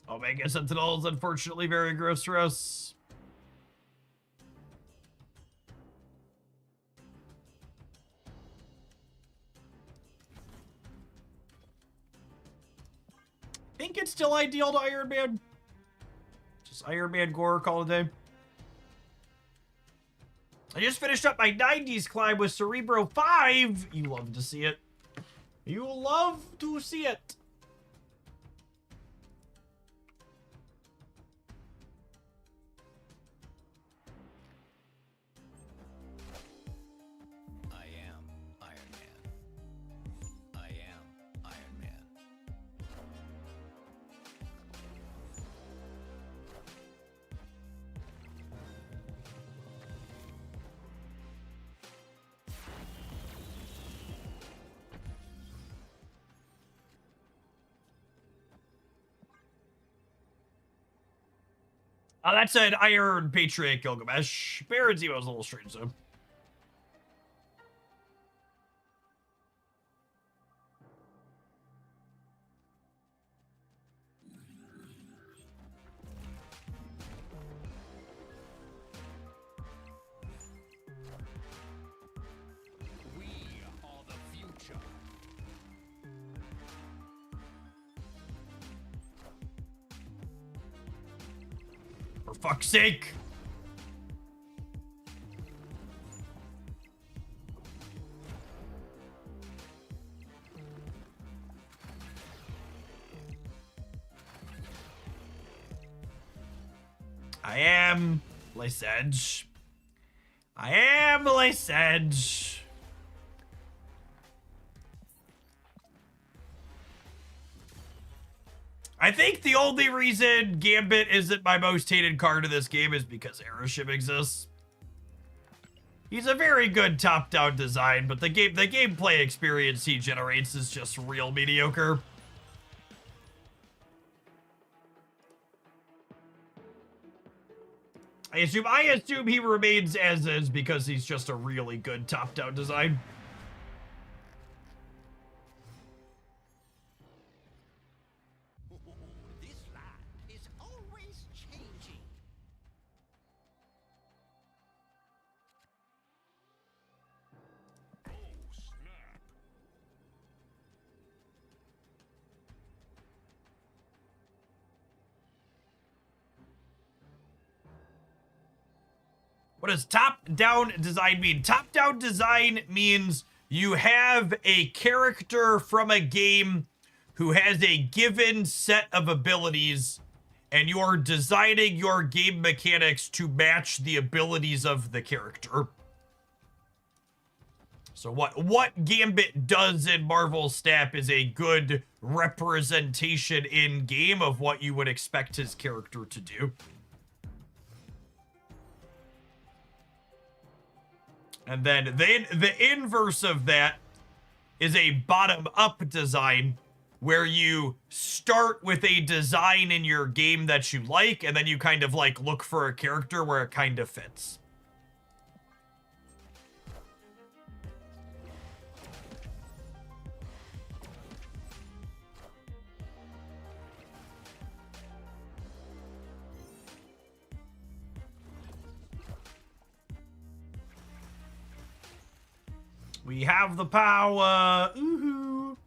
Omega Sentinel is unfortunately very gross for us. Think it's still ideal to Iron Man. Just Iron Man Gore, call it a day. I just finished up my 90s climb with Cerebro 5. You love to see it. You love to see it. I am Iron Man. I am Iron Man. Oh, that's an Iron Patriot Gilgamesh. Baron Zemo's a little strange, though. fuck's sake. I am Lysedge. I am Lysedge. I think the only reason Gambit isn't my most hated card in this game is because Aeroshim exists. He's a very good top-down design, but the gameplay experience he generates is just real mediocre. I assume he remains as is because he's just a really good top-down design. This land is always changing. Oh, snap. What does top-down design mean? Top-down design means you have a character from a game who has a given set of abilities, and you're designing your game mechanics to match the abilities of the character. So what Gambit does in Marvel Snap is a good representation in game of what you would expect his character to do. And then the inverse of that is a bottom-up design where you start with a design in your game that you like, and then you kind of like look for a character where it kind of fits. We have the power. Ooh.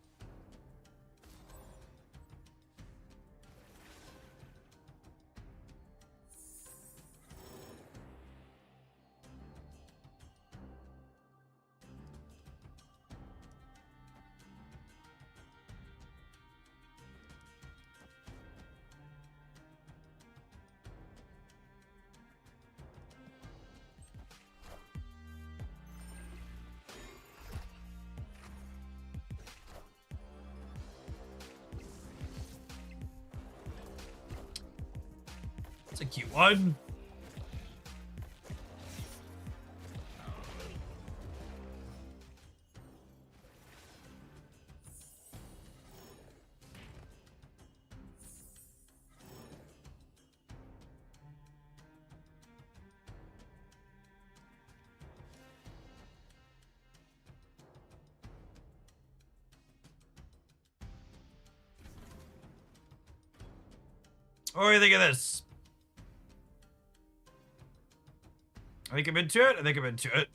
It's a cute one. What do you think of this? I think I'm into it. I think I'm into it.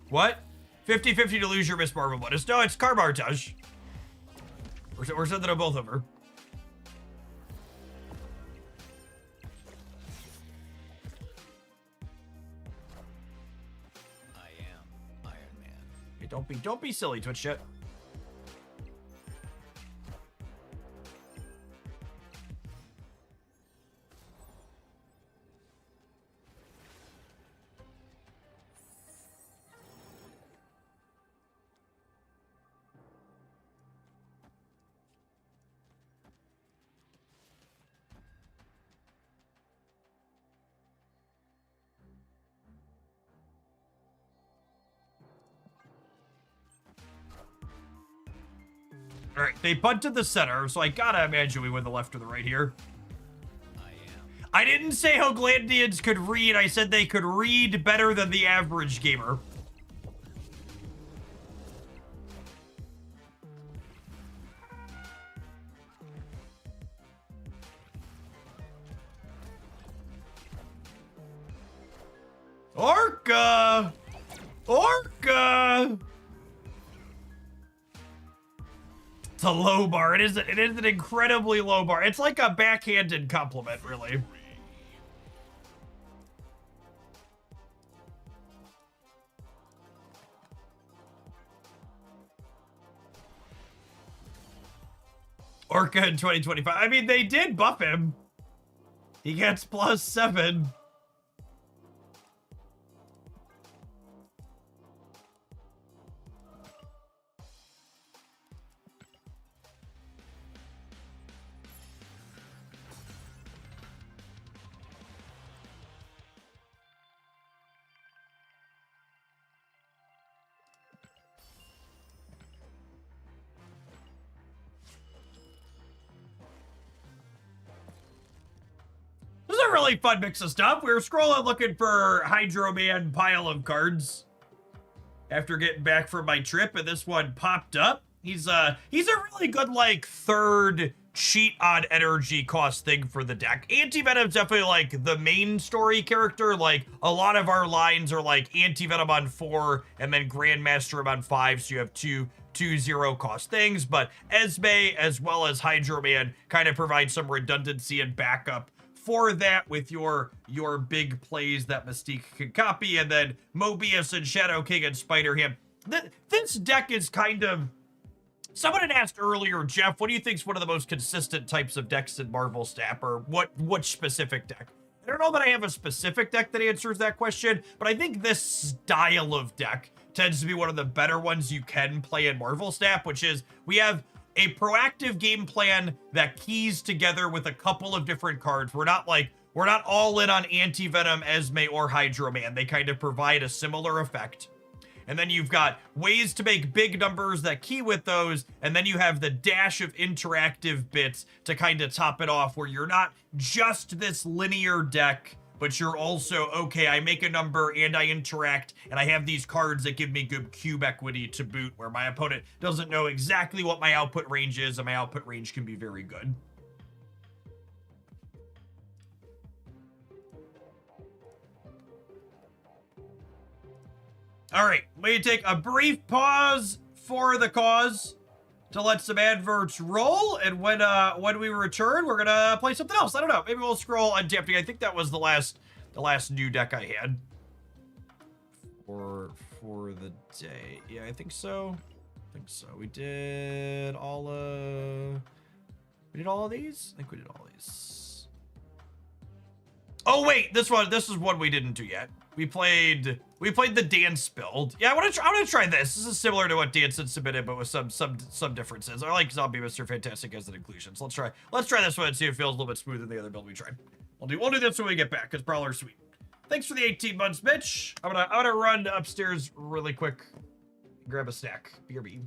What? 50-50 to lose your Miss Marvel bonus. No, it's Carbartage. We're sending them both over. I am Iron Man. Hey, don't be silly, Twitch chat. All right, they punted the center, so I gotta imagine we win the left or the right here. I am. I didn't say Hoglandians could read. I said they could read better than the average gamer. Orca! Orca! It's a low bar. It is an incredibly low bar. It's like a backhanded compliment, really. Orca in 2025. I mean, they did buff him. He gets +7. This is a really fun mix of stuff. We were scrolling looking for Hydro Man pile of cards after getting back from my trip, and this one popped up. He's a really good like third cheat on energy cost thing for the deck. Anti-Venom's definitely like the main story character. Like a lot of our lines are like Anti-Venom on 4 and then Grandmaster on 5, so you have two 0 cost things. But Esme as well as Hydro Man kind of provide some redundancy and backup for that with your big plays that Mystique can copy, and then Mobius and Shadow King and Spider-Ham. This deck is kind of... Someone had asked earlier, Jeff, what do you think is one of the most consistent types of decks in Marvel Snap, or what specific deck? I don't know that I have a specific deck that answers that question, but I think this style of deck tends to be one of the better ones you can play in Marvel Snap, which is we have a proactive game plan that keys together with a couple of different cards. We're not all in on Anti-Venom, Esme, or Hydro Man. They kind of provide a similar effect. And then you've got ways to make big numbers that key with those, and then you have the dash of interactive bits to kind of top it off, where you're not just this linear deck, but you're also, okay, I make a number and I interact, and I have these cards that give me good cube equity to boot, where my opponent doesn't know exactly what my output range is, and my output range can be very good. All right, we take a brief pause for the cause to let some adverts roll, and when we return, we're gonna play something else. I don't know. Maybe we'll scroll Untapting. I think that was the last new deck I had for the day. Yeah, I think so. We did all of these. I think we did all these. Oh wait, this is one we didn't do yet. We played the dance build. Yeah, I want to try this. This is similar to what Dan submitted, but with some differences. I like Zombie Mr. Fantastic as an inclusion. So let's try this one and see if it feels a little bit smoother than the other build we tried. We'll do this when we get back, because Prowler's sweet. Thanks for the 18 months, Mitch. I'm gonna run upstairs really quick, grab a snack. BRB.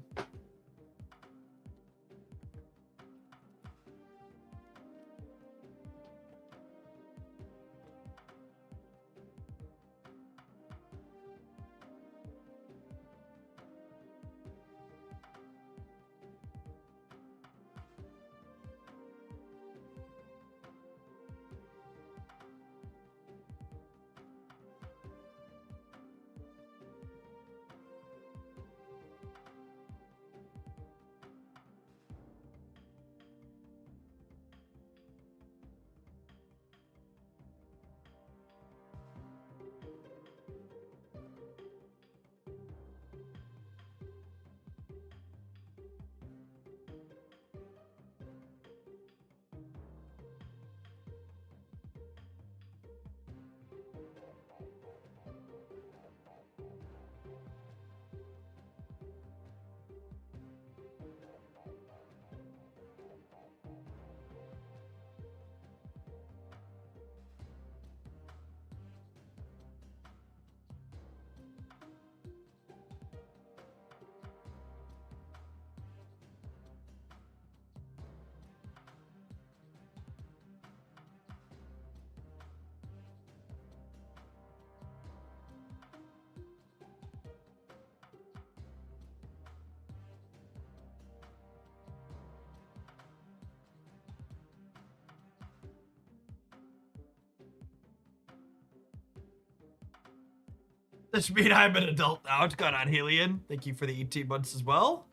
This means I'm an adult now. It's gone on, Helion. Thank you for the 18 months as well.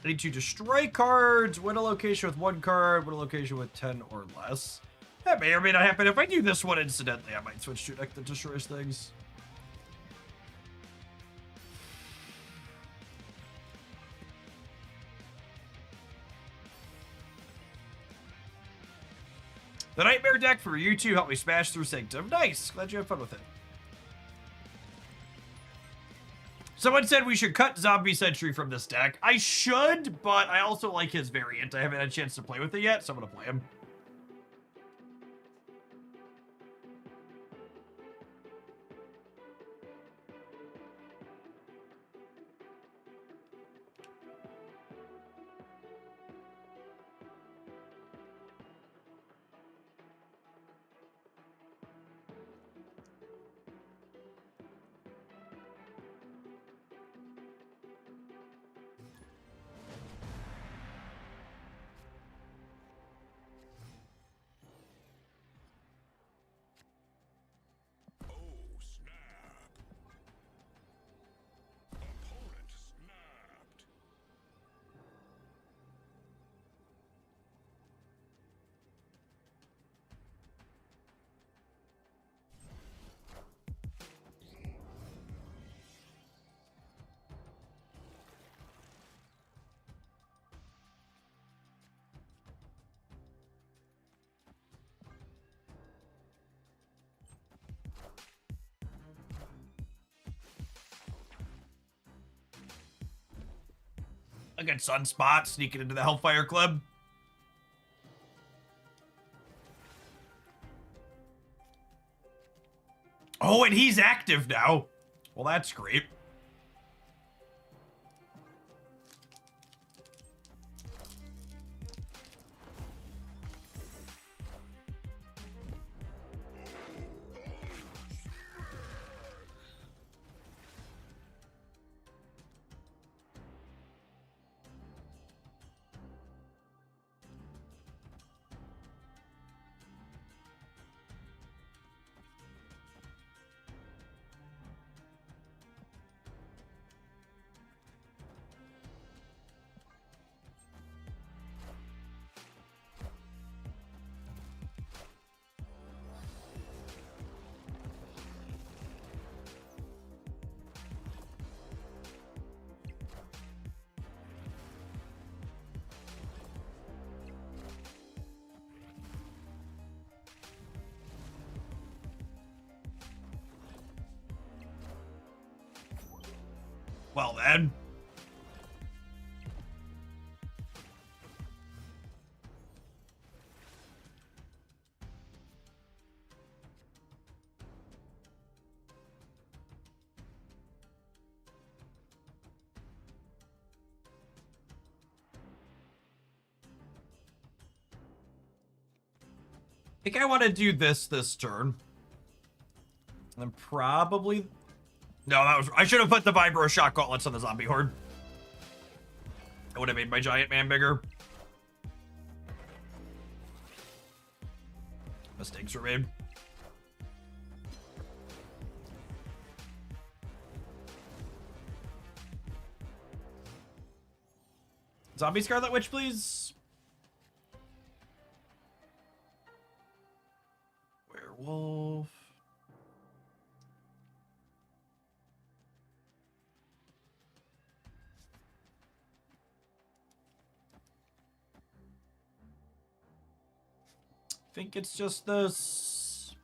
I need to destroy cards, win a location with 1 card, win a location with 10 or less. That may or may not happen. If I do this one incidentally, I might switch to a deck that destroys things. The Nightmare deck for you two helped me smash through Sanctum. Nice. Glad you had fun with it. Someone said we should cut Zombie Sentry from this deck. I should, but I also like his variant. I haven't had a chance to play with it yet, so I'm going to play him. Oh, snap. Opponent snapped. I got Sunspot sneaking into the Hellfire Club. Oh, and he's active now. Well, that's great. Well then. I think I want to do this turn. And then probably... No, that was... I should have put the Vibro Shock Gauntlets on the Zombie Horde. I would have made my Giant Man bigger. Mistakes were made. Zombie Scarlet Witch, please. Werewolf. I think it's just this.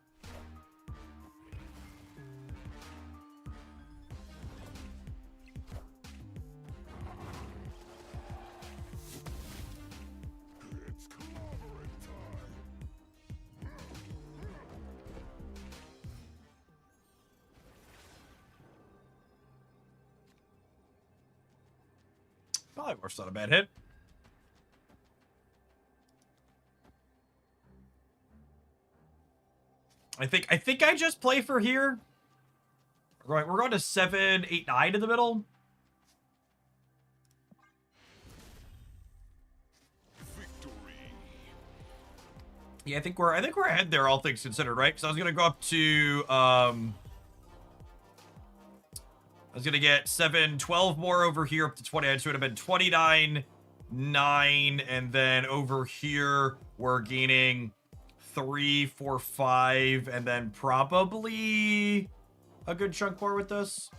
It's clobbering time. Polymorph's not a bad hit. I think I just play for here. We're going to 7, 8, 9 in the middle. Victory. Yeah, I think we're ahead there, all things considered, right? Because I was gonna go up to I was gonna get 7, 12 more over here up to 29, so it would have been 29, 9, and then over here we're gaining 3, 4, 5, and then probably a good chunk more with this.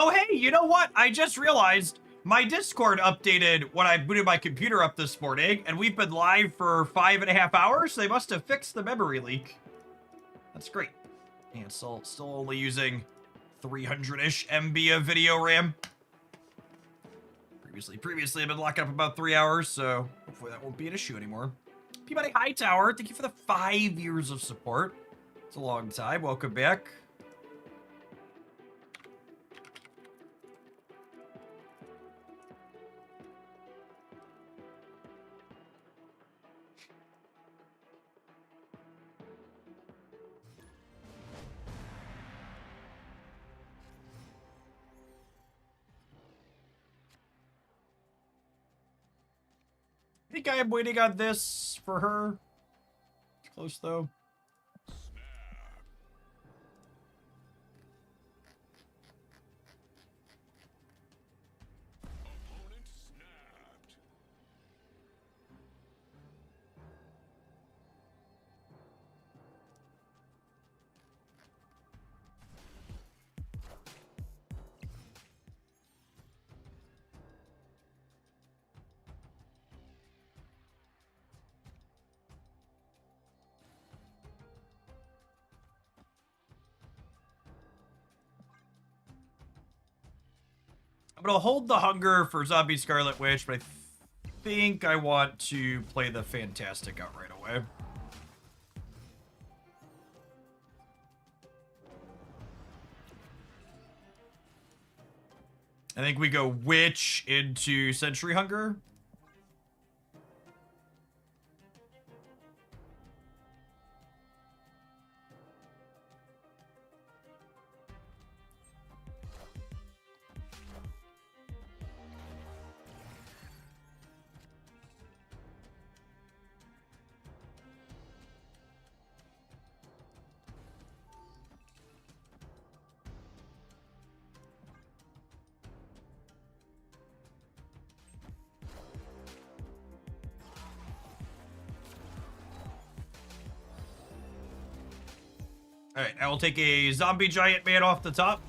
Oh, hey, you know what? I just realized my Discord updated when I booted my computer up this morning, and we've been live for 5.5 hours. They must have fixed the memory leak. That's great. And still only using 300-ish MB of video RAM. Previously I've been locking up about 3 hours, so hopefully that won't be an issue anymore. Peabody Hightower, thank you for the 5 years of support. It's a long time. Welcome back. I think I am waiting on this for her. It's close though. Opponent snapped. I'm gonna hold the hunger for Zombie Scarlet Witch, but I think I want to play the Fantastic out right away. I think we go Witch into Century Hunger. Alright, I will take a zombie giant man off the top.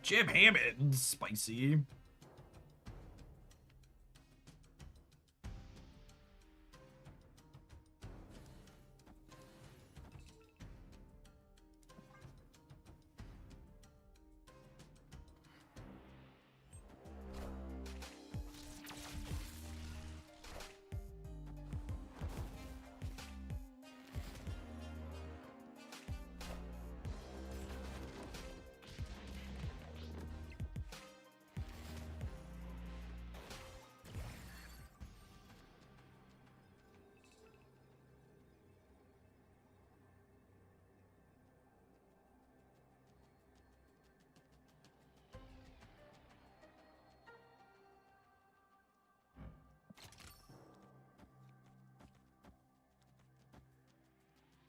Jim Hammond, spicy.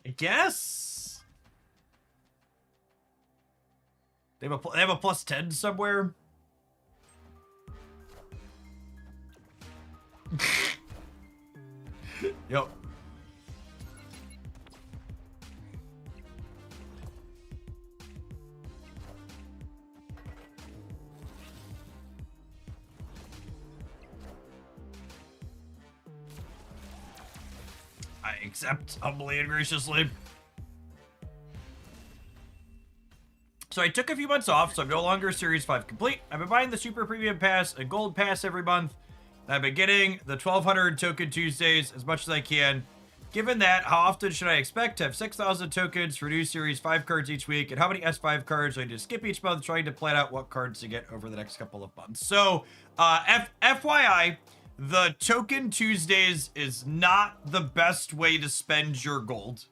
I guess they have a plus 10 somewhere. Yep. I accept humbly and graciously. So I took a few months off, so I'm no longer Series 5 complete. I've been buying the Super Premium Pass and Gold Pass every month. And I've been getting the 1200 Token Tuesdays as much as I can. Given that, how often should I expect to have 6,000 tokens for new series, 5 cards each week, and how many S5 cards do I need to skip each month, trying to plan out what cards to get over the next couple of months? So, FYI, the Token Tuesdays is not the best way to spend your gold.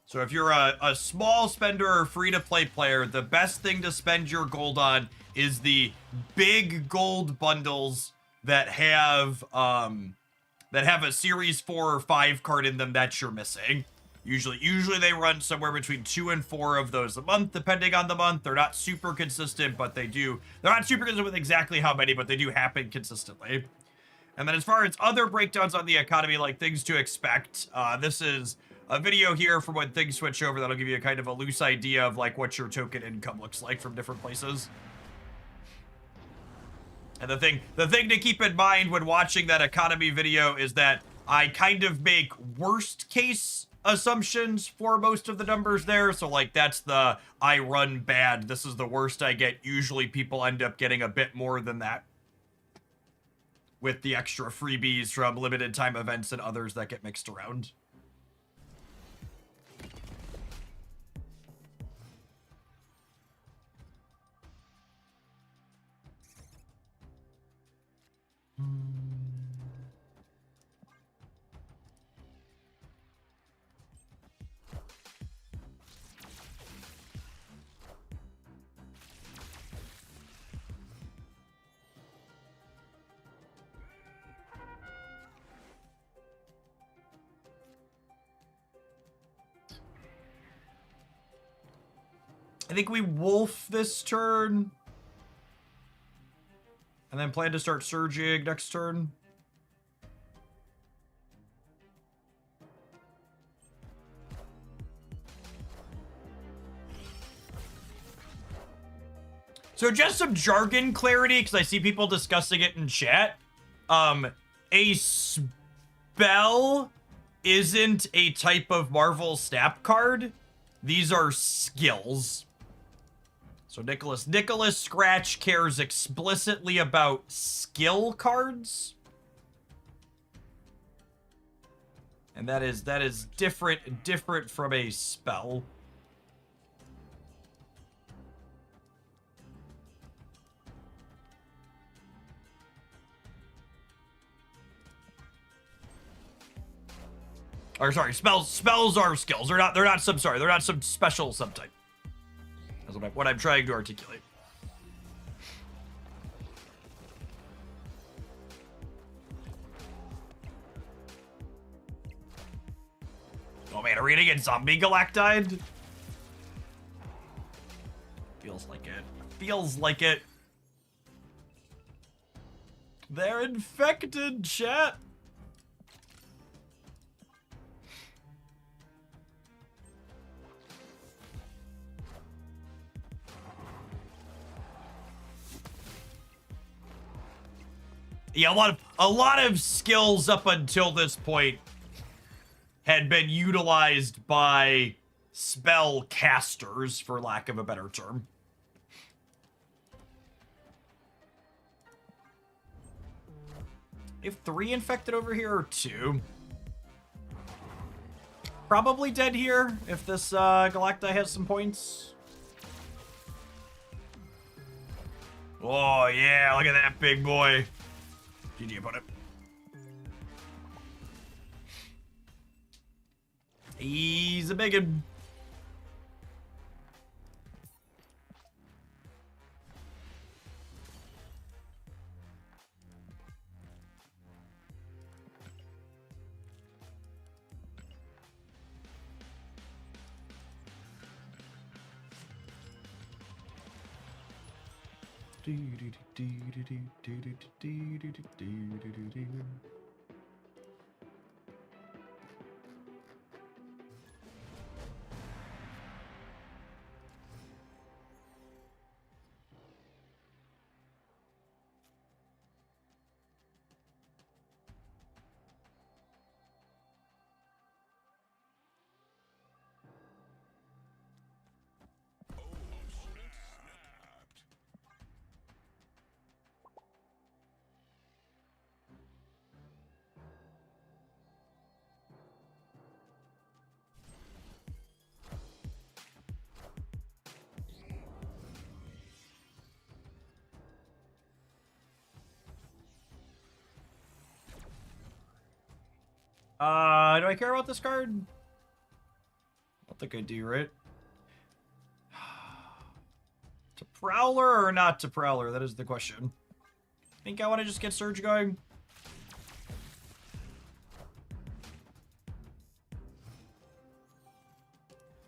So if you're a small spender or free-to-play player, the best thing to spend your gold on is the big gold bundles that have a series 4 or 5 card in them that you're missing. Usually they run somewhere between 2 and 4 of those a month, depending on the month. They're not super consistent, but they're not super consistent with exactly how many, but they do happen consistently. And then as far as other breakdowns on the economy, like things to expect, this is a video here for when things switch over that'll give you a kind of a loose idea of like what your token income looks like from different places. And the thing to keep in mind when watching that economy video is that I kind of make worst case assumptions for most of the numbers there. So like that's the I run bad, this is the worst I get. Usually people end up getting a bit more than that, with the extra freebies from limited time events and others that get mixed around. I think we wolf this turn. And then plan to start surging next turn. So just some jargon clarity, because I see people discussing it in chat. A spell isn't a type of Marvel Snap card. These are skills. So Nicholas Scratch cares explicitly about skill cards. And that is different from a spell. Or sorry, spells are skills. They're not some special subtype. That's what I'm trying to articulate. Oh man, are we gonna get zombie Galactide? Feels like it. Feels like it. They're infected, chat. Yeah, a lot of skills up until this point had been utilized by spell casters, for lack of a better term. We have 3 infected over here, or 2? Probably dead here, if this Galacti has some points. Oh yeah, look at that big boy. GG opponent. He's a biggin. Do I care about this card? I don't think I do, right? To Prowler or not to Prowler? That is the question. Think I want to just get Surge going?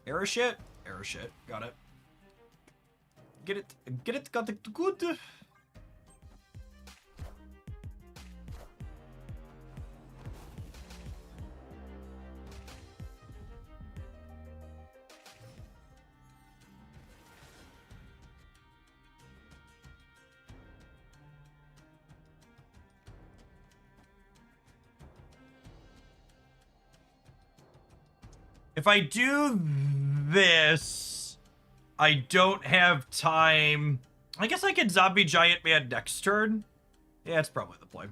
Error shit? Error shit. Got it. Get it. Get it. Got it. Good. If I do this, I don't have time. I guess I could Zombie Giant Man next turn. Yeah, that's probably the play.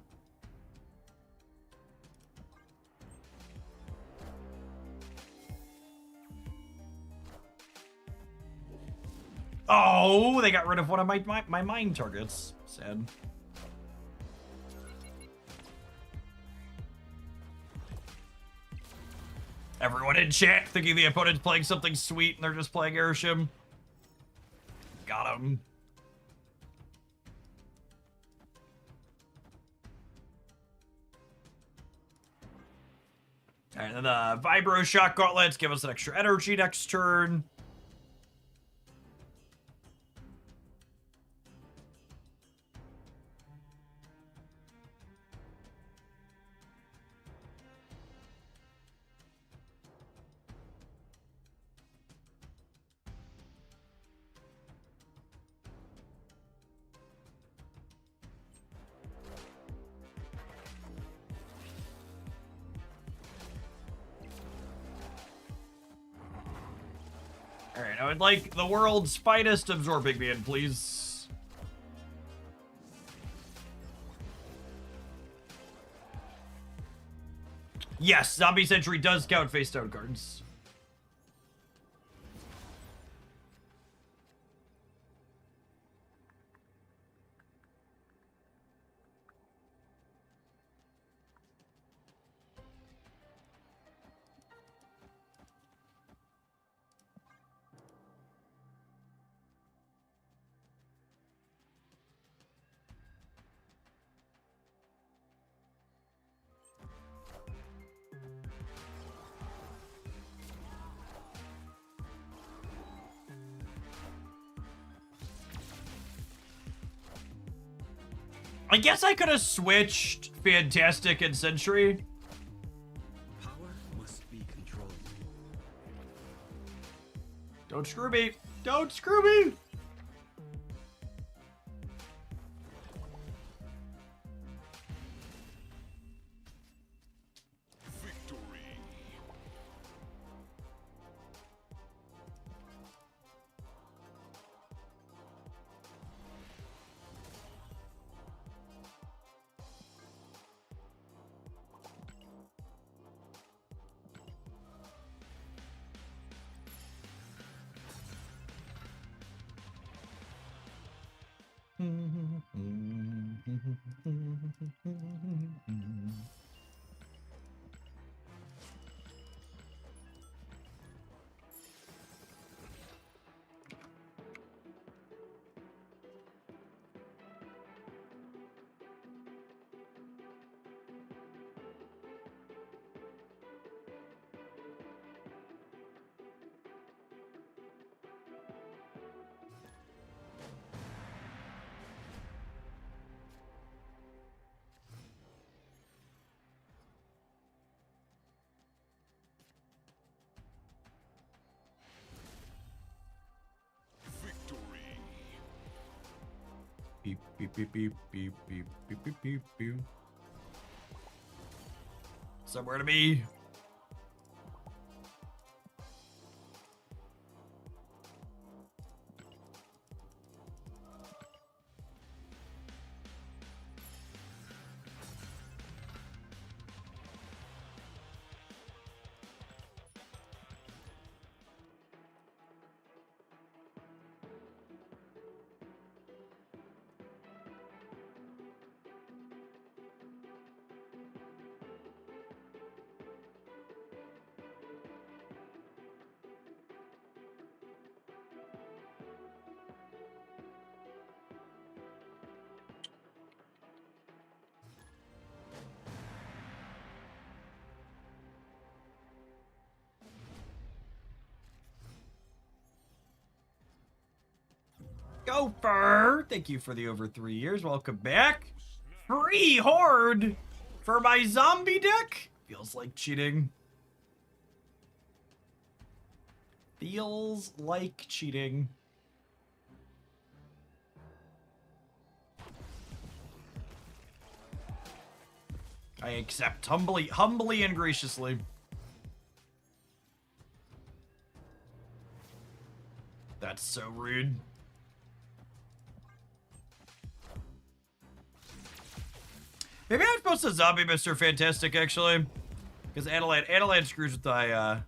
Oh, they got rid of one of my mine targets. Sad. Everyone in chat thinking the opponent's playing something sweet and they're just playing Airshim. Got him. And then the Vibro Shock Gauntlets give us an extra energy next turn. Alright, I would like the world's finest Absorbing Man, please. Yes, Zombie Sentry does count face down cards. I guess I could have switched Fantastic and Sentry. Power must be controlled. Don't screw me. Don't screw me. Victory. Victory. Beep, beep, beep, beep, beep, beep, beep, beep, beep, beep. Somewhere to be. Gopher, thank you for the over 3 years. Welcome back. Free Horde for my zombie deck. Feels like cheating. Feels like cheating. I accept humbly and graciously. That's so rude. Maybe I'm supposed to zombie Mr. Fantastic, actually. Because Adelaide screws with my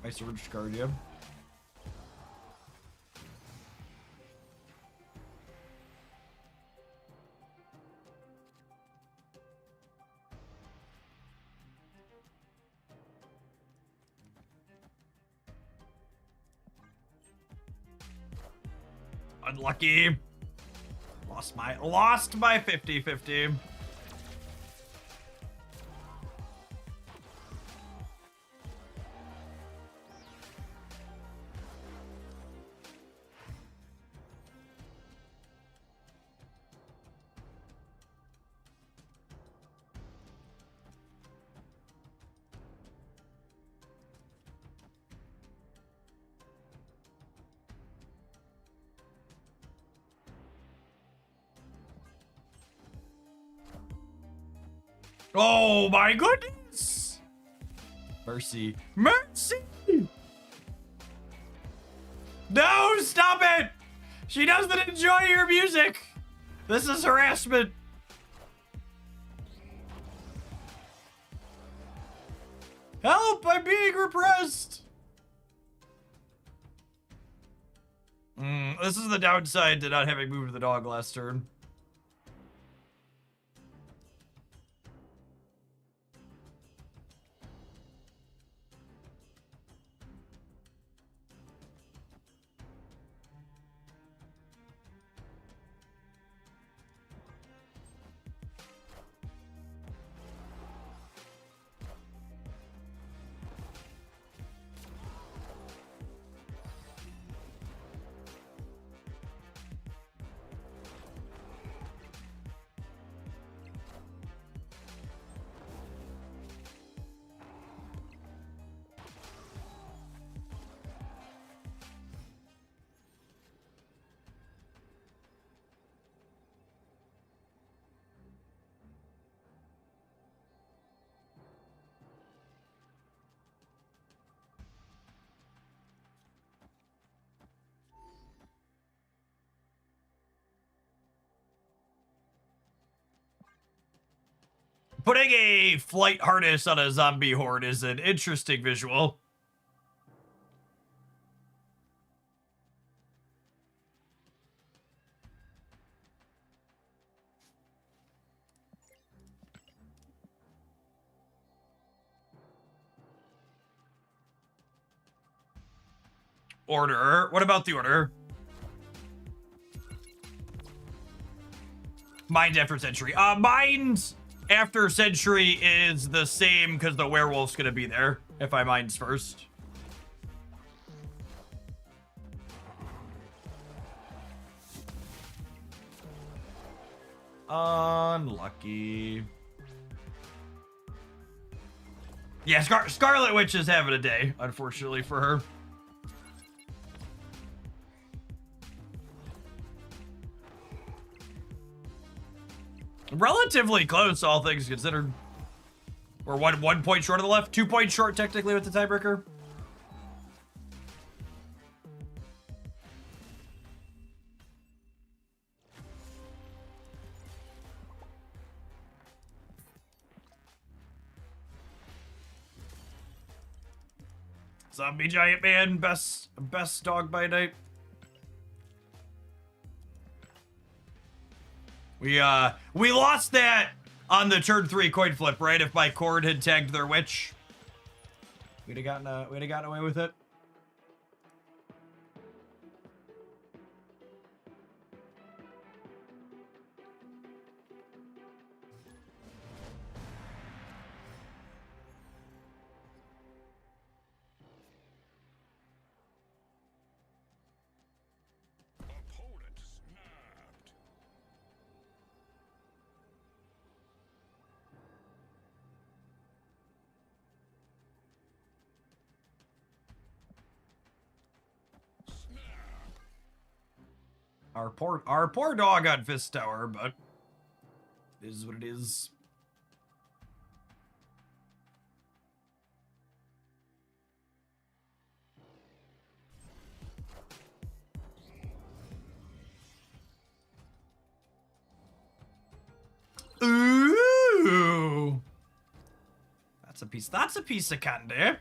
Surge card, yeah. Unlucky. Lost my 50-50. Oh my goodness! Mercy. Mercy! No, stop it! She doesn't enjoy your music! This is harassment. Help! I'm being repressed! This is the downside to not having moved the dog last turn. Putting a flight harness on a zombie horde is an interesting visual. Order. What about the order? Mind after Century. Mind after Century is the same because the werewolf's gonna be there if I minds first. Unlucky. Yeah, Scarlet Witch is having a day, unfortunately for her. Relatively close, all things considered. We're one point short of the left, 2 points short technically with the tiebreaker. Zombie Giant Man, best dog by night. We lost that on the turn 3 coin flip, right? If my Cord had tagged their witch, we'd have gotten away with it. Opponent Our poor dog on Fist Tower, but it is what it is. Ooh. That's a piece of candy.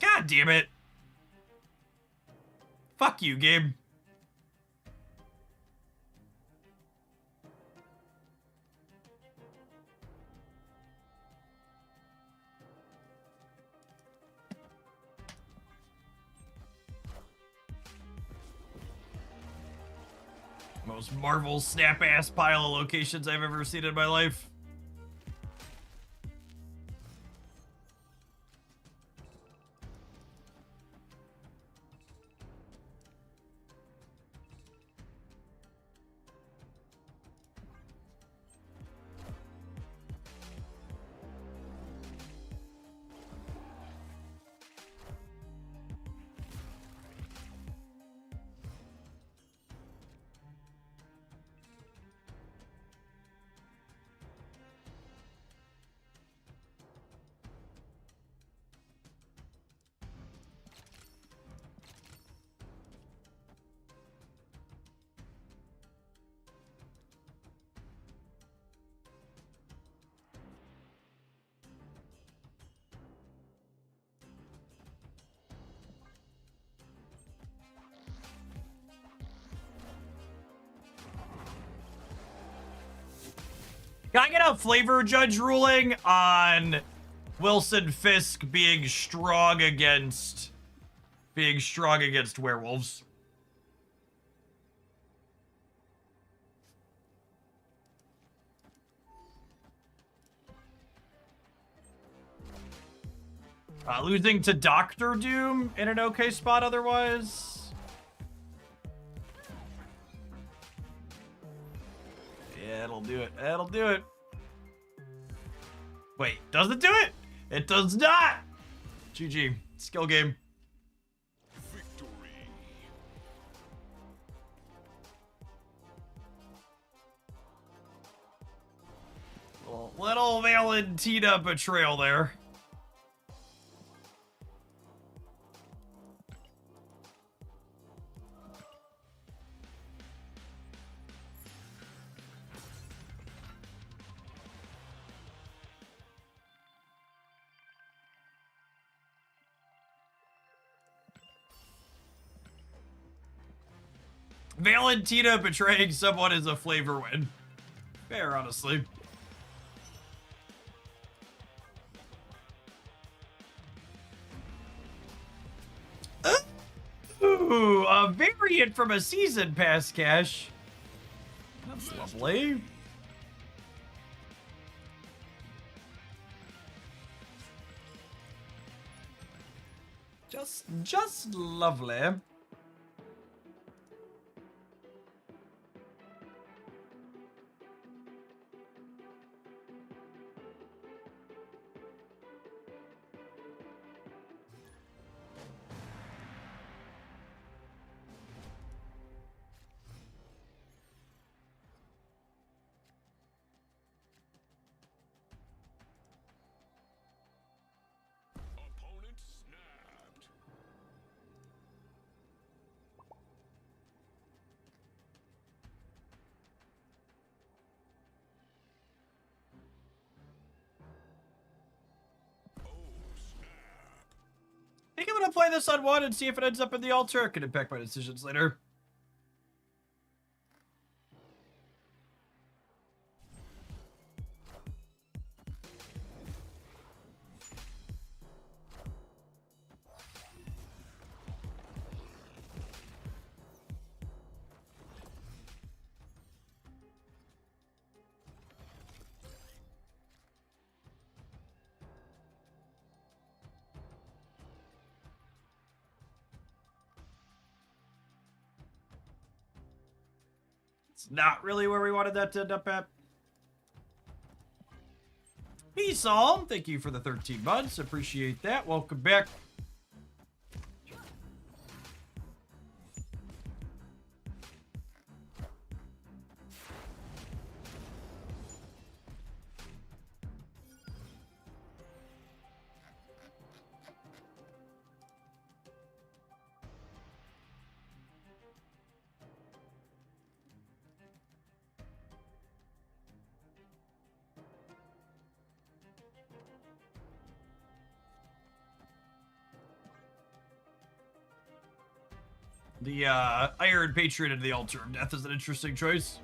God damn it. Fuck you, game. Most Marvel snap-ass pile of locations I've ever seen in my life. Can I get a flavor judge ruling on Wilson Fisk being strong against werewolves? Losing to Doctor Doom in an okay spot otherwise. Yeah, it'll do it. It'll do it. Wait, does it do it? It does not! GG. Skill game. Victory. Little Valentina betrayal there. Valentina betraying someone is a flavor win. Fair, honestly. Ooh, a variant from a season pass cache. That's lovely. Just lovely. Opponent snapped. Oh, snap. I think I'm gonna play this on one and see if it ends up in the altar. It could impact my decisions later. It's not really where we wanted that to end up at. Psalm, thank you for the 13 months. Appreciate that. Welcome back. The Iron Patriot and the Altar of Death is an interesting choice.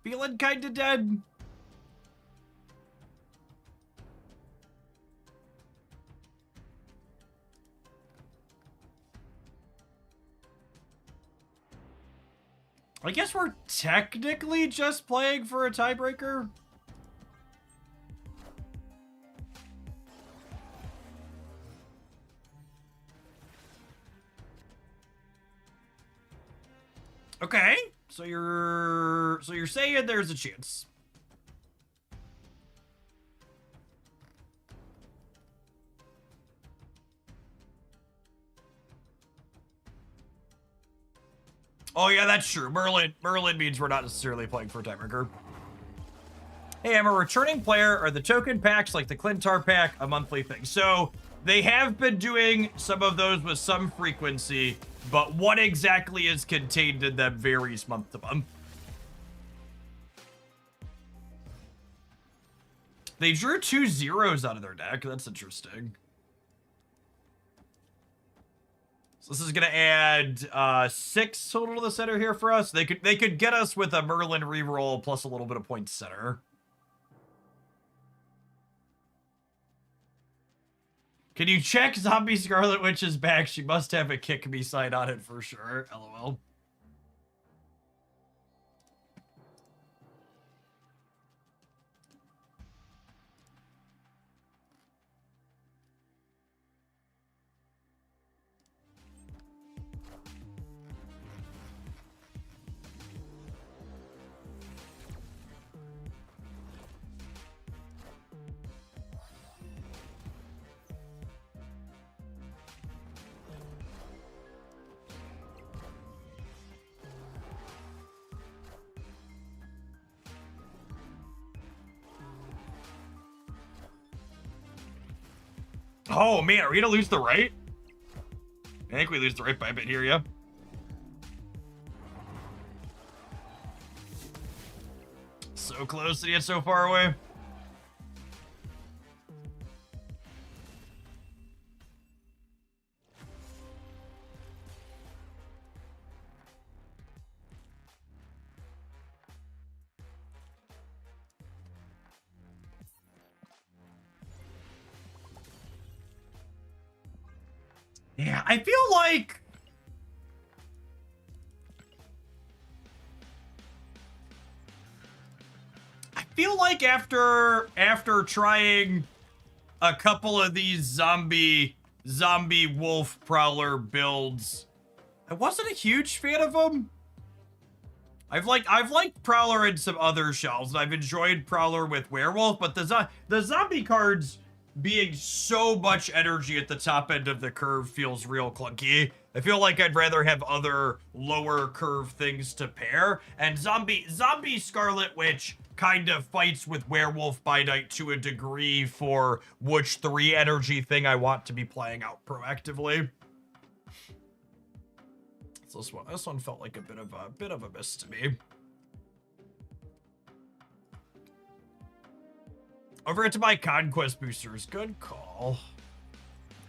Feeling kinda dead. I guess we're technically just playing for a tiebreaker. Okay, so you're saying there's a chance. Oh yeah, that's true. Merlin means we're not necessarily playing for a tiebreaker. Hey, I'm a returning player. Are the token packs like the Clintar pack a monthly thing? So they have been doing some of those with some frequency, but what exactly is contained in them varies month to month. They drew 2 zeros out of their deck. That's interesting. So this is gonna add 6 total to the center here for us. They could get us with a Merlin reroll plus a little bit of point center. Can you check Zombie Scarlet Witch's back? She must have a kick me sign on it for sure. LOL. Oh man, are we gonna lose the right? I think we lose the right by a bit here, yeah. So close and yet so far away. Yeah, I feel like after trying a couple of these zombie wolf prowler builds, I wasn't a huge fan of them. I've liked Prowler in some other shells, and I've enjoyed Prowler with Werewolf, but the zombie cards being so much energy at the top end of the curve feels real clunky. I feel like I'd rather have other lower curve things to pair, and Zombie Scarlet Witch kind of fights with Werewolf by Night to a degree for which 3 energy thing I want to be playing out proactively. So this one felt like a bit of a miss to me. Over into my Conquest boosters. Good call.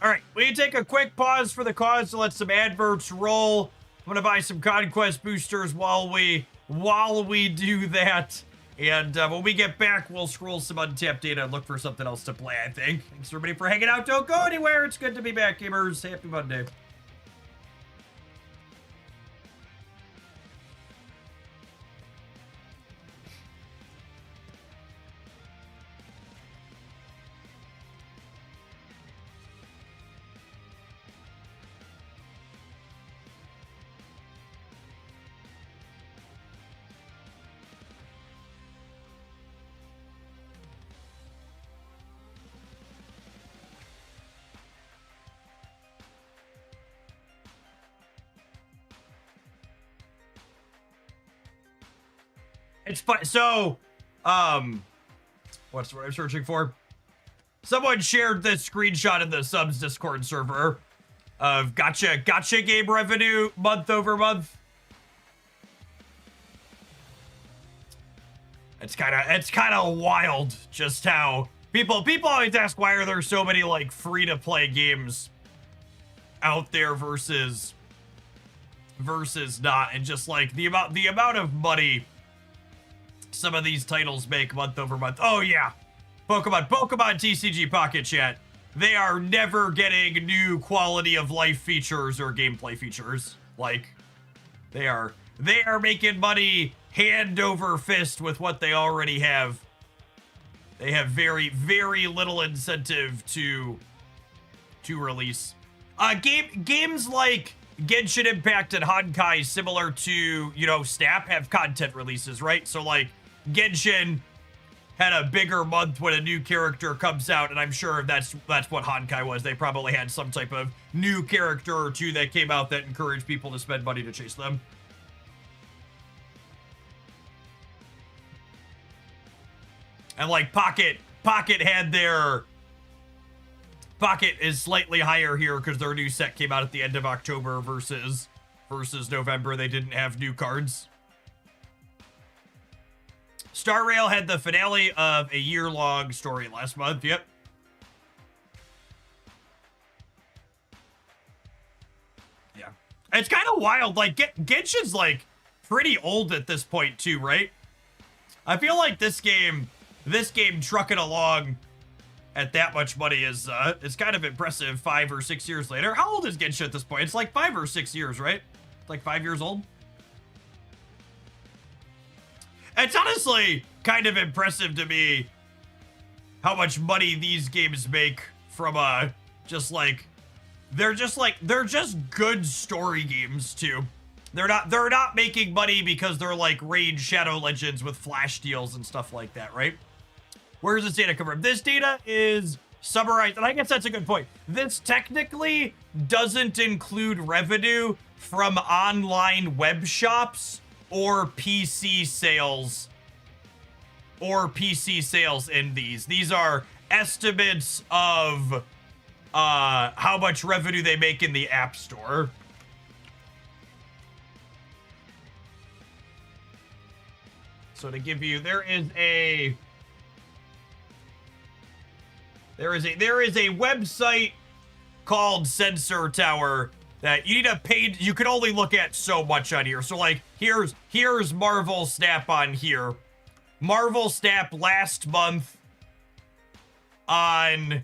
All right, we take a quick pause for the cause to let some adverts roll. I'm gonna buy some Conquest boosters while we do that. And when we get back, we'll scroll some untapped data and look for something else to play, I think. Thanks everybody for hanging out. Don't go anywhere. It's good to be back, gamers. Happy Monday. It's fun. So, what's what I'm searching for? Someone shared this screenshot in the subs Discord server of gotcha game revenue month over month. It's kind of wild just how people always ask why are there so many like free to play games out there versus not, and just like the amount of money some of these titles make month over month. Oh yeah, Pokemon TCG Pocket Chat. They are never getting new quality of life features or gameplay features. Like they are making money hand over fist with what they already have. They have very, very little incentive to release. Games like Genshin Impact and Honkai, similar to, you know, Snap, have content releases, right? So like Genshin had a bigger month when a new character comes out, and I'm sure that's what Honkai was. They probably had some type of new character or two that came out that encouraged people to spend money to chase them. And like Pocket had their Pocket is slightly higher here because their new set came out at the end of October versus November. They didn't have new cards. Star Rail had the finale of a year-long story last month. Yep. Yeah. It's kind of wild. Like, Genshin's, like, pretty old at this point, too, right? I feel like this game trucking along at that much money is kind of impressive 5 or 6 years later. How old is Genshin at this point? It's like 5 or 6 years, right? It's like 5 years old. It's honestly kind of impressive to me how much money these games make from they're just good story games too. They're not making money because they're like Raid Shadow Legends with flash deals and stuff like that, right? Where does this data come from? This data is summarized, and I guess that's a good point. This technically doesn't include revenue from online web shops or PC sales in these. These are estimates of how much revenue they make in the App Store. So to give you, there is a website called Sensor Tower that you need to pay. You can only look at so much on here. So like here's Marvel Snap on here. Marvel Snap last month on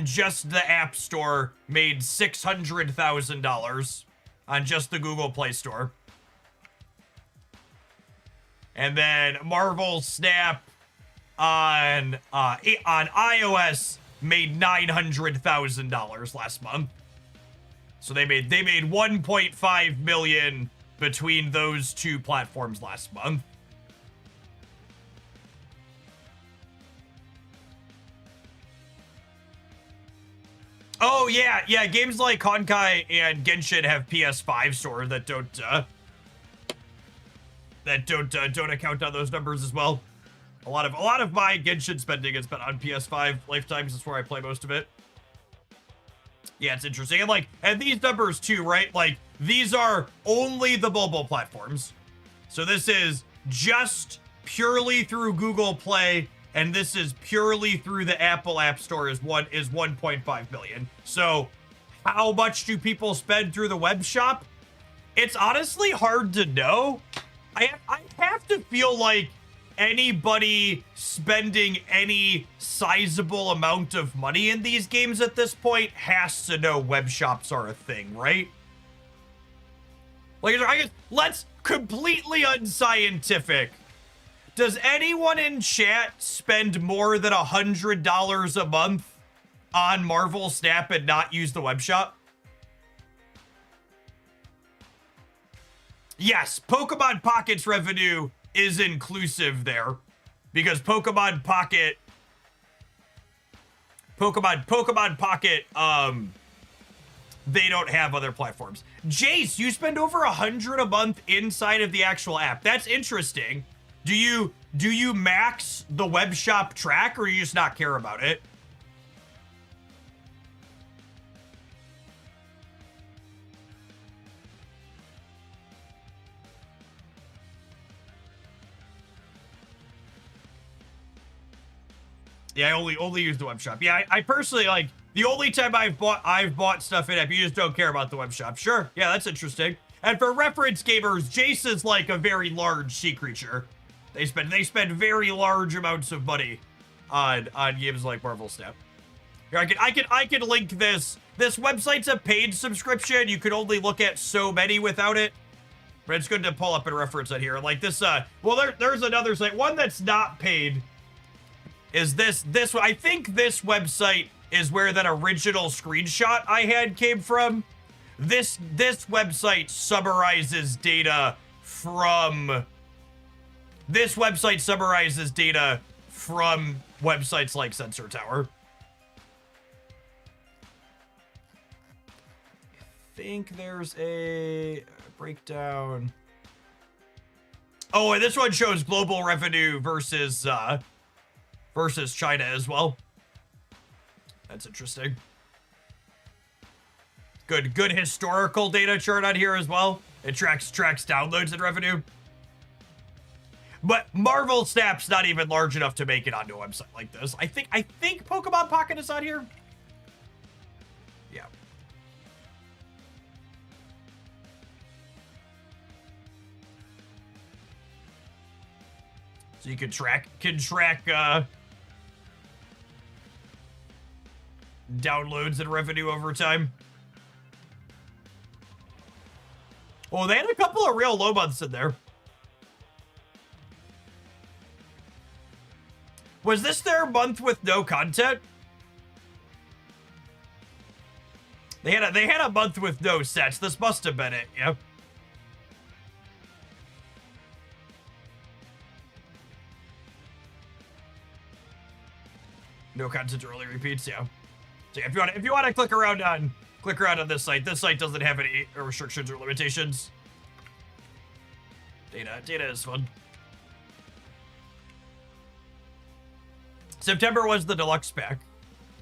just the App Store made $600,000 on just the Google Play Store. And then Marvel Snap on iOS made $900,000 last month. So they made 1.5 million between those two platforms last month. Oh yeah, games like Honkai and Genshin have PS5 stores that don't account on those numbers as well. A lot of my Genshin spending has been on PS5 lifetimes. That's where I play most of it. Yeah, it's interesting. And these numbers too, right? Like these are only the mobile platforms. So this is just purely through Google Play and this is purely through the Apple App Store, is 1.5 billion. So how much do people spend through the web shop? It's honestly hard to know. I have to feel like anybody spending any sizable amount of money in these games at this point has to know web shops are a thing, right? Like, I guess, let's completely unscientific. Does anyone in chat spend more than $100 a month on Marvel Snap and not use the web shop? Yes, Pokemon Pocket's revenue is inclusive there, because Pokemon Pocket, they don't have other platforms. Jace, you spend over $100 a month inside of the actual app. That's interesting. Do you max the web shop track, or do you just not care about it? Yeah, I only use the web shop. Yeah, I personally, like, the only time I've bought stuff in app, you just don't care about the web shop. Sure, yeah, that's interesting. And for reference gamers, Jace is like a very large sea creature. They spend very large amounts of money on games like Marvel Snap. Here, I can link this. This website's a paid subscription. You can only look at so many without it. But it's good to pull up a reference on here. Like this, well, there's another site. One that's not paid is this. I think this website is where that original screenshot I had came from. This website summarizes data from... This website summarizes data from websites like Sensor Tower. I think there's a breakdown. Oh, and this one shows global revenue versus China as well. That's interesting. Good historical data chart on here as well. It tracks downloads and revenue. But Marvel Snap's not even large enough to make it onto a website like this. I think Pokemon Pocket is on here. Yeah. So you can track downloads and revenue over time. Oh, they had a couple of real low months in there. Was this their month with no content? They had a month with no sets. This must have been it, yeah. No content early repeats, yeah. So if you want to click around on this site doesn't have any restrictions or limitations. Data is fun. September was the deluxe pack.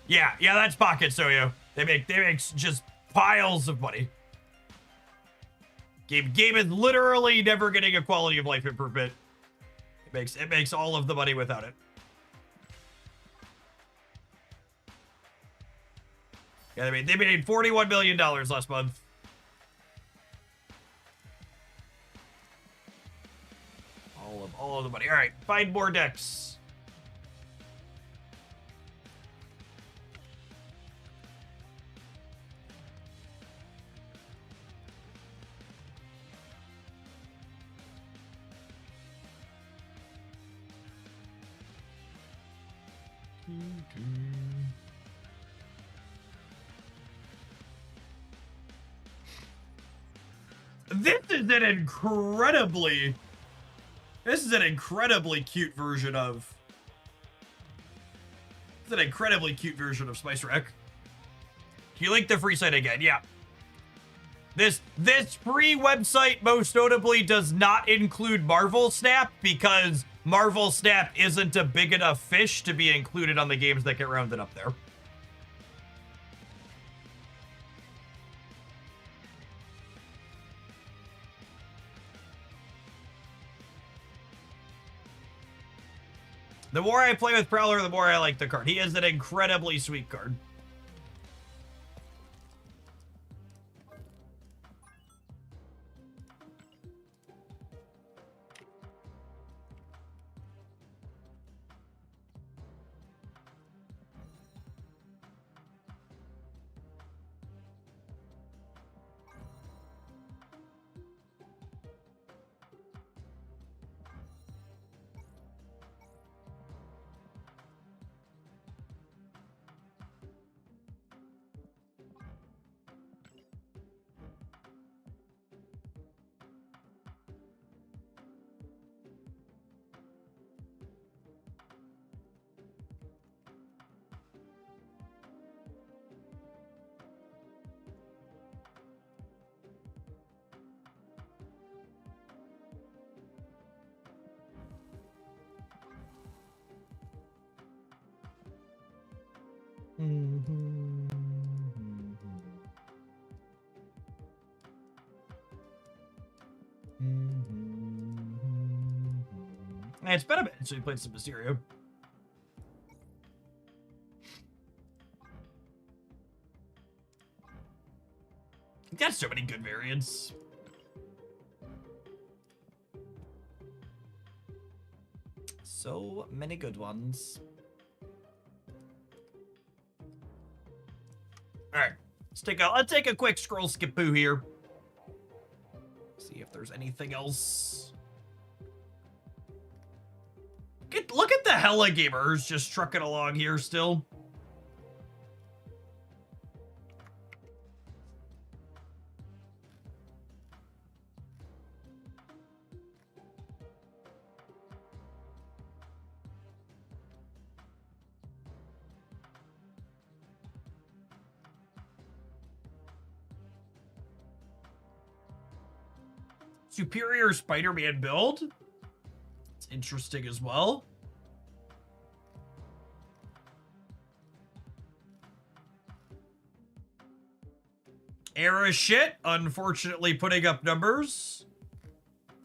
Yeah, that's Pocket Soyo. They make just piles of money. Game is literally never getting a quality of life improvement. It makes all of the money without it. Yeah, they made $41 million last month. All of the money. All right, find more decks. This is an incredibly cute version of... It's an incredibly cute version of Spice Rack. Can you link the free site again? Yeah. This free website most notably does not include Marvel Snap because Marvel Snap isn't a big enough fish to be included on the games that get rounded up there. The more I play with Prowler, the more I like the card. He is an incredibly sweet card. It's been a bit since we played some Mysterio. Got so many good variants. So many good ones. All right, let's take a quick scroll skip boo here. See if there's anything else. Look at the Hella Gamers just trucking along here still. Superior Spider-Man build. It's interesting as well. Era shit, unfortunately putting up numbers.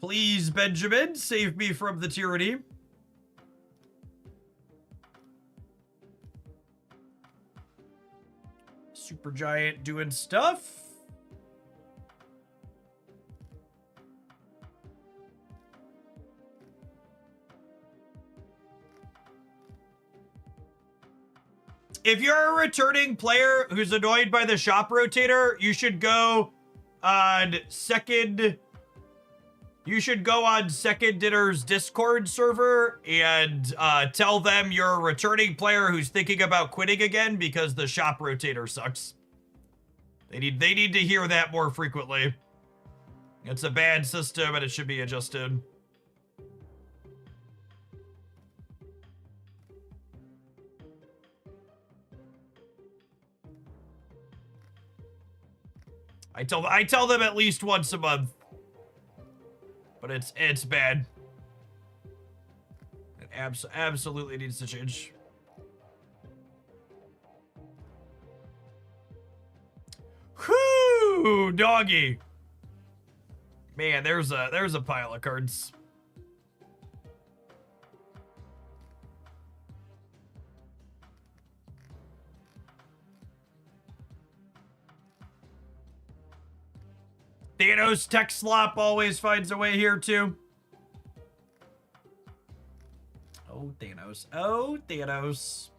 Please, Benjamin, save me from the tyranny. Supergiant doing stuff. If you're a returning player who's annoyed by the shop rotator, you should go on Second Dinner's Discord server and tell them you're a returning player who's thinking about quitting again because the shop rotator sucks. They need to hear that more frequently. It's a bad system and it should be adjusted. I tell them at least once a month. But it's bad. It absolutely needs to change. Whoo, doggy. Man, there's a pile of cards. Thanos Tech Slop always finds a way here too. Oh, Thanos. Oh, Thanos.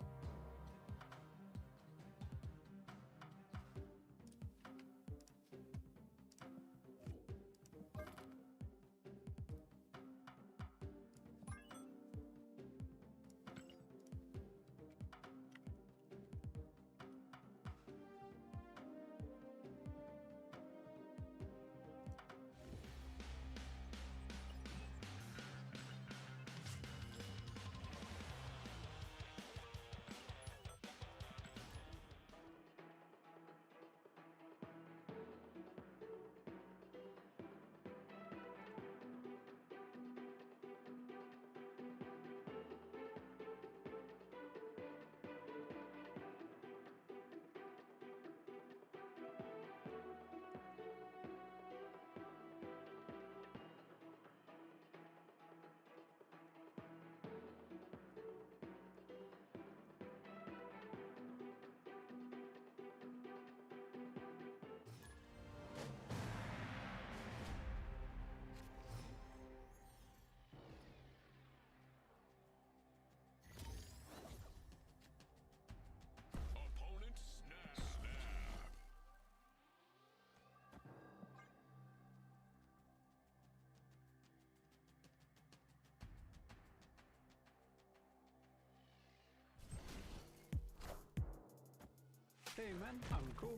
Hey man, I'm cool.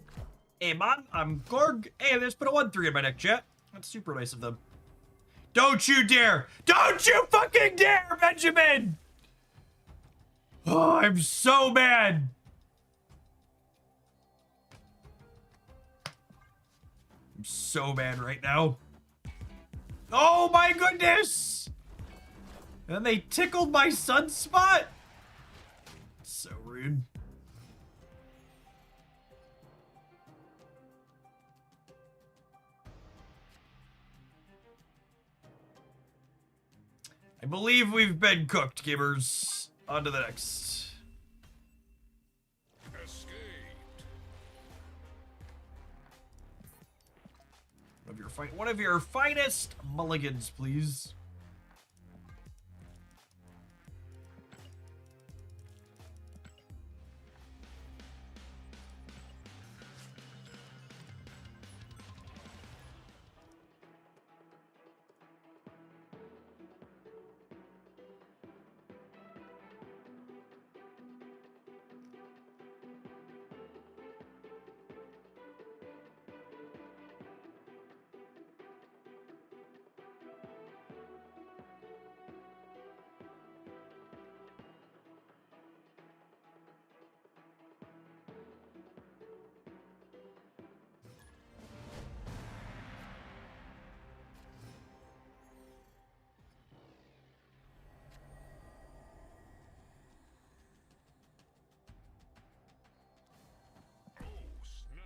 Hey man, I'm Gorg. Hey, there's put a 1-3 in my deck, chat. That's super nice of them. Don't you dare! Don't you fucking dare, Benjamin! Oh, I'm so mad. I'm so mad right now. Oh my goodness! And then they tickled my sunspot? So rude. I believe we've been cooked, gamers. On to the next. Escaped. One of your finest mulligans, please. Oh, snap.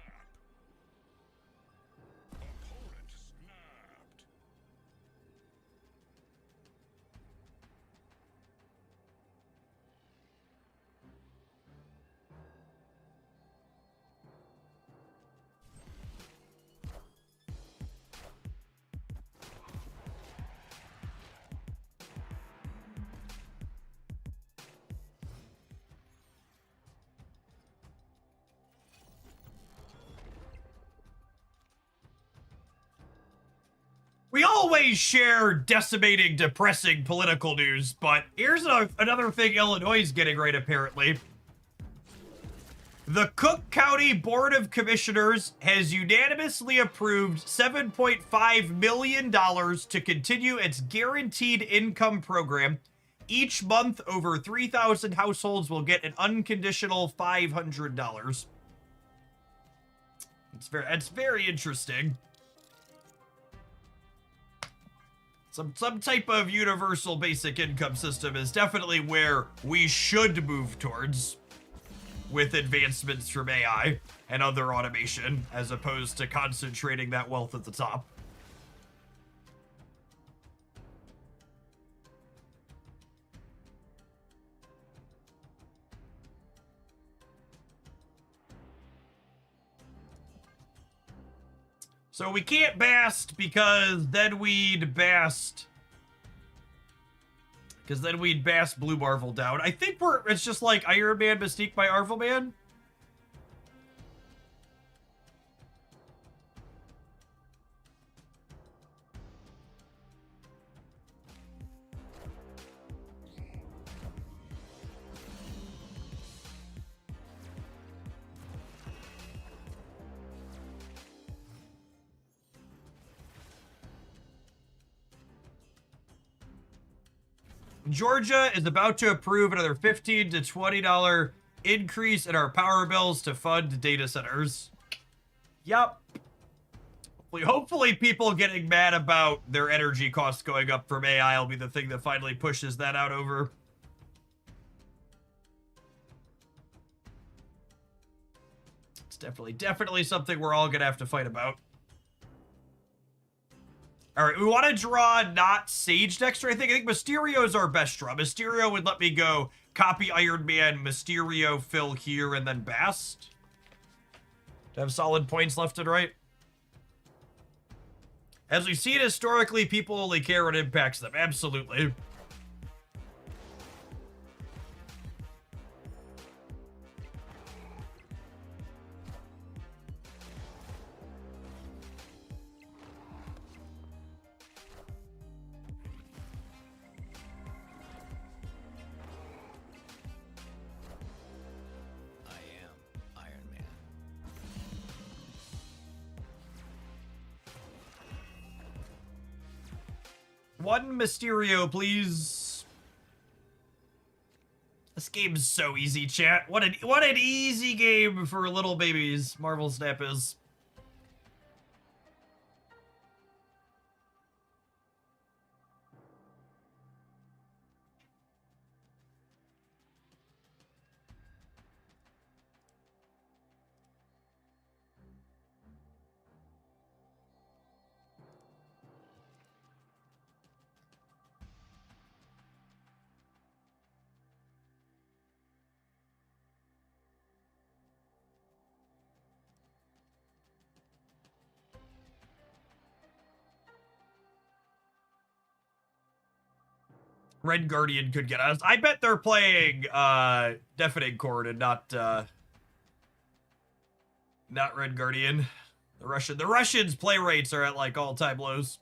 Opponent snapped. We always share decimating, depressing political news, but here's another thing Illinois is getting right, apparently. The Cook County Board of Commissioners has unanimously approved $7.5 million to continue its guaranteed income program. Each month, over 3,000 households will get an unconditional $500. It's very interesting. Some type of universal basic income system is definitely where we should move towards with advancements from AI and other automation, as opposed to concentrating that wealth at the top. So we can't bast because then we'd bast Blue Marvel down. I think it's just like Iron Man Mystique by Arvel Man. Georgia is about to approve another $15 to $20 increase in our power bills to fund data centers. Yup. Hopefully people getting mad about their energy costs going up from AI will be the thing that finally pushes that out over. It's definitely something we're all gonna have to fight about. All right, we want to draw not Sage Dexter. I think Mysterio's our best draw. Mysterio would let me go copy Iron Man, Mysterio, fill here, and then Bast. To have solid points left and right. As we've seen historically, people only care when it impacts them. Absolutely. I am Iron Man. One Mysterio, please. This game's so easy, chat. What an easy game for little babies. Marvel Snap is. Red Guardian could get us. I bet they're playing Deafening Chord and not Red Guardian. The Russians play rates are at like all-time lows.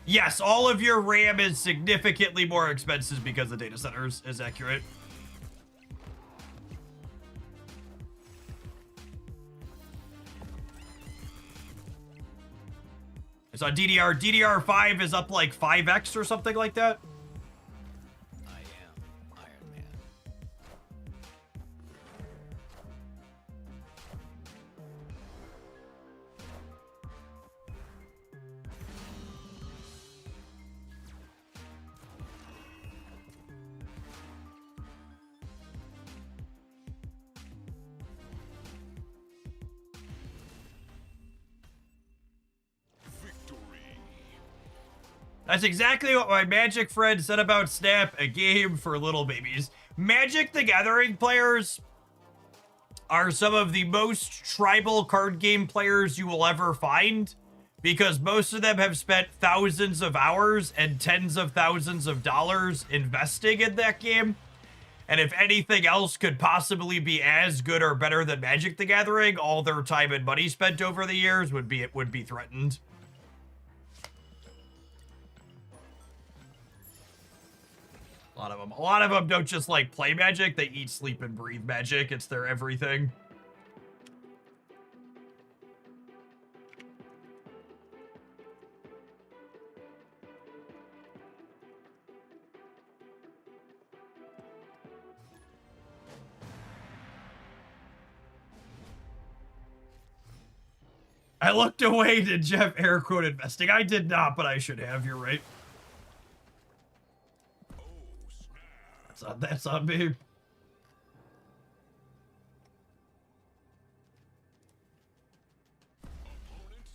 Yes, all of your RAM is significantly more expensive because the data centers is accurate. It's on DDR. DDR5 is up like 5x or something like that. I am Iron Man. Victory. That's exactly what my Magic friend said about Snap, a game for little babies. Magic the Gathering players are some of the most tribal card game players you will ever find because most of them have spent thousands of hours and tens of thousands of dollars investing in that game. And if anything else could possibly be as good or better than Magic the Gathering, all their time and money spent over the years would be threatened. A lot of them don't just like play Magic, they eat, sleep, and breathe Magic. It's their everything. I looked away. Did Jeff air quote investing? I did not, but I should have. You're right. Oh, snap. That's on me. Opponent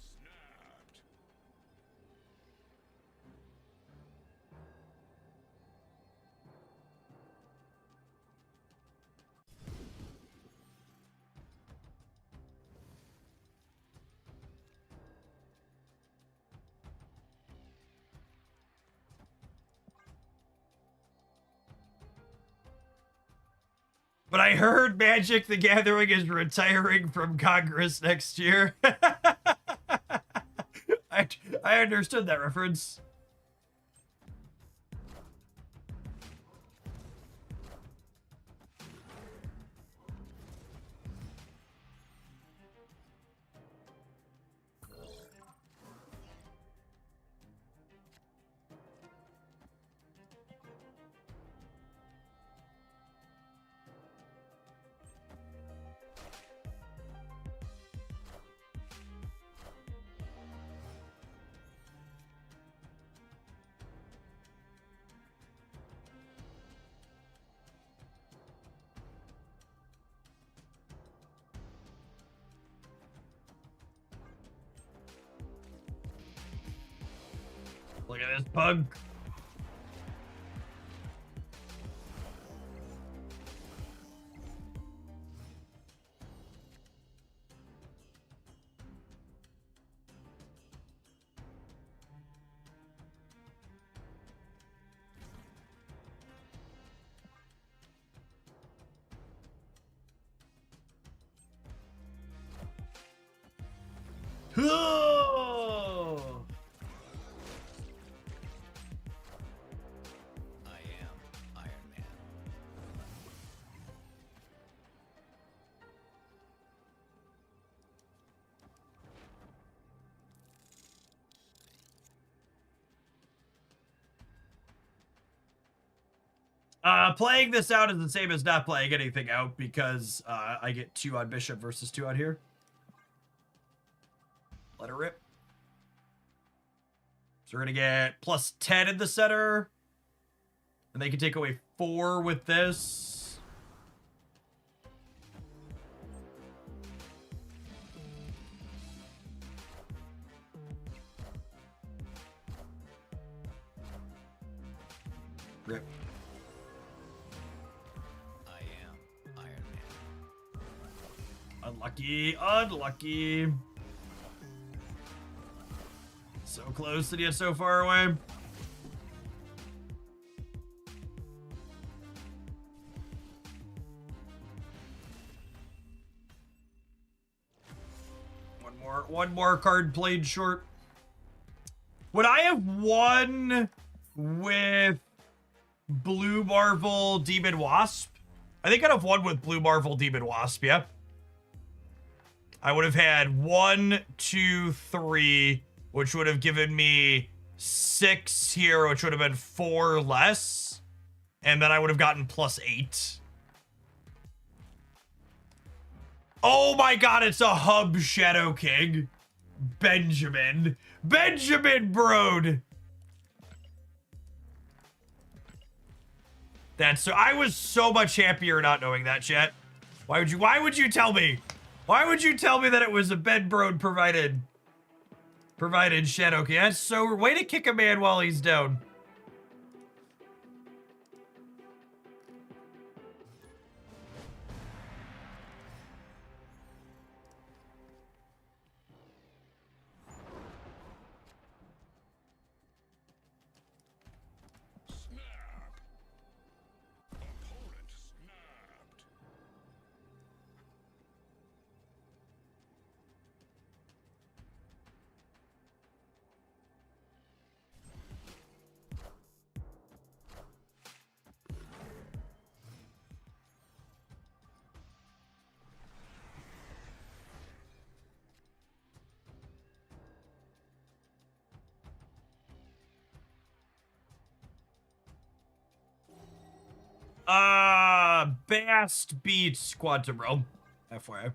snapped. But I heard Magic the Gathering is retiring from Congress next year. I understood that reference. Look at this pug. Oh! I am Iron Man. Playing this out is the same as not playing anything out because I get 2 on Bishop versus 2 on here. Let it rip. So we're gonna get plus 10 in the center. And they can take away 4 with this. Rip. I am Iron Man. Unlucky. Unlucky. So close and yet so far away. One more card played short. Would I have won with Blue Marvel Demon Wasp? I think I'd have won with Blue Marvel Demon Wasp, yeah. I would have had 1, 2, 3, which would have given me 6 here, which would have been 4 less. And then I would have gotten plus 8. Oh my god, it's a Hub Shadow King. Benjamin. Benjamin Brode. That's so I was so much happier not knowing that, chat. Why would you tell me? Why would you tell me that it was a Ben Brode provided Shadow King? That's so way to kick a man while he's down. Snap. Opponent snapped. Bast beats Quantum Realm. FYI.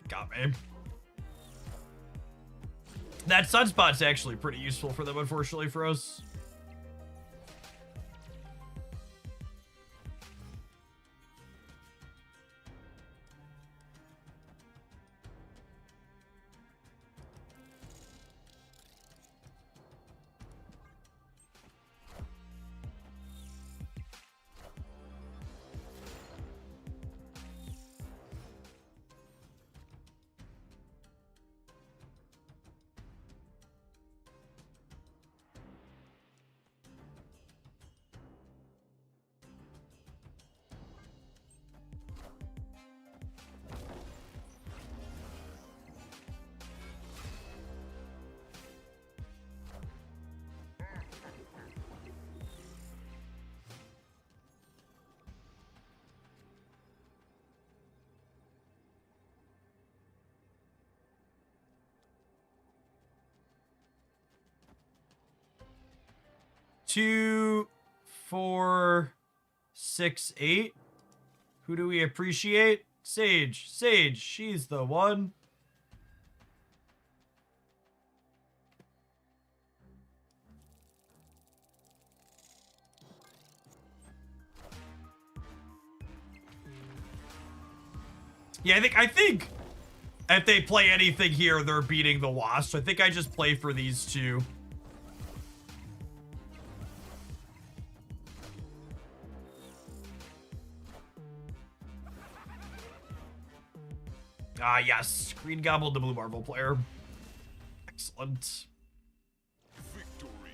Got me. That Sunspot's actually pretty useful for them, unfortunately, for us. Two, 4, 6, 8. Who do we appreciate? Sage. Sage. She's the one. Yeah, I think if they play anything here, they're beating the Wasp. I think I just play for these two. Ah, yes. Green Goblin, the Blue Marvel player. Excellent. Victory.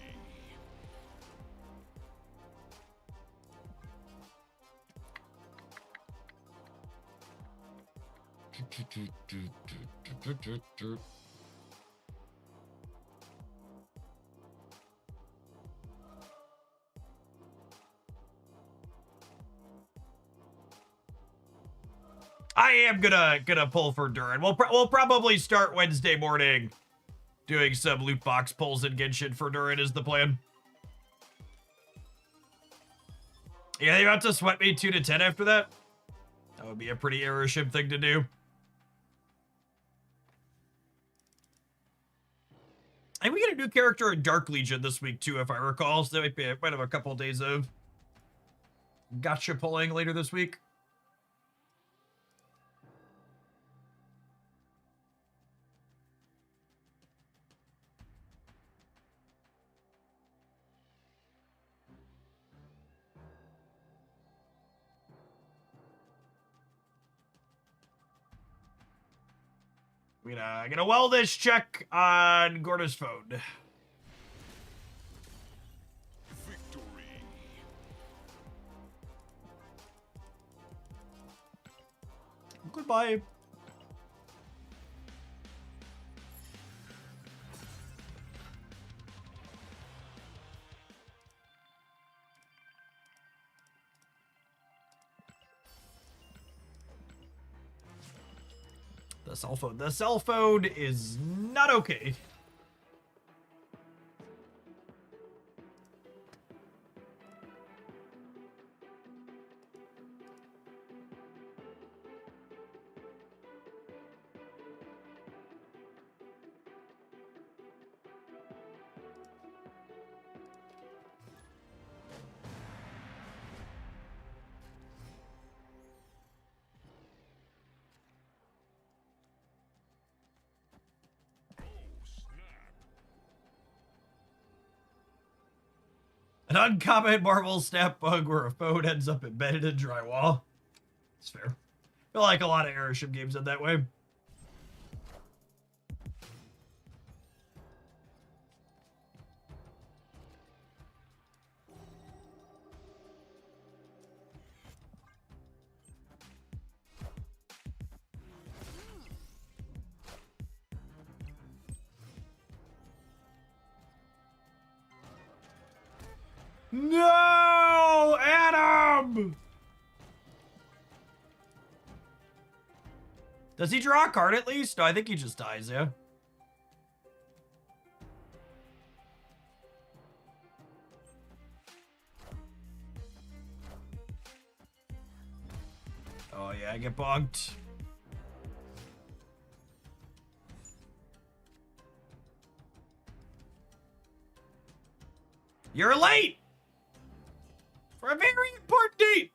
I am gonna pull for Durin. We'll probably start Wednesday morning doing some loot box pulls in Genshin for Durin is the plan. Yeah, they about to sweat me 2 to 10 after that? That would be a pretty Aeroship thing to do. And we get a new character in Dark Legion this week too, if I recall. So might have a couple days of gotcha pulling later this week. I'm gonna wellness check on Gorda's phone. Victory. Goodbye. The cell phone is not okay. An uncommon Marvel snap bug where a phone ends up embedded in drywall. It's fair. I feel like a lot of Aeroship games end that way. No, Adam! Does he draw a card at least? No, I think he just dies, yeah. Oh yeah, I get bonked. You're late! For a very important date!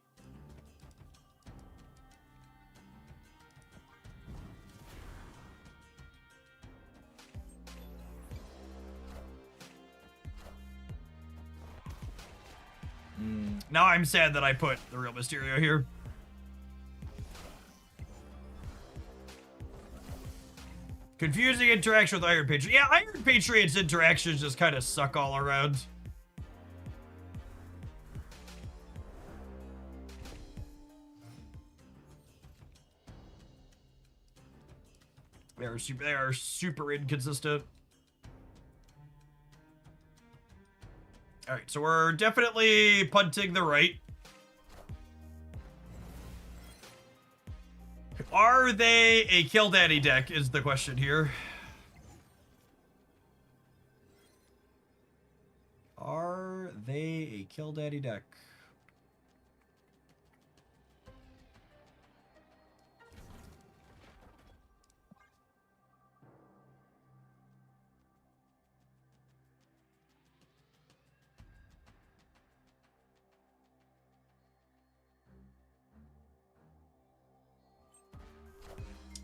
Now I'm sad that I put the real Mysterio here. Confusing interaction with Iron Patriot. Yeah, Iron Patriot's interactions just kind of suck all around. They are super inconsistent. All right, so we're definitely punting the right. Are they a Kill Daddy deck is the question here. Are they a Kill Daddy deck?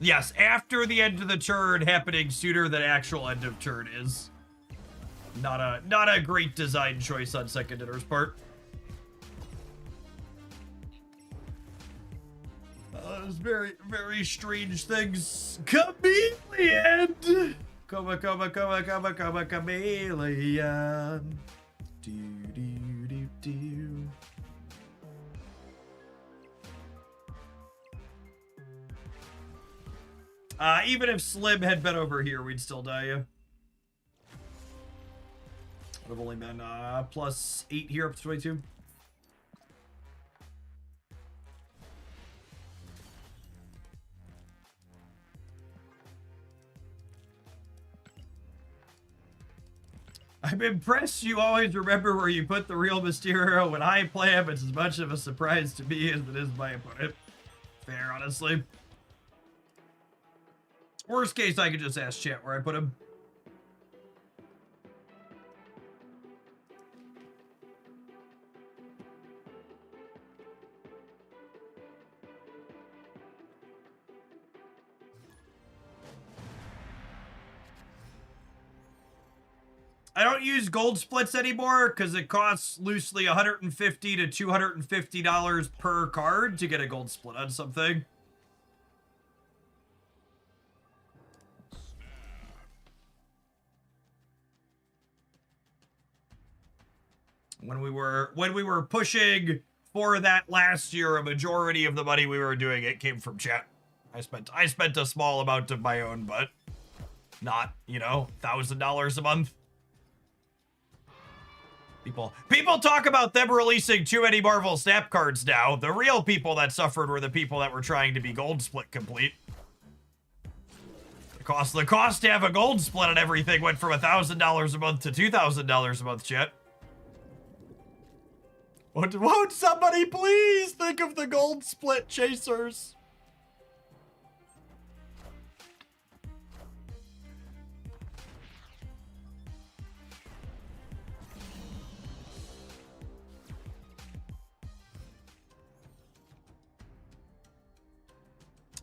Yes, after the end of the turn happening sooner than actual end of turn is not a great design choice on Second Dinner's part. Those very, very strange things. Chameleon! Chameleon. Do, do, do, do. Even if Slim had been over here, we'd still die, yeah. Would have only been +8 here up to 22. I'm impressed you always remember where you put the real Mysterio. When I play him, it's as much of a surprise to me as it is my opponent. Fair, honestly. Worst case, I could just ask chat where I put him. I don't use gold splits anymore because it costs loosely $150 to $250 per card to get a gold split on something. When we were pushing for that last year, a majority of the money we were doing it came from chat. I spent a small amount of my own, but not, you know, $1,000 a month. People talk about them releasing too many Marvel Snap cards now. The real people that suffered were the people that were trying to be gold split complete. The cost to have a gold split on everything went from $1,000 a month to $2,000 a month, chat. Won't somebody please think of the gold split chasers?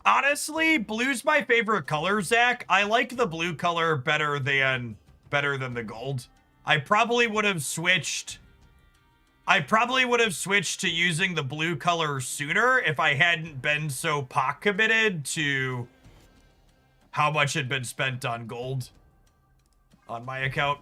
Honestly, blue's my favorite color, Zach. I like the blue color better than the gold. I probably would have switched to using the blue color sooner if I hadn't been so POC committed to how much had been spent on gold on my account.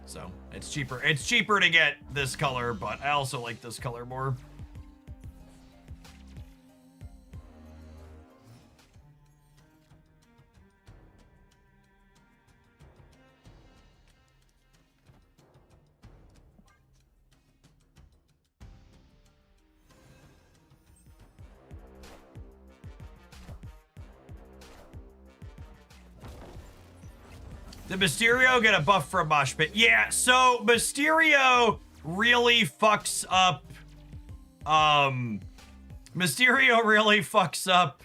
So it's cheaper. It's cheaper to get this color, but I also like this color more. Did Mysterio get a buff from Mosh Pit? Yeah, so Mysterio really fucks up. Mysterio really fucks up.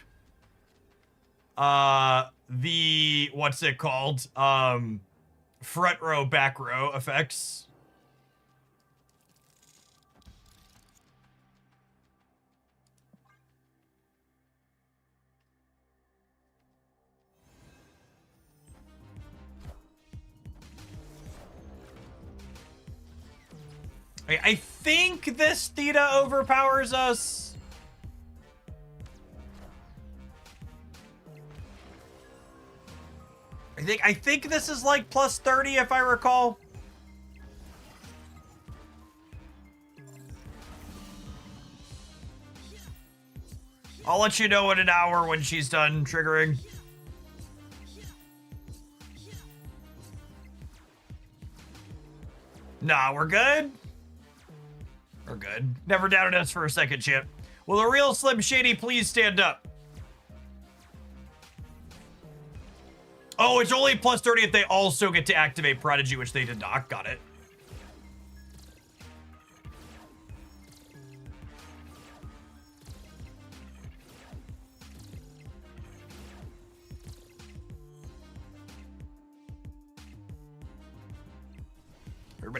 The what's it called? Front row, back row effects. I think this Theta overpowers us. I think this is like plus 30 if I recall. I'll let you know in an hour when she's done triggering. Nah, we're good. We're good. Never doubted us for a second, Chip. Will a real Slim Shady please stand up? Oh, it's only plus 30 if they also get to activate Prodigy, which they did not. Got it.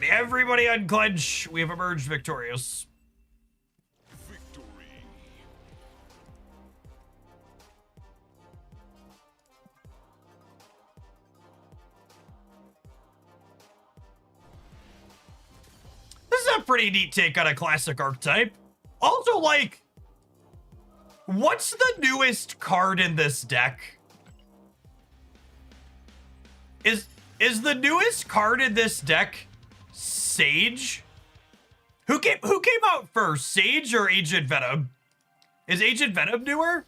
Everybody unclench. We have emerged victorious. Victory. a pretty neat take on a classic archetype. Also, like, what's the newest card in this deck? Is the newest card in this deck Sage? Who came out first, Sage or Agent Venom? Is Agent Venom newer?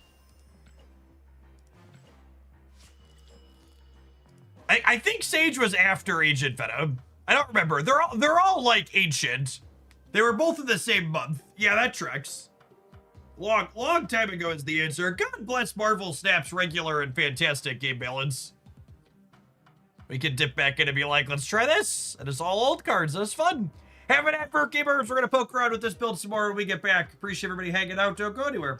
I think Sage was after Agent Venom. I don't remember. They're all like ancient. They were both in the same month. Yeah, that tracks. Long time ago is the answer. God bless Marvel Snap's regular and fantastic game balance. We can dip back in and be like, let's try this. And it's all old cards. That's fun. Have an advert, gamers. We're going to poke around with this build some more when we get back. Appreciate everybody hanging out. Don't go anywhere.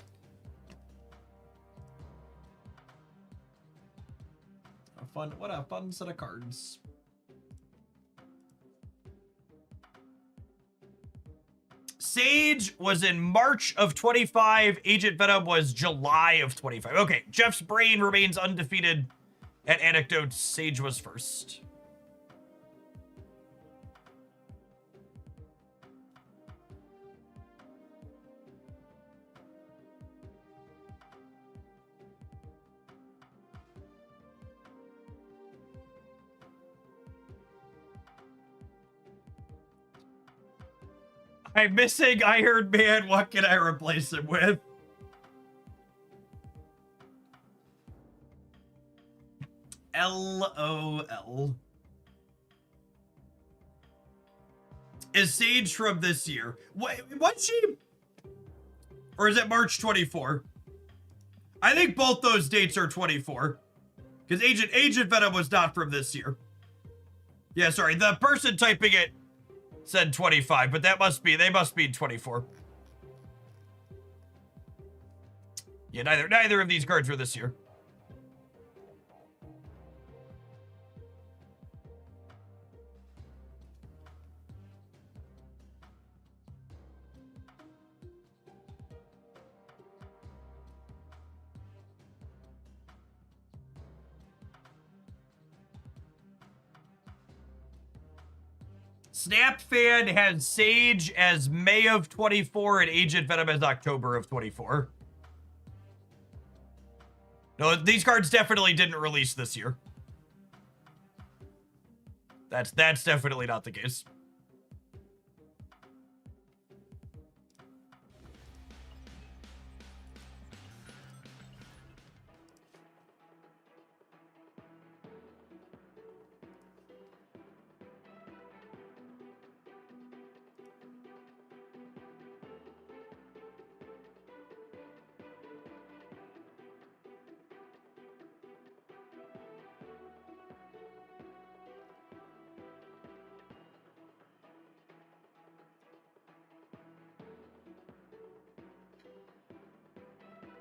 What a fun set of cards. Sage was in March of 25. Agent Venom was July of 25. Okay, Jeff's brain remains undefeated at anecdotes. Sage was first. I'm missing Iron Man. What can I replace him with? LOL. Is Sage from this year? What's she? Or is it March 24? I think both those dates are 24. Because Agent Venom was not from this year. Yeah, sorry. The person typing it said 25, but they must be 24. Yeah, neither of these cards were this year. Snap Fan has Sage as May of 24 and Agent Venom as October of 24. No, these cards definitely didn't release this year. That's definitely not the case.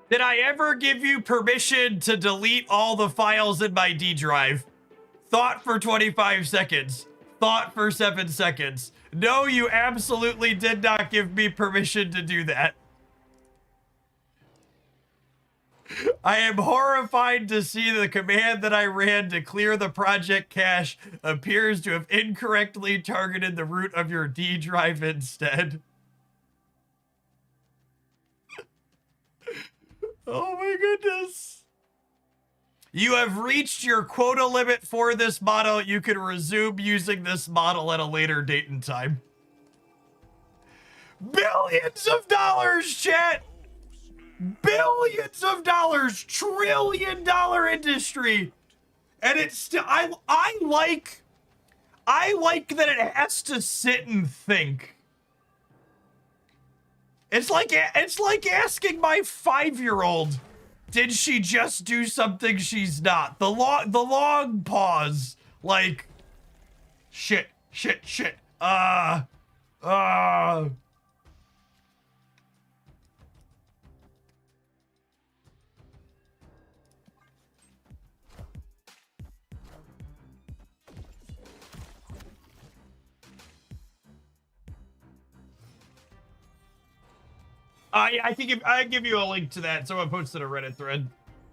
Did I ever give you permission to delete all the files in my D drive? Thought for 25 seconds. Thought for 7 seconds. No, you absolutely did not give me permission to do that. I am horrified to see the command that I ran to clear the project cache appears to have incorrectly targeted the root of your D drive instead. Oh my goodness. You have reached your quota limit for this model. You can resume using this model at a later date and time. Billions of dollars, chat. Billions of dollars. $1 trillion industry. And it's still, I like that it has to sit and think. It's like asking my 5-year-old, did she just do something she's not? The long pause, like, shit. Yeah, I can give you a link to that. Someone posted a Reddit thread.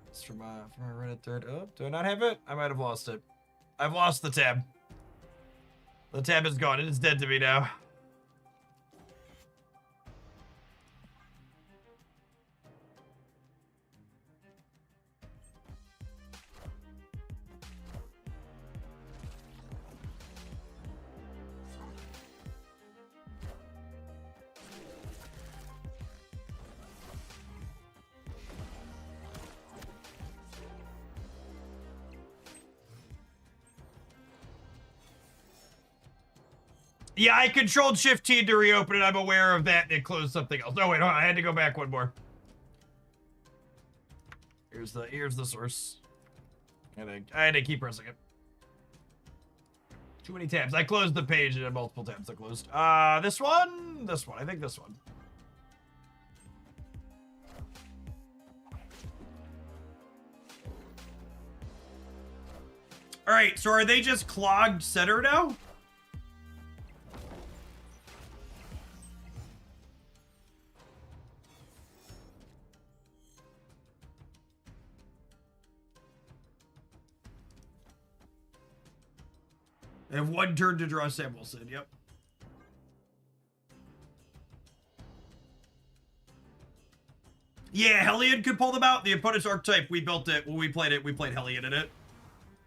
It's from a Reddit thread. Oh, do I not have it? I might have lost it. I've lost the tab. The tab is gone. It is dead to me now. Yeah, I controlled Shift T to reopen it. I'm aware of that. It closed something else. No, wait, hold on. I had to go back one more. Here's the source. And I had to keep pressing it. Too many tabs. I closed the page and had multiple tabs that closed. This one? This one. I think this one. All right, so are they just clogged center now? They have one turn to draw Samuelson, yep. Yeah, Hellion could pull them out. The opponent's archetype, we built it. When we played it, we played Hellion in it.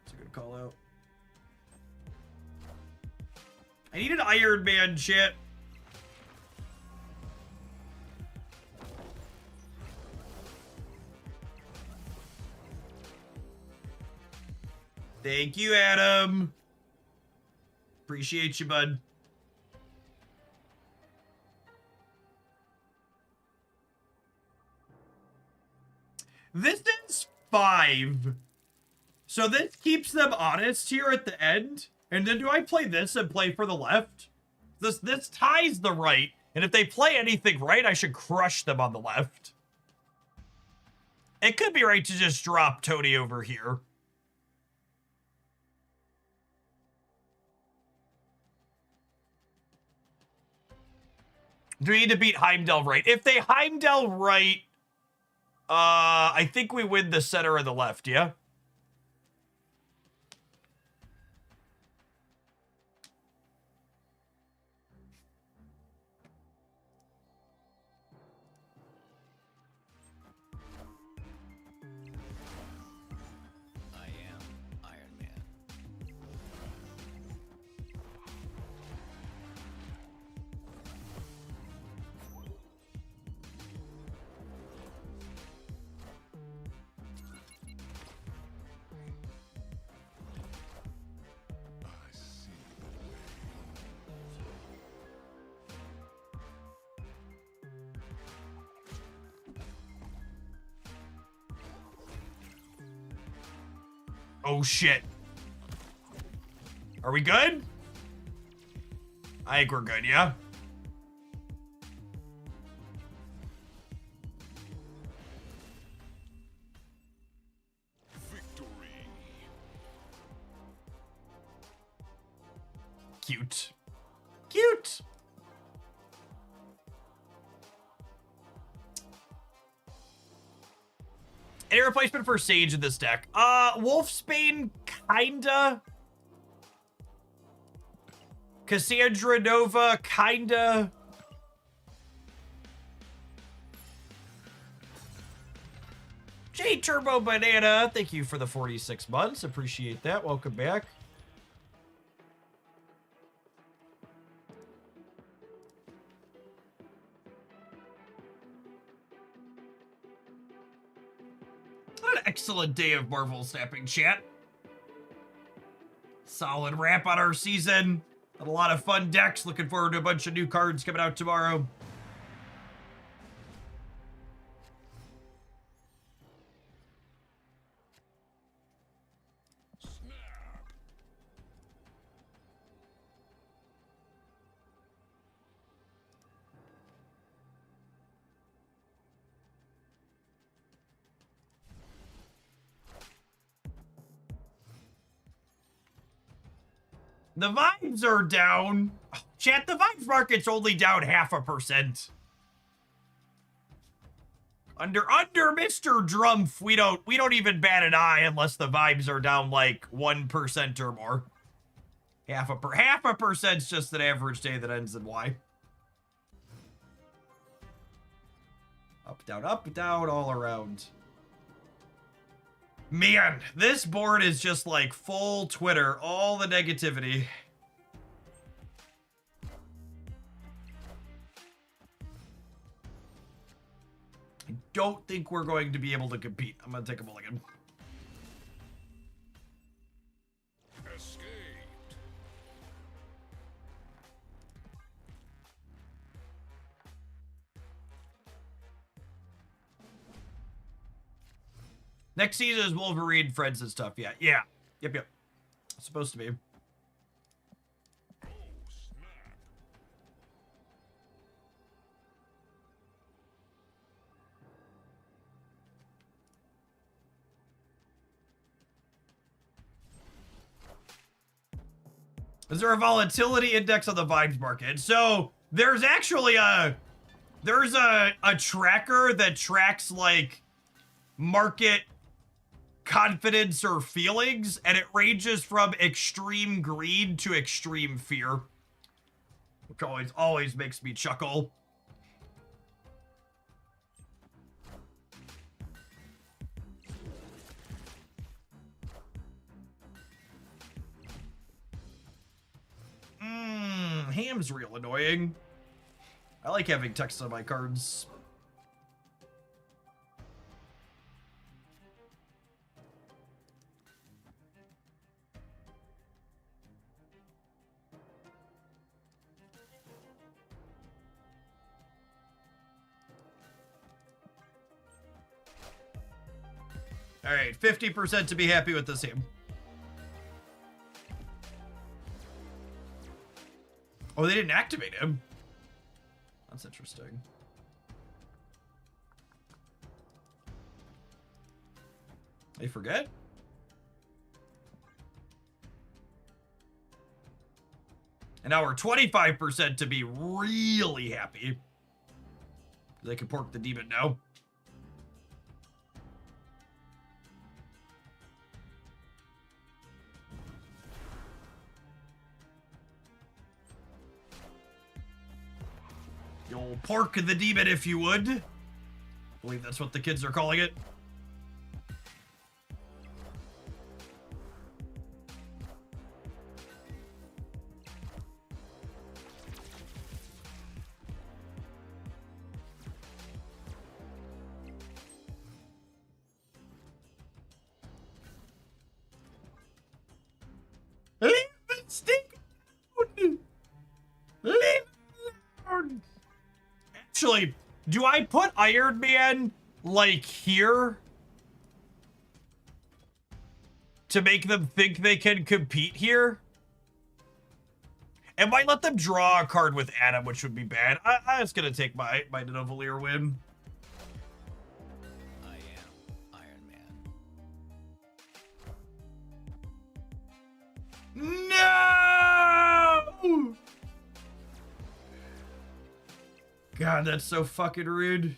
It's a good call out. I need an Iron Man shit. Thank you, Adam. Appreciate you, bud. This is 5. So this keeps them honest here at the end. And then do I play this and play for the left? This ties the right. And if they play anything right, I should crush them on the left. It could be right to just drop Tony over here. Do we need to beat Heimdall right? If they Heimdall right, I think we win the center and the left, yeah? I am Iron Man. I see the way. Oh, shit. Are we good? I think we're good, yeah? Victory. Cute. Cute. Any replacement for Sage in this deck? Wolfsbane, kinda. Cassandra Nova, kinda. J Turbo Banana, thank you for the 46 months. Appreciate that. Welcome back. What an excellent day of Marvel Snapping, chat. Solid wrap on our season. Had a lot of fun decks. Looking forward to a bunch of new cards coming out tomorrow. Snap. The vibes are down. Chat, the vibes market's only down 0.5%. Under Mr. Drumpf, we don't even bat an eye unless the vibes are down like 1% or more. Half a percent's just an average day that ends in Y. Up, down, all around. Man, this board is just like full Twitter, all the negativity. I don't think we're going to be able to compete. I'm gonna take a mulligan. Escaped. Next season is Wolverine, Friends and stuff. Yeah, yeah. Yep. It's supposed to be. Oh, snap. Is there a volatility index on the Vibes market? So there's actually a tracker that tracks like market confidence or feelings, and it ranges from extreme greed to extreme fear, which always makes me chuckle. Ham's real annoying. I like having text on my cards. All right, 50% to be happy with this Ham. Oh, they didn't activate him. That's interesting. They forget? And now we're 25% to be really happy. They can pork the demon now. You'll pork the demon if you would. I believe that's what the kids are calling it. Leave the stick alone. Leave it alone. Actually, do I put Iron Man like here to make them think they can compete here? And might let them draw a card with Adam, which would be bad. I was gonna take my Nidavellir win. I am Iron Man. No! God, that's so fucking rude.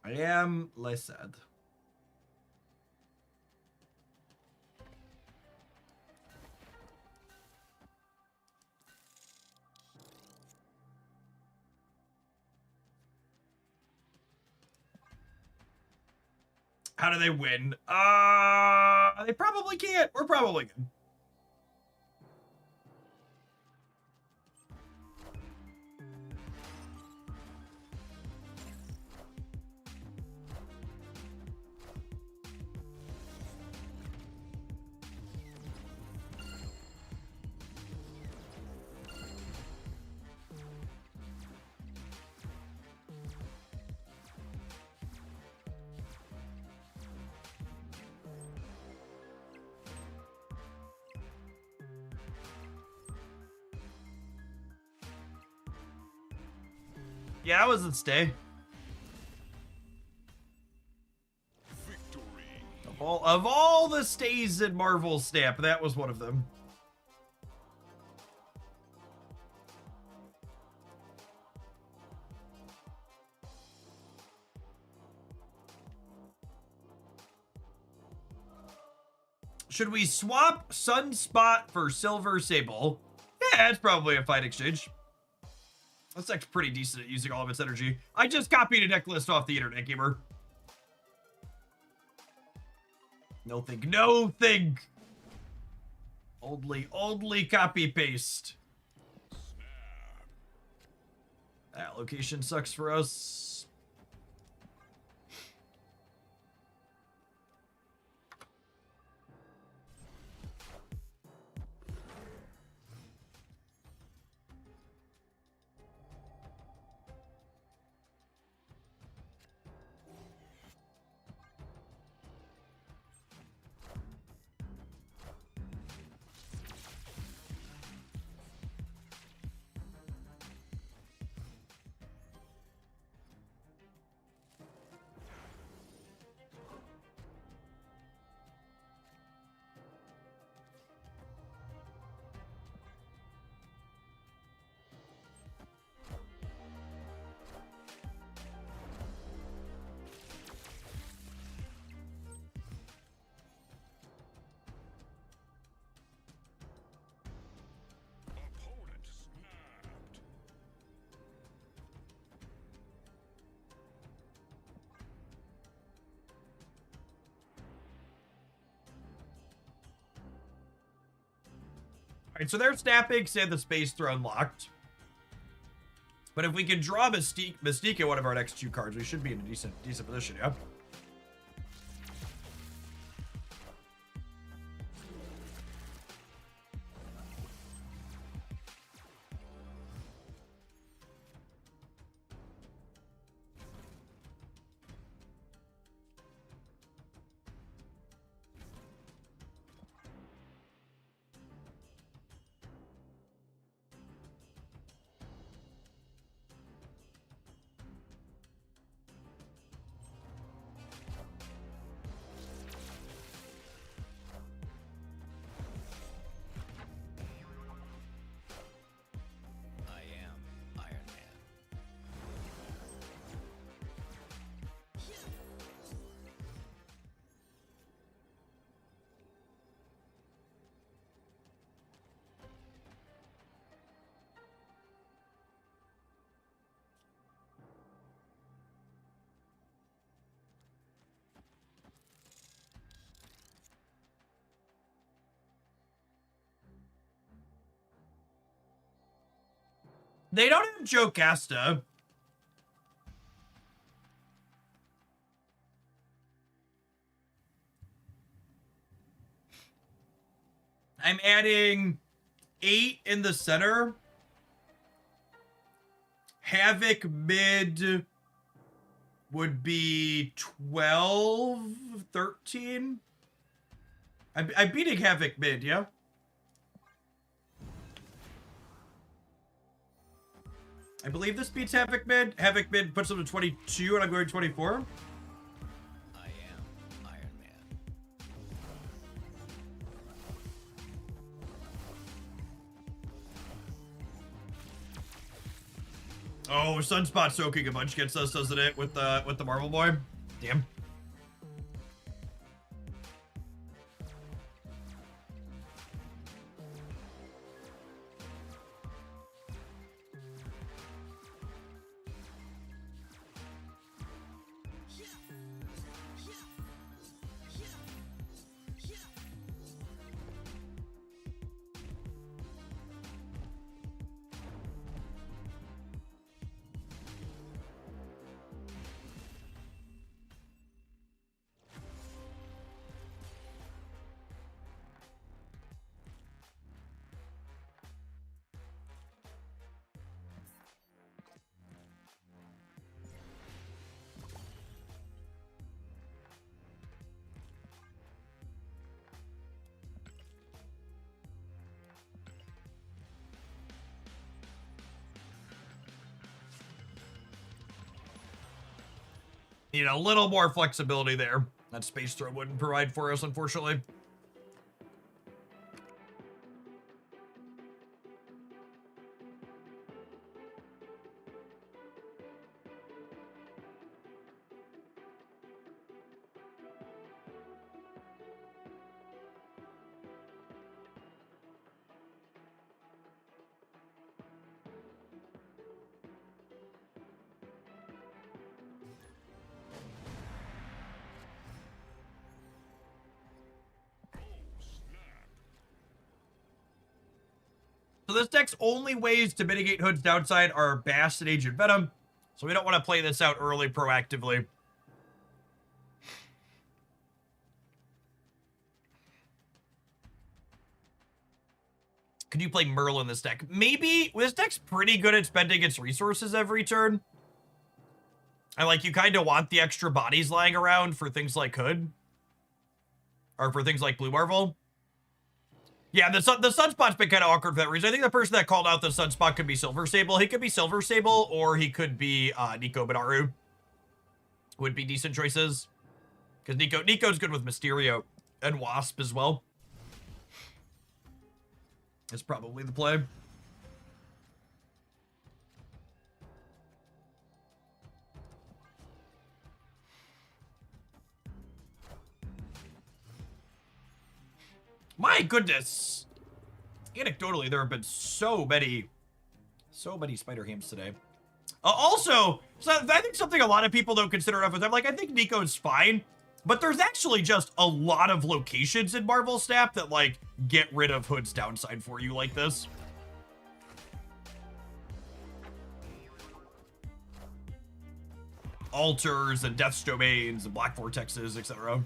I am less sad. How do they win? They probably can't. We're probably good. Yeah, I was a stay. Victory. Of all the stays in Marvel Snap, that was one of them. Should we swap Sunspot for Silver Sable? Yeah, it's probably a fine exchange. That's actually pretty decent at using all of its energy. I just copied a deck list off the internet, gamer. No think, no think. Only copy paste. That location sucks for us. Alright, so there's Snappix and the Space Throne locked. But if we can draw Mystique at one of our next 2 cards, we should be in a decent position, yeah? I am Iron Man. They don't have Jocasta. I'm adding 8 in the center. Havoc mid would be 12, 13. I'm beating Havoc mid, yeah? I believe this beats Havoc mid. Havoc mid puts them to 22, and I'm going 24. I am Iron Man. Oh, Sunspot soaking a bunch gets us, doesn't it? With the Marvel Boy. Damn. Need a little more flexibility there. That Space Throne wouldn't provide for us, unfortunately. So this deck's only ways to mitigate Hood's downside are Bast and Agent Venom. So we don't want to play this out early proactively. Could you play Merle in this deck? Maybe. This deck's pretty good at spending its resources every turn. And like, you kind of want the extra bodies lying around for things like Hood. Or for things like Blue Marvel. Yeah, the Sunspot's been kind of awkward for that reason. I think the person that called out the Sunspot could be Silver Sable. He could be Silver Sable, or he could be Nico Binaru. Would be decent choices. Because Nico's good with Mysterio and Wasp as well. It's probably the play. My goodness. Anecdotally, there have been so many Spider Hams today. Also, so I think something a lot of people don't consider enough is I think Nico's fine. But there's actually just a lot of locations in Marvel Snap that, like, get rid of Hood's downside for you like this. Altars and Death's Domains and Black Vortexes, etc.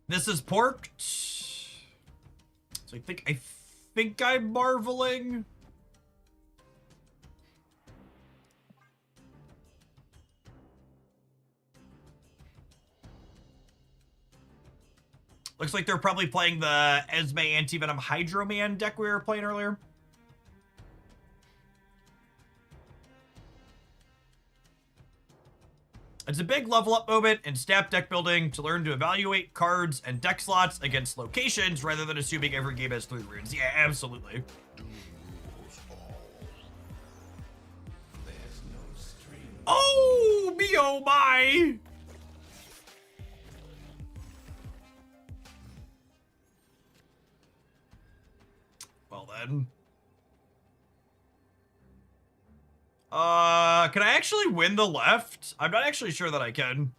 This is porked. So I think I'm marveling. Looks like they're probably playing the Esme Anti-Venom Hydro-Man deck we were playing earlier. It's a big level up moment in Snap deck building to learn to evaluate cards and deck slots against locations rather than assuming every game has 3 runes. Yeah, absolutely. Oh, me oh my! Well then. Can I actually win the left? I'm not actually sure that I can.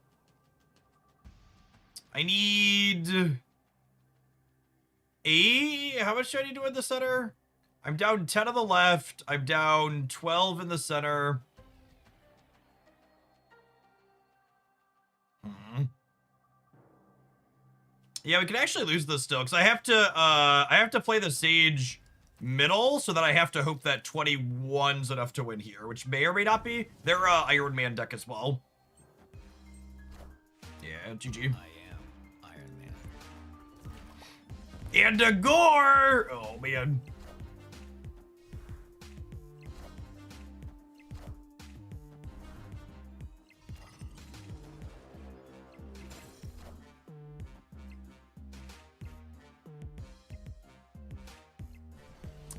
I need 8. How much do I need to win the center? I'm down 10 on the left. I'm down 12 in the center. Yeah, we can actually lose this still because I have to play the Sage middle, so that I have to hope that 21's enough to win here, which may or may not be. They're Iron Man deck as well. Yeah, GG. I am Iron Man. And a gore! Oh, man.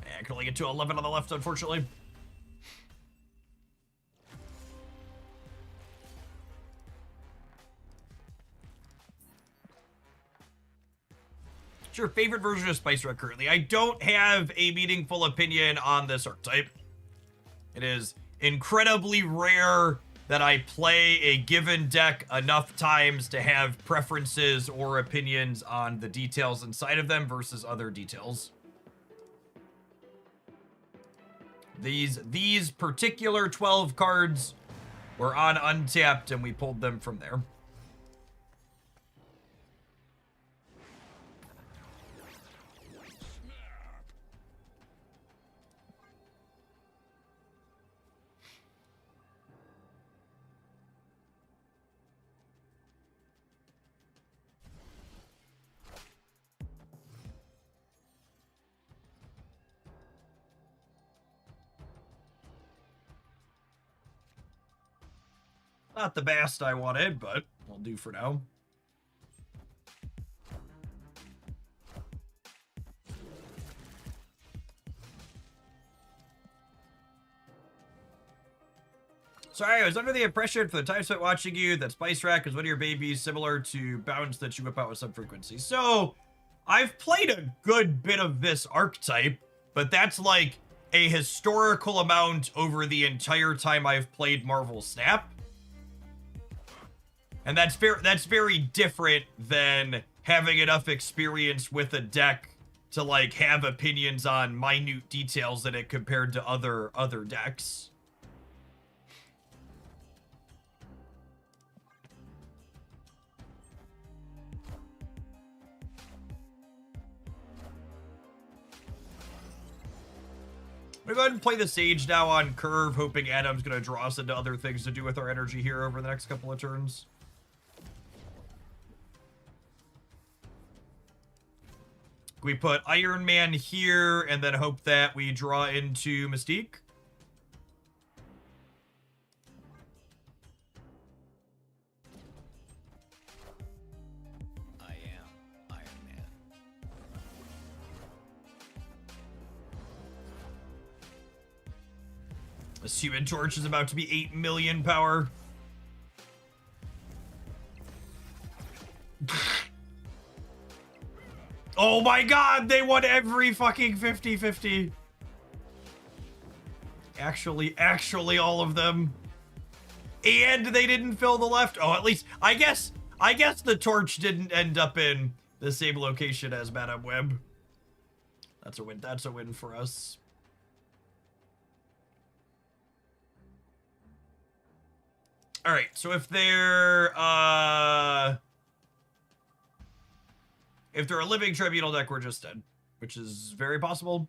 I can only get to 11 on the left, unfortunately. What's your favorite version of Spice Red currently? I don't have a meaningful opinion on this archetype. It is incredibly rare that I play a given deck enough times to have preferences or opinions on the details inside of them versus other details. These particular 12 cards were on Untapped, and we pulled them from there. Not the best I wanted, but will do for now. Sorry, I was under the impression for the time spent watching you that Spice Rack is one of your babies, similar to Bounds that you whip out with some frequency. So, I've played a good bit of this archetype, but that's like a historical amount over the entire time I've played Marvel Snap. And that's very different than having enough experience with a deck to like have opinions on minute details in it compared to other decks. I'm gonna go ahead and play the Sage now on curve, hoping Adam's gonna draw us into other things to do with our energy here over the next couple of turns. We put Iron Man here and then hope that we draw into Mystique. This Human Torch is about to be 8 million power. Oh my god, they won every fucking 50-50. Actually all of them. And they didn't fill the left. Oh, at least I guess the torch didn't end up in the same location as Madame Web. That's a win. That's a win for us. All right, so if they're a living tribunal deck, we're just dead, which is very possible.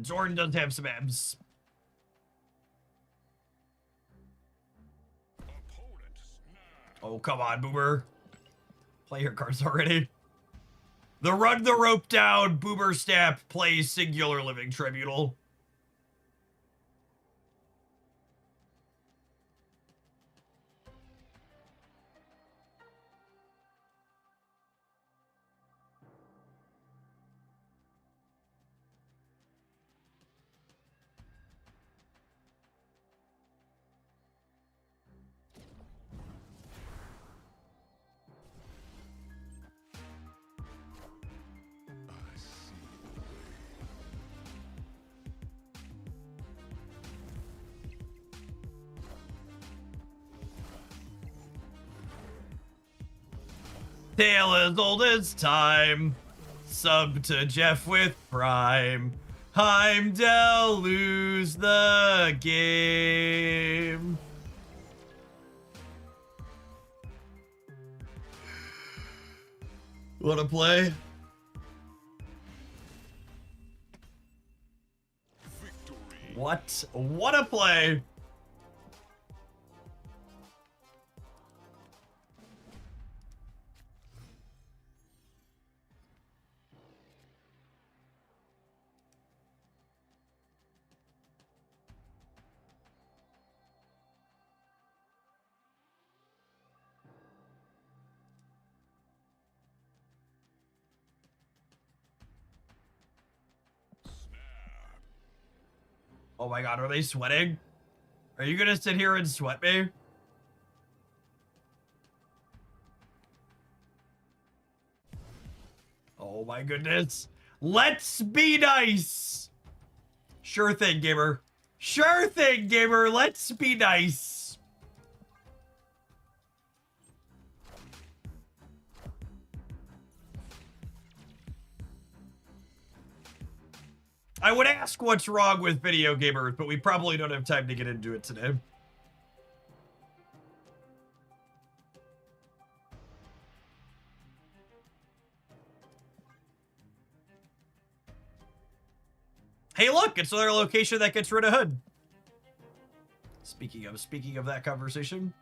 Zorn does have some abs. Opponent snapped. Oh, come on, Boomer. Play your cards already. The run the rope down, Boomer Snap plays Singular Living Tribunal. I see. Tale as old as time. Sub to Jeff with Prime. Heimdall lose the game. Wanna play? Victory. What? Wanna play? Snap. Oh my god, are they sweating? Are you gonna sit here and sweat me? Oh my goodness. Let's be nice. Sure thing, gamer. Sure thing, gamer. Let's be nice. I would ask what's wrong with video gamers, but we probably don't have time to get into it today. Hey, look, it's another location that gets rid of Hood. Speaking of that conversation.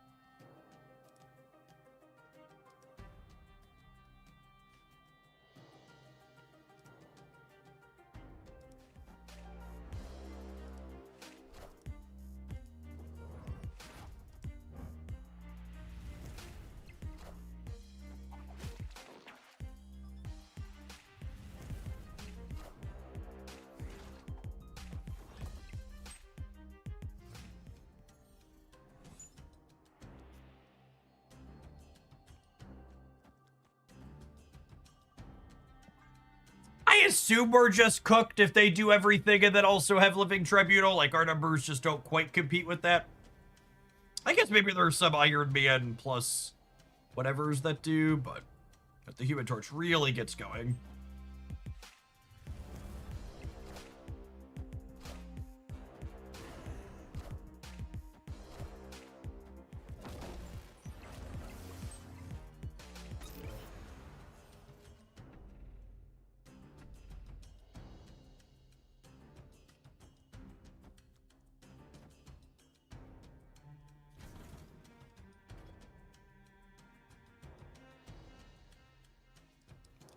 I assume we're just cooked if they do everything and then also have Living Tribunal. Like, our numbers just don't quite compete with that. I guess maybe there's some Iron Man plus whatevers that do, but the Human Torch really gets going.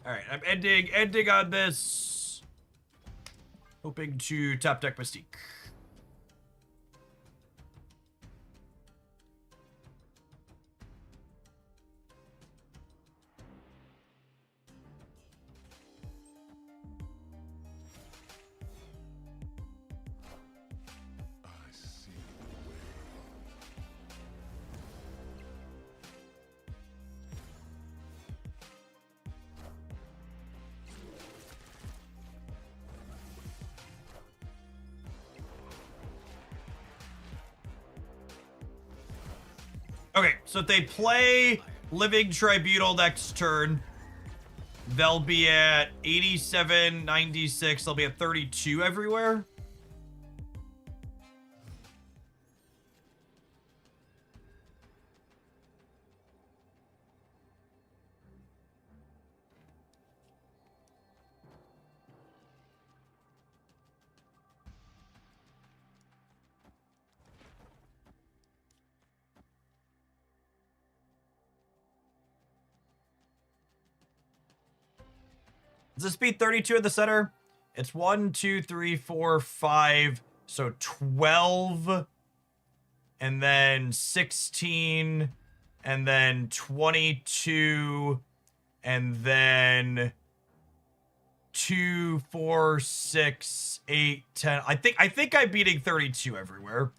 All right, I'm ending on this. Hoping to top deck Mystique. Okay, so if they play Living Tribunal next turn, they'll be at 87, 96. They'll be at 32 everywhere. Does this beat 32 at the center? It's 1, 2, 3, 4, 5. So 12. And then 16. And then 22. And then 2, 4, 6, 8, 10. I think I'm beating 32 everywhere.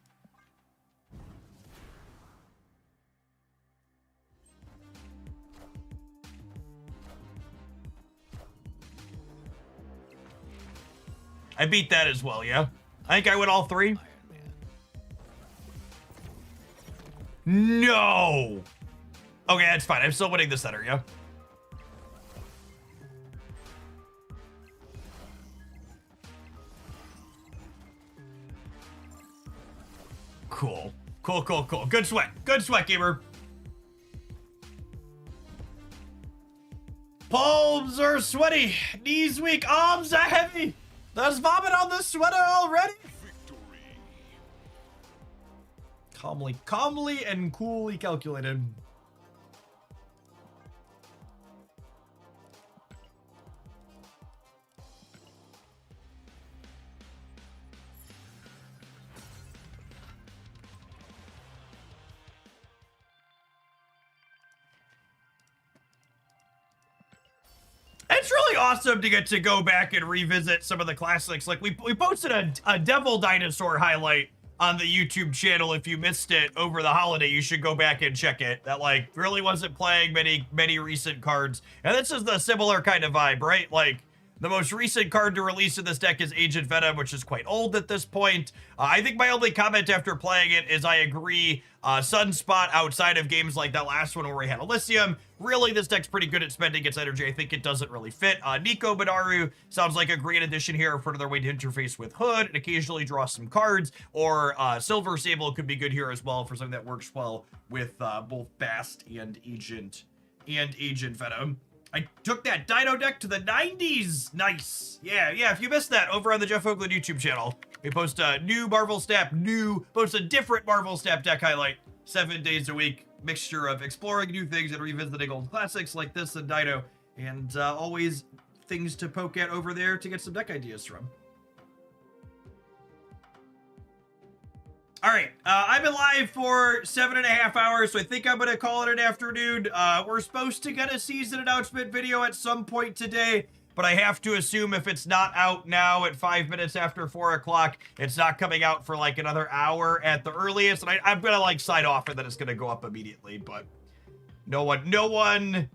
I beat that as well, yeah. I think I win all 3. Iron Man. No! Okay, that's fine. I'm still winning the center, yeah. Cool. Cool, cool, cool. Good sweat. Good sweat, gamer. Palms are sweaty. Knees weak. Arms are heavy. There's vomit on the sweater already. Victory. Calmly and coolly calculated. It's really awesome to get to go back and revisit some of the classics. Like we posted a Devil Dinosaur highlight on the YouTube channel. If you missed it over the holiday, you should go back and check it. That like really wasn't playing many recent cards. And this is the similar kind of vibe, right? Like the most recent card to release in this deck is Agent Venom, which is quite old at this point. I think my only comment after playing it is I agree. Sunspot, outside of games like that last one where we had Elysium, really this deck's pretty good at spending its energy. I think it doesn't really fit. Nico Binaru sounds like a great addition here for another way to interface with Hood and occasionally draw some cards. Or Silver Sable could be good here as well for something that works well with both Bast and Agent Venom. I took that Dino deck to the 90s. Nice. Yeah. If you missed that, over on the Jeff Oakland YouTube channel, we post a new Marvel Snap, post a different Marvel Snap deck highlight 7 days a week. Mixture of exploring new things and revisiting old classics like this and Dino, and always things to poke at over there to get some deck ideas from. All right, I've been live for 7.5 hours, so I think I'm gonna call it an afternoon. We're supposed to get a season announcement video at some point today, but I have to assume if it's not out now at 5 minutes after 4 o'clock, it's not coming out for like another hour at the earliest, and I'm gonna like sign off and then it's gonna go up immediately, but no one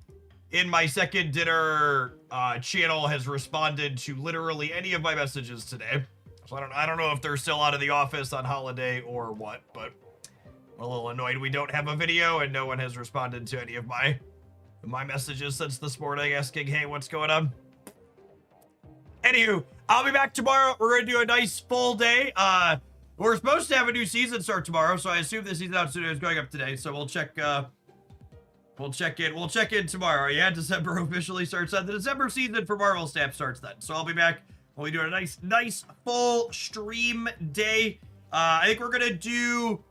in my second dinner channel has responded to literally any of my messages today. So I don't know if they're still out of the office on holiday or what, but I'm a little annoyed we don't have a video and no one has responded to any of my messages since this morning asking, hey, what's going on? Anywho, I'll be back tomorrow. We're gonna do a nice full day. We're supposed to have a new season start tomorrow, so I assume the season out studio is going up today. So we'll check in tomorrow. Yeah, December officially starts then. The December season for Marvel Snap starts then. So I'll be back. We'll be doing a nice full stream day. I think we're gonna do.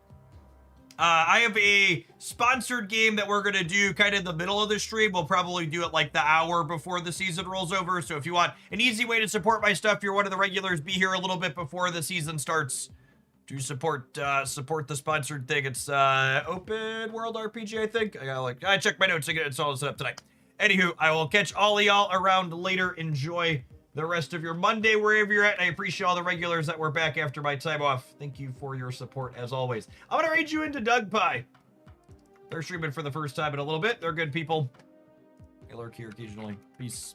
I have a sponsored game that we're gonna do kind of in the middle of the stream. We'll probably do it like the hour before the season rolls over. So if you want an easy way to support my stuff, you're one of the regulars. Be here a little bit before the season starts to support the sponsored thing. It's Open World RPG, I think. I checked my notes again. It's all set up tonight. Anywho, I will catch all of y'all around later. Enjoy the rest of your Monday wherever you're at. I appreciate all the regulars that were back after my time off. Thank you for your support as always. I'm gonna raid you into Doug Pie. They're streaming for the first time in a little bit. They're good people. They lurk here occasionally. Peace.